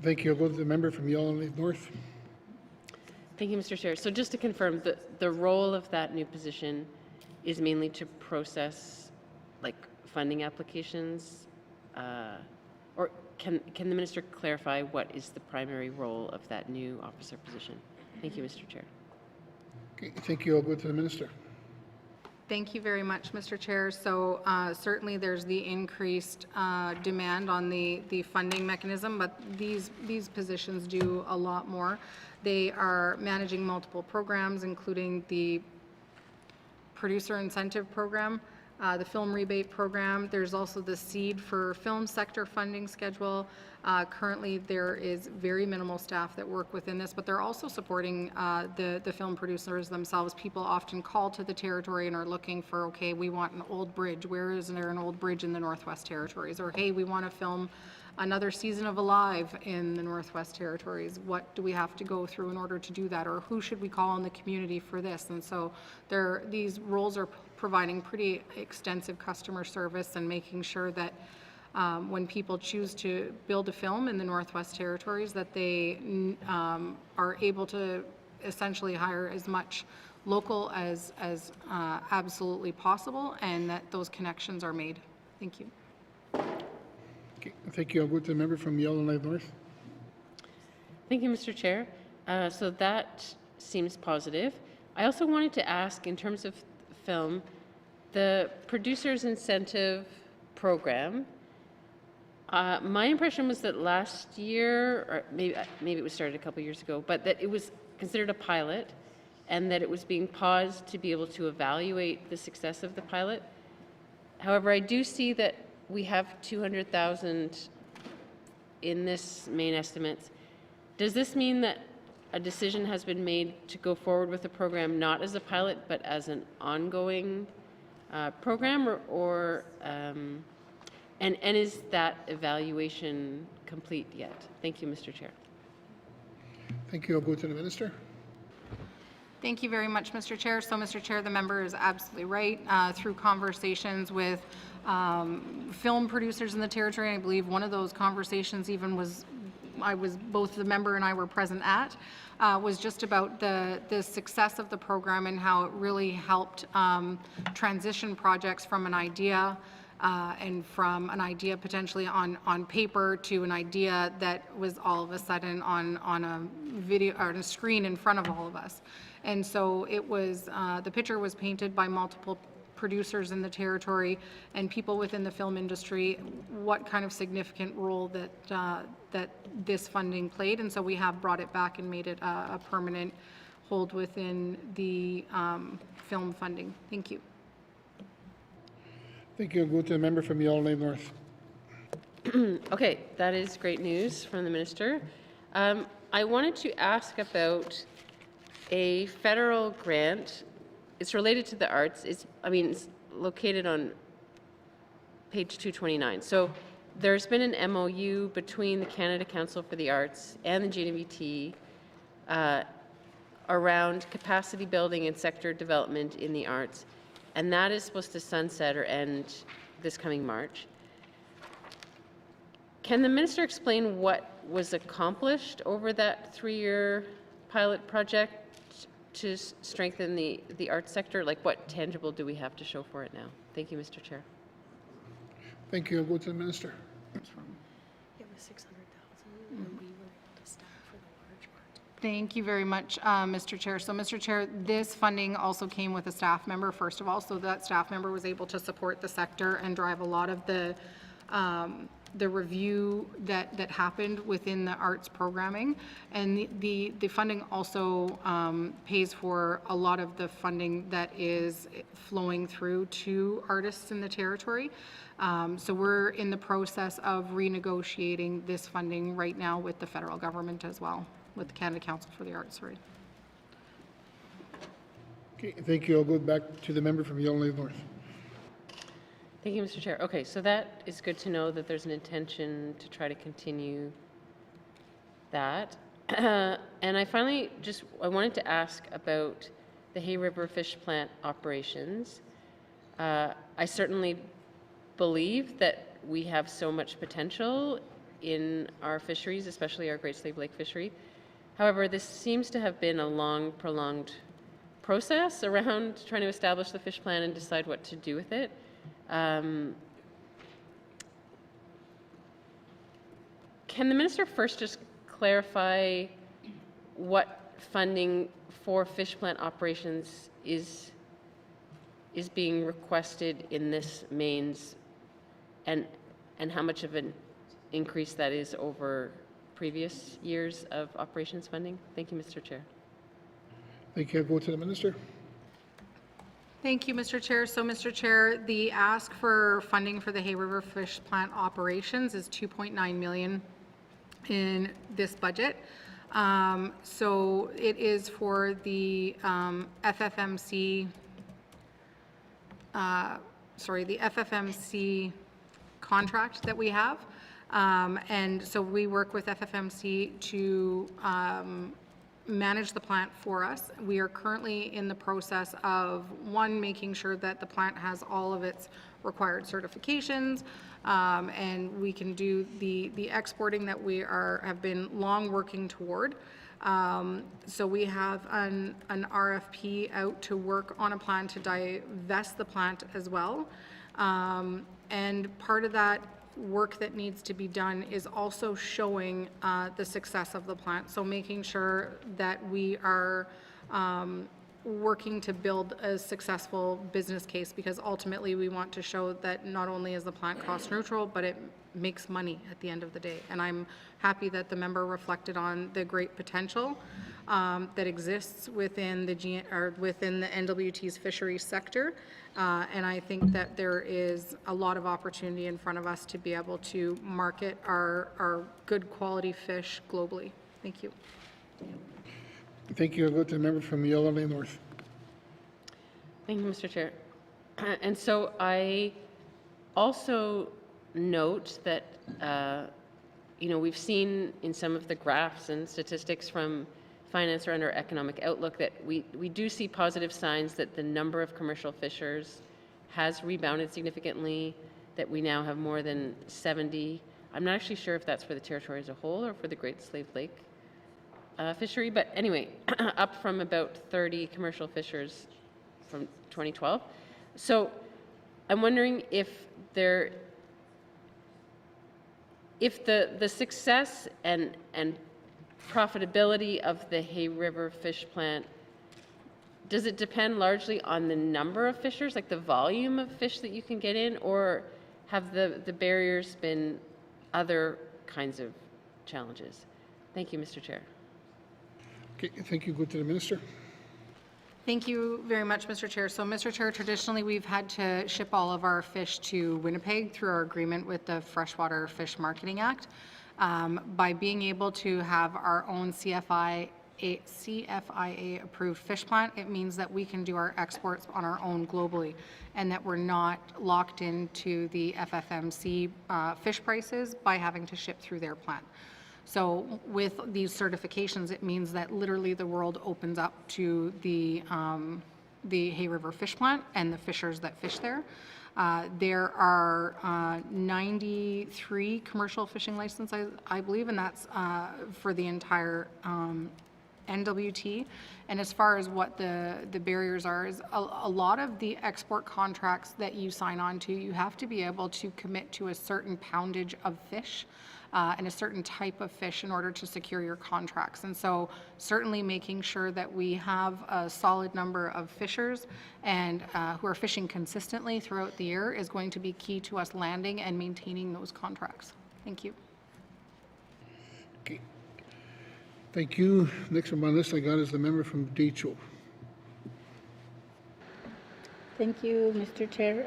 Thank you. I'll go to the member from Yellowknife North. Thank you, Mr. Chair. So just to confirm, the role of that new position is mainly to process like funding applications, or can the minister clarify what is the primary role of that new officer position? Thank you, Mr. Chair. Okay, thank you. I'll go to the minister. Thank you very much, Mr. Chair. So certainly there's the increased demand on the funding mechanism, but these positions do a lot more. They are managing multiple programs, including the producer incentive program, the film rebate program. There's also the seed for film sector funding schedule. Currently, there is very minimal staff that work within this, but they're also supporting the film producers themselves. People often call to the territory and are looking for, okay, we want an old bridge. Where is there an old bridge in the Northwest Territories? Or, hey, we want to film another season of Alive in the Northwest Territories. What do we have to go through in order to do that? Or who should we call in the community for this? And so these roles are providing pretty extensive customer service and making sure that when people choose to build a film in the Northwest Territories, that they are able to essentially hire as much local as absolutely possible, and that those connections are made. Thank you. Okay, thank you. I'll go to the member from Yellowknife North. Thank you, Mr. Chair. So that seems positive. I also wanted to ask, in terms of film, the Producers Incentive Program, my impression was that last year, or maybe it was started a couple years ago, but that it was considered a pilot and that it was being paused to be able to evaluate the success of the pilot. However, I do see that we have 200,000 in this main estimates Does this mean that a decision has been made to go forward with the program not as a pilot but as an ongoing program, and is that evaluation complete yet? Thank you, Mr. Chair. Thank you. I'll go to the Minister. Thank you very much, Mr. Chair. So, Mr. Chair, the member is absolutely right. Through conversations with film producers in the territory, I believe one of those conversations even was, both the member and I were present at, was just about the success of the program and how it really helped transition projects from an idea and from an idea potentially on paper to an idea that was all of a sudden on a video or on a screen in front of all of us. And so it was, the picture was painted by multiple producers in the territory and people within the film industry, what kind of significant role that this funding played. And so we have brought it back and made it a permanent hold within the film funding. Thank you. Thank you. I'll go to the member from Yellowknife North. Okay, that is great news from the Minister. I wanted to ask about a federal grant. It's related to the arts. It's located on page 229. So there's been an MOU between the Canada Council for the Arts and the GNVT around capacity building and sector development in the arts, and that is supposed to sunset or end this coming March. Can the Minister explain what was accomplished over that 3-year pilot project to strengthen the arts sector? Like, what tangible do we have to show for it now? Thank you, Mr. Chair. Thank you. I'll go to the Minister. It was 600,000 and we were able to staff for the large part. Thank you very much, Mr. Chair. So, Mr. Chair, this funding also came with a staff member, first of all, so that staff member was able to support the sector and drive a lot of the review that happened within the arts programming. And the funding also pays for a lot of the funding that is flowing through to artists in the territory. So we're in the process of renegotiating this funding right now with the federal government as well, with the Canada Council for the Arts. Sorry. Okay, thank you. I'll go back to the member from Yellowknife North. Thank you, Mr. Chair. Okay, so that is good to know that there's an intention to try to continue that. And I finally I wanted to ask about the Hay River Fish Plant operations. I certainly believe that we have so much potential in our fisheries, especially our Great Slave Lake fishery. However, this seems to have been a long, prolonged process around trying to establish the fish plant and decide what to do with it. Can the Minister first just clarify what funding for fish plant operations is being requested in this mains, and how much of an increase that is over previous years of operations funding? Thank you, Mr. Chair. Thank you. I'll go to the Minister. Thank you, Mr. Chair. So, Mr. Chair, the ask for funding for the Hay River Fish Plant operations is $2.9 million in this budget. So it is for the FFMC, the FFMC contract that we have. And so we work with FFMC to manage the plant for us. We are currently in the process of, one, making sure that the plant has all of its required certifications, and we can do the exporting that we have been long working toward. So we have an RFP out to work on a plan to divest the plant as well. And part of that work that needs to be done is also showing the success of the plant. So making sure that we are working to build a successful business case, because ultimately we want to show that not only is the plant cost neutral, but it makes money at the end of the day. And I'm happy that the member reflected on the great potential that exists within the NWT's fisheries sector. And I think that there is a lot of opportunity in front of us to be able to market our good quality fish globally. Thank you. Thank you. I'll go to the member from Yellow Lane North. Thank you, Mr. Chair. And so I also note that, we've seen in some of the graphs and statistics from Finance or under Economic Outlook that we do see positive signs that the number of commercial fishers has rebounded significantly, that we now have more than 70. I'm not actually sure if that's for the territory as a whole or for the Great Slave Lake fishery, but anyway, up from about 30 commercial fishers from 2012. So I'm wondering if the success and profitability of the Hay River Fish Plant, does it depend largely on the number of fishers, like the volume of fish that you can get in, or have the barriers been other kinds of challenges? Thank you, Mr. Chair. Okay, thank you. Go to the minister. Thank you very much, Mr. Chair. So, Mr. Chair, traditionally we've had to ship all of our fish to Winnipeg through our agreement with the Freshwater Fish Marketing Act. By being able to have our own CFIA approved fish plant, it means that we can do our exports on our own globally and that we're not locked into the FFMC fish prices by having to ship through their plant. So with these certifications, it means that literally the world opens up to the Hay River Fish Plant and the fishers that fish there. There are 93 commercial fishing licenses, I believe, and that's for the entire NWT. And as far as what the barriers are, is a lot of the export contracts that you sign on to, you have to be able to commit to a certain poundage of fish and a certain type of fish in order to secure your contracts. And so certainly making sure that we have a solid number of fishers and who are fishing consistently throughout the year is going to be key to us landing and maintaining those contracts. Thank you. Okay. Thank you. Next on my list I got is the member from Decho. Thank you, Mr. Chair.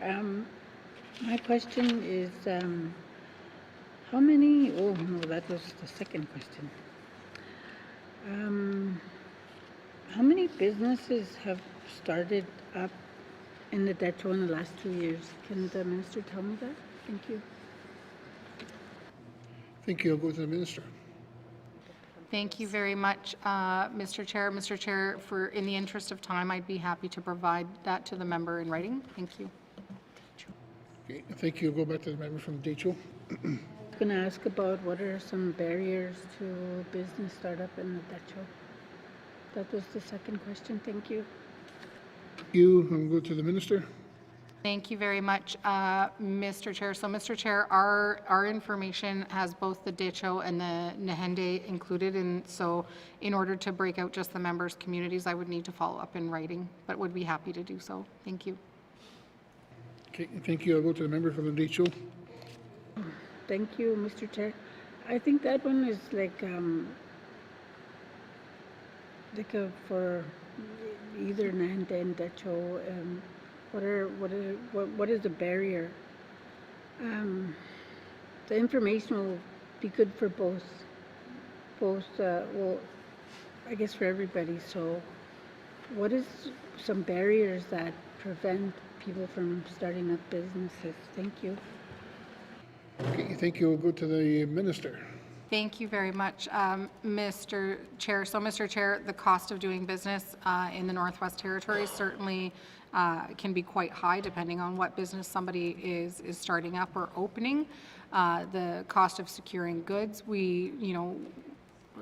My question is, how many, oh no, that was the second question. How many businesses have started up in the Decho in the last 2 years? Can the minister tell me that? Thank you. Thank you. I'll go to the minister. Thank you very much, Mr. Chair. Mr. Chair, in the interest of time, I'd be happy to provide that to the member in writing. Thank you. Okay, thank you. I'll go back to the member from Decho. I'm going to ask about what are some barriers to business startup in the Decho. That was the second question. Thank you. Thank you. I'll go to the minister. Thank you very much, Mr. Chair. So, Mr. Chair, our information has both the Decho and the Nahende included, and so in order to break out just the members' communities, I would need to follow up in writing, but would be happy to do so. Thank you. Okay, thank you. I'll go to the member from the Decho. Thank you, Mr. Chair. I think that one is like for either Nahende and Decho. What is the barrier? The information will be good for both. Well, I guess for everybody. So, what is some barriers that prevent people from starting up businesses? Thank you. Okay, thank you. We'll go to the minister. Thank you very much, Mr. Chair. So, Mr. Chair, the cost of doing business in the Northwest Territories certainly can be quite high depending on what business somebody is starting up or opening. The cost of securing goods, we,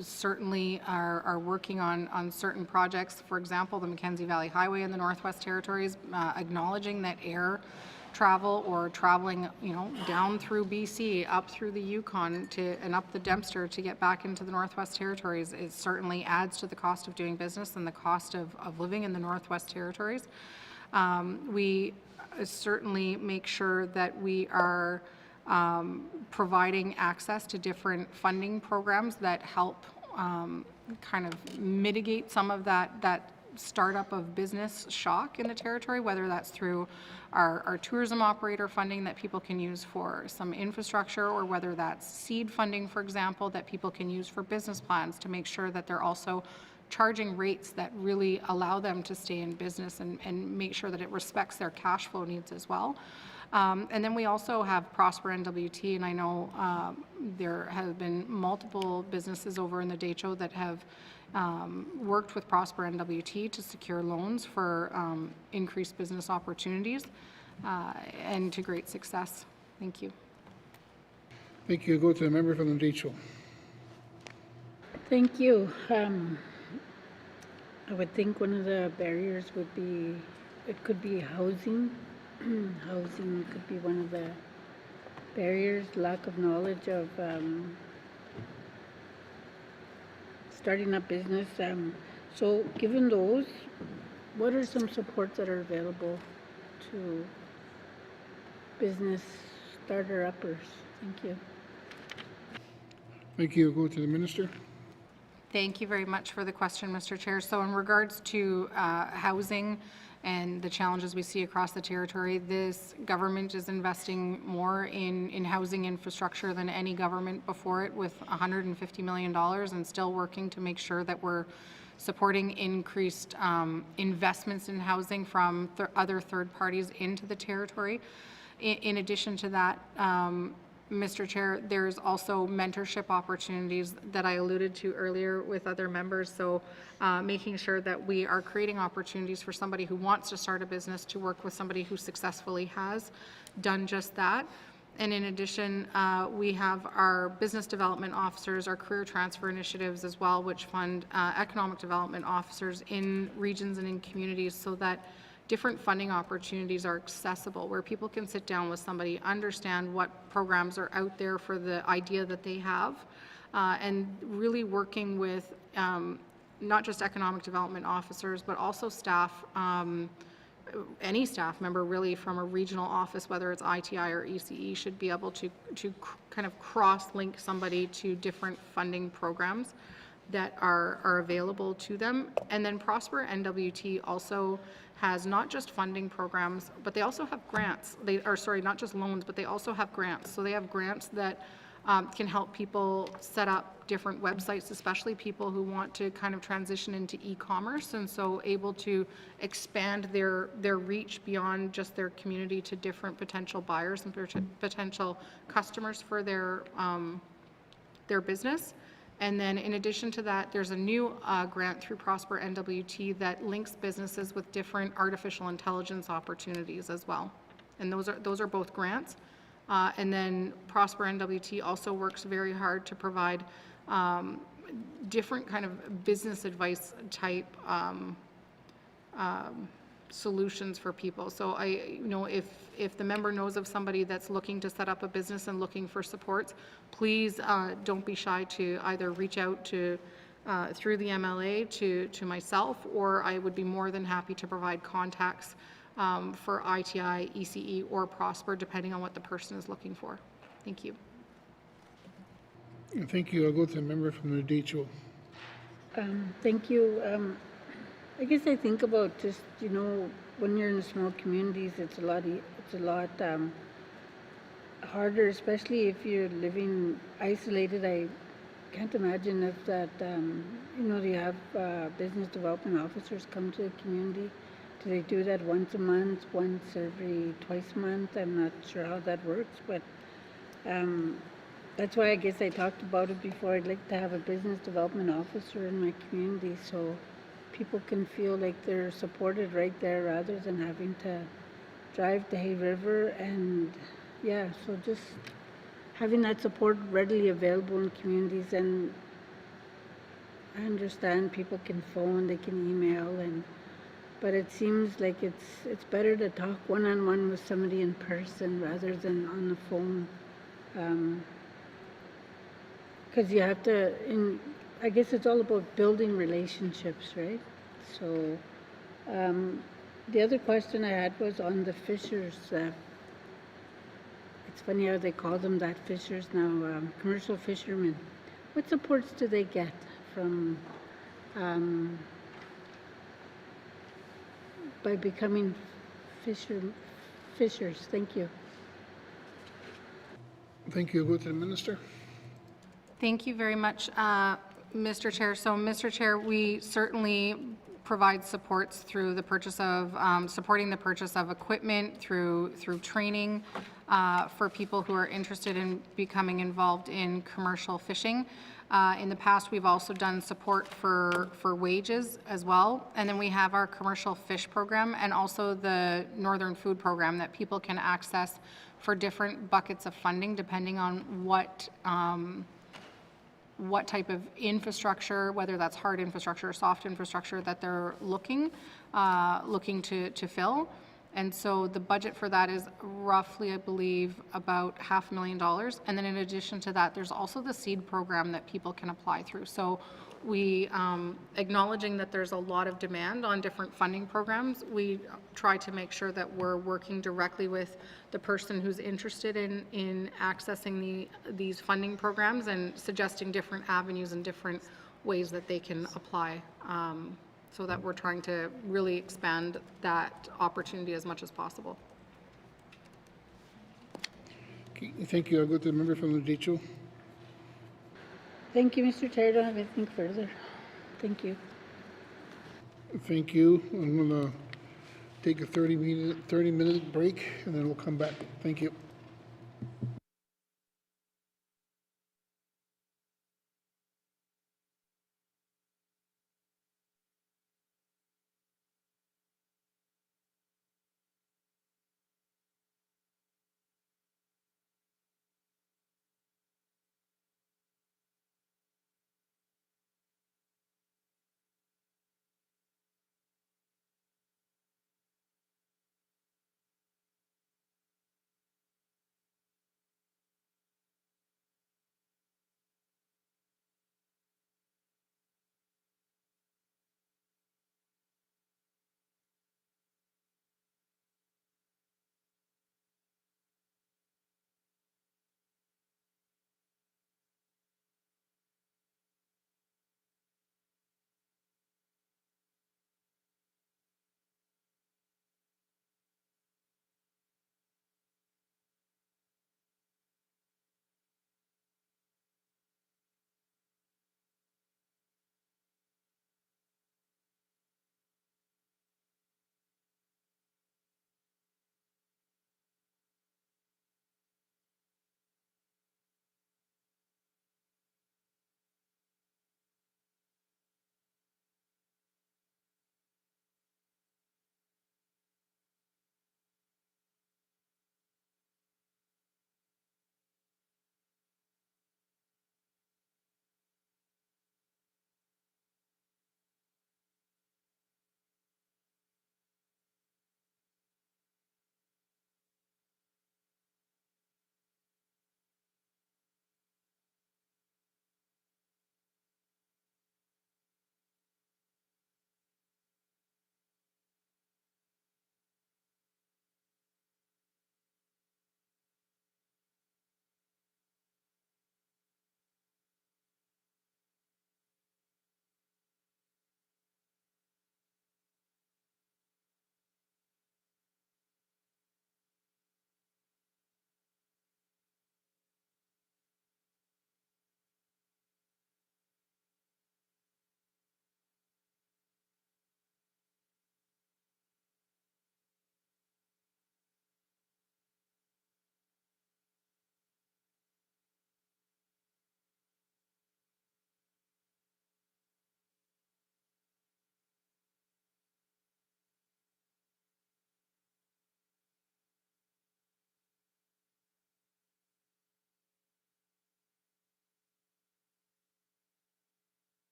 certainly are working on certain projects. For example, the Mackenzie Valley Highway in the Northwest Territories, acknowledging that air travel or traveling, down through BC, up through the Yukon and up the Dempster to get back into the Northwest Territories, it certainly adds to the cost of doing business and the cost of living in the Northwest Territories. We certainly make sure that we are providing access to different funding programs that help kind of mitigate some of that startup of business shock in the territory, whether that's through our tourism operator funding that people can use for some infrastructure, or whether that's seed funding, for example, that people can use for business plans to make sure that they're also charging rates that really allow them to stay in business and make sure that it respects their cash flow needs as well. And then we also have Prosper NWT, and I know there have been multiple businesses over in the Decho that have worked with Prosper NWT to secure loans for increased business opportunities and to great success. Thank you. Thank you. Go to the member from the Decho. Thank you. I would think one of the barriers would be, it could be housing. Housing could be one of the barriers, lack of knowledge of starting up business. So given those, what are some supports that are available to business starter-uppers? Thank you. Thank you. Go to the minister. Thank you very much for the question, Mr. Chair. So in regards to housing and the challenges we see across the territory, this government is investing more in housing infrastructure than any government before it, with $150 million, and still working to make sure that we're supporting increased investments in housing from other third parties into the territory. In addition to that, Mr. Chair, there's also mentorship opportunities that I alluded to earlier with other members. So making sure that we are creating opportunities for somebody who wants to start a business to work with somebody who successfully has done just that. And in addition, we have our business development officers, our career transfer initiatives as well, which fund economic development officers in regions and in communities, so that different funding opportunities are accessible, where people can sit down with somebody, understand what programs are out there for the idea that they have, and really working with not just economic development officers, but also staff, any staff member really from a regional office, whether it's ITI or ECE, should be able to kind of cross-link somebody to different funding programs that are available to them. And then Prosper NWT also has not just funding programs, but they also have grants. Not just loans, but they also have grants. So they have grants that can help people set up different websites, especially people who want to kind of transition into e-commerce, and so able to expand their reach beyond just their community to different potential buyers and potential customers for their business. And then in addition to that, there's a new grant through Prosper NWT that links businesses with different artificial intelligence opportunities as well. And those are both grants. And then Prosper NWT also works very hard to provide different kind of business advice type solutions for people. So if the member knows of somebody that's looking to set up a business and looking for supports, please don't be shy to either reach out to through the MLA to myself, or I would be more than happy to provide contacts for ITI, ECE, or Prosper, depending on what the person is looking for. Thank you. Thank you. I'll go to the member from the Decho. Thank you. I guess I think about just, when you're in the small communities, it's a lot harder, especially if you're living isolated. I can't imagine if that, they have business development officers come to the community. Do they do that once a month, once every twice a month? I'm not sure how that works, but that's why I guess I talked about it before. I'd like to have a business development officer in my community so people can feel like they're supported right there rather than having to drive to Hay River. And so just having that support readily available in communities. And I understand people can phone, they can email, but it seems like it's better to talk one-on-one with somebody in person rather than on the phone. Because you have to, I guess it's all about building relationships, right? So the other question I had was on the fishers. It's funny how they call them that, fishers now, commercial fishermen. What supports do they get from by becoming fishers. Thank you. Thank you. Go to the minister. Thank you very much, Mr. Chair. So, Mr. Chair, we certainly provide supports through the purchase of, supporting the purchase of equipment, through training for people who are interested in becoming involved in commercial fishing. In the past, we've also done support for wages as well. And then we have our commercial fish program and also the Northern Food Program that people can access for different buckets of funding depending on what type of infrastructure, whether that's hard infrastructure or soft infrastructure that they're looking to fill. And so the budget for that is roughly, I believe, about $500,000. And then in addition to that, there's also the seed program that people can apply through. So we, acknowledging that there's a lot of demand on different funding programs, we try to make sure that we're working directly with the person who's interested in accessing these funding programs and suggesting different avenues and different ways that they can apply. So that we're trying to really expand that opportunity as much as possible. Okay, thank you. I'll go to the member from the Decho. Thank you, Mr. Chair. I don't have anything further. Thank you. Thank you. I'm going to take a 30-minute break, and then we'll come back. Thank you.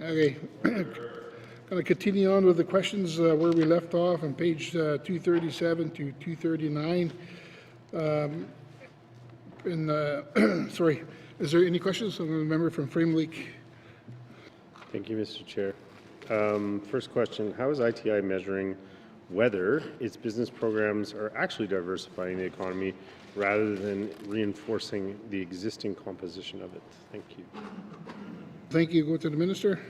Okay. Going to continue on with the questions where we left off on page 237 to 239. Sorry, is there any questions from a member from Frame Lake? Thank you, Mr. Chair. First question, how is ITI measuring whether its business programs are actually diversifying the economy rather than reinforcing the existing composition of it? Thank you. Thank you. Go to the Minister.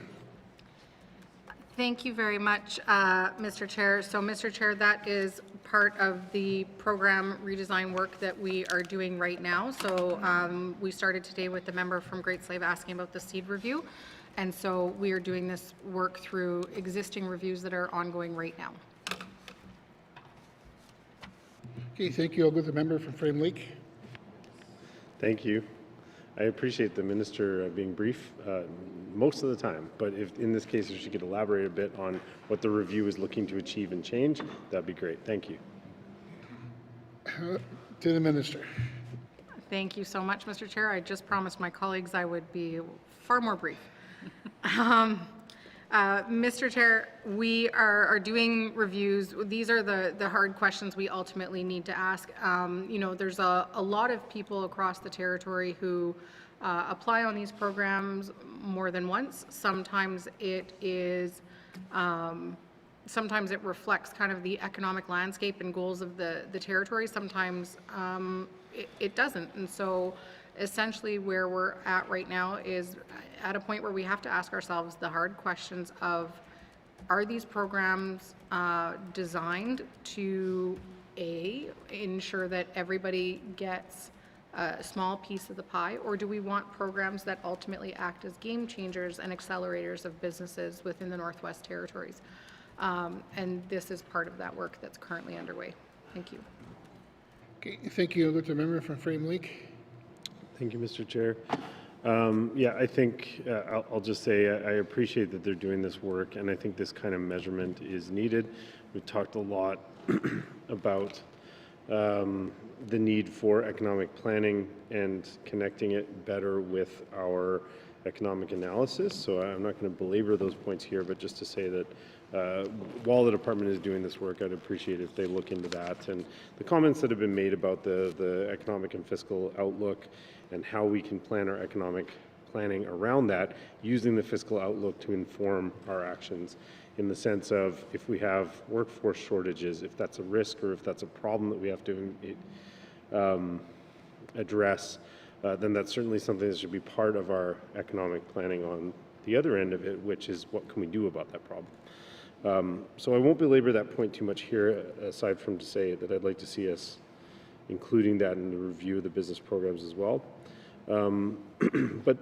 Thank you very much, Mr. Chair. So, Mr. Chair, that is part of the program redesign work that we are doing right now. So we started today with the member from Great Slave asking about the seed review. And so we are doing this work through existing reviews that are ongoing right now. Okay, thank you. I'll go to the member from Frame Lake. Thank you. I appreciate the minister being brief most of the time, but if in this case if she could elaborate a bit on what the review is looking to achieve and change, that'd be great. Thank you. To the Minister. Thank you so much, Mr. Chair. I just promised my colleagues I would be far more brief. Mr. Chair, we are doing reviews. These are the hard questions we ultimately need to ask. You know, there's a lot of people across the territory who apply on these programs more than once. Sometimes it is, sometimes it reflects kind of the economic landscape and goals of the territory. Sometimes it doesn't. And so essentially where we're at right now is at a point where we have to ask ourselves the hard questions of, are these programs designed to, A, ensure that everybody gets a small piece of the pie, or do we want programs that ultimately act as game changers and accelerators of businesses within the Northwest Territories? And this is part of that work that's currently underway. Thank you. Okay, thank you. I'll go to the member from Frame Lake. Thank you, Mr. Chair. Yeah, I think I'll just say I appreciate that they're doing this work, and I think this kind of measurement is needed. We've talked a lot about the need for economic planning and connecting it better with our economic analysis. So I'm not going to belabor those points here, but just to say that while the department is doing this work, I'd appreciate if they look into that. And the comments that have been made about the economic and fiscal outlook and how we can plan our economic planning around that, using the fiscal outlook to inform our actions in the sense of if we have workforce shortages, if that's a risk or if that's a problem that we have to address, then that's certainly something that should be part of our economic planning on the other end of it, which is what can we do about that problem. So I won't belabor that point too much here, aside from to say that I'd like to see us including that in the review of the business programs as well. But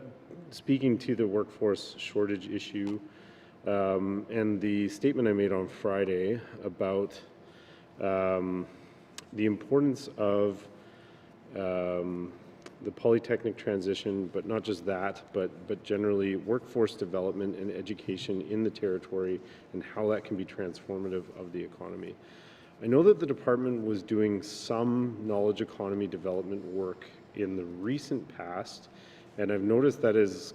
speaking to the workforce shortage issue and the statement I made on Friday about the importance of the polytechnic transition, but not just that, but generally workforce development and education in the territory and how that can be transformative of the economy. I know that the department was doing some knowledge economy development work in the recent past, and I've noticed that has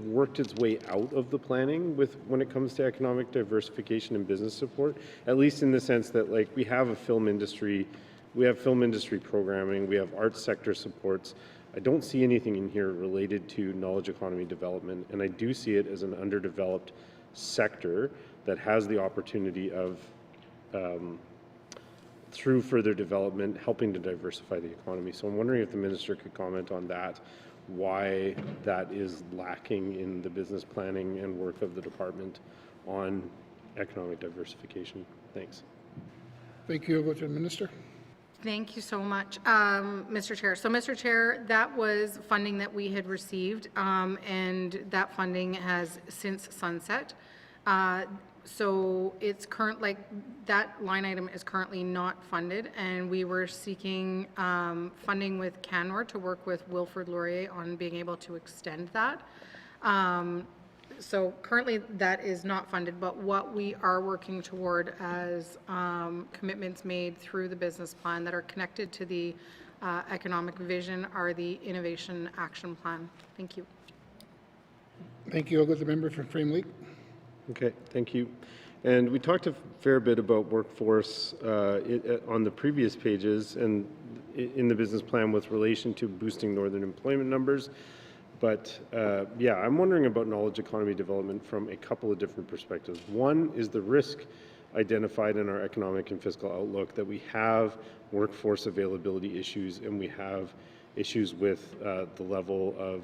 worked its way out of the planning when it comes to economic diversification and business support, at least in the sense that like we have a film industry, we have film industry programming, we have arts sector supports. I don't see anything in here related to knowledge economy development, and I do see it as an underdeveloped sector that has the opportunity of through further development, helping to diversify the economy. So I'm wondering if the minister could comment on that, why that is lacking in the business planning and work of the department on economic diversification. Thanks. Thank you. I'll go to the Minister. Thank you so much, Mr. Chair. So, Mr. Chair, that was funding that we had received, and that funding has since sunset. So it's current, like that line item is currently not funded, and we were seeking funding with Canmore to work with Wilfrid Laurier on being able to extend that. So currently that is not funded, but what we are working toward as commitments made through the business plan that are connected to the economic vision are the innovation action plan. Thank you. Thank you. I'll go to the member from Frame Lake. Okay, thank you. And we talked a fair bit about workforce on the previous pages and in the business plan with relation to boosting northern employment numbers. But yeah, I'm wondering about knowledge economy development from a couple of different perspectives. One is the risk identified in our economic and fiscal outlook that we have workforce availability issues and we have issues with the level of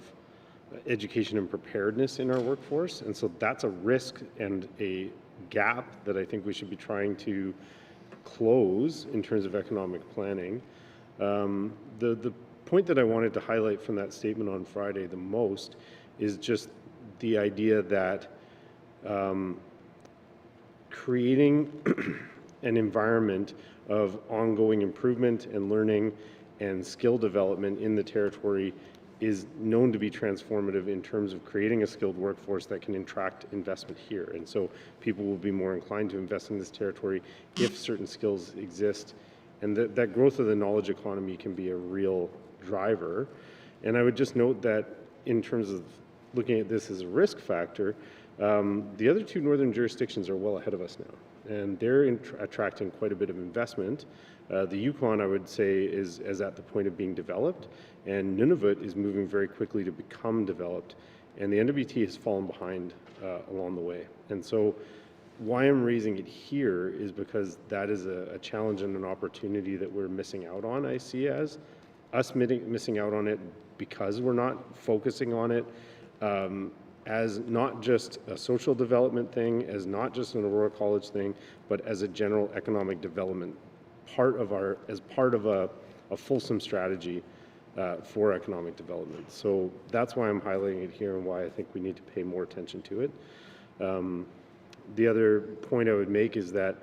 education and preparedness in our workforce. And so that's a risk and a gap that I think we should be trying to close in terms of economic planning. The point that I wanted to highlight from that statement on Friday the most is just the idea that creating an environment of ongoing improvement and learning and skill development in the territory is known to be transformative in terms of creating a skilled workforce that can attract investment here. And so people will be more inclined to invest in this territory if certain skills exist. And that growth of the knowledge economy can be a real driver. And I would just note that in terms of looking at this as a risk factor, the other two northern jurisdictions are well ahead of us now. And they're attracting quite a bit of investment. The Yukon, I would say, is at the point of being developed, and Nunavut is moving very quickly to become developed, and the NWT has fallen behind along the way. And so why I'm raising it here is because that is a challenge and an opportunity that we're missing out on, I see as. Us missing out on it because we're not focusing on it as not just a social development thing, as not just an Aurora College thing, but as a general economic development as part of a fulsome strategy for economic development. So that's why I'm highlighting it here and why I think we need to pay more attention to it. The other point I would make is that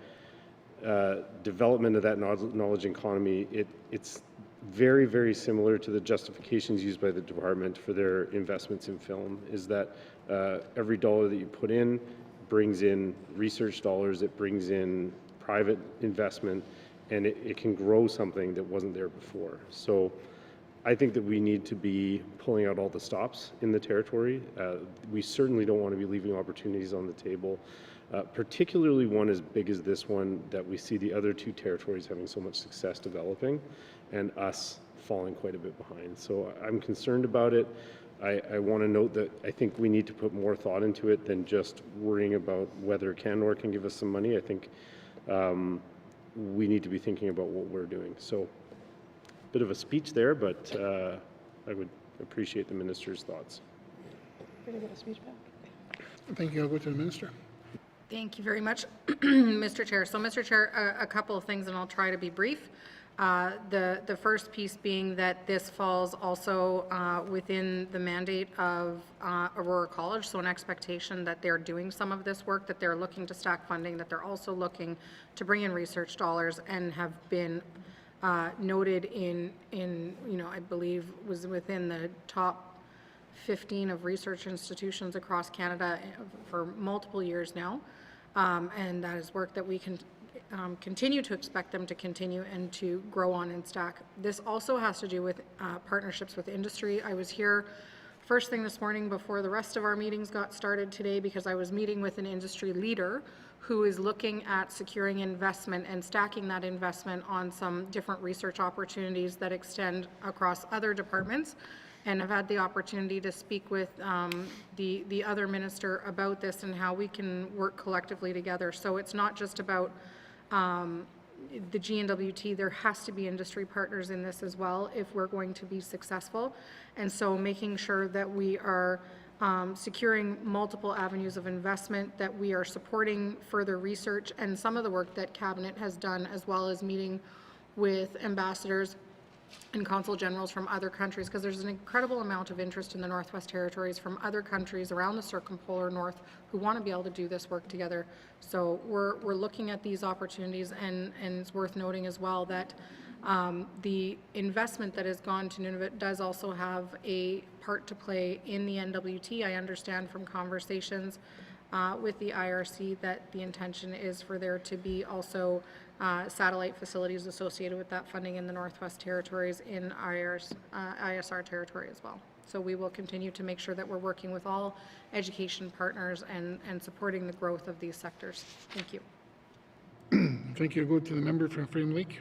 development of that knowledge economy, it's very, very similar to the justifications used by the department for their investments in film, is that every dollar that you put in brings in research dollars, it brings in private investment, and it can grow something that wasn't there before. So I think that we need to be pulling out all the stops in the territory. We certainly don't want to be leaving opportunities on the table, particularly one as big as this one that we see the other two territories having so much success developing and us falling quite a bit behind. So I'm concerned about it. I want to note that I think we need to put more thought into it than just worrying about whether Canmore can give us some money. I think we need to be thinking about what we're doing. So bit of a speech there, but I would appreciate the minister's thoughts. We're going to get a speech back. Thank you. I'll go to the minister. Thank you very much, Mr. Chair. So, Mr. Chair, a couple of things, and I'll try to be brief. The first piece being that this falls also within the mandate of Aurora College, so an expectation that they're doing some of this work, that they're looking to stack funding, that they're also looking to bring in research dollars, and have been noted in I believe was within the top 15 of research institutions across Canada for multiple years now, and that is work that we can continue to expect them to continue and to grow on and stack. This also has to do with partnerships with industry. I was here first thing this morning before the rest of our meetings got started today because I was meeting with an industry leader who is looking at securing investment and stacking that investment on some different research opportunities that extend across other departments. And I've had the opportunity to speak with the other minister about this and how we can work collectively together. So it's not just about the GNWT, there has to be industry partners in this as well if we're going to be successful. And so making sure that we are securing multiple avenues of investment, that we are supporting further research and some of the work that Cabinet has done, as well as meeting with ambassadors and consul generals from other countries, because there's an incredible amount of interest in the Northwest Territories from other countries around the circumpolar north who want to be able to do this work together. So we're looking at these opportunities, and it's worth noting as well that the investment that has gone to Nunavut does also have a part to play in the NWT. I understand from conversations with the IRC that the intention is for there to be also satellite facilities associated with that funding in the Northwest Territories in ISR territory as well. So we will continue to make sure that we're working with all education partners and supporting the growth of these sectors. Thank you. Thank you. I'll go to the member from Frame Lake.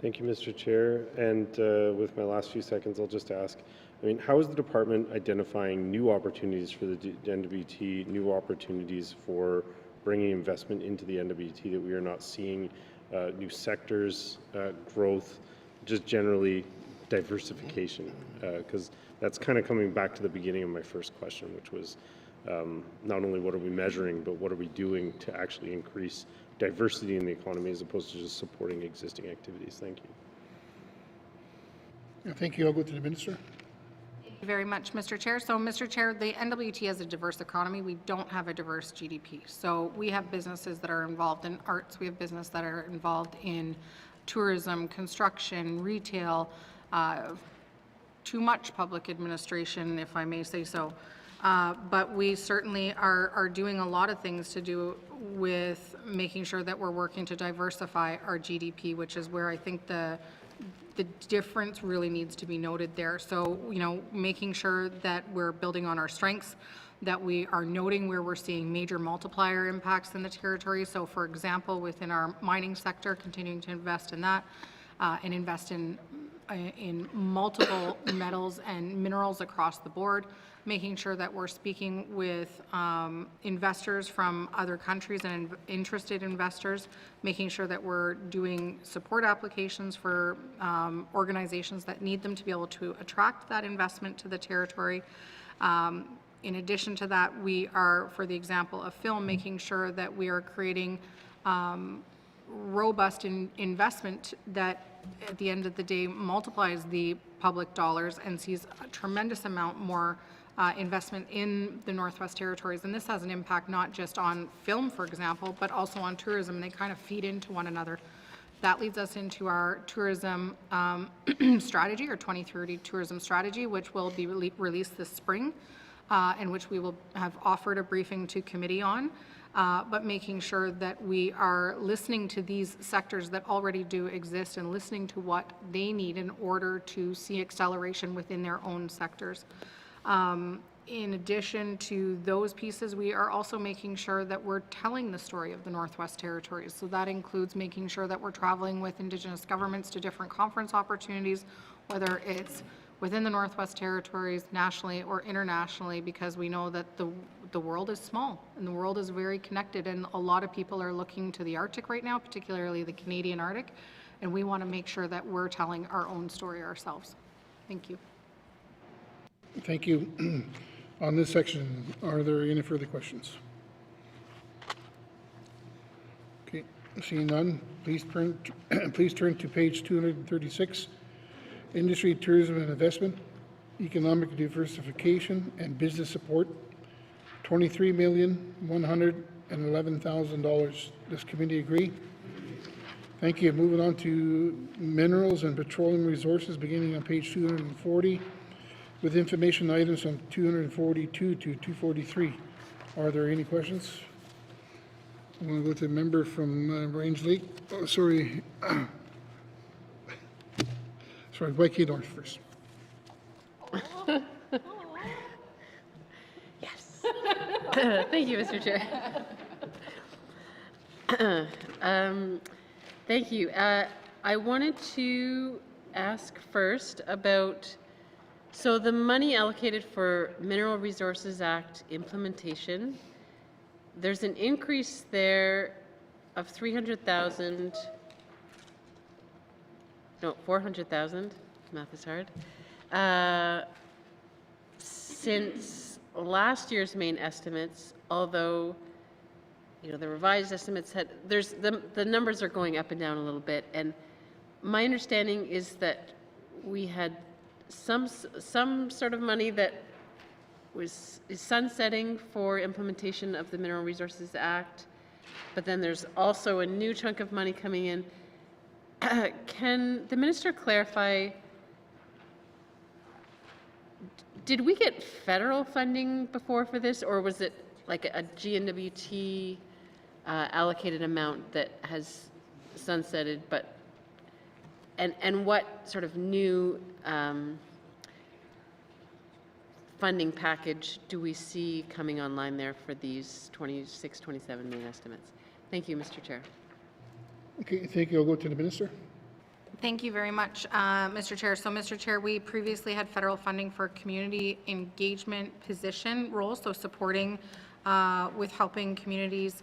Thank you, Mr. Chair. And with my last few seconds, I'll just ask, I mean, how is the department identifying new opportunities for the NWT, new opportunities for bringing investment into the NWT that we are not seeing, new sectors, growth, just generally diversification? Because that's kind of coming back to the beginning of my first question, which was not only what are we measuring, but what are we doing to actually increase diversity in the economy as opposed to just supporting existing activities. Thank you. Thank you. I'll go to the minister. Thank you very much, Mr. Chair. So, Mr. Chair, the NWT has a diverse economy. We don't have a diverse GDP. So we have businesses that are involved in arts. We have businesses that are involved in tourism, construction, retail, too much public administration, if I may say so. But we certainly are doing a lot of things to do with making sure that we're working to diversify our GDP, which is where I think the difference really needs to be noted there. So, you know, making sure that we're building on our strengths, that we are noting where we're seeing major multiplier impacts in the territory. So, for example, within our mining sector, continuing to invest in that and invest in multiple metals and minerals across the board, making sure that we're speaking with investors from other countries and interested investors, making sure that we're doing support applications for organizations that need them to be able to attract that investment to the territory. In addition to that, we are, for the example of film, making sure that we are creating robust investment that at the end of the day multiplies the public dollars and sees a tremendous amount more investment in the Northwest Territories. And this has an impact not just on film, for example, but also on tourism. They kind of feed into one another. That leads us into our tourism strategy, or 2030 tourism strategy, which will be released this spring, and which we will have offered a briefing to committee on. But making sure that we are listening to these sectors that already do exist and listening to what they need in order to see acceleration within their own sectors. In addition to those pieces, we are also making sure that we're telling the story of the Northwest Territories. So that includes making sure that we're traveling with Indigenous governments to different conference opportunities, whether it's within the Northwest Territories, nationally or internationally, because we know that the world is small and the world is very connected, and a lot of people are looking to the Arctic right now, particularly the Canadian Arctic, and we want to make sure that we're telling our own story ourselves. Thank you. Thank you. On this section, are there any further questions? Okay, seeing none, please turn to page 236, Industry, Tourism and Investment, Economic Diversification and Business Support, $23,111,000. Does committee agree? Thank you. Moving on to Minerals and Petroleum Resources, beginning on page 240, with information items from 242 to 243. Are there any questions? I'm going to go to a member from Range Lake. Oh, sorry. Sorry, White-Key-North first. Yes. Thank you, Mr. Chair. Thank you. I wanted to ask first about, so the money allocated for Mineral Resources Act implementation, there's an increase there of 300,000, no, 400,000, math is hard, since last year's main estimates, although, you know, the revised estimates had, the numbers are going up and down a little bit, and my understanding is that we had some sort of money that is sunsetting for implementation of the Mineral Resources Act, but then there's also a new chunk of money coming in. Can the minister clarify, did we get federal funding before for this, or was it like a GNWT allocated amount that has sunsetted, but, and what sort of new funding package do we see coming online there for these 26, 27 main estimates? Thank you, Mr. Chair. Okay, thank you. I'll go to the minister. Thank you very much, Mr. Chair. So, Mr. Chair, we previously had federal funding for community engagement position roles, so supporting with helping communities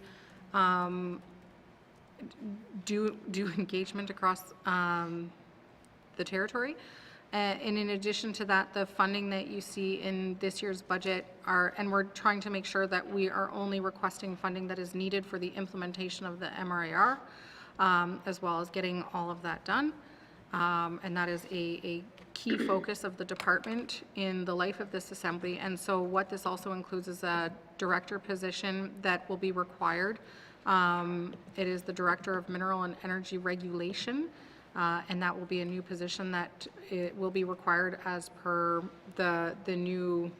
do engagement across the territory. And in addition to that, the funding that you see in this year's budget and we're trying to make sure that we are only requesting funding that is needed for the implementation of the MRIR, as well as getting all of that done. And that is a key focus of the department in the life of this assembly. And so what this also includes is a director position that will be required. It is the Director of Mineral and Energy Regulation. And that will be a new position that it will be required as per the new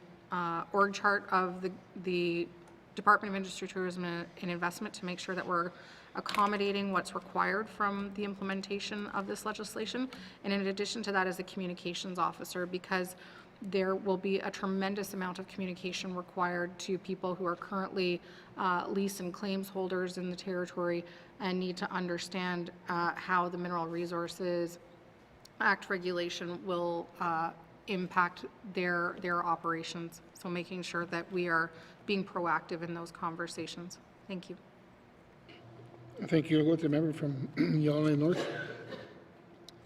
org chart of the Department of Industry, Tourism and Investment to make sure that we're accommodating what's required from the implementation of this legislation. And in addition to that is a communications officer, because there will be a tremendous amount of communication required to people who are currently lease and claims holders in the territory and need to understand how the Mineral Resources Act regulation will impact their operations. So making sure that we are being proactive in those conversations. Thank you. Thank you. I'll go to the member from Yonge North.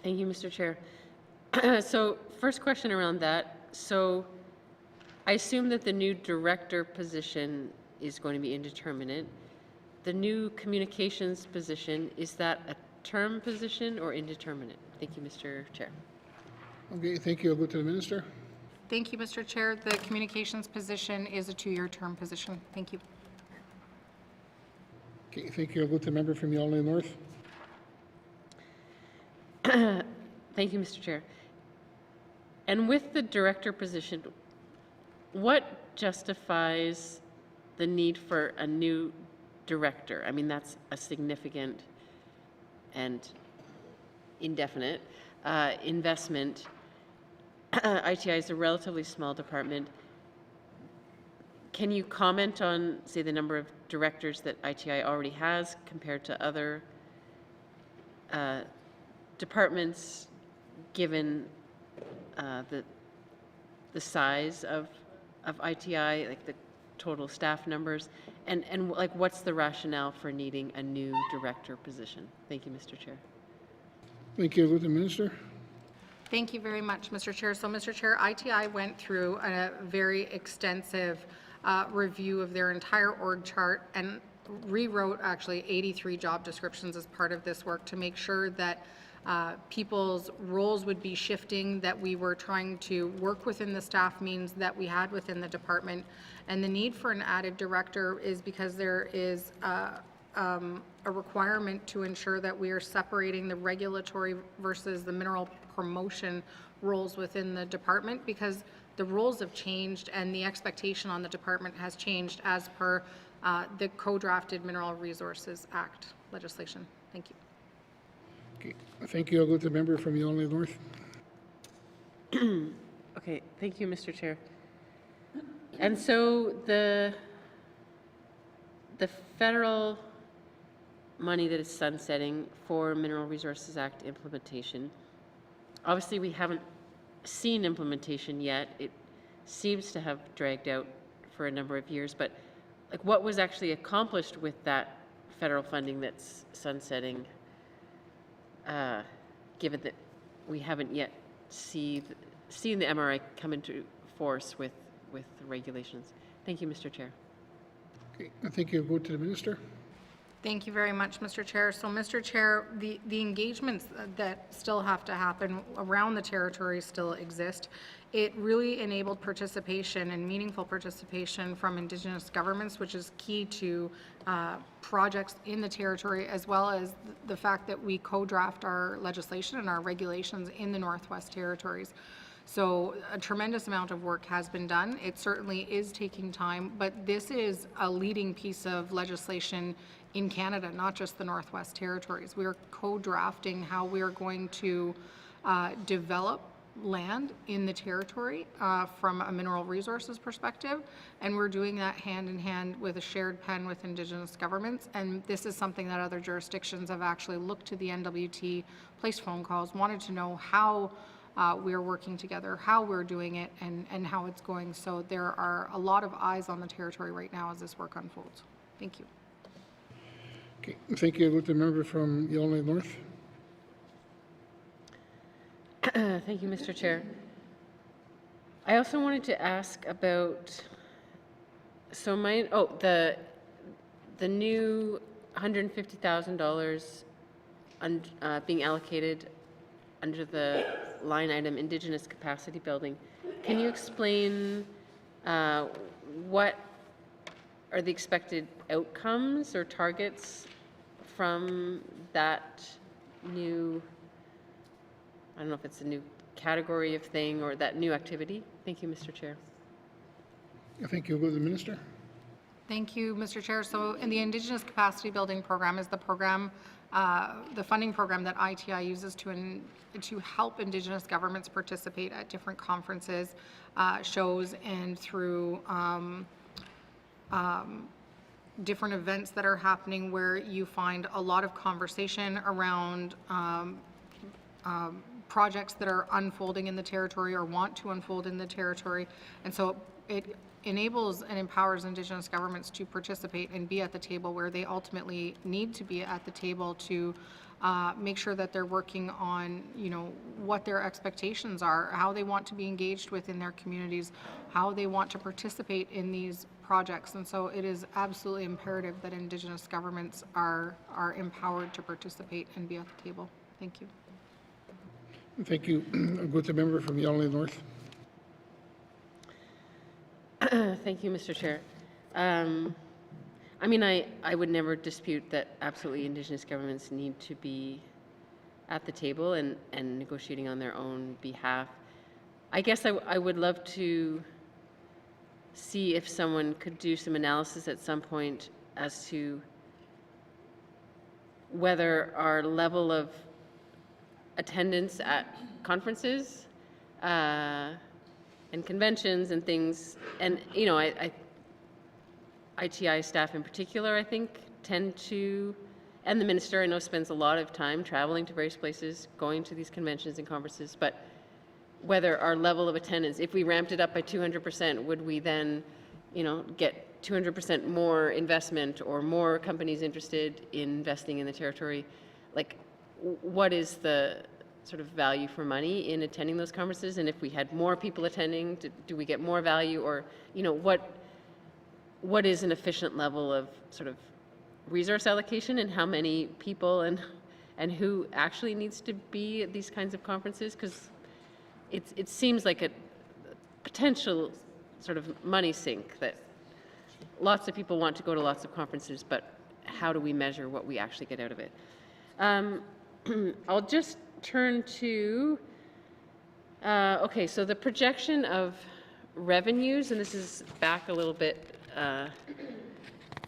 Thank you, Mr. Chair. So first question around that. So I assume that the new director position is going to be indeterminate. The new communications position, is that a term position or indeterminate? Thank you, Mr. Chair. Okay, thank you. I'll go to the minister. Thank you, Mr. Chair. The communications position is a 2-year term position. Thank you. Okay, thank you. I'll go to the member from Yonge North. Thank you, Mr. Chair. And with the director position, what justifies the need for a new director? I mean, that's a significant and indefinite investment. ITI is a relatively small department. Can you comment on, say, the number of directors that ITI already has compared to other departments, given the size of ITI, like the total staff numbers, and like what's the rationale for needing a new director position? Thank you, Mr. Chair. Thank you. I'll go to the minister. Thank you very much, Mr. Chair. So, Mr. Chair, ITI went through a very extensive review of their entire org chart and rewrote actually 83 job descriptions as part of this work to make sure that people's roles would be shifting, that we were trying to work within the staff means that we had within the department. And the need for an added director is because there is a requirement to ensure that we are separating the regulatory versus the mineral promotion roles within the department, because the roles have changed and the expectation on the department has changed as per the co-drafted Mineral Resources Act legislation. Thank you. Okay, thank you. I'll go to the member from Yonge North. Okay, thank you, Mr. Chair. And so the federal money that is sunsetting for Mineral Resources Act implementation, obviously we haven't seen implementation yet. It seems to have dragged out for a number of years, but like what was actually accomplished with that federal funding that's sunsetting, given that we haven't yet seen the MRI come into force with the regulations? Thank you, Mr. Chair. Okay, I think you'll go to the minister. Thank you very much, Mr. Chair. So, Mr. Chair, the engagements that still have to happen around the territory still exist. It really enabled participation and meaningful participation from Indigenous governments, which is key to projects in the territory, as well as the fact that we co-draft our legislation and our regulations in the Northwest Territories. So a tremendous amount of work has been done. It certainly is taking time, but this is a leading piece of legislation in Canada, not just the Northwest Territories. We are co-drafting how we are going to develop land in the territory from a mineral resources perspective, and we're doing that hand in hand with a shared pen with Indigenous governments. And this is something that other jurisdictions have actually looked to the NWT, placed phone calls, wanted to know how we're working together, how we're doing it, and how it's going. So there are a lot of eyes on the territory right now as this work unfolds. Thank you. Okay, thank you. With the member from Yellowknife North. Thank you, Mr. Chair. I also wanted to ask about, so the new $150,000 being allocated under the line item Indigenous Capacity Building. Can you explain what are the expected outcomes or targets from that new, I don't know if it's a new category of thing or that new activity? Thank you, Mr. Chair. Thank you. Go to the minister. Thank you, Mr. Chair. So in the Indigenous Capacity Building Program is the program, the funding program that ITI uses to help Indigenous governments participate at different conferences, shows, and through different events that are happening where you find a lot of conversation around projects that are unfolding in the territory or want to unfold in the territory. And so it enables and empowers Indigenous governments to participate and be at the table where they ultimately need to be at the table to make sure that they're working on, what their expectations are, how they want to be engaged within their communities, how they want to participate in these projects. And so it is absolutely imperative that Indigenous governments are empowered to participate and be at the table. Thank you. Thank you. I'll go to the member from Yellowknife North. Thank you, Mr. Chair. I mean, I would never dispute that absolutely Indigenous governments need to be at the table and negotiating on their own behalf. I guess I would love to see if someone could do some analysis at some point as to whether our level of attendance at conferences and conventions and things, and ITI staff in particular, I think, tend to, and the minister I know spends a lot of time traveling to various places, going to these conventions and conferences, but whether our level of attendance, if we ramped it up by 200%, would we then, get 200% more investment or more companies interested in investing in the territory? Like, what is the sort of value for money in attending those conferences? And if we had more people attending, do we get more value? Or, what is an efficient level of sort of resource allocation, and how many people and who actually needs to be at these kinds of conferences? Because it seems like a potential sort of money sink that lots of people want to go to lots of conferences, but how do we measure what we actually get out of it? I'll just turn to, okay, so the projection of revenues, and this is back a little bit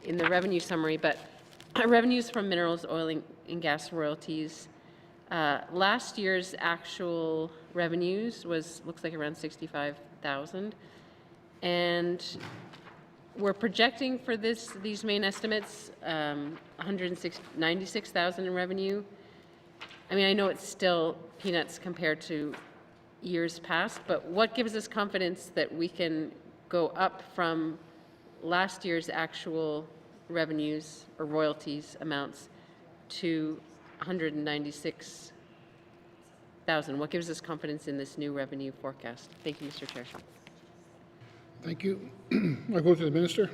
in the revenue summary, but revenues from minerals, oil, and gas royalties. Last year's actual revenues looks like around 65,000, and we're projecting for these main estimates 196,000 in revenue. I mean, I know it's still peanuts compared to years past, but what gives us confidence that we can go up from last year's actual revenues or royalties amounts to 196,000? What gives us confidence in this new revenue forecast? Thank you, Mr. Chair. Thank you. I'll go to the minister.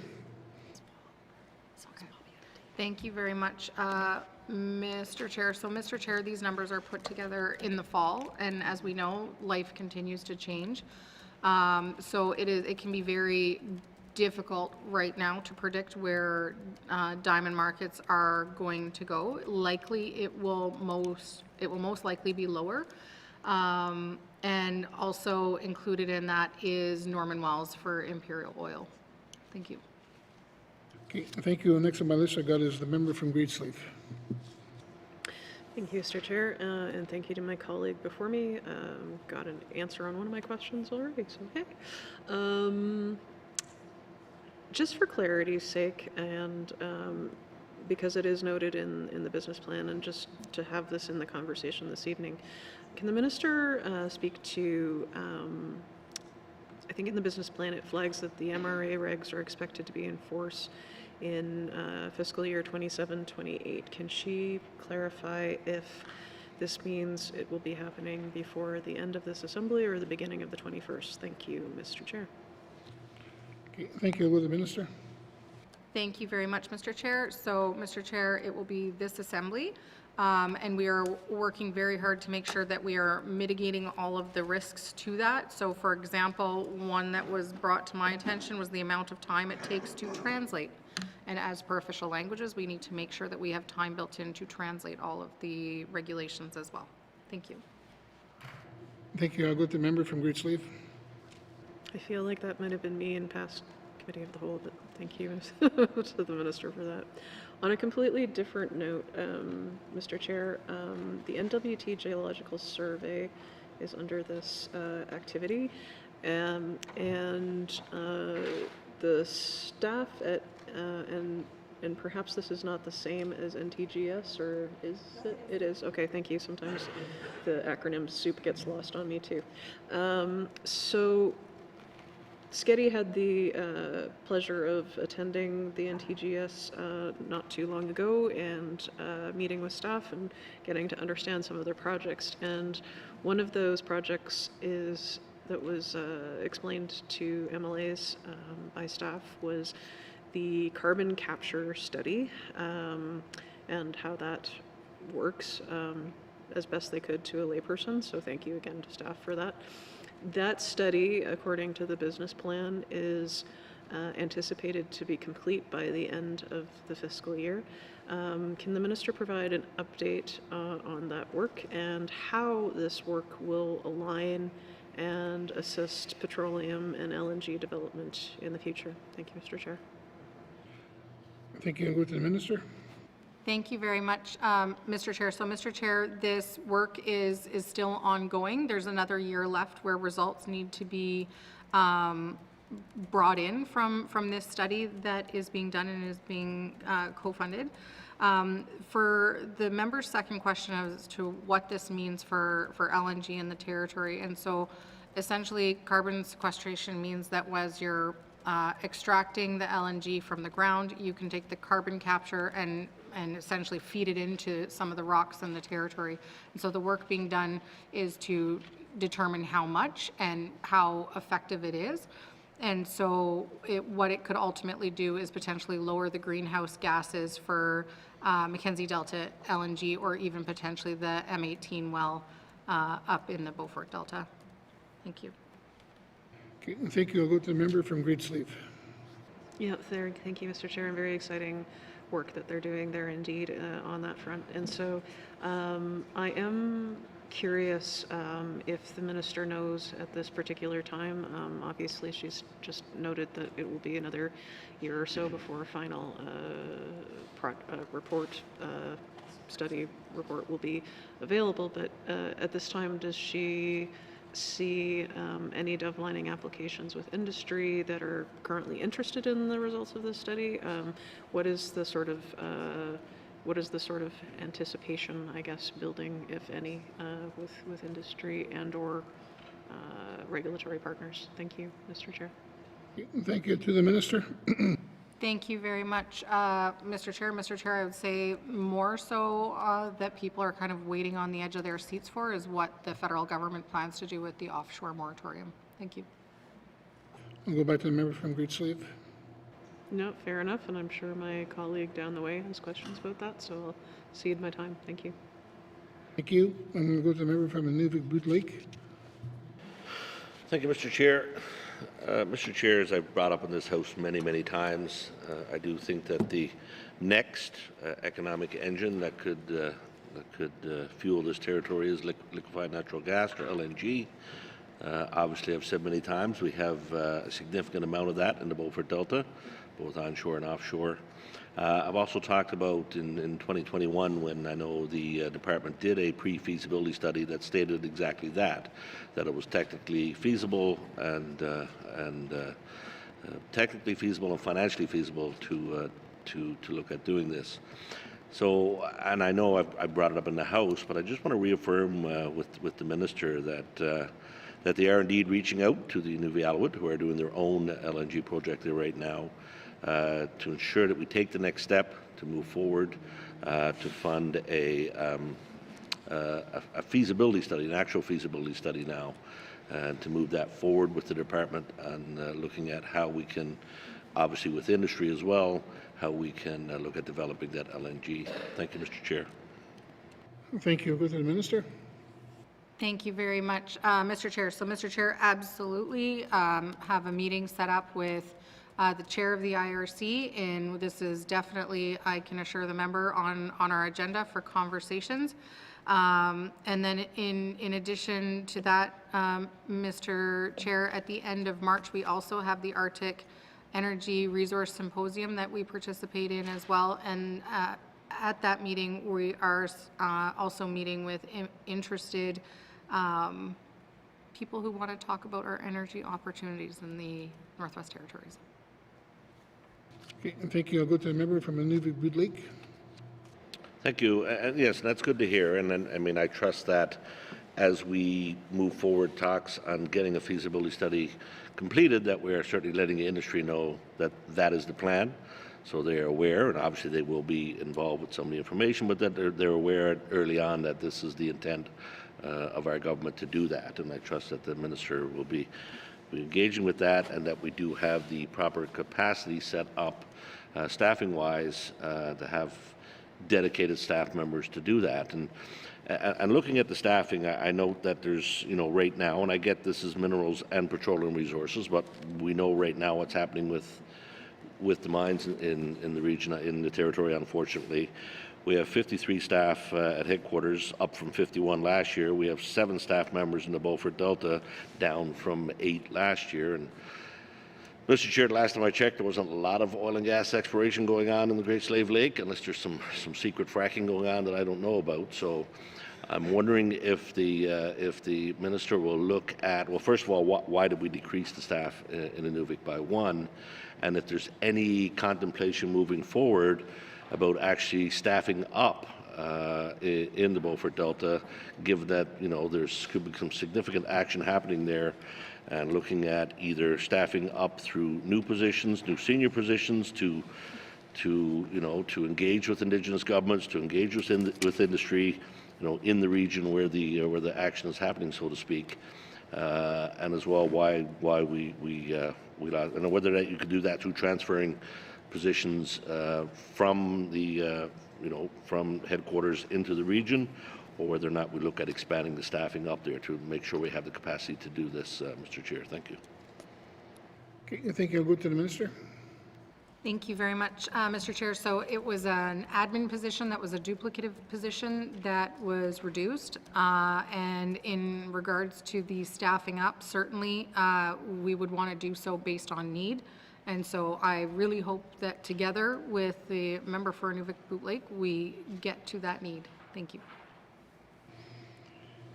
Thank you very much, Mr. Chair. So, Mr. Chair, these numbers are put together in the fall, and as we know, life continues to change. So it can be very difficult right now to predict where diamond markets are going to go. Likely, it will most likely be lower. And also included in that is Norman Wells for Imperial Oil. Thank you. Okay, thank you. Next on my list I got is the member from Greensleaf. Thank you, Mr. Chair, and thank you to my colleague before me. Got an answer on one of my questions already, so hey. Just for clarity's sake, and because it is noted in the business plan, and just to have this in the conversation this evening, can the minister speak to, I think in the business plan it flags that the MRA regs are expected to be in force in fiscal year 27-28. Can she clarify if this means it will be happening before the end of this assembly or the beginning of the 21st? Thank you, Mr. Chair. Okay, thank you. Will the minister? Thank you very much, Mr. Chair. So, Mr. Chair, it will be this assembly, and we are working very hard to make sure that we are mitigating all of the risks to that. So, for example, one that was brought to my attention was the amount of time it takes to translate. And as per official languages, we need to make sure that we have time built in to translate all of the regulations as well. Thank you. Thank you. I'll go to the member from Greensleaf. I feel like that might have been me in past committee of the whole, but thank you to the minister for that. On a completely different note, Mr. Chair, the NWT Geological Survey is under this activity, and the staff at and perhaps this is not the same as NTGS, or is it? It is. Okay, thank you. Sometimes the acronym soup gets lost on me too. So Sketty had the pleasure of attending the NTGS not too long ago and meeting with staff and getting to understand some of their projects. And one of those projects that was explained to MLAs by staff was the carbon capture study and how that works as best they could to a layperson. So thank you again to staff for that. That study, according to the business plan, is anticipated to be complete by the end of the fiscal year. Can the minister provide an update on that work and how this work will align and assist petroleum and LNG development in the future? Thank you, Mr. Chair. Thank you. I'll go to the minister. Thank you very much, Mr. Chair. So, Mr. Chair, this work is still ongoing. There's another year left where results need to be brought in from this study that is being done and is being co-funded. For the member's second question as to what this means for LNG in the territory, and so essentially carbon sequestration means that as you're extracting the LNG from the ground, you can take the carbon capture and essentially feed it into some of the rocks in the territory. And so the work being done is to determine how much and how effective it is. And so what it could ultimately do is potentially lower the greenhouse gases for Mackenzie Delta LNG, or even potentially the M18 well up in the Beaufort Delta. Thank you. Okay, thank you. I'll go to the member from Greensleaf. Yeah, thank you, Mr. Chair. And very exciting work that they're doing there indeed on that front. And so I am curious if the minister knows at this particular time. Obviously, she's just noted that it will be another year or so before a final study report will be available. But at this time, does she see any dovelining applications with industry that are currently interested in the results of this study? What is the sort of anticipation, I guess, building, if any, with industry and/or regulatory partners? Thank you, Mr. Chair. Thank you. To the minister. Thank you very much, Mr. Chair. Mr. Chair, I would say more so that people are kind of waiting on the edge of their seats for is what the federal government plans to do with the offshore moratorium. Thank you. I'll go back to the member from Greensleaf. No, fair enough, and I'm sure my colleague down the way has questions about that, so I'll cede my time. Thank you. Thank you. I'm going to go to the member from Inuvik Boot Lake. Thank you, Mr. Chair. Mr. Chair, as I've brought up in this House many, many times, I do think that the next economic engine that could fuel this territory is liquefied natural gas, or LNG. Obviously, I've said many times, we have a significant amount of that in the Beaufort Delta, both onshore and offshore. I've also talked about in 2021, when I know the department did a pre-feasibility study that stated exactly that it was technically feasible and technically feasible and financially feasible to look at doing this. So, and I know I brought it up in the House, but I just want to reaffirm with the minister that they are indeed reaching out to the Nunavut, who are doing their own LNG project there right now, to ensure that we take the next step to move forward to fund a feasibility study, an actual feasibility study now, and to move that forward with the department and looking at how we can, obviously with industry as well, how we can look at developing that LNG. Thank you, Mr. Chair. Thank you. Go to the minister. Thank you very much, Mr. Chair. So, Mr. Chair, absolutely have a meeting set up with the chair of the IRC, and this is definitely, I can assure the member, on our agenda for conversations. And then in addition to that, Mr. Chair, at the end of March, we also have the Arctic Energy Resource Symposium that we participate in as well. And at that meeting, we are also meeting with interested people who want to talk about our energy opportunities in the Northwest Territories. Okay, and thank you. I'll go to the member from Inuvik Boot Lake. Thank you. And yes, that's good to hear. And then, I mean, I trust that as we move forward talks on getting a feasibility study completed, that we are certainly letting the industry know that that is the plan. So they are aware, and obviously they will be involved with some of the information, but that they're aware early on that this is the intent of our government to do that. And I trust that the minister will be engaging with that, and that we do have the proper capacity set up staffing-wise to have dedicated staff members to do that. And looking at the staffing, I note that there's, right now, and I get this is minerals and petroleum resources, but we know right now what's happening with the mines in the region, in the territory, unfortunately. We have 53 staff at headquarters, up from 51 last year. We have 7 staff members in the Beaufort Delta, down from 8 last year. And Mr. Chair, the last time I checked, there wasn't a lot of oil and gas exploration going on in the Great Slave Lake, unless there's some secret fracking going on that I don't know about. So I'm wondering if the minister will look at, well, first of all, why did we decrease the staff in Inuvik by 1? And if there's any contemplation moving forward about actually staffing up in the Beaufort Delta, given that there's could be some significant action happening there, and looking at either staffing up through new positions, new senior positions, to engage with Indigenous governments, to engage with industry, in the region where the action is happening, so to speak, and as well why we and whether that you could do that through transferring positions from the from headquarters into the region, or whether or not we look at expanding the staffing up there to make sure we have the capacity to do this, Mr. Chair. Thank you. Okay, thank you. I'll go to the minister. Thank you very much, Mr. Chair. So it was an admin position that was a duplicative position that was reduced. And in regards to the staffing up, certainly we would want to do so based on need. And so I really hope that together with the member for Inuvik Boot Lake, we get to that need. Thank you.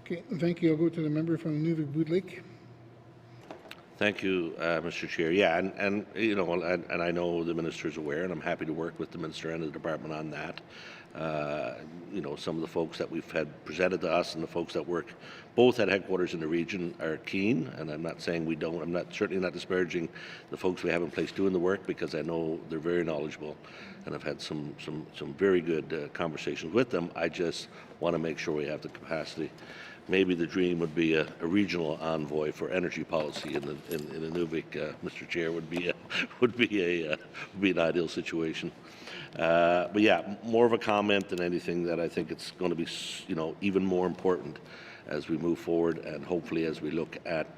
Okay, thank you. I'll go to the member from Inuvik Boot Lake. Thank you, Mr. Chair. Yeah, and I know the minister is aware, and I'm happy to work with the minister and the department on that. Some of the folks that we've had presented to us and the folks that work both at headquarters in the region are keen, and I'm not saying we don't. I'm certainly not disparaging the folks we have in place doing the work, because I know they're very knowledgeable, and I've had some very good conversations with them. I just want to make sure we have the capacity. Maybe the dream would be a regional envoy for energy policy in Inuvik, Mr. Chair, would be would be an ideal situation. But yeah, more of a comment than anything that I think it's going to be, even more important as we move forward, and hopefully as we look at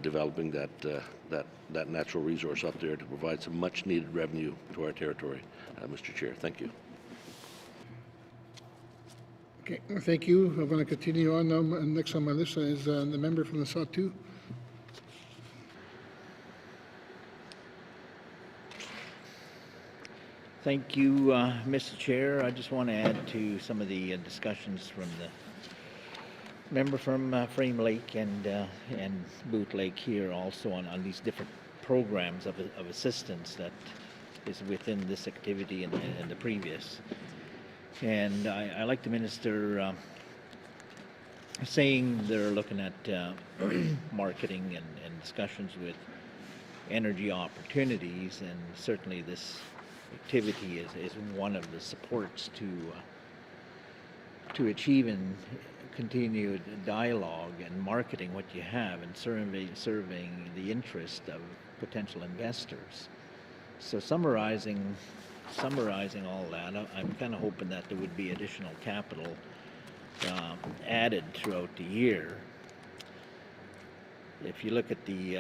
developing that natural resource up there to provide some much-needed revenue to our territory. Mr. Chair, thank you. Okay, thank you. I'm going to continue on now. Next on my list is the member from the Sawtooth. Thank you, Mr. Chair. I just want to add to some of the discussions from the member from Frame Lake and Boot Lake here also on these different programs of assistance that is within this activity and the previous. And I like the minister saying they're looking at marketing and discussions with energy opportunities, and certainly this activity is one of the supports to achieving continued dialogue and marketing what you have and serving the interest of potential investors. So summarizing all that, I'm kind of hoping that there would be additional capital added throughout the year. If you look at the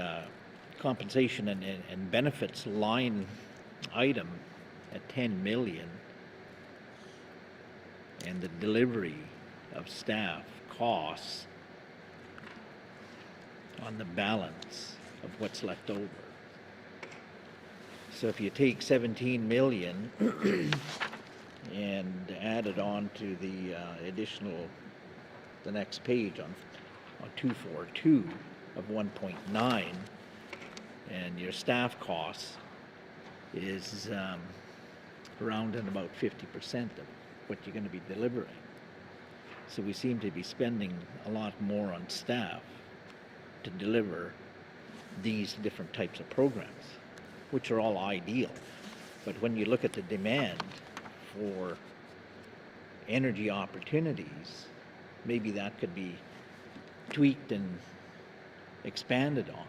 compensation and benefits line item at 10 million, and the delivery of staff costs on the balance of what's left over. So if you take 17 million and add it on to the the next page on 242 of 1.9, and your staff costs is around and about 50% of what you're going to be delivering. So we seem to be spending a lot more on staff to deliver these different types of programs, which are all ideal. But when you look at the demand for energy opportunities, maybe that could be tweaked and expanded on.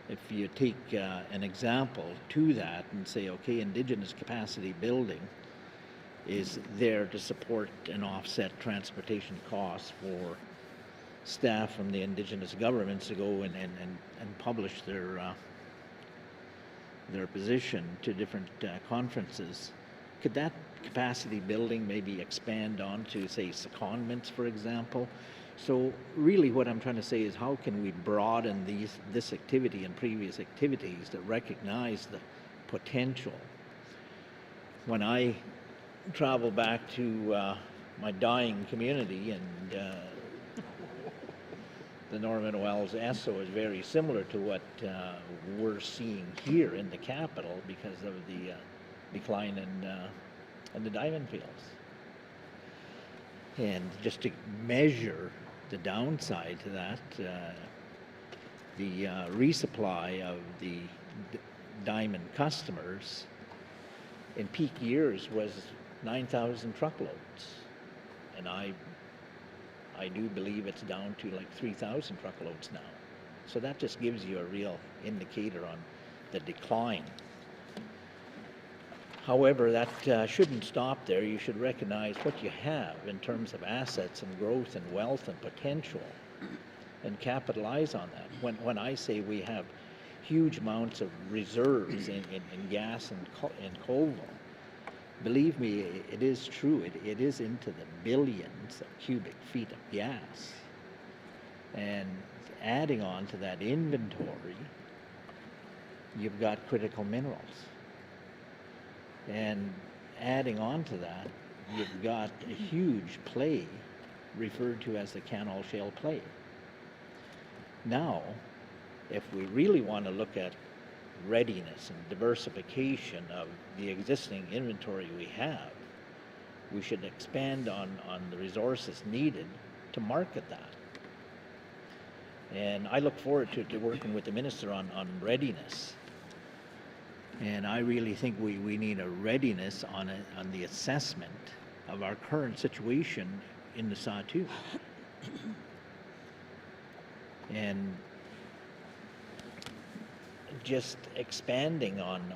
If you take an example to that and say, okay, Indigenous capacity building is there to support and offset transportation costs for staff from the Indigenous governments to go and publish their position to different conferences. Could that capacity building maybe expand on to, say, secondments, for example? So really what I'm trying to say is, how can we broaden this activity and previous activities that recognize the potential? When I travel back to my dying community, and the Norman Wells Esso is very similar to what we're seeing here in the capital because of the decline in the diamond fields. And just to measure the downside to that, the resupply of the diamond customers in peak years was 9,000 truckloads, and I do believe it's down to like 3,000 truckloads now. So that just gives you a real indicator on the decline. However, that shouldn't stop there. You should recognize what you have in terms of assets and growth and wealth and potential, and capitalize on that. When I say we have huge amounts of reserves in gas and coal, believe me, it is true. It is into the billions of cubic feet of gas. And adding on to that inventory, you've got critical minerals. And adding on to that, you've got a huge play referred to as the Canal Shale play. Now, if we really want to look at readiness and diversification of the existing inventory we have, we should expand on the resources needed to market that. And I look forward to working with the minister on readiness. And I really think we need a readiness on the assessment of our current situation in the Sawtooth. And just expanding on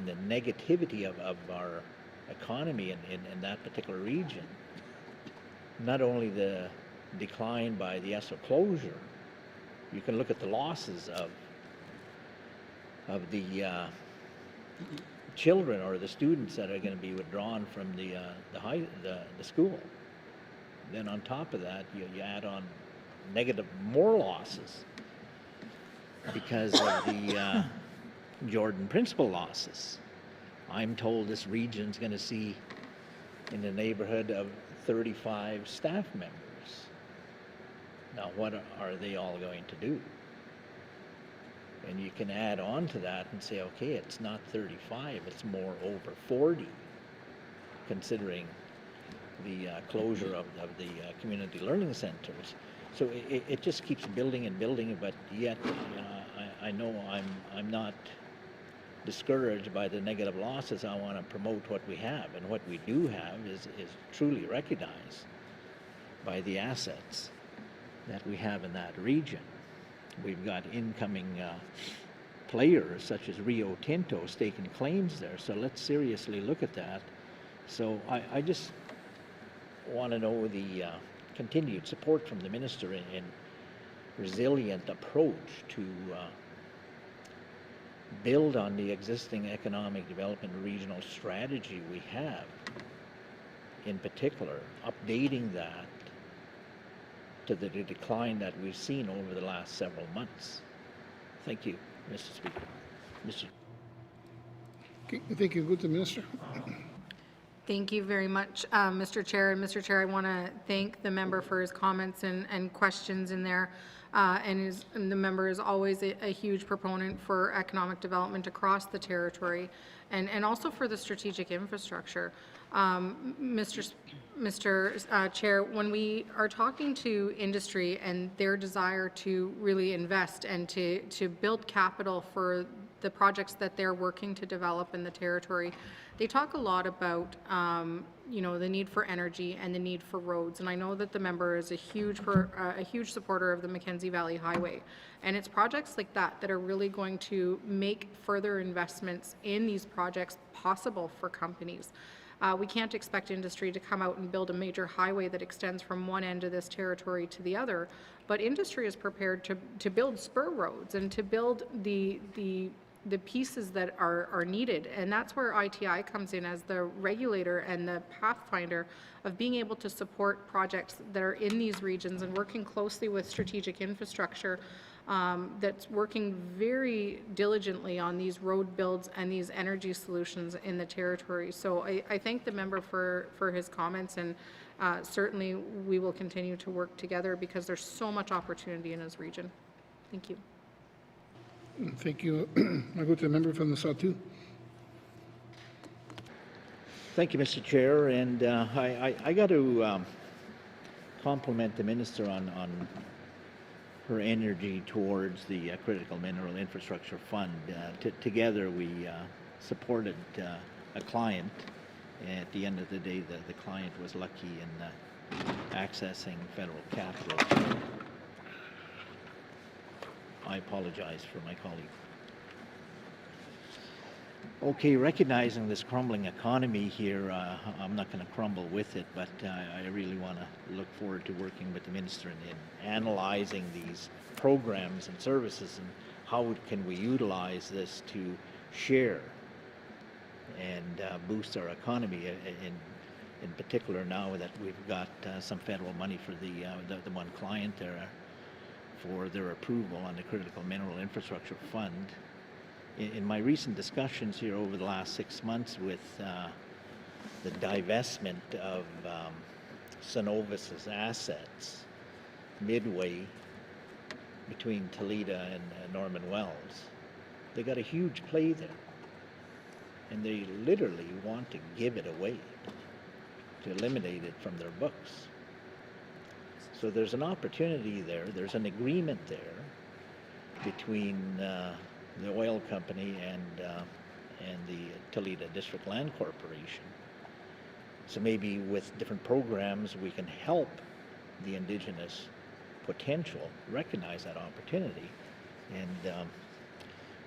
the negativity of our economy in that particular region. Not only the decline by the Esso closure, you can look at the losses of the children or the students that are going to be withdrawn from the school. Then on top of that, you add on negative more losses because of the Jordan Principal losses. I'm told this region's going to see in the neighborhood of 35 staff members. Now, what are they all going to do? And you can add on to that and say, okay, it's not 35, it's more over 40, considering the closure of the community learning centers. So it just keeps building and building, but yet I know I'm not discouraged by the negative losses. I want to promote what we have, and what we do have is truly recognized by the assets that we have in that region. We've got incoming players such as Rio Tinto staking claims there, so let's seriously look at that. So I just want to know the continued support from the minister in resilient approach to build on the existing economic development regional strategy we have, in particular updating that to the decline that we've seen over the last several months. Thank you, Mr. Speaker. Okay, thank you. Go to the minister. Thank you very much, Mr. Chair. And Mr. Chair, I want to thank the member for his comments and questions in there. And the member is always a huge proponent for economic development across the territory, and also for the strategic infrastructure. Mr. Chair, when we are talking to industry and their desire to really invest and to build capital for the projects that they're working to develop in the territory, they talk a lot about the need for energy and the need for roads. And I know that the member is a huge supporter of the Mackenzie Valley Highway, and it's projects like that that are really going to make further investments in these projects possible for companies. We can't expect industry to come out and build a major highway that extends from one end of this territory to the other, but industry is prepared to build spur roads and to build the pieces that are needed. And that's where ITI comes in as the regulator and the pathfinder of being able to support projects that are in these regions and working closely with strategic infrastructure that's working very diligently on these road builds and these energy solutions in the territory. So I thank the member for his comments, and certainly we will continue to work together because there's so much opportunity in his region. Thank you. Thank you. I go to the member from the South too. Thank you, Mr. Chair, and I got to compliment the minister on her energy towards the Critical Mineral Infrastructure Fund. Together we supported a client. At the end of the day, the client was lucky in accessing federal capital. I apologize for my colleague. Okay, recognizing this crumbling economy here, I'm not going to crumble with it, but I really want to look forward to working with the minister in analyzing these programs and services and how can we utilize this to share and boost our economy, in particular now that we've got some federal money for the one client there for their approval on the Critical Mineral Infrastructure Fund. In my recent discussions here over the last 6 months with the divestment of Cenovus's assets midway between Toledo and Norman Wells, they got a huge play there, and they literally want to give it away, to eliminate it from their books. So there's an opportunity there, there's an agreement there between the oil company and the Toledo District Land Corporation. So maybe with different programs we can help the Indigenous potential recognize that opportunity and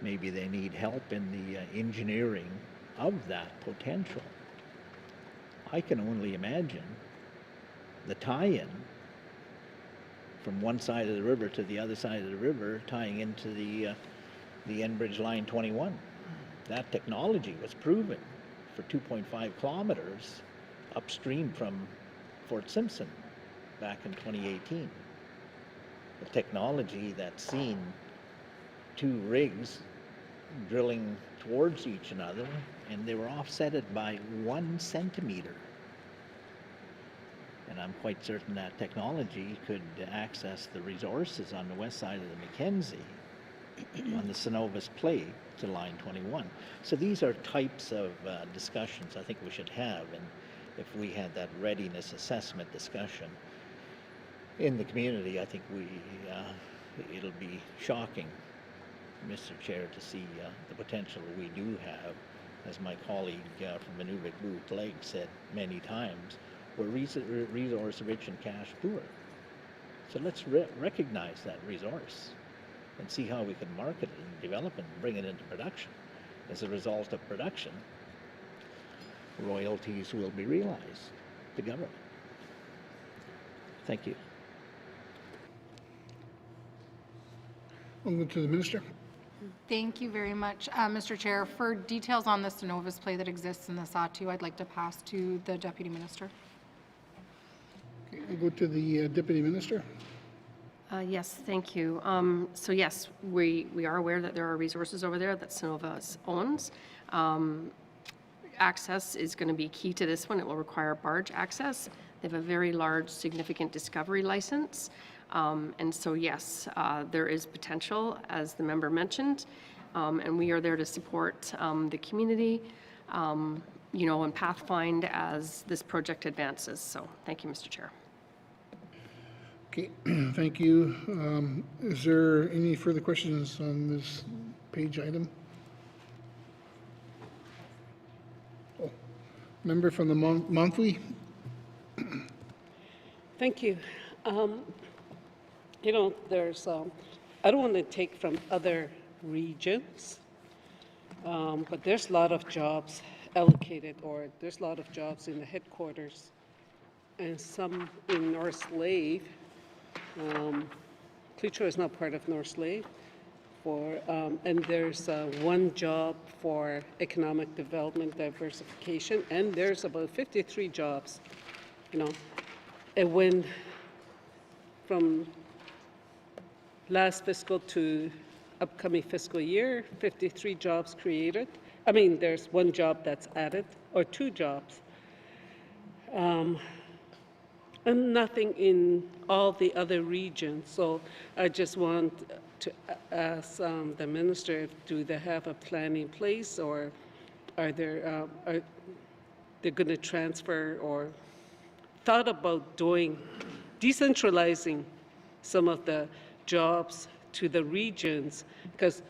maybe they need help in the engineering of that potential. I can only imagine the tie-in from one side of the river to the other side of the river, tying into the Enbridge Line 21. That technology was proven for 2.5 kilometers upstream from Fort Simpson back in 2018. The technology that's seen two rigs drilling towards each another, and they were offsetted by 1 centimeter. And I'm quite certain that technology could access the resources on the west side of the Mackenzie on the Cenovus play to Line 21. So these are types of discussions I think we should have, and if we had that readiness assessment discussion in the community, I think it'll be shocking, Mr. Chair, to see the potential we do have, as my colleague from Inuvik Booth Lake said many times, we're resource-rich and cash-poor. So let's recognize that resource and see how we can market it and develop it and bring it into production. As a result of production, royalties will be realized to government. Thank you. I'll go to the Minister. Thank you very much, Mr. Chair. For details on the Cenovus play that exists in the Sahtu, I'd like to pass to the Deputy Minister. Okay, I'll go to the Deputy Minister. Yes, thank you. So yes, we are aware that there are resources over there that Cenovus owns. Access is going to be key to this one. It will require barge access. They have a very large, significant discovery license. And so yes, there is potential, as the member mentioned, and we are there to support the community, you know, and pathfind as this project advances. So thank you, Mr. Chair. Okay, thank you. Is there any further questions on this page item? Oh, member from the monthly. Thank you. You know, there's, I don't want to take from other regions, but there's a lot of jobs allocated, or there's a lot of jobs in the headquarters, and some in North Slave. Cleacho is not part of North Slave, and there's one job for economic development diversification, and there's about 53 jobs, you know, and when from last fiscal to upcoming fiscal year, 53 jobs created. I mean, there's one job that's added, or 2 jobs. And nothing in all the other regions. So I just want to ask the minister, do they have a plan in place, or are they going to transfer or thought about decentralizing some of the jobs to the regions? Because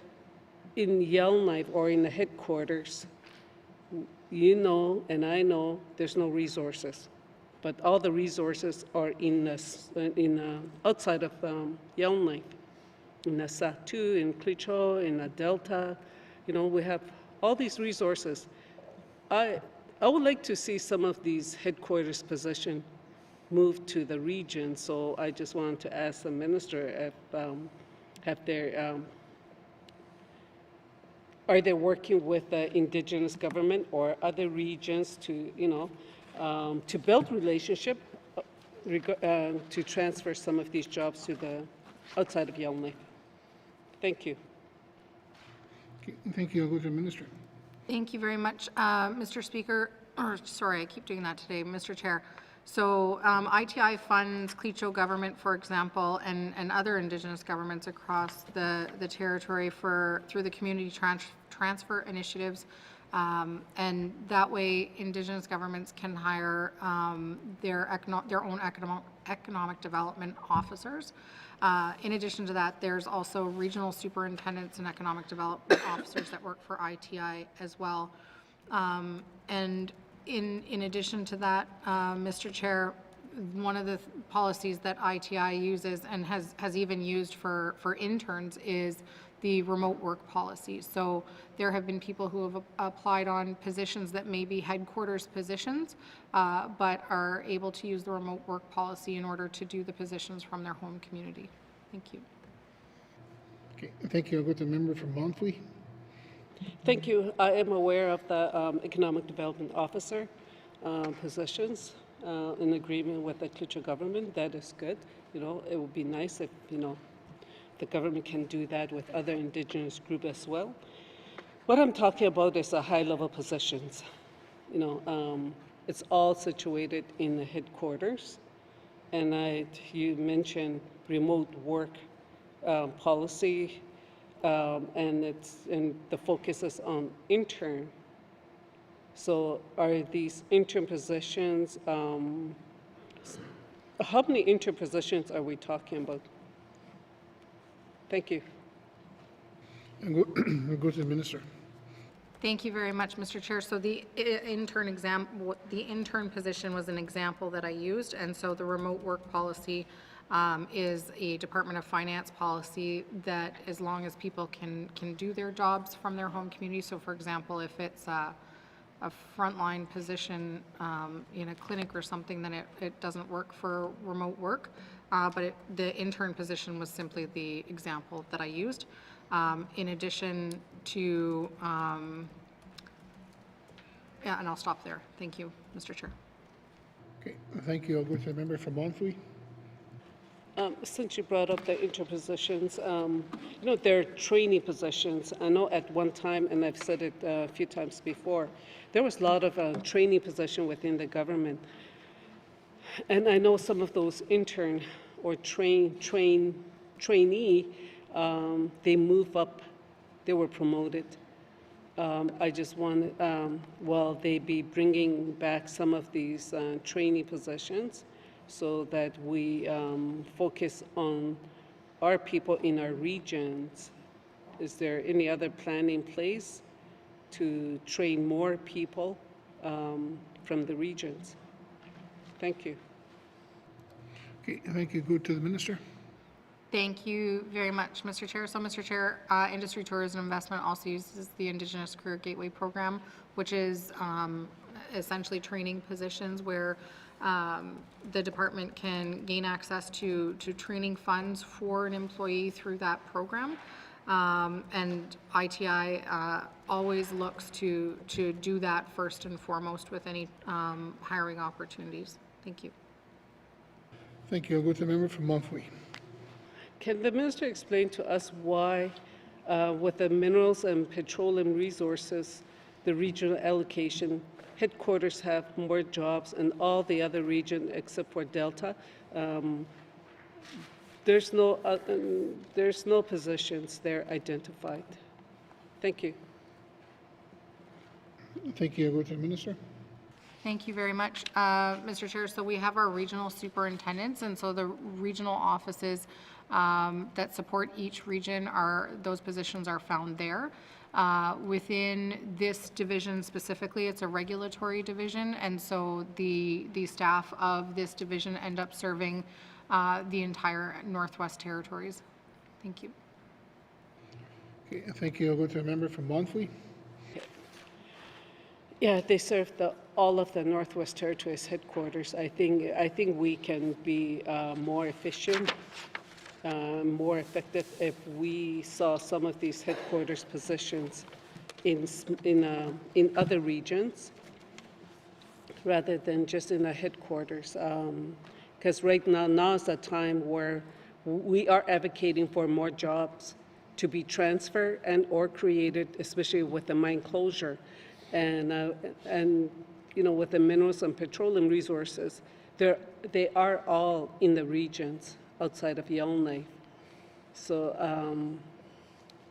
in Yellowknife or in the headquarters, you know and I know there's no resources, but all the resources are outside of Yellowknife, in the Sahtu, in Cleacho, in the Delta. You know, we have all these resources. I would like to see some of these headquarters positions moved to the region. So I just wanted to ask the minister if are they working with the Indigenous government or other regions to, you know, to build relationship to transfer some of these jobs to the outside of Yellowknife. Thank you. Okay, thank you. I'll go to the Minister. Thank you very much, Mr. Speaker. Or sorry, I keep doing that today, Mr. Chair. So ITI funds Cleacho government, for example, and other Indigenous governments across the territory through the community transfer initiatives. And that way, Indigenous governments can hire their own economic development officers. In addition to that, there's also regional superintendents and economic development officers that work for ITI as well. And in addition to that, Mr. Chair, one of the policies that ITI uses and has even used for interns is the remote work policy. So there have been people who have applied on positions that may be headquarters positions, but are able to use the remote work policy in order to do the positions from their home community. Thank you. Okay, thank you. I'll go to the member from Monfrey. Thank you. I am aware of the Economic Development Officer positions in agreement with the Klitscho government. That is good. You know, it would be nice if, you know, the government can do that with other Indigenous groups as well. What I'm talking about is the high-level positions. You know, it's all situated in the headquarters. And you mentioned remote work policy, and the focus is on intern. So are these intern positions, how many intern positions are we talking about? Thank you. And we'll go to the minister. Thank you very much, Mr. Chair. So the intern position was an example that I used, and so the remote work policy is a Department of Finance policy that, as long as people can do their jobs from their home community. So, for example, if it's a frontline position in a clinic or something, then it doesn't work for remote work. But the intern position was simply the example that I used. In addition to, yeah, and I'll stop there. Thank you, Mr. Chair. Okay, thank you. I'll go to the member from Monfrey. Since you brought up the interpositions, you know, there are trainee positions. I know at one time, and I've said it a few times before, there was a lot of trainee position within the government. And I know some of those intern or trainee, they move up, they were promoted. I just want, will they be bringing back some of these trainee positions so that we focus on our people in our regions? Is there any other plan in place to train more people from the regions? Thank you. Okay, thank you. Go to the minister. Thank you very much, Mr. Chair. So, Mr. Chair, Industry Tourism Investment also uses the Indigenous Career Gateway Program, which is essentially training positions where the department can gain access to training funds for an employee through that program. And ITI always looks to do that first and foremost with any hiring opportunities. Thank you. Thank you. I'll go to the member from Monfrey. Can the minister explain to us why, with the minerals and petroleum resources, the regional allocation, headquarters have more jobs and all the other region except for Delta, there's no positions there identified? Thank you. Thank you. I'll go to the minister. Thank you very much, Mr. Chair. So we have our regional superintendents, and so the regional offices that support each region those positions are found there. Within this division specifically, it's a regulatory division, and so the staff of this division end up serving the entire Northwest Territories. Thank you. Okay, thank you. I'll go to a member from Monfrey. Yeah, they serve all of the Northwest Territories headquarters. I think we can be more efficient, more effective if we saw some of these headquarters positions in other regions rather than just in the headquarters. Because right now is the time where we are advocating for more jobs to be transferred and or created, especially with the mine closure. And you know, with the minerals and petroleum resources, they are all in the regions outside of Yellowknife. So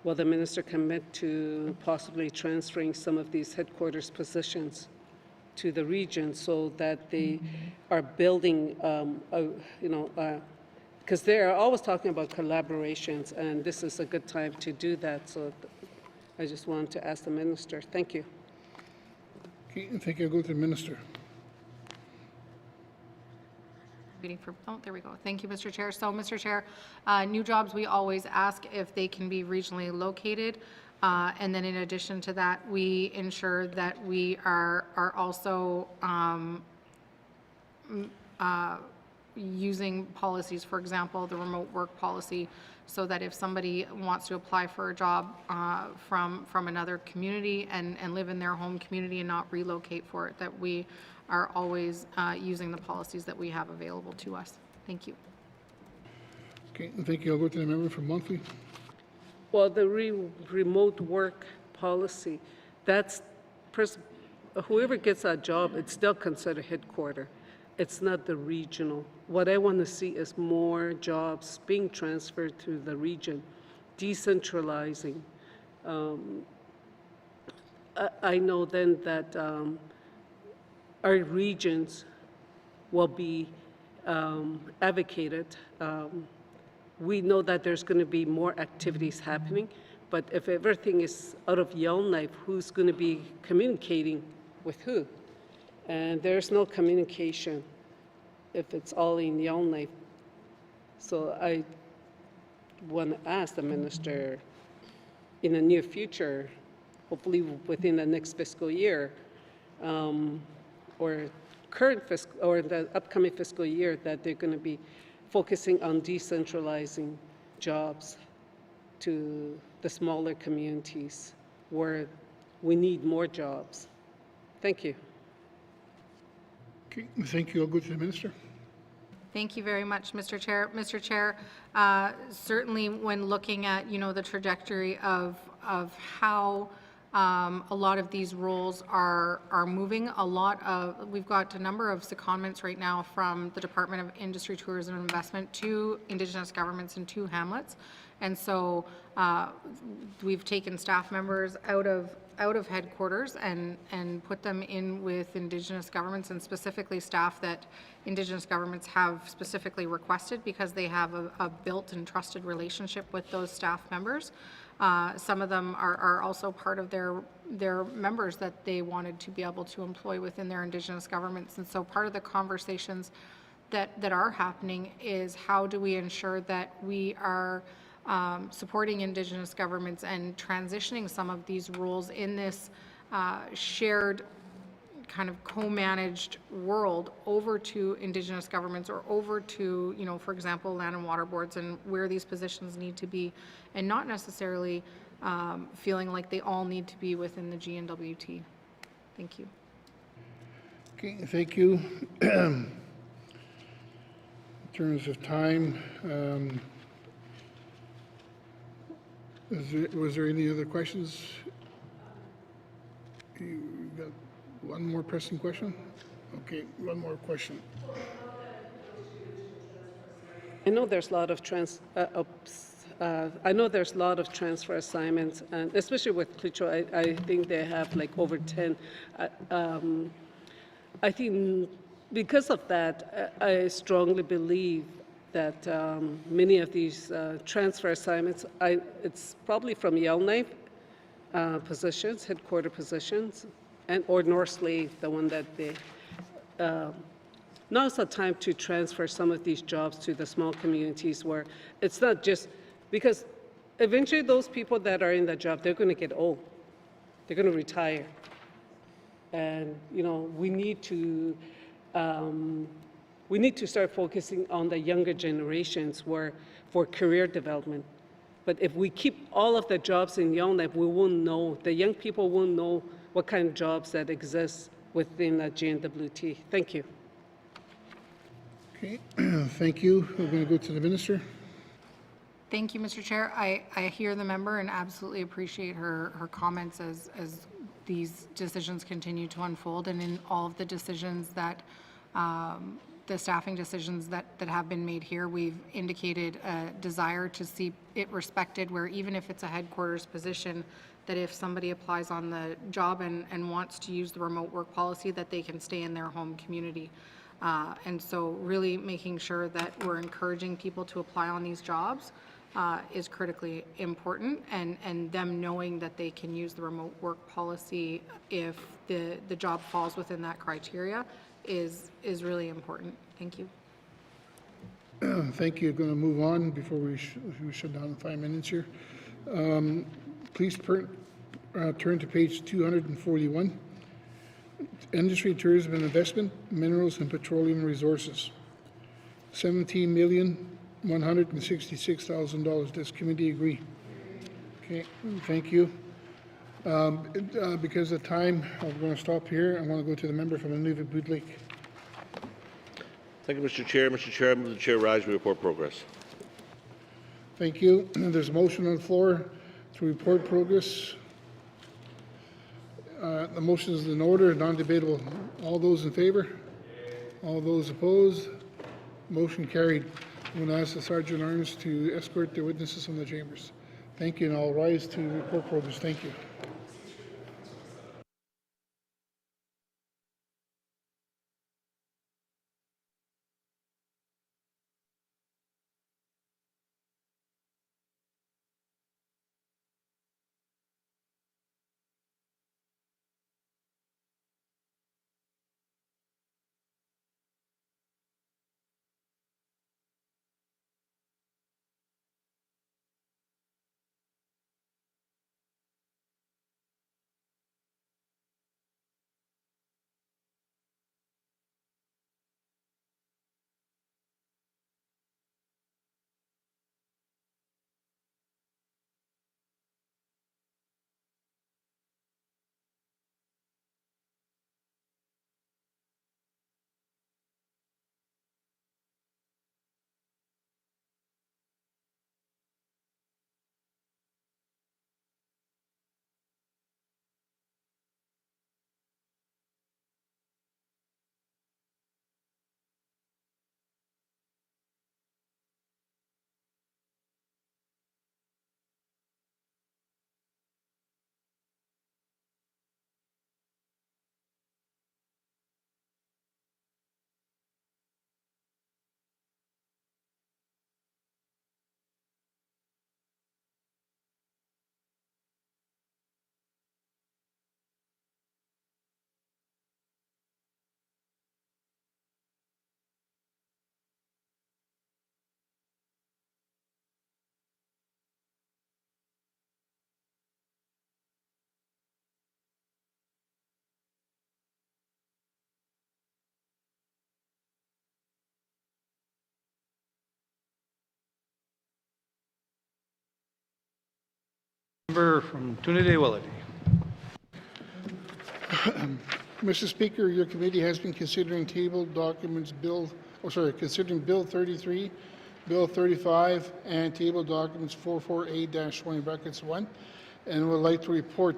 will the minister commit to possibly transferring some of these headquarters positions to the region so that they are building, you know, because they are always talking about collaborations, and this is a good time to do that. So I just wanted to ask the minister. Thank you. Okay, thank you. I'll go to the minister. Waiting for, oh, there we go. Thank you, Mr. Chair. So, Mr. Chair, new jobs, we always ask if they can be regionally located. And then in addition to that, we ensure that we are also using policies, for example, the remote work policy, so that if somebody wants to apply for a job from another community and live in their home community and not relocate for it, that we are always using the policies that we have available to us. Thank you. Okay, thank you. I'll go to the member from Monthly. Well, the remote work policy, that's whoever gets that job, it's still considered headquarter. It's not the regional. What I want to see is more jobs being transferred to the region, decentralizing. I know then that our regions will be advocated. We know that there's going to be more activities happening, but if everything is out of Yellowknife, who's going to be communicating with who? And there's no communication if it's all in Yellowknife. So I want to ask the minister in the near future, hopefully within the next fiscal year, or current fiscal, or the upcoming fiscal year, that they're going to be focusing on decentralizing jobs to the smaller communities where we need more jobs. Thank you. Okay, thank you. I'll go to the minister. Thank you very much, Mr. Chair. Mr. Chair, certainly when looking at, the trajectory of how a lot of these roles are moving, we've got a number of secondments right now from the Department of Industry, Tourism and Investment to Indigenous governments and to Hamlets. And so we've taken staff members out of headquarters and put them in with Indigenous governments, and specifically staff that Indigenous governments have specifically requested because they have a built and trusted relationship with those staff members. Some of them are also part of their members that they wanted to be able to employ within their Indigenous governments. And so part of the conversations that are happening is how do we ensure that we are supporting Indigenous governments and transitioning some of these roles in this shared kind of co-managed world over to Indigenous governments, or over to, for example, land and water boards, and where these positions need to be, and not necessarily feeling like they all need to be within the GNWT. Thank you. Okay, thank you. In terms of time, was there any other questions? You got one more pressing question? Okay, one more question. I know there's a lot of transfer assignments, and especially with Klitschko, I think they have like over 10. I think because of that, I strongly believe that many of these transfer assignments, it's probably from Yellowknife positions, headquarter positions, or North Slave, the one that they. Now's the time to transfer some of these jobs to the small communities where it's not just, because eventually those people that are in that job, they're going to get old. They're going to retire. And, we need to start focusing on the younger generations for career development. But if we keep all of the jobs in Yellowknife, we won't know, the young people won't know what kind of jobs that exist within the GNWT. Thank you. Okay, thank you. We're going to go to the minister. Thank you, Mr. Chair. I hear the member and absolutely appreciate her comments as these decisions continue to unfold, and in all of the decisions that the staffing decisions that have been made here, we've indicated a desire to see it respected, where even if it's a headquarters position, that if somebody applies on the job and wants to use the remote work policy, that they can stay in their home community. And so really making sure that we're encouraging people to apply on these jobs is critically important, and them knowing that they can use the remote work policy if the job falls within that criteria is really important. Thank you. Thank you. Going to move on before we shut down in 5 minutes here. Please turn to page 241. Industry, tourism and investment, minerals and petroleum resources. $17,166,000. Does committee agree? Okay, thank you. Because of time, I'm going to stop here. I want to go to the member from Nunavut Lake. Thank you, Mr. Chair. Mr. Chair, I move the chair rise and report progress. Thank you. There's a motion on the floor to report progress. The motion is in order, non-debatable. All those in favor? All those opposed? Motion carried. I'm going to ask the Sergeant Arms to escort the witnesses from the chambers. Thank you, and I'll rise to report progress. Thank you. Member from Trinidad-Willity. Mr. Speaker, your committee has been considering tabled documents considering Bill 33, Bill 35, and table documents 448-20 brackets 1, and would like to report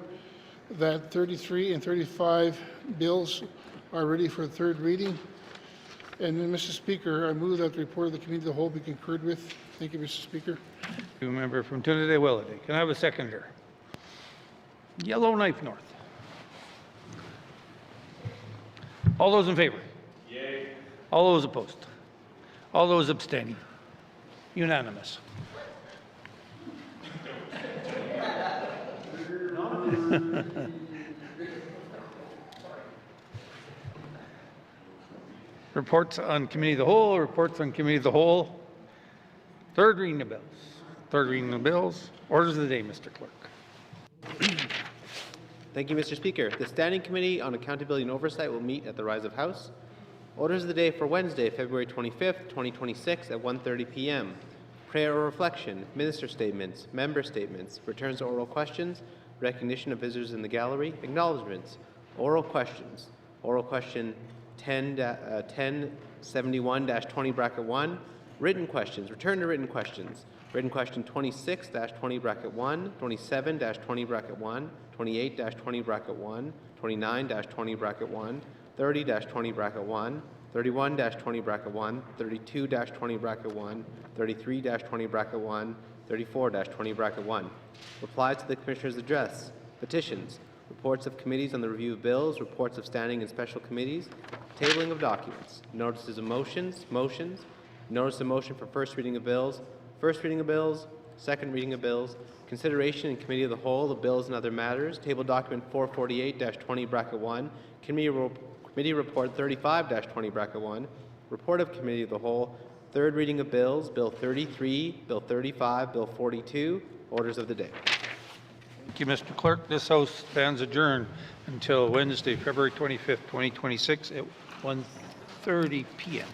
that 33 and 35 bills are ready for third reading. And then, Mr. Speaker, I move that the report of the committee of the whole be concurred with. Thank you, Mr. Speaker. You member from Trinidad-Willity. Can I have a seconder? Yellowknife North. All those in favor? Yay. All those opposed? All those abstaining? Unanimous. Reports on committee of the whole, reports on committee of the whole. Third reading of bills. Third reading of bills. Orders of the day, Mr. Clerk. Thank you, Mr. Speaker. The Standing Committee on Accountability and Oversight will meet at the Rise of House. Orders of the day for Wednesday, February 25th, 2026 at 1:30 p.m. Prayer or reflection, minister statements, member statements, returns to oral questions, recognition of visitors in the gallery, acknowledgements, oral questions. Oral question 1071-20 bracket 1, written questions, return to written questions. Written question 26-20 bracket 1, 27-20 bracket 1, 28-20 bracket 1, 29-20 bracket 1, 30-20 bracket 1, 31-20 bracket 1, 32-20 bracket 1, 33-20 bracket 1, 34-20 bracket 1. Replies to the Commissioner's address. Petitions. Reports of committees on the review of bills, reports of standing and special committees, tabling of documents, notices of motions, notice of motion for first reading of bills, first reading of bills, second reading of bills, consideration in committee of the whole of bills and other matters, table document 448-20 bracket 1, committee report 35-20 bracket 1, report of committee of the whole Third reading of bills, Bill 33, Bill 35, Bill 42. Orders of the day. Thank you, Mr. Clerk. This House stands adjourned until Wednesday, February 25th, 2026 at 1:30 p.m.